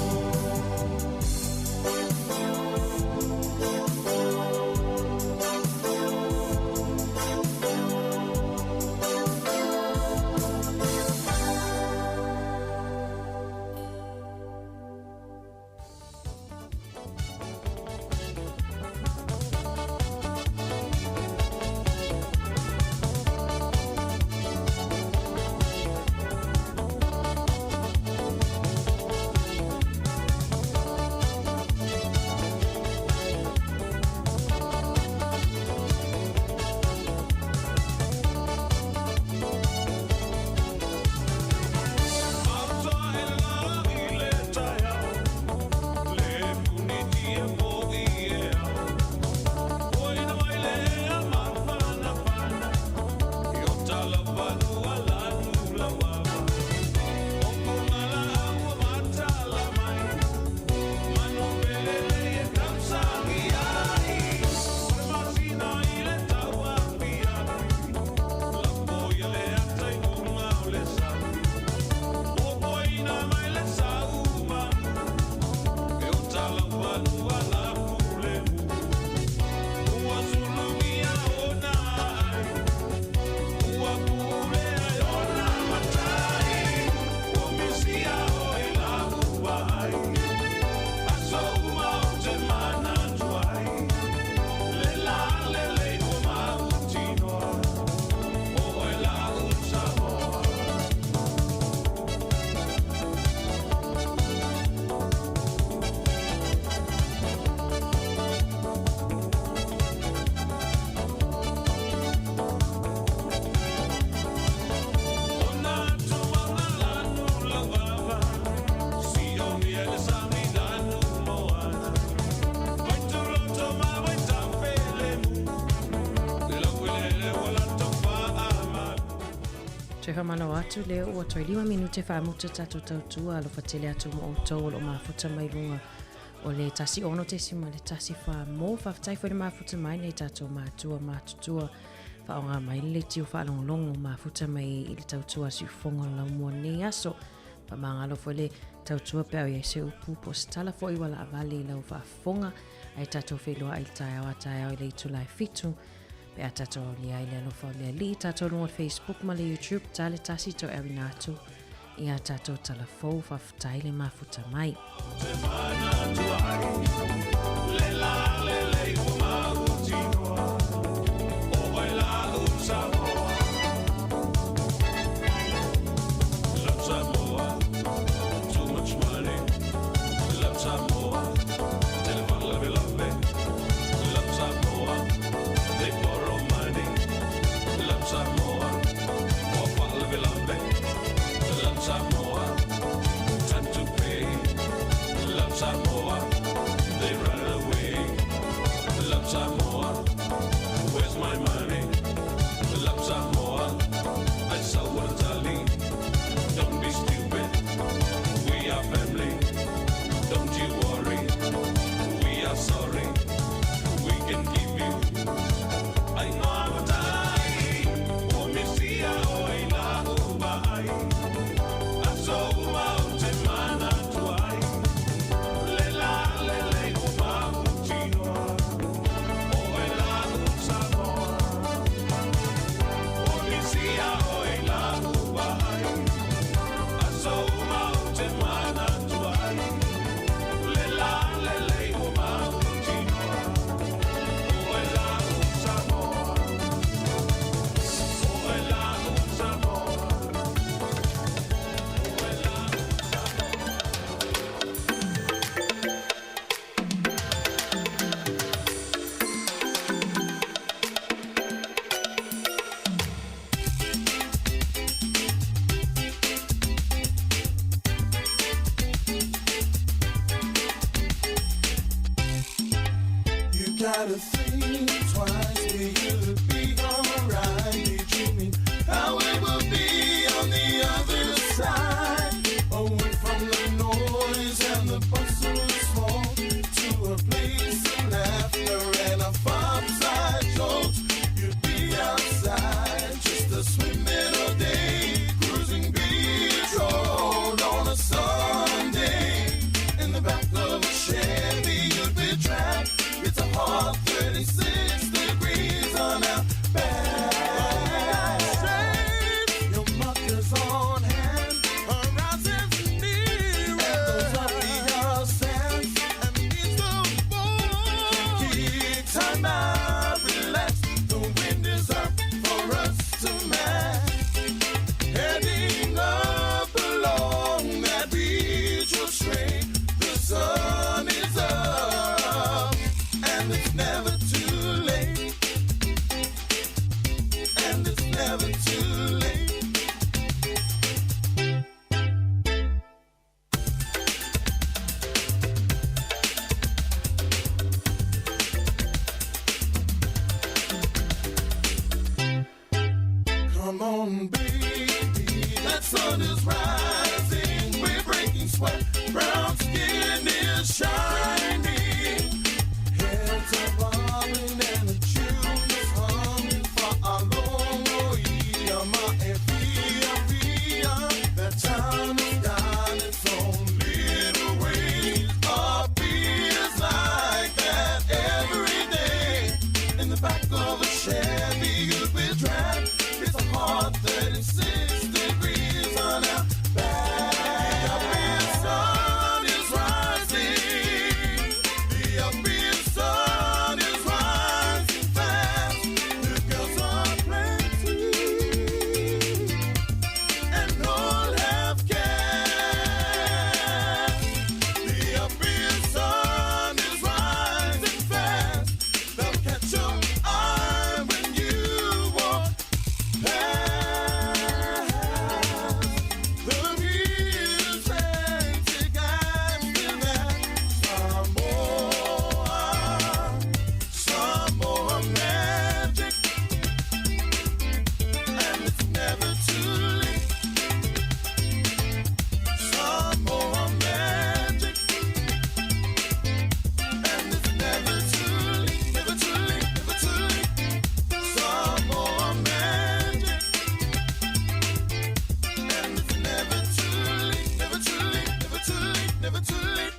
Te whamano atu leo ua toi 5 minute whaamuta tatu tautua alo whatele atu mo o tau o mafuta mai runga o le tasi ono te sima le tasi wha mo whaftai whare mafuta mai nei tatu mātua mātutua whaonga mai le tio whaalongolongo mafuta mai i le tautua si ufonga lau mua nei aso pa mangalo whale tautua pēo i se upu po stala fo i wala avale i lau whaafonga ai tatu whelua ai tai au i le itu lai fitu pe a tato li ai le alofa le li tato lunga Facebook ma le YouTube tale tasi to erinato i a tato talafou whaftai le mafuta mai. gotta think twice. Will you be alright? Be dreaming how it will be on the other side. Away from the noise and the bustle small, to a place of laughter and a farm-side jolt. You'd be outside, just a swimming all day, cruising beach road on a Sunday. In the back of a Chevy, you'd be trapped. It's a hot 36 degrees on our back. Your muckers on hand, horizons near, and those are your sands, and means the boat can keep time out, relax. The wind is up for us to match. Heading up along that beach will straight. The sun is up, and it's never too late. And it's never too late. Come on, baby, that sun is rising. We're breaking sweat, brown skin is shining. Heads are bobbing and the tune is humming for a long that town has got its own little ways. Our beers like that every day. In the back of a Chevy, you'll be trapped. It's a hot 36 degrees on our back. The sun is rising. The sun is rising fast. The girls are plenty, and all have gas. The sun is rising fast. They'll catch your eye when you walk past. The music and some more magic, and it's never too late. Some more magic, and it's never too late, never too late, never too late. Some more magic, and it's never too late, never too late, never too late, never too late.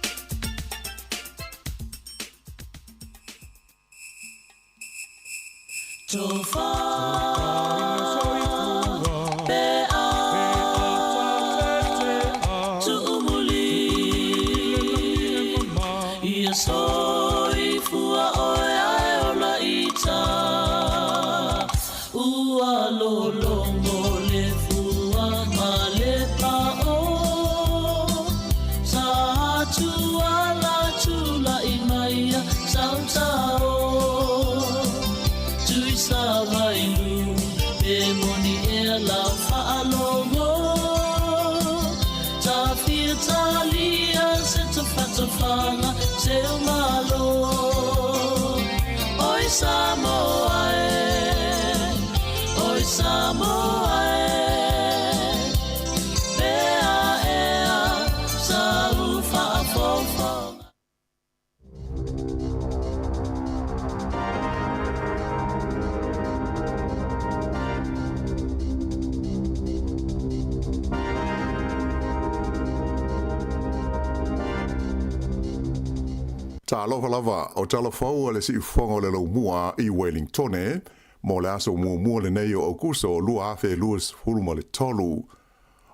Ta alofa lava o talafau le si ufonga le lo mua I Wellingtone, mo le aso mua le nei o Augusto lua afe luas huluma le tolu.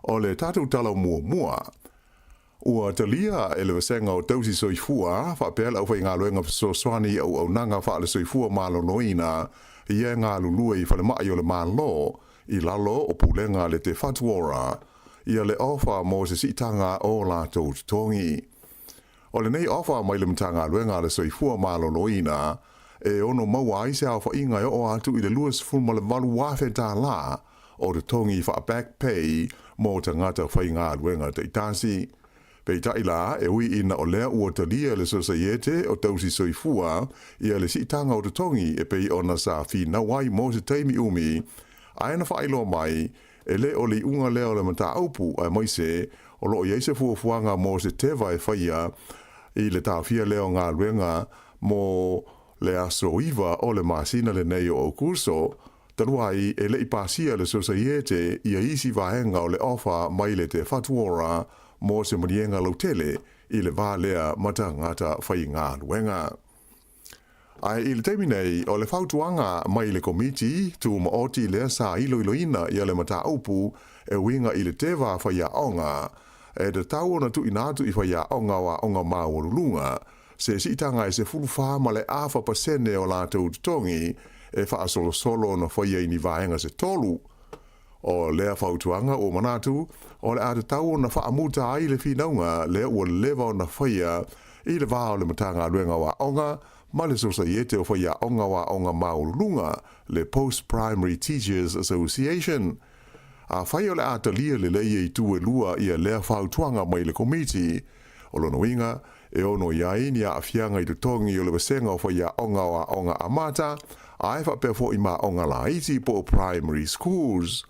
O le tatu tala mua. Ua talia ele wasenga o tausi soifua, fa pela au fai ngā luenga so swani au nanga fa le soifua malo noina, ia ngā lulua I fale mai o le malo, I lalo o pulenga le te fatuora, ia le ofa mo se sitanga o la tau tongi. O le nei ofa mai le mtanga luenga le soifua malo noina, e ono maua aise au fa inga o atu I le luas fulma le valu wafe tā la, o le tongi fa back pay mo te ngata whai ngā luenga te itasi. Pei taila e ui ina o lea ua talia le societe o tausi soifua ia le sitanga o te tongi e pei ona sa fi na wai mo se teimi umi. Aina whailo mai e le o li unga lea o le mata aupu ai moise o lo ia se fuafuanga mo se teva e whaia i le tawhia leo ngā luenga mo le aso iwa o le masina le nei o kurso. Tanuai e le ipasia le societe ia isi vahenga o le ofa mai le te fatuora mo se manienga lautele i le vālea mata ngata whai ngā luenga. Ai i le teimi nei o le fautuanga mai le komiti tu maoti lea sa iloiloina i le mata upu e winga i le teva whai aonga e te tau ona tu inatu i whai aonga wa onga mawarulunga se sitanga e se fulufā ma le afa pasene o lātou tutongi e wha solo na whaia i ni vaenga se tolu. O lea whautuanga o manatu, o le ate tau na wha amuta ai le whinaunga lea ua lewa na whaia i le vāo le matanga luenga wa onga, ma le societe o whaia onga wa onga maulunga le Post-Primary Teachers Association. A whai o le ate lia le leia i tue lua i a lea whautuanga mai le komiti, o lono winga, e ono iai ni a afianga i tutongi o le wasenga o whaia onga wa onga amata, ai wha pefo i ma onga la iti po primary schools.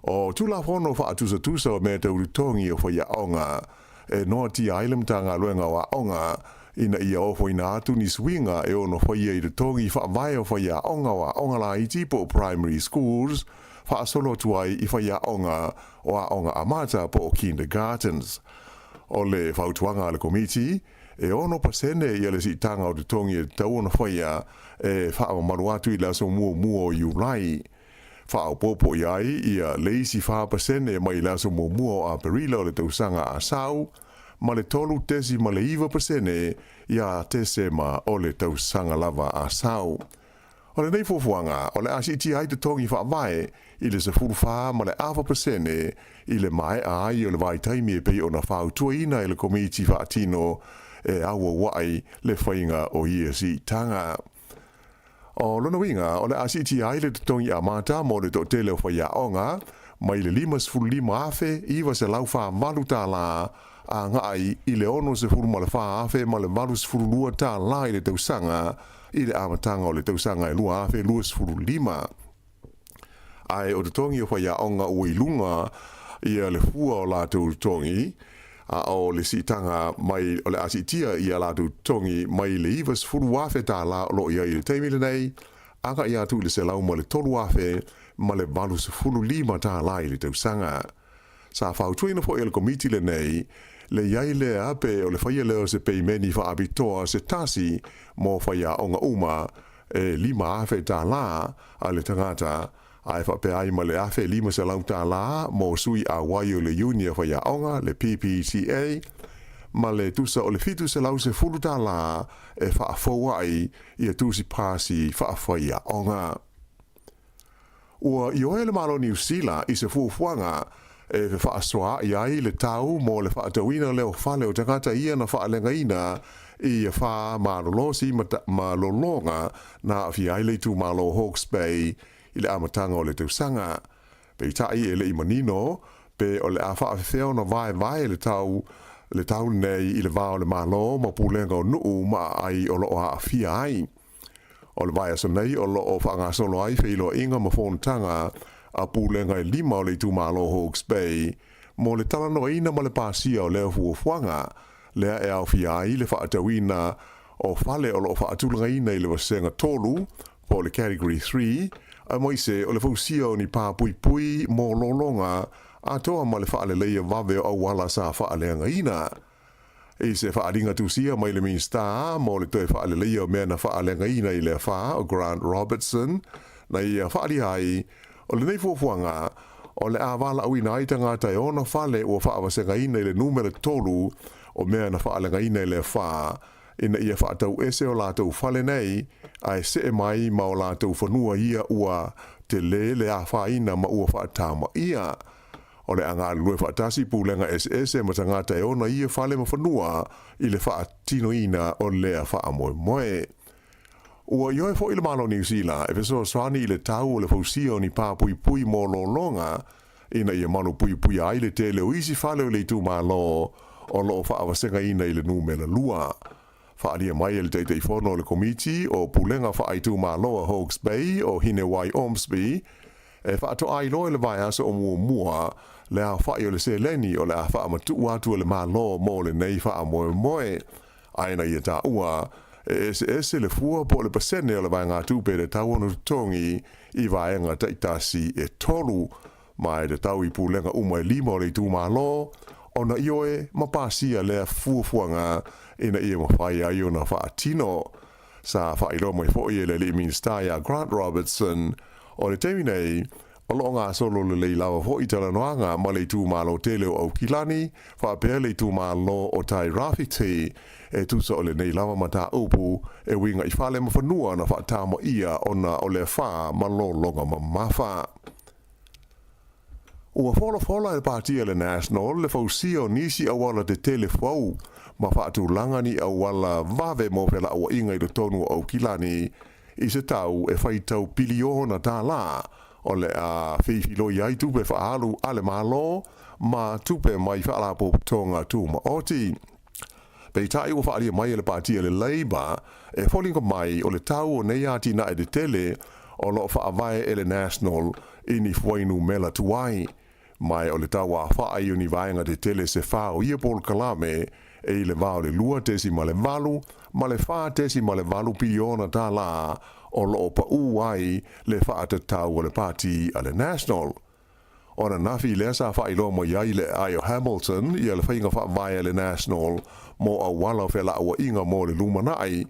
O tula whono wha atusa o mea tau tongi o whaia onga, e noa ti ailem tanga luenga wa onga, ina ia ofo ina atu ni swinga e ono whaia i tongi wha vai o whaia onga wa onga la iti po primary schools, wha solo tuai i whaia onga o a onga amata po kindergartens. O le whautuanga le komiti, e ono pasene i le si tanga o te tongi e tau ona whaia e wha maruatu i la so mua o Iulai. Wha popo iai i a leisi wha pasene mai la so mua a perila o le tausanga a sau, ma le tolu tesi ma le iwa pasene i a tese ma o le tausanga lava a sau. O le nei fofuanga, o le asiti ai te tongi wha vai i le se furuwha ma le awa pasene i le mai ai o le vai taimi e pei o na whautua ina i le komiti wha atino e awa wai le whainga o iesi tanga. O lona winga, o le asiti ai le tongi a mata mo le to tele o whaia onga, mai le 5 afe, iwa se lau wha malu tā la, a ngai i le ono se furu ma le wha afe, ma le malu se furu lua tā la i le tausanga, i le amatanga o le tausanga i lua afe, lua se furu 5. Ai o te tongi o whaia onga ua i lunga, i le fua o la tau tongi, a o le sitanga mai o le asitia i ala tu tongi mai le ivas furu wafe tā la lo ia i le teimile nei, aka ia tu le se lau ma le tolu wafe ma le valu se furu 5 tā la i le tausanga. Sa whautuina po i le komiti le nei, le iai le ape o le whaia leo se peimeni wha abitoa se tasi mo whaia onga uma e 5 afe tā la a le tangata, ai fa pe ai ma le afe 5 se lau tā la mo sui a wai o le unia whaia onga, le PPCA, ma le tusa o le fitu se lau se furu tā la e wha awhawai i a tusi pasi wha whaia onga. Ua i oe le malo New Zealand i se fuafuanga e wha aswa i ai le tau mo le wha atawina leo whale o tangata ia na wha alengaina i a wha malolosi ma lolonga na awhi ai le tu malo Hawke's Bay i le amatanga o le tausanga. Pe tai e le imanino, pe o le awha awhewheo na vai le tau nei i le vao le malo ma pulenga o nuu ma ai o loo a awhia ai. O le vai aso nei o loo whanga solo ai whilo inga ma whontanga a pulenga i 5 o le tu malo Hawke's Bay, mo le talano ina ma le pasia o leo fuafuanga, lea e awhia ai le whaatawina o whale o loo whaatulanga ina i le wasenga tolu, po le category 3, a moise o le fausia o ni pā pui mo lolonga a toa ma le whaale leia wawe o wala sa whaaleanga ina. E se whaaringa tusia mai le minsta mo le toi whaale leia o mea na whaaleanga ina i le wha o Grant Robertson, na ia whaari ai o le nei fuafuanga o le awala au ina aita ngā tai ona whale o whaawasenga ina i le numere tolu o mea na whaaleanga ina i le wha, ina ia whaatau ese o lātou whale nei, ai se e mai ma o lātou whanua ia ua te le a whaina ma ua whaatama ia. O le anga lue whaatasi pūlenga SS ma tangata e ona ia whale ma whanua i le whaatino ina o lea whaamoe moe. Ua ioe fo i le malo New Zealand, e feso swani i le tau o le fausio ni pā pui mo lolonga, ina ia manu pui ai le te leo isi whale o le tu malo o loo whaawasenga ina i le numela lua. Whaalia mai e le teitei whono le komiti o pulenga whaaitu māloa Hawke's Bay o Hinewai Ormsby, e whaato ai loa le vai asa o mua le a whaai o le seleni o le a whaamatu atu le māloa mo le nei wha moe. Aina i ta ua, ese le fua po le pasene o le vai ngā tūpe le tau anu tongi i vaenga teitasi e tolu, mai le tau i pulenga uma e lima o le tū māloa, ona ioe mapasia le fuafuanga ina ia mawhai ai o na whaatino. Sa whairo mai fōi e le li minister ia Grant Robertson, o le teimi nei, o lo ngā solo le lei lawa fōi tala noanga ma le tū mālo tele o Aukilani, whaapea le tū mālo o Tai Rafiti, e tusa o le nei lawa mata upu, e winga i whale mawhanua na whaatama ia ona o le wha ma lo longa ma mawha. Ua fola e partia le National le fausio nisi awala te tele fau ma whaatu langani awala vave mo pela awa inga i do tonu au kilani i se tau e whaitau piliona tā la o le a whiwhilo iai tupe whaalu ale malo ma tupe mai whaalapo tonga tu ma oti. Pei tai ua whaalia mai le partia le Labour e wholinga mai o le tau o nei ati na e de tele o lo whaavae e le National ini fwainu mela tuai. Mai o le tawa whaai uni vaenga te tele se whao ia Paul Kalame e i le vao le lua tesi ma le valu, ma le wha tesi ma le valu piliona tā la o lo pa uai le wha te tau o le parti a le National. Ona nafi lea sa whaai lo mo iai le Ayo Hamilton i le whainga wha vai le National mo a wala whela ua inga mo le lumanai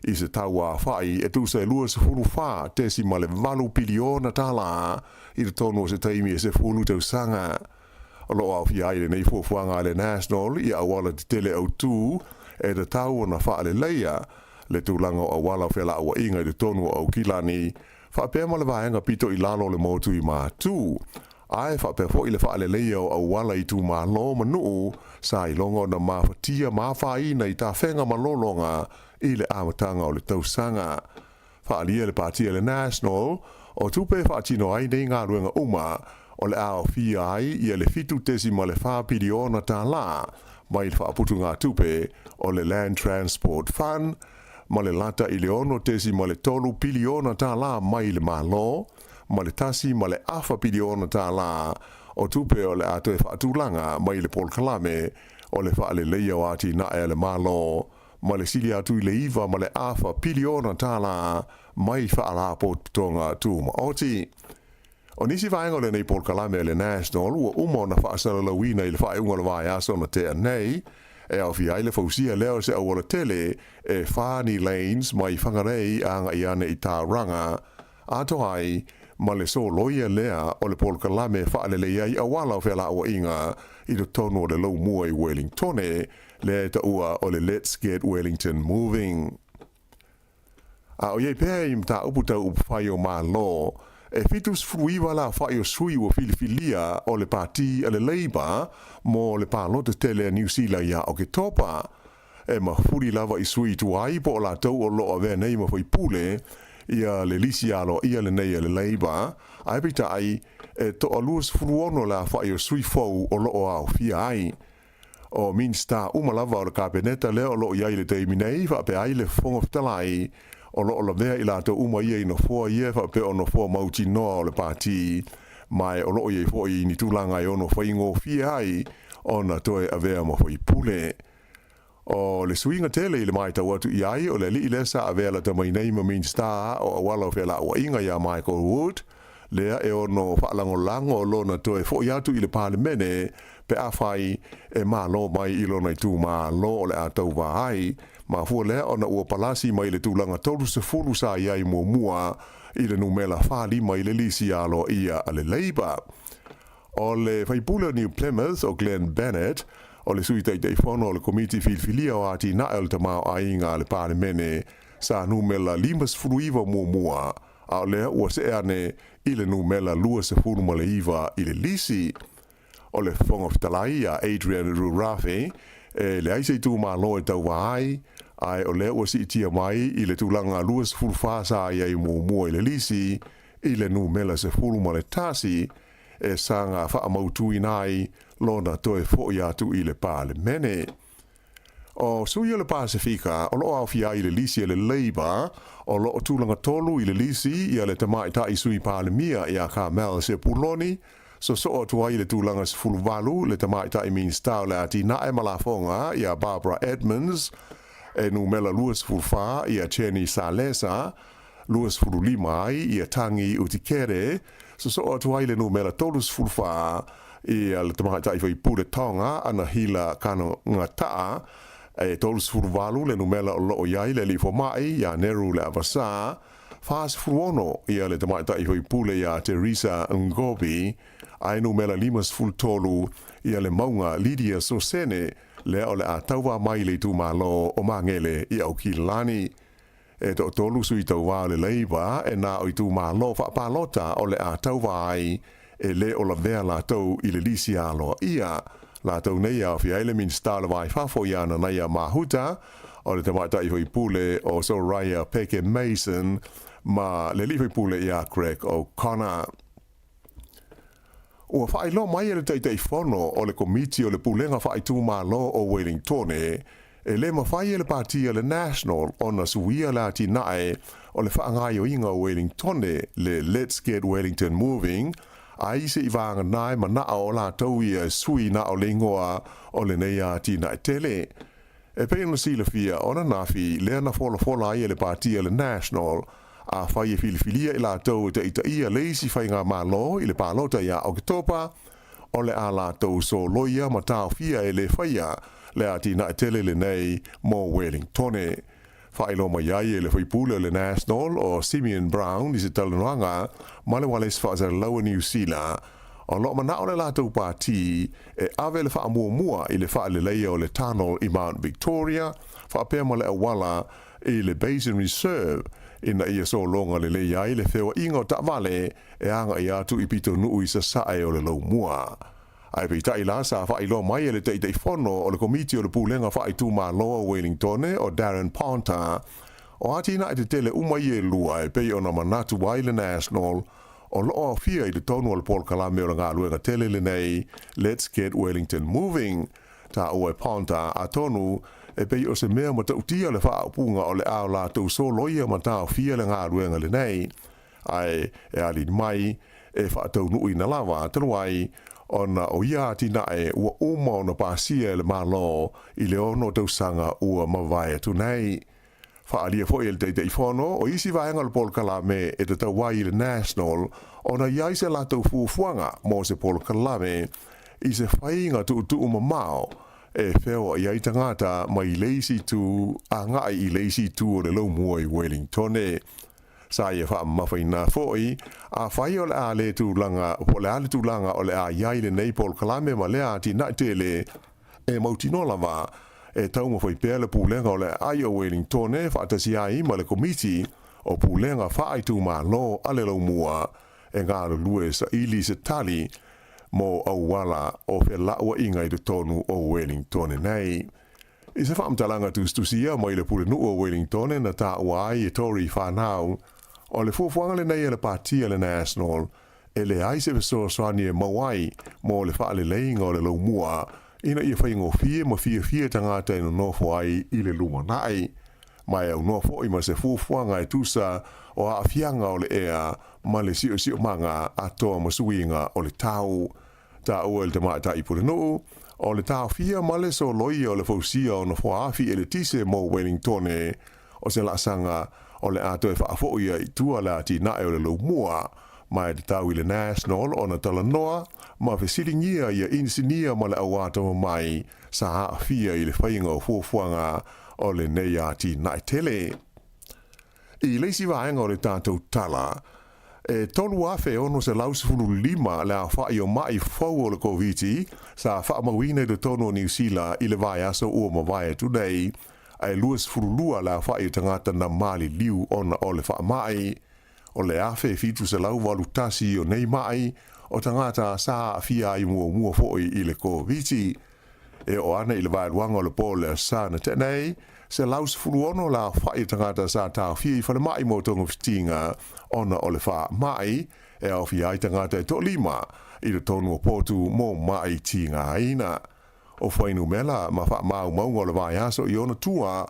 i se taua whaai e tu se lua se fulu wha tesi ma le valu piliona tā la i le tono se taimi e se fulu tau sanga. O lo au fi aile nei fuafuanga le National i awala te tele au tū e te tau na wha le leia le tūlanga o awala whela awa inga i le tonu au kilani whapea ma le vaenga pito i lalo le motu i mātū. Ai whapea fo i le wha le leia o awala i tū mā lo manu sa i longo na mawhatia mawhaina i tā whenga malolonga i le amatanga o le tausanga. Whaalia le partia le National o tupe whaatino ai nei ngā ruenga uma o le ao fi ai i le fitu tesi ma le whapiriona tā la mai le whaaputu ngā tupe o le Land Transport Fund ma le lata i le ono tesi ma le tolu piliona tā la mai le malo ma le tasi ma le afa piliona tā la o tupe o le ato e whaatulanga mai le Paul Kalame o le wha le leia o ati na e le malo ma le sili atu i le iwa ma le afa piliona tā la mai whaalapo tonga tū ma oti. O nisi vaenga le nei Paul Kalame le National ua umo na whaasala lawina i le whaeunga le vai aso na te anei e au fi aile fausia leo se awala tele e whani lanes mai whangarei anga i ane i tā ranga ato ai ma le so loia lea o le Paul Kalame whaale le iai awala o whela awa inga i le tono o le lau mua i Wellingtone le ta ua o le Let's Get Wellington Moving. A o iei pēr i mta uputa upwhai o mā lo e fitus fruiwa la whai o sui o filifilia o le parti a le Labour mo le pālota tele a New Zealand ia o ke topa e ma furi lava i sui tu ai po la tau o lo a vea nei ma fai pule ia le lisi alo ia le nei a le Labour ai pita ai e to a luas fruono la whai o sui fau o lo au fia ai o minsta umalava o le kabineta leo lo iai le teimi nei wha pe ai le fongofitalai o lo la vea i la to uma ia i no fua ia wha pe o no fua mauti noa o le pāti mai o lo iai fua i ni tūlanga i ono whaingo fia ai o na toe a vea ma fai pule. O le suinga tele i le mai tau atu i ai o le li lesa a vea la tamai nei ma minsta o awala o whela o inga ia Michael Wood lea e ono whaalango lango o lo na toe fua i atu i le pālemene pe a whai e mā lo mai i lo nei tū mā lo o le a tau wā ai ma fua lea ona ua palasi mai le tūlanga tolu se fulu sa iai mua i le numela whali mai le lisi alo ia a le Labour. O le whaipula New Plymouth o Glenn Bennett o le sui teitei whono o le komiti filfilia o ati na el tamau a inga le pānemene sa numela limas fulu iwa mua a o lea ua se ane i le numela lua se fulu ma le iwa i le lisi. O le whongoftalai a Adrian Rurafi e le aise tu ma lo e tau vai ai o le o si tia mai i le tulanga luas fulfasa ia i mua i le lisi i le numela se fulu ma le tasi e sanga wha amautu nai lona toe fo ia tu i le pale mene. O sui le Pasifika, o lo awhia i le lisi le Labour, o lo tūlanga tolu i le lisi i le tamaita i sui pale mia i a Carmel se puloni, so o tua i le tūlanga se fuluvalu le tamaita i minister le ati nae malafonga i a Barbara Edmonds, e nu mela luas fulfa i a Cheney Salesa, luas fululima i a tangi utikere, so o tua i le nu mela tolus fulfa i a le tamaita i fai pule tonga ana hila kano ngataa, e tolus fulvalu le numela o loo iai le lifo mai ia neru le avasa, fas fuono ia le tamaita i hoi pule ia Teresa Ngobi, ai numela limas fultolu ia le maunga Lydia Sosene le o le a tauwa mai le tu malo o mangele i au kilani. E to tolu sui tauwa le leiba e na o i tu malo fa palota o le a tauwa ai e le o la vea la tau i le lisi alo ia, la tau nei au fia ele min stala vai fafo iana nei a mahuta o le tamaita i hoi pule o Soraya Peke Mason ma le li hoi pule i a Craig O'Connor. Ua whai lo mai ele teitei whono o le komiti o le pulenga whai tū mā lo o Wellington e le ma whai ele pātia le National o na suia la ti nae o le whaangai o inga o Wellington le Let's Get Wellington Moving ai se i vanga nai ma na o la tau i sui na o lengoa o le nei a tina tele. E pe no si le fia ona nafi le na fola ai le partia le National a fai e filifilia i la tau te ita ia leisi fai ngā malo i le palota ia Oktopa o le a la tau so loia ma tau fia e le faia le a tina tele le nei mo Wellingtone. Whaelo mai ai e le whaipule le National o Simeon Brown i se talanoanga ma le wale se whaasara laua New Zealand o lo mana o le lātou pāti e ave le whaamua i le whaale leia o le tunnel i Mount Victoria whaapea ma le awala i le Basin Reserve ina ia so longa le leia i le whewa inga o ta'vale e anga i atu i pito nuu i sa sae o le lau mua. Ai pe tai la sa fa ilo mai ele te fono o le komiti o le pulenga fa tu ma loa Wellington o Darren Ponta o ati na te tele umai e lua e pe ona manatu wai le National o lo fia i le tonu o le Paul Kalame o le ngā luenga tele le nei Let's Get Wellington Moving ta o e Ponta a tonu e pe o se mea ma tautia le fa upunga o le ao la tau so loia ma tau fia le ngā luenga le nei ai e ali mai e fa tau nui na lava tanuai ona o ia tina e ua uma ona pasia le malo i le ono tausanga ua mawai atu nei. Whaalia fo el te whono o isi vaenga le Paul Kalame e te tawai i le National ona iai se la tau fuafuanga mo se Paul Kalame i se whainga tu umamao e wheo iai tangata mai leisi tu a ngai i leisi tu o le lau mua i Wellingtone. Sa ia wha mawhaina foi a whai o le a le tūlanga o le a le tūlanga o le a iai le nei Paul Kalame ma le a ti nai tele e mautinola wa e tau mawhai pēr le pūlenga o le ai o Wellington e whaatasi ai ma le komiti o pūlenga whaai tū ma lo a le lau mua e ngā lue sa ili se tali mo au wala o whe laua inga i te tonu o Wellington nei. I se whaamtalanga tustusia mai le pule nuu o Wellington na tā ua ai e tori whanau o le fuafuanga le nei e le pātia le National e le ai se vesoa soani e mawai mo le whaale leinga o le lau mua ina ia whaingo fie ma fie tangata ino nofo ai i le luma nai. Mai au nofo i ma se fuafuanga e tusa o a fianga o le ea ma le sio manga a toa masuinga o le tau. Ta ua le tamata i pule nuu o le tau fia ma le so loia o le fausia o na fuaafi e le tise mo Wellington o se la sanga o le ato e whaafoia i tua la ti nae o le lau mua mai te tau i le National o na talanoa ma whesiringia i a insinia ma le awata mai sa haa fia i le whainga o fuafuanga o le nei a ti nae tele. I leisi vaenga o le tātou tala e tolu afe ono se lausifunu lima le a whai o mai fau o le koviti sa wha mawine de tono New Zealand i le vai aso ua mawai today ai luas furulua le a whai o tangata na mali liu ona o le wha mai o le afe fitu se lau walutasi o nei mai o tangata sa a fia i mua foi i le koviti e o ana i le vai luanga o le pole sa na tenei se laus fuluono la whai tangata sa tā fia i whale mai mo tonga fitinga ona o le wha mai e au fia i tangata e to lima i le tonu o potu mo mai ti ngā ina. O whainu mela ma wha mau maunga le vai aso i ona tua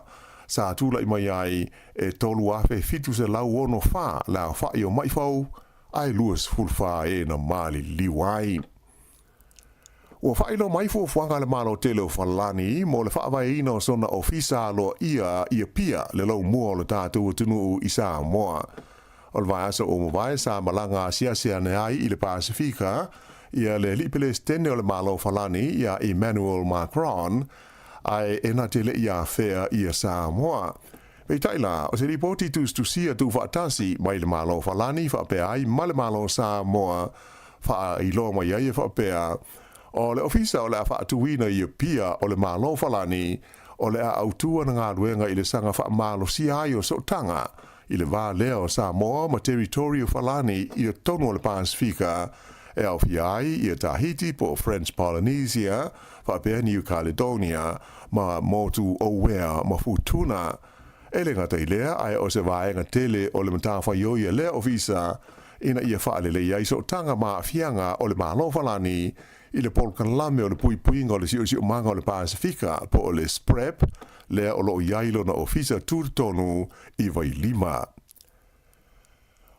sa tula i mai ai e tolu afe fitu se lau ono wha la wha i o mai whau ai luas fulwha e na mali liwai. Ua whailo mai fuafwanga le malo tele o whalani mo le whaavai ina o sona ofisa lo ia pia le lau mua o le tātou tunu i Samoa. O le vai asa o mawai sa malanga sia ne ai i le Pasifika ia le lipele stene o le malo whalani ia Emmanuel Macron ai ena tele ia fea ia Samoa. Pei taila, o se ripoti tusia tu whaatasi mai le malo whalani whaapea ai ma le malo Samoa wha i loa mai ai whaapea o le ofisa o le a whaatuina i pia o le malo whalani o le a autua na ngā ruenga i le sanga wha malo si ai o sotanga i le vā lea o Samoa ma territorio whalani i o tonu o le Pasifika e au fiai i a Tahiti po French Polynesia whaapea New Caledonia ma motu o wea ma futuna e le ngata i lea ai o se vaenga tele o le matafa yoi e lea ofisa ina ia whaale le iai sotanga ma fianga o le malo whalani i le polkalame o le puipuinga o le siu manga o le Pasifika po o le SPREP lea o lo iailo na ofisa tūtonu i vai lima.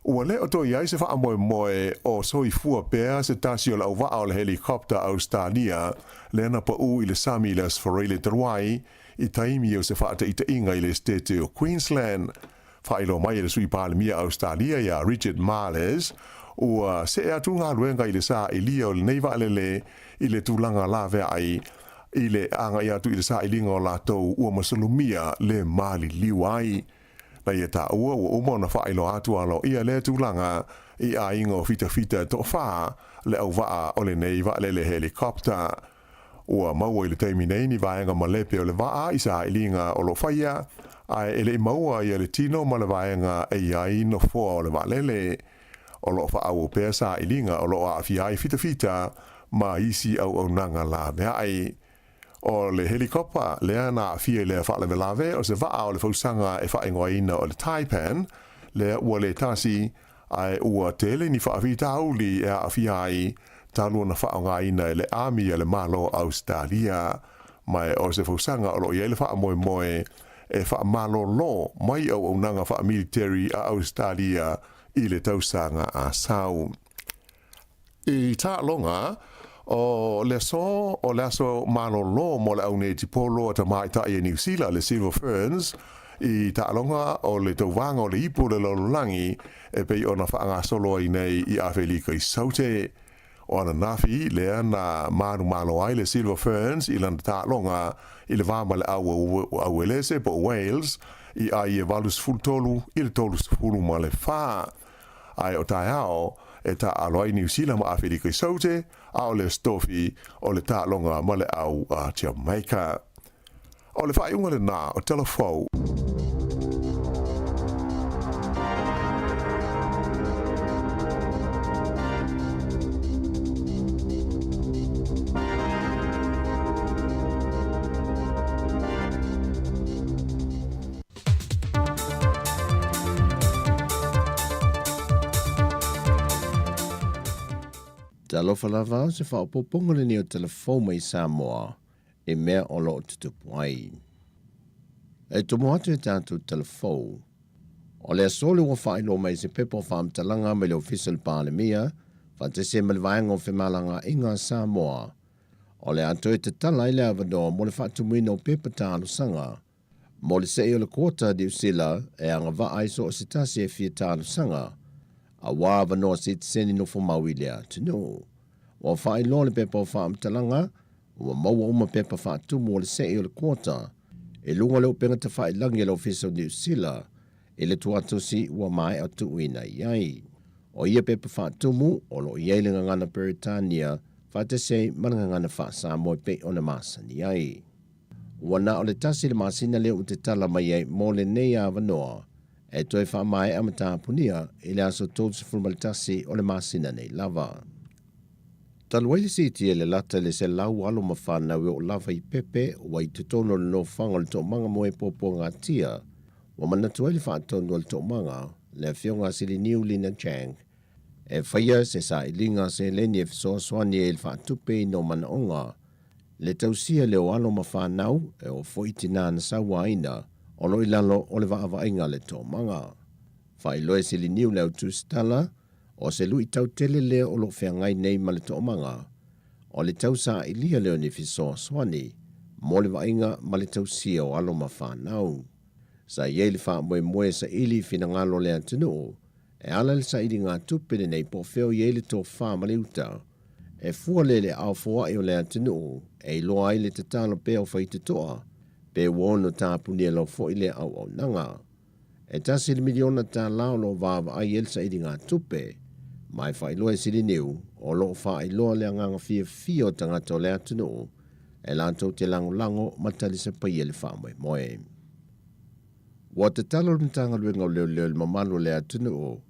Ua le o to iai se wha moe o soifua pēr se tasi o la uwa o le helikopter Australia le na pa u i le Samilas Whareile Taruai i taimi o se whaata i ta inga i le state o Queensland. Whailo mai le sui pālemia Australia ia Richard Marles ua se ea tunga luenga i le sa i lia o le neiva alele i le tūlanga la vea ai i le anga i atu i le sa i linga o la tau ua masalumia le mali liwai. Na ia ta ua umo na whailo atu alo ia le tūlanga i a inga o fita to wha le au waa o le neiva alele helikopter. Ua maua i le teimi nei ni vaenga malepe o le waa i sa i linga o lo whaia ai ele i maua i le tino ma le vaenga e iai no fua o le walele. O lo fa au pesa i linga o lo a fiai fita ma isi au nanga la mea ai. O le helikopter lea na fia le fa le velave o se va o le fausanga e fa ingoina o le Taipan le ua le tasi ai ua tele ni fa vita uli e a fiai talu na fa ngaina le army le malo Australia mai o se fausanga o lo ia le fa moe e fa malo lo mai au nanga fa military a Australia i le tausanga a sau. I ta longa, o le so malo lo mo le au ne tipolo ta mai ta i New Zealand le Silver Ferns, i ta longa o le tauwanga o le ipu le lololangi e pei ona whaanga solo i nei i awhelika i saute. O ana nafi lea na manu malo ai le Silver Ferns i lana ta longa i le vama le au elese po Wales i ai e valus fultolu i le tolus fulu ma le wha. Ai o tai ao e ta aloi New Zealand ma Awherika i saute a o le stofi o le ta longa ma le au a Jamaica. O le whai unga le nā o telefou. Talofa lava se whaopoponga le ni o telefoma i Samoa e mea o lo tutupu ai. E tomo atu e tātou telefou. O le asole wa whailo mai se pepo whaamtalanga me le official pālemia, whatese me le vaenga o whemalanga i ngā Samoa. O le ato e te tala i le avanoa mo le whaatumuina o pepa tālo sanga. Mo le se o le kota di usila e anga va aiso o se tasi e fia tālo sanga. A wāwa noa se te seni no whamawilea tino. O whai lo le pepa o whaamtalanga, o maua uma pepa whaatumu o le se o le kota, e lunga leo penga te whai langi le ofisa o New Zealand, e le tuatosi ua mai au tuuina iai. O ia pepa whaatumu, o lo iai le ngana Peritania, whaatese mananga ngana wha Samoa pe o na masani iai. Ua na o le tasi le masina leo u te tala mai ai mo le nei a wanoa, e toi wha mai amata punia i le aso tōtu fulmalitasi o le masina nei lava. Taluaile siti e le lata le se lau alo mawhana o lava i pepe wa i tutono le no whanga le tō manga moe popo ngā tia, wa manatu ele whaatono le tō manga le fionga sili Niu Lina Chang, E whaia se sa ilinga se leni e fiso swani e ilfa tupe no manaonga. Le tausia le o alo ma whanau e o foitina na sawa aina o lo ilalo o le vaava inga le tō manga. Whai loe se li niu leo tūstala o se lui tau tele leo o lo whiangai nei ma le tō manga. O le tau sa ilia leo ni fiso swani mo le vainga ma le tausia o alo ma whanau. Sa iei le wha moe sa ili fina ngalo lea tunu e ala le sa ili ngā tupene nei po feo iei le tō wha ma le uta. E fua lele au fua e o lea tunu e iloa ai le te talo pe o whai te toa pe wono tā puni e lo fo ile au nanga. E tasi le miliona tā lao lo vava ai el sa ili ngā tupe mai whai loa e sili niu o lo wha iloa lea nganga fia o tangata o lea tunu e lantou te lango matalisa pa i le wha moe. Wa te talo mtanga luenga leo le mamalo lea tunu o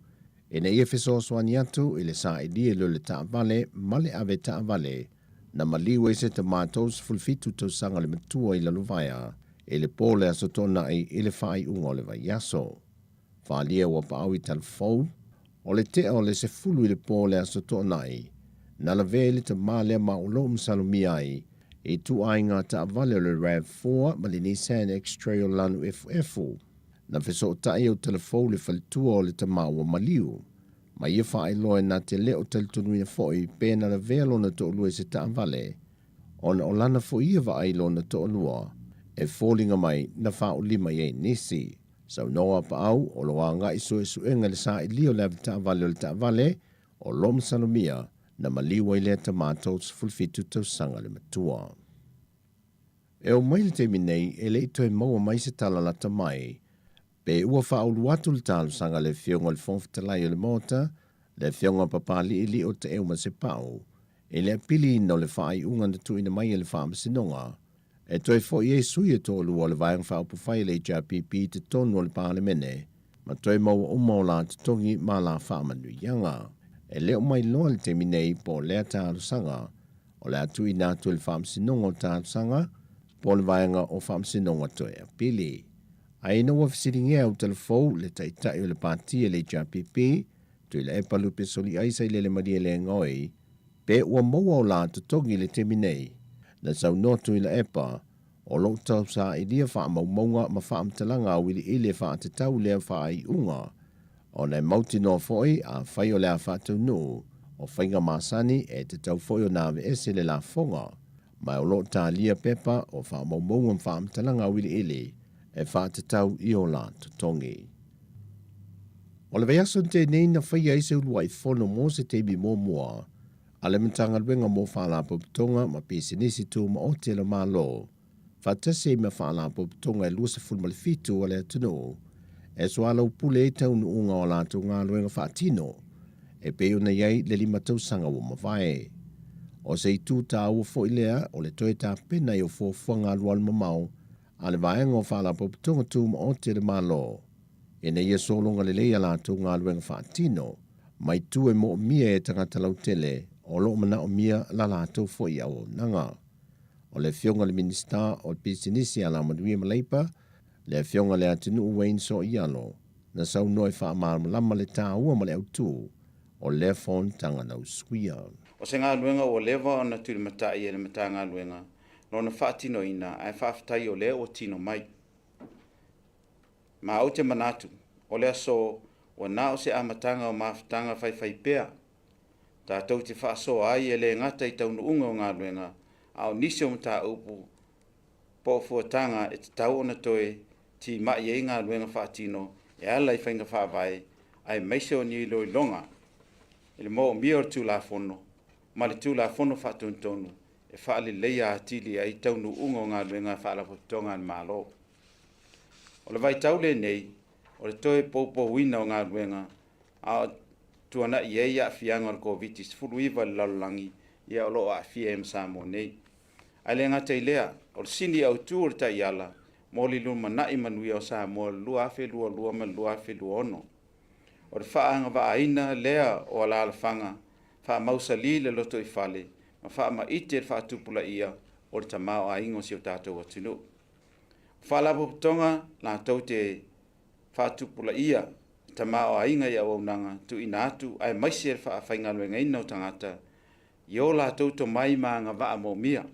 e na ia fiso swani atu i le sa idea le ta vale male ave ta vale na maliwe se te matos fulfitu to sanga le matua i la luvaya e le pole a sotona i le fai unga le vai yaso. Whalia wa pa au i telefon o le te o le se fulu i le pole a sotona i na la vele te male ma ulo msalumia i tu ainga ta vale le RAV4 ma le Nissan X-Trail lanu FF na fiso tai o telefon le faltua o le tamaua maliu. Ma ia whae loe na te leo teltunu ia foi pēna la velo na to lua se ta vale. Ona o lana fo ia wa ailo na to lua e fōlinga mai na whao lima i nisi. Sau noa pa au o loa nga iso e suenga le sa i lio le ta vale o le ta vale o lom salomia na maliu i le tamatos fulfitu tau sanga le matua. E o mai le te minei e le ito e maua mai se tala lata mai pe ua whaulu atu le talu sanga le fionga le fonfitalai o le mota, le fionga papali ili o te euma se pau, e le apili ina o le whaai unga na tuina mai e le whaama sinonga, e toi fo i e sui e tolu o le vaiang whao pufai le JPP te tonu o le parlemene, ma toi maua umau la te tongi ma la whaama nui yanga, e leo mai loa le te minei po lea talu sanga, o le atu ina atu le whaama sinonga o talu sanga, po le vaianga o whaama sinonga toi apili. Aina wa fisiringia au telefou le taitai o le pātia le JPP, tui le epa lupe soli aisa i le maria le ngoi, pe ua maua o la tutongi le teminei, na sau notu i le epa, o lo tau sa i lia wha maunga ma wha amtalanga wili ili wha te tau lea wha ai unga, o nei mauti no foi a whai o lea wha tau nu, o whainga masani e te tau foi o nāwe ese le la fonga, mai o lo ta lia pepa o wha maunga ma wha amtalanga wili ili, e wha te tau i o la tutongi. O le veiaso te nei na whaia i se ulua i whono mō se teimi mō mua, a le mtanga luenga mō whala popitonga ma pisi nisi tū ma o te la mā lo, whatase me whala popitonga e luasa fulmali fitu o le atunu, e soala upule e taunu unga o la tu ngā luenga whaatino, e peo na iei le lima tausanga o mawhae. O se i tū tā ua fo ilea o le toe tā pena i o fōfuanga lual mamau, a le vaenga o whala popitonga tū ma o te le malo. E na ia solonga le leia la tū ngā luenga whaatino, mai tū e mo mia e tangata lau tele, o lo mana o mia la la tū fo i au nanga. O le fionga le minista o pisinisi ala maduia maleipa, le fionga le atinu uwein so i alo, na sau noi wha lama le tā ua ma le au tū, o le fon tanga nau suia. O se ngā luenga o lewa o na tūri matai e le mata ngā luenga, lona whaatino ina ai whaafitai o leo o tino mai. Ma au te manatu, o lea so o nao se amatanga o maafitanga whai pea. Tā tau te whaaso ai e le ngata i taunu unga o ngā luenga, au nisi o mta upu po fuatanga e te tau o na toe ti mai e ngā luenga whaatino e ala i whainga whaavai ai meise o ni loi longa. Ele mo o mia o tū la fono, ma le tū la fono whaatuntonu, e whaali leia atili ai taunu unga o ngā luenga whaala potonga an malo. O le vai taule nei, o le toe popo wina o ngā luenga, a tuana i eia fianga o COVID-19 fulu iwa le lalolangi, ia o lo a fia e msamo nei. Ai le ngata i lea, o le sini au tū o le tai ala, mo li luma na i manuia o sa mo lua afe lua lua ma lua afe lua ono. O le whaanga wa aina lea o ala alafanga, wha mausa li le loto i fale, ma wha ma ite le whaatupula ia o le tamao a ingo si o tātou atunu. Wha la potonga la tau te whaatupula ia, tama o ainga ia o nanga tu inatu ai mai se fa fainga lo ngai no tangata yo la to to mai ma nga va mo mia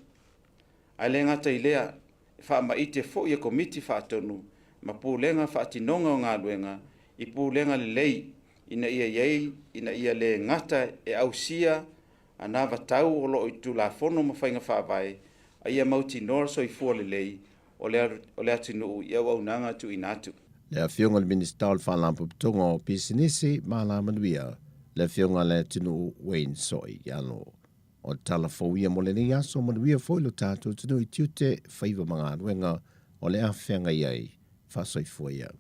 ai le ngata ilea fa ma ite fo ia komiti fa tonu ma pulenga fa tinonga nga luenga I pulenga lei ina ia yei ina ia le ngata e ausia ana vatau o lo I tu la fono ma fainga fa vai ai mauti nor so I fuole lei o le atinu ia au nanga tu inatu. Le afionga le minister fa lampu tonga o pisinisi ma la manuia le afionga le atinu Wayne Soi yano o talafouia mo le ni aso manuia foi lo tatu tunu I tiute faiva mga anuenga o le afenga iai fa soifuia.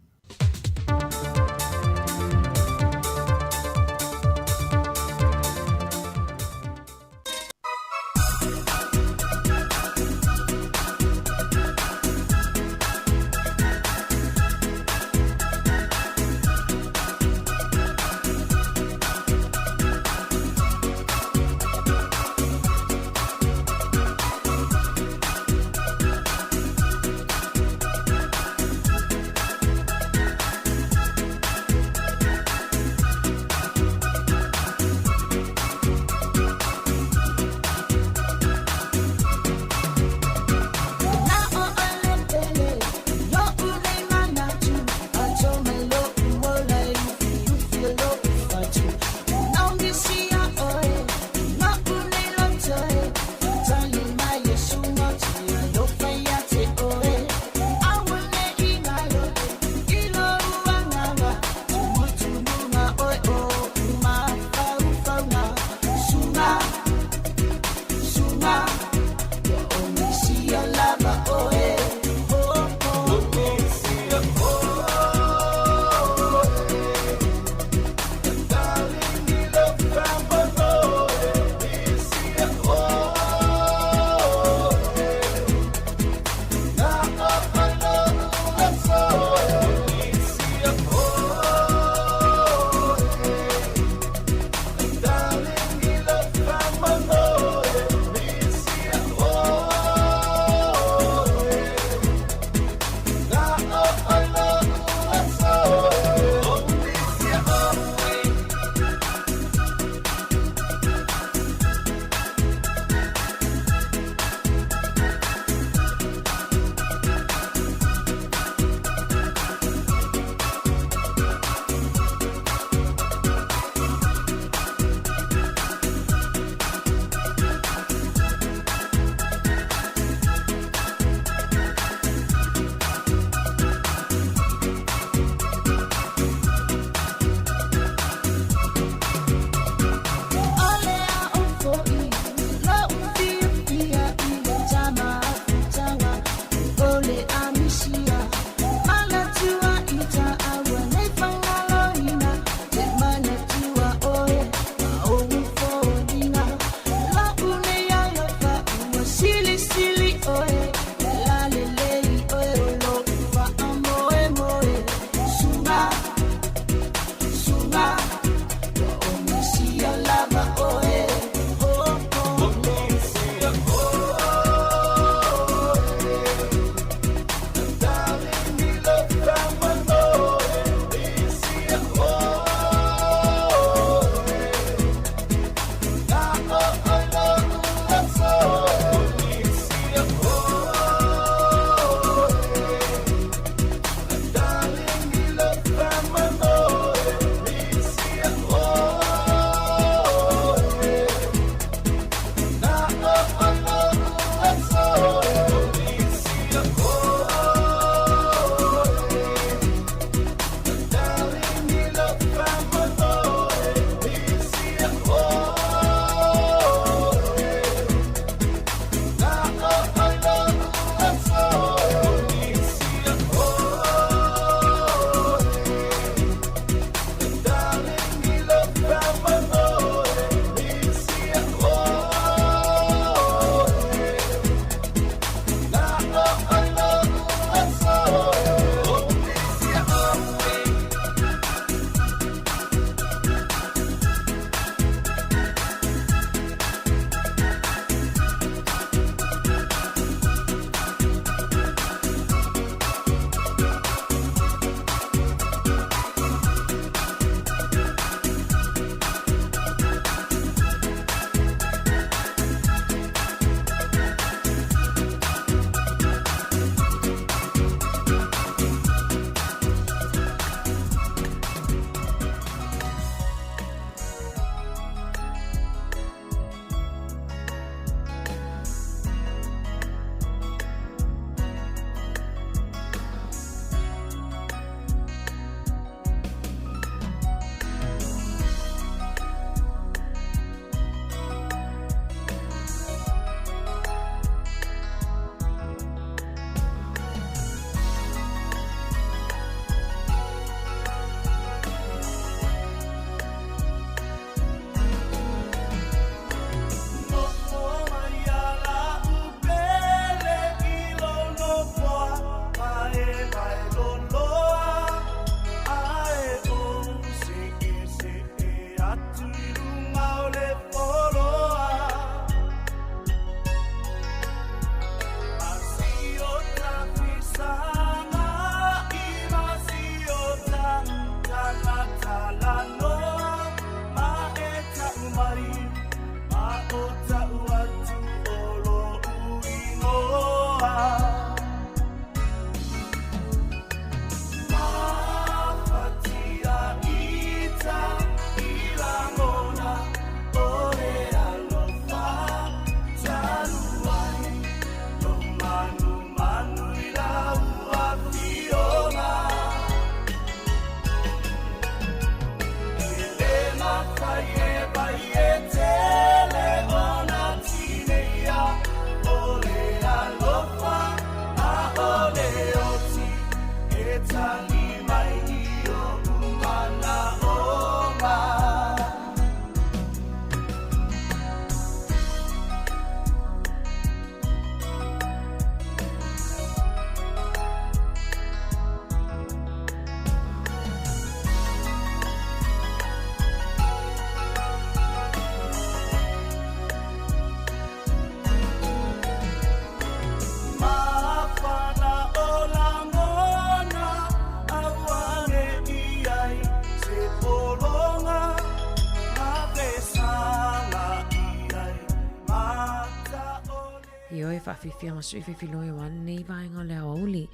whaafiwhianga sui whiwhiloi wan nei vaenga le auli.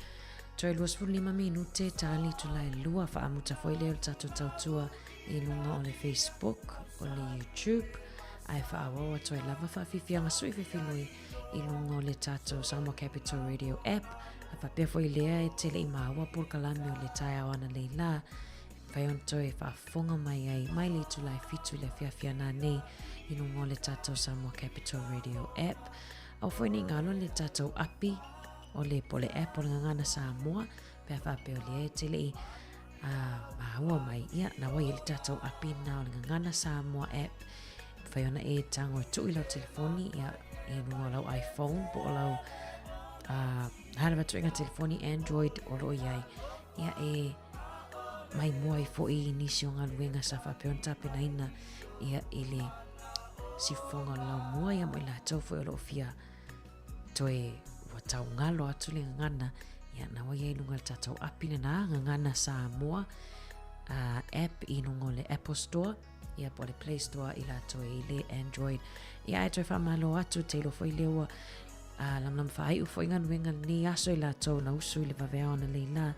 Toi luas 5 minute tali tulai lua whaamuta foi leo tato tautua I lunga o le Facebook, o le YouTube. Ai whaawawa toi lava whaafiwhianga sui whiwhiloi I lunga o le tato Samoa Capital Radio app. A whapea foi lea e tele I maawa por kalami o le tai awana leila. Whai on toi whaafonga mai ai mai le tulai fitu le whiawhiana nei I lunga o le tato Samoa Capital Radio app. Au foi ni ngalo le tato api o le pole app o le ngana Samoa. Pea whapea o le e tele I maua mai ia na wai le tato api na o le ngana Samoa app. Whai ona e tango e tui lau telefoni ia e nunga lau iPhone po o lau hana tuinga telefoni Android o lo iai ia e mai mua I fo I nisi o ngā luenga sa whapeon tape na ina ia I le sifonga lau mua ia mo I la tau fo o lo fia toe watau ngalo atu le ngana ia na wai e nunga le tatau api na ngana Samoa app I nunga le Apple Store ia po le Play Store I la toe I le Android ia e toi whamalo atu te ilo fo I lewa lam whai u fo inga nuenga ni aso I la tau na usu I le vavea ona leila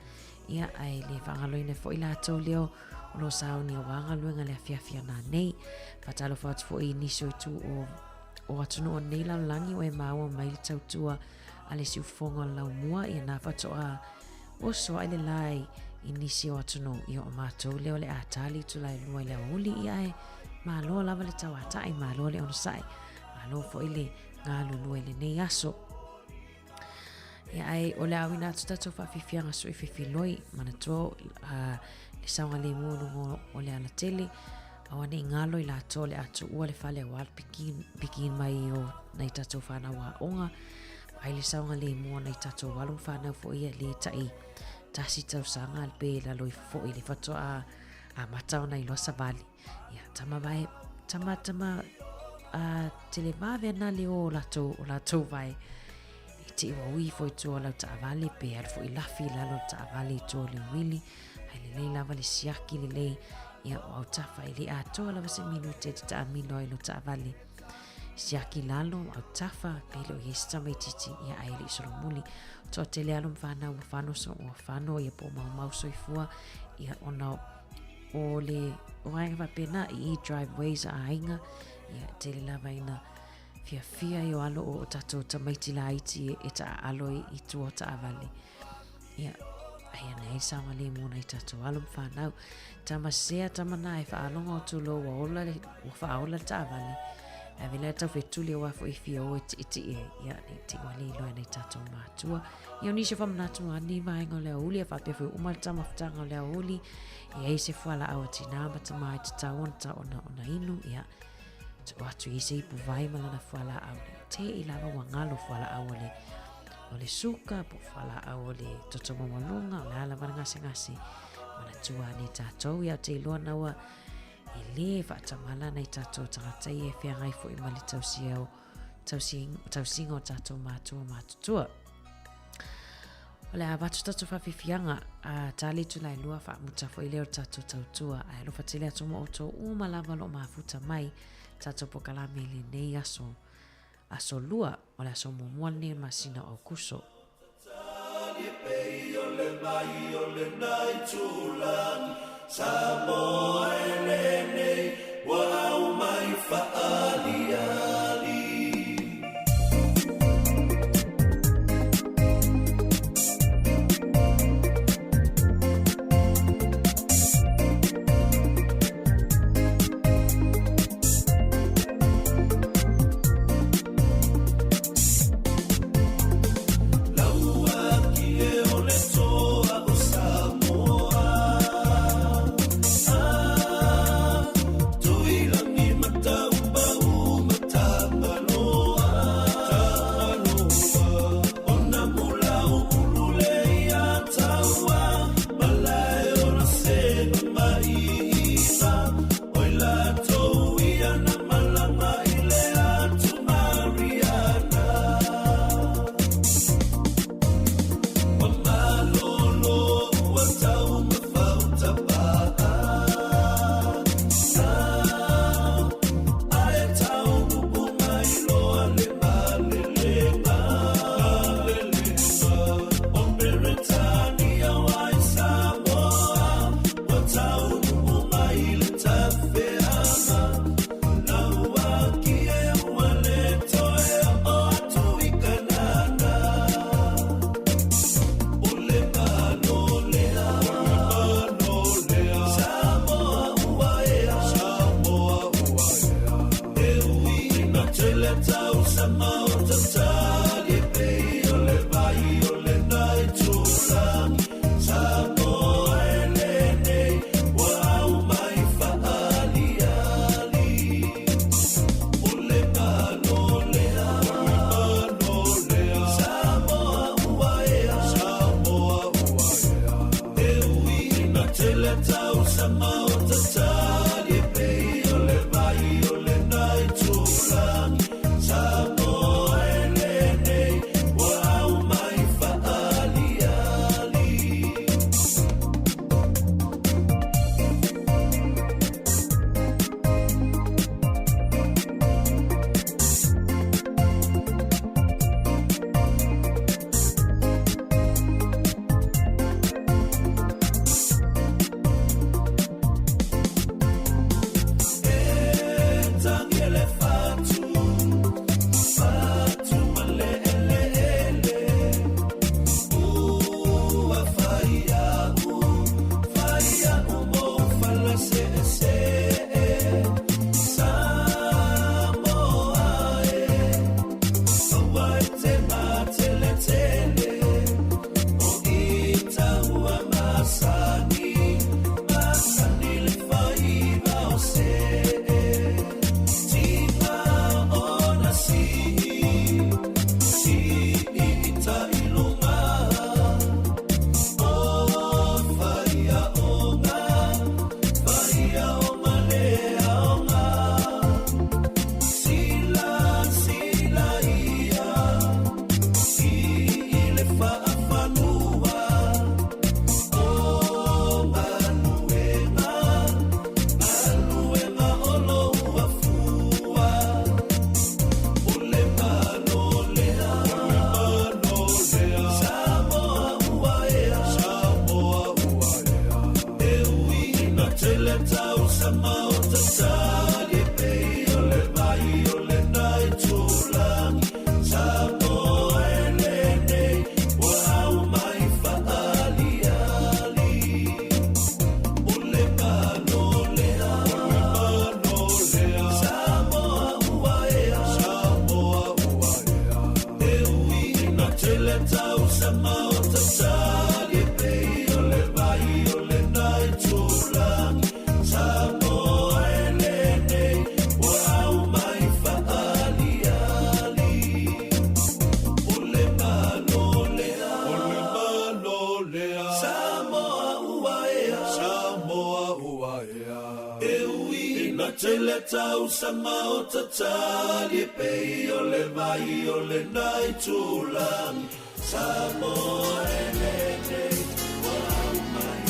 ia ai le whangaloina fo I la tau leo o lo sao ni o wanga luenga le fiafia na nei patalo whaatu fo I niso I tu o atunu o nei lau langi o e maua mai le tau tua a le si ufonga lau mua ia na whatoa oso ai le lai I nisi o atunu I o mātou leo le atali tu lai lua I le auli ia e malo lava le tau atai malo le ono sai malo fo I le ngā lulu le nei aso ia ai o le awina atu tatou whaafiwhianga sui whiwhiloi mana tō le saunga le mūnungo o le ana tele awane I ngalo I la tō le atu ua le whale awal pikin mai o nei tatou whanau a onga ai le saunga le mua nei tatou walung whanau fo ia le tai tasi tau sanga al pe la loi fo I le whatoa a matau nei loa savali ia tama vai tama tele vave na le o lato vai I te iwa ui fo I tua lau ta avale pe ar fo I lafi lalo ta avale I tua le wili ai le lei lava le siaki le lei ia o au tafa I le a toa lava se minute te ta amino I lo ta avale siaki lalo au tafa pe lo yesta mai titi ia ai le solo muli toa tele alo mwhana ua whano so ua whano ia po mau soifua ia ona o le oainga wapena I driveways a ainga ia tele lava ina fia I o alo o tatou tamaiti la iti e ta aloi I tua ta avale ia ai ana e sawa le muna I tatou alo mwhanau tamasea tamana e whaalonga o tulo wa whaola ta avale a vela tau whetuli o wafo I fia o iti ia ni te wali loa nei tatou mātua ia ni se whamanatu ani vaenga o lea uli a whapefu umal tamafutanga o lea uli ia I se whala awa tina matamai te tau ona inu ia watu I se ipu vai malana whala au te I lava wangalo whala au o le suka po whala au o le totomo malunga o le ala vana ngase mana tua ni tatou ia te iloa naua I le whaatamala nei tatou tangatai e whiangai fo I mali tausinga o tatou mātua o le avatu tatou whawhiwhianga a tali tu lai lua whaamuta fo I leo tatou tautua a alo whatele atu mo oto umalava lo mafuta mai tatou pokalame le nei aso lua o le aso mumua ne masina o kuso Samoa elene wa umai faaliali tele tau sama o tatali pe o le vai o le nai tulangi Samoa ele nei wa au mai faali ali Tele tau sama o tatali pe o le vai o le nai tulang Samoa ele nei wa mai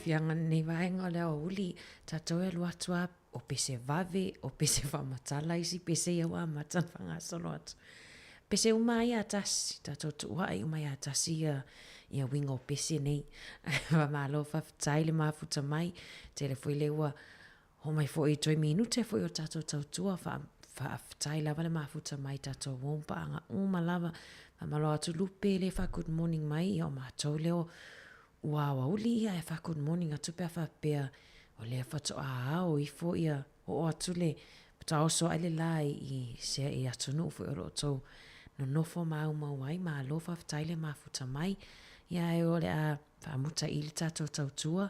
Fianga nei vaenga lea o uli tatou e lua tua o pese vave o pese whamatala isi pese iau a matan whangasolo atu. Pese umai a tasi tatou tuai umai a tasi ia winga o pese nei wa malo whaftai le mafuta mai te le fwile ua ho mai fo i 2 minute fo i o tatou tautua whaftai lava le mafuta mai tatou wompa anga lava wa malo atu lupe le wha good morning mai i o matou leo Ua uli ia e wha good morning atu pia whapea o lea whato o i fo ia o atu le pata oso aile lai i sea i atu nu fo i oro tau no nofo mau ai ma alo whaftaile mafuta mai ia e o le a whaamuta ili tatou tautua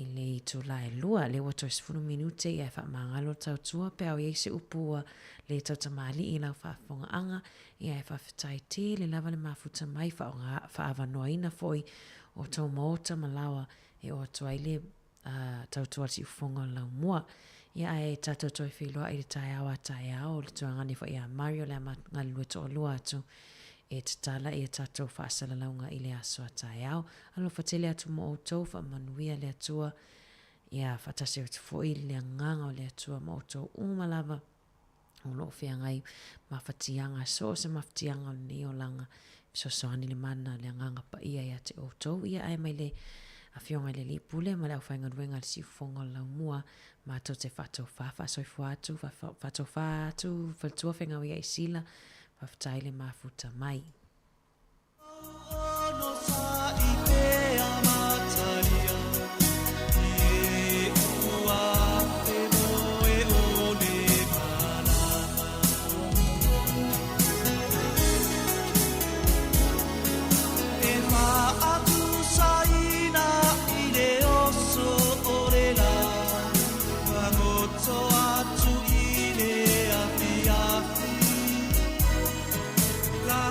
i le i tu la e lua le wato 10 minute ia e whaamangalo tautua pia o iese upua le tautamali i lau whaafonga anga ia e whaftai te le lava le mafuta mai whaavanoaina foi o tau maota malawa e o atuaile tautua si ufonga lau mua. Ia e tatou toi whiloa i le tai ao le tuangani fa ia Mario le ngali lue to lua atu e tatala e tatou whaasala launga i le aso a tai ao. Alo whatele atu mo o tau wha manuia le atua ia whatase o te fwoi le nganga o le atua mo o tau umalava o lo whiangai mawhatianga so se mawhatianga o ni o langa so soani le mana le nganga pa ia te o tau ia ai mai le a fionga le li pule ma le au whainga ruenga le si ufonga lau mua ma to te whatou whafa soi fuatu whatou whatu whatua whenga wia i sila whaftaile mafuta mai. La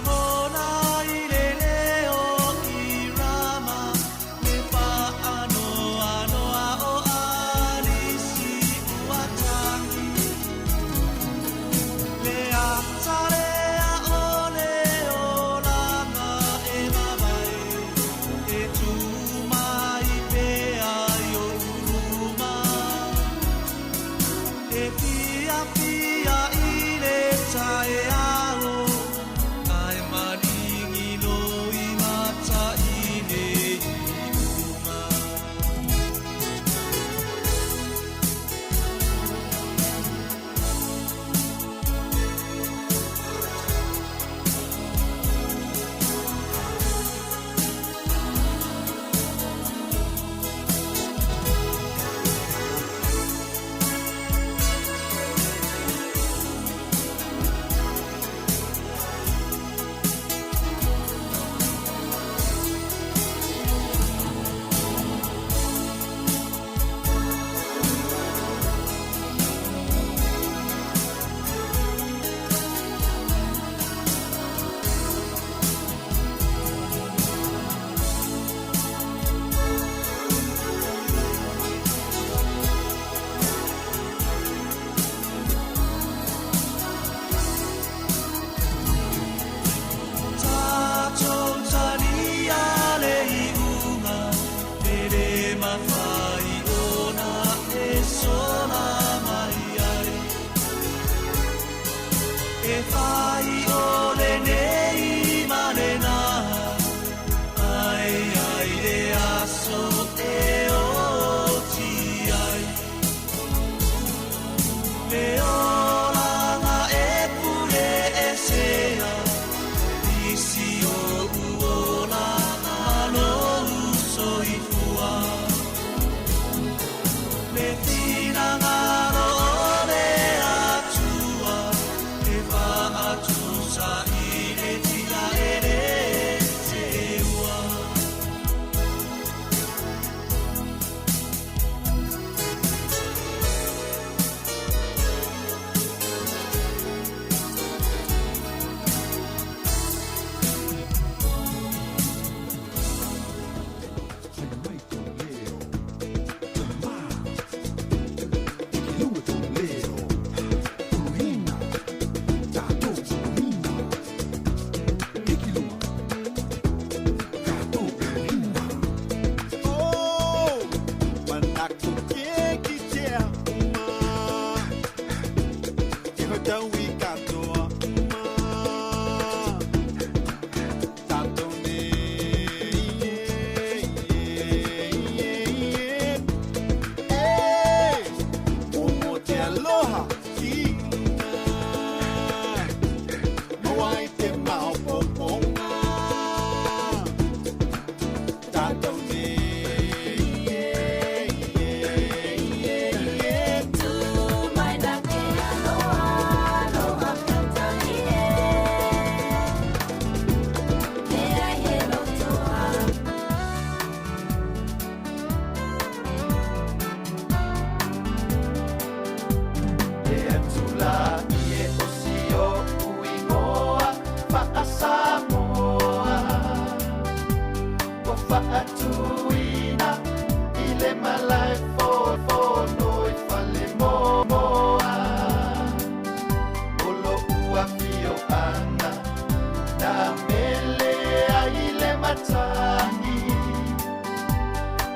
matangi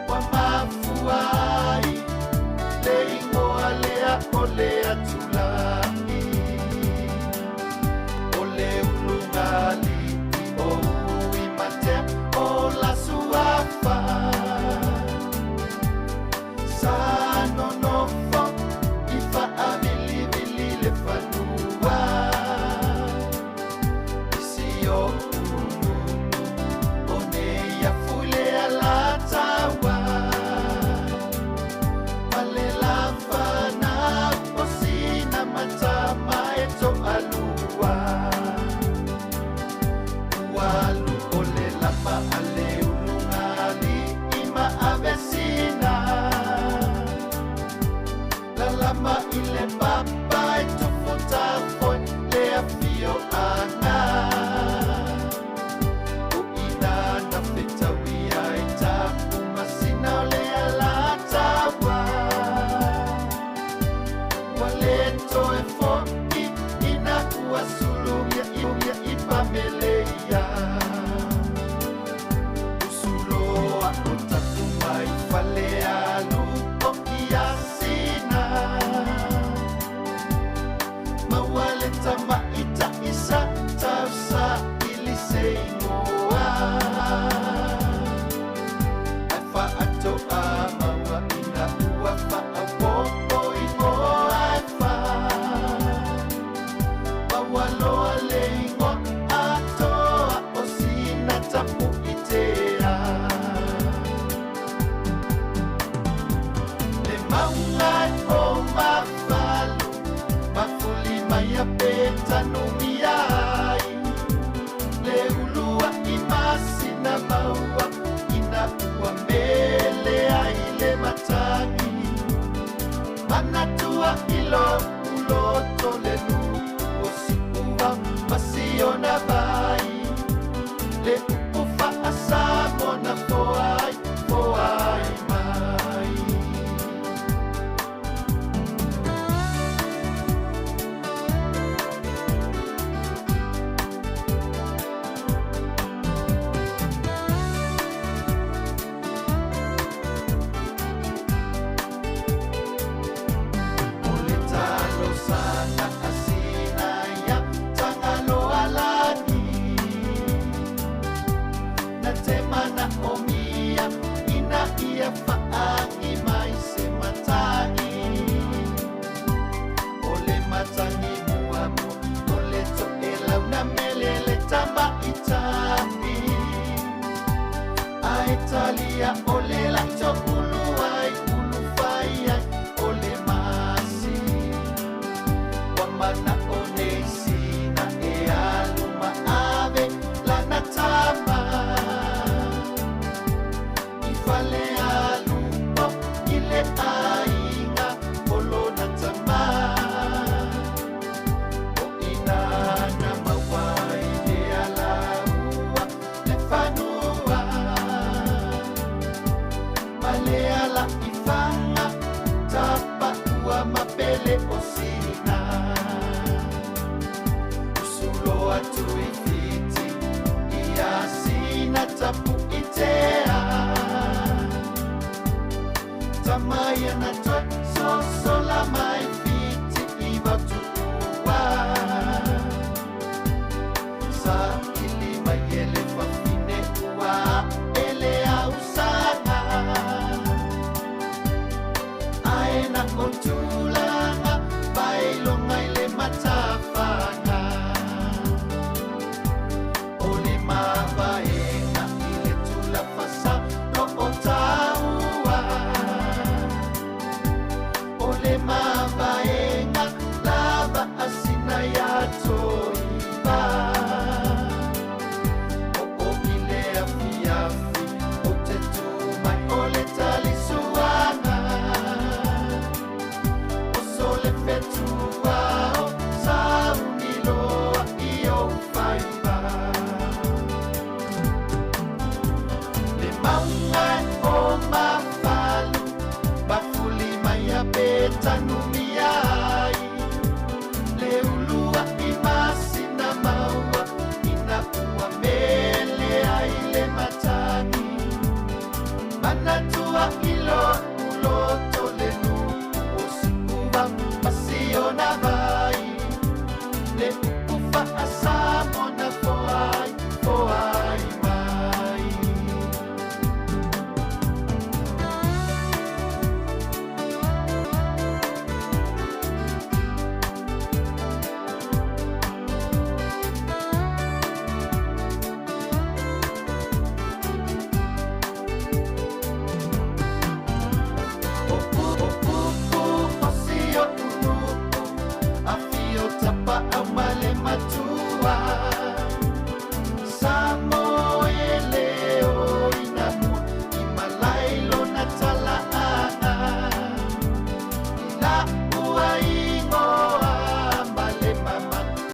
wa mafuai le ingoa lea o lea tulai o le ulungali o ui mate o la suafa sano nofo ifa avili le fanua isi o Italia ole la chokuluai ulufai ole masi wamana onesi na ealuma ave la natama ifale alupo ile ainga polo natama o inana mawai de alaua lefanua Maleala ifanga tapa ua mapele osina usulo atu ifiti iasina tapu itea tamaya na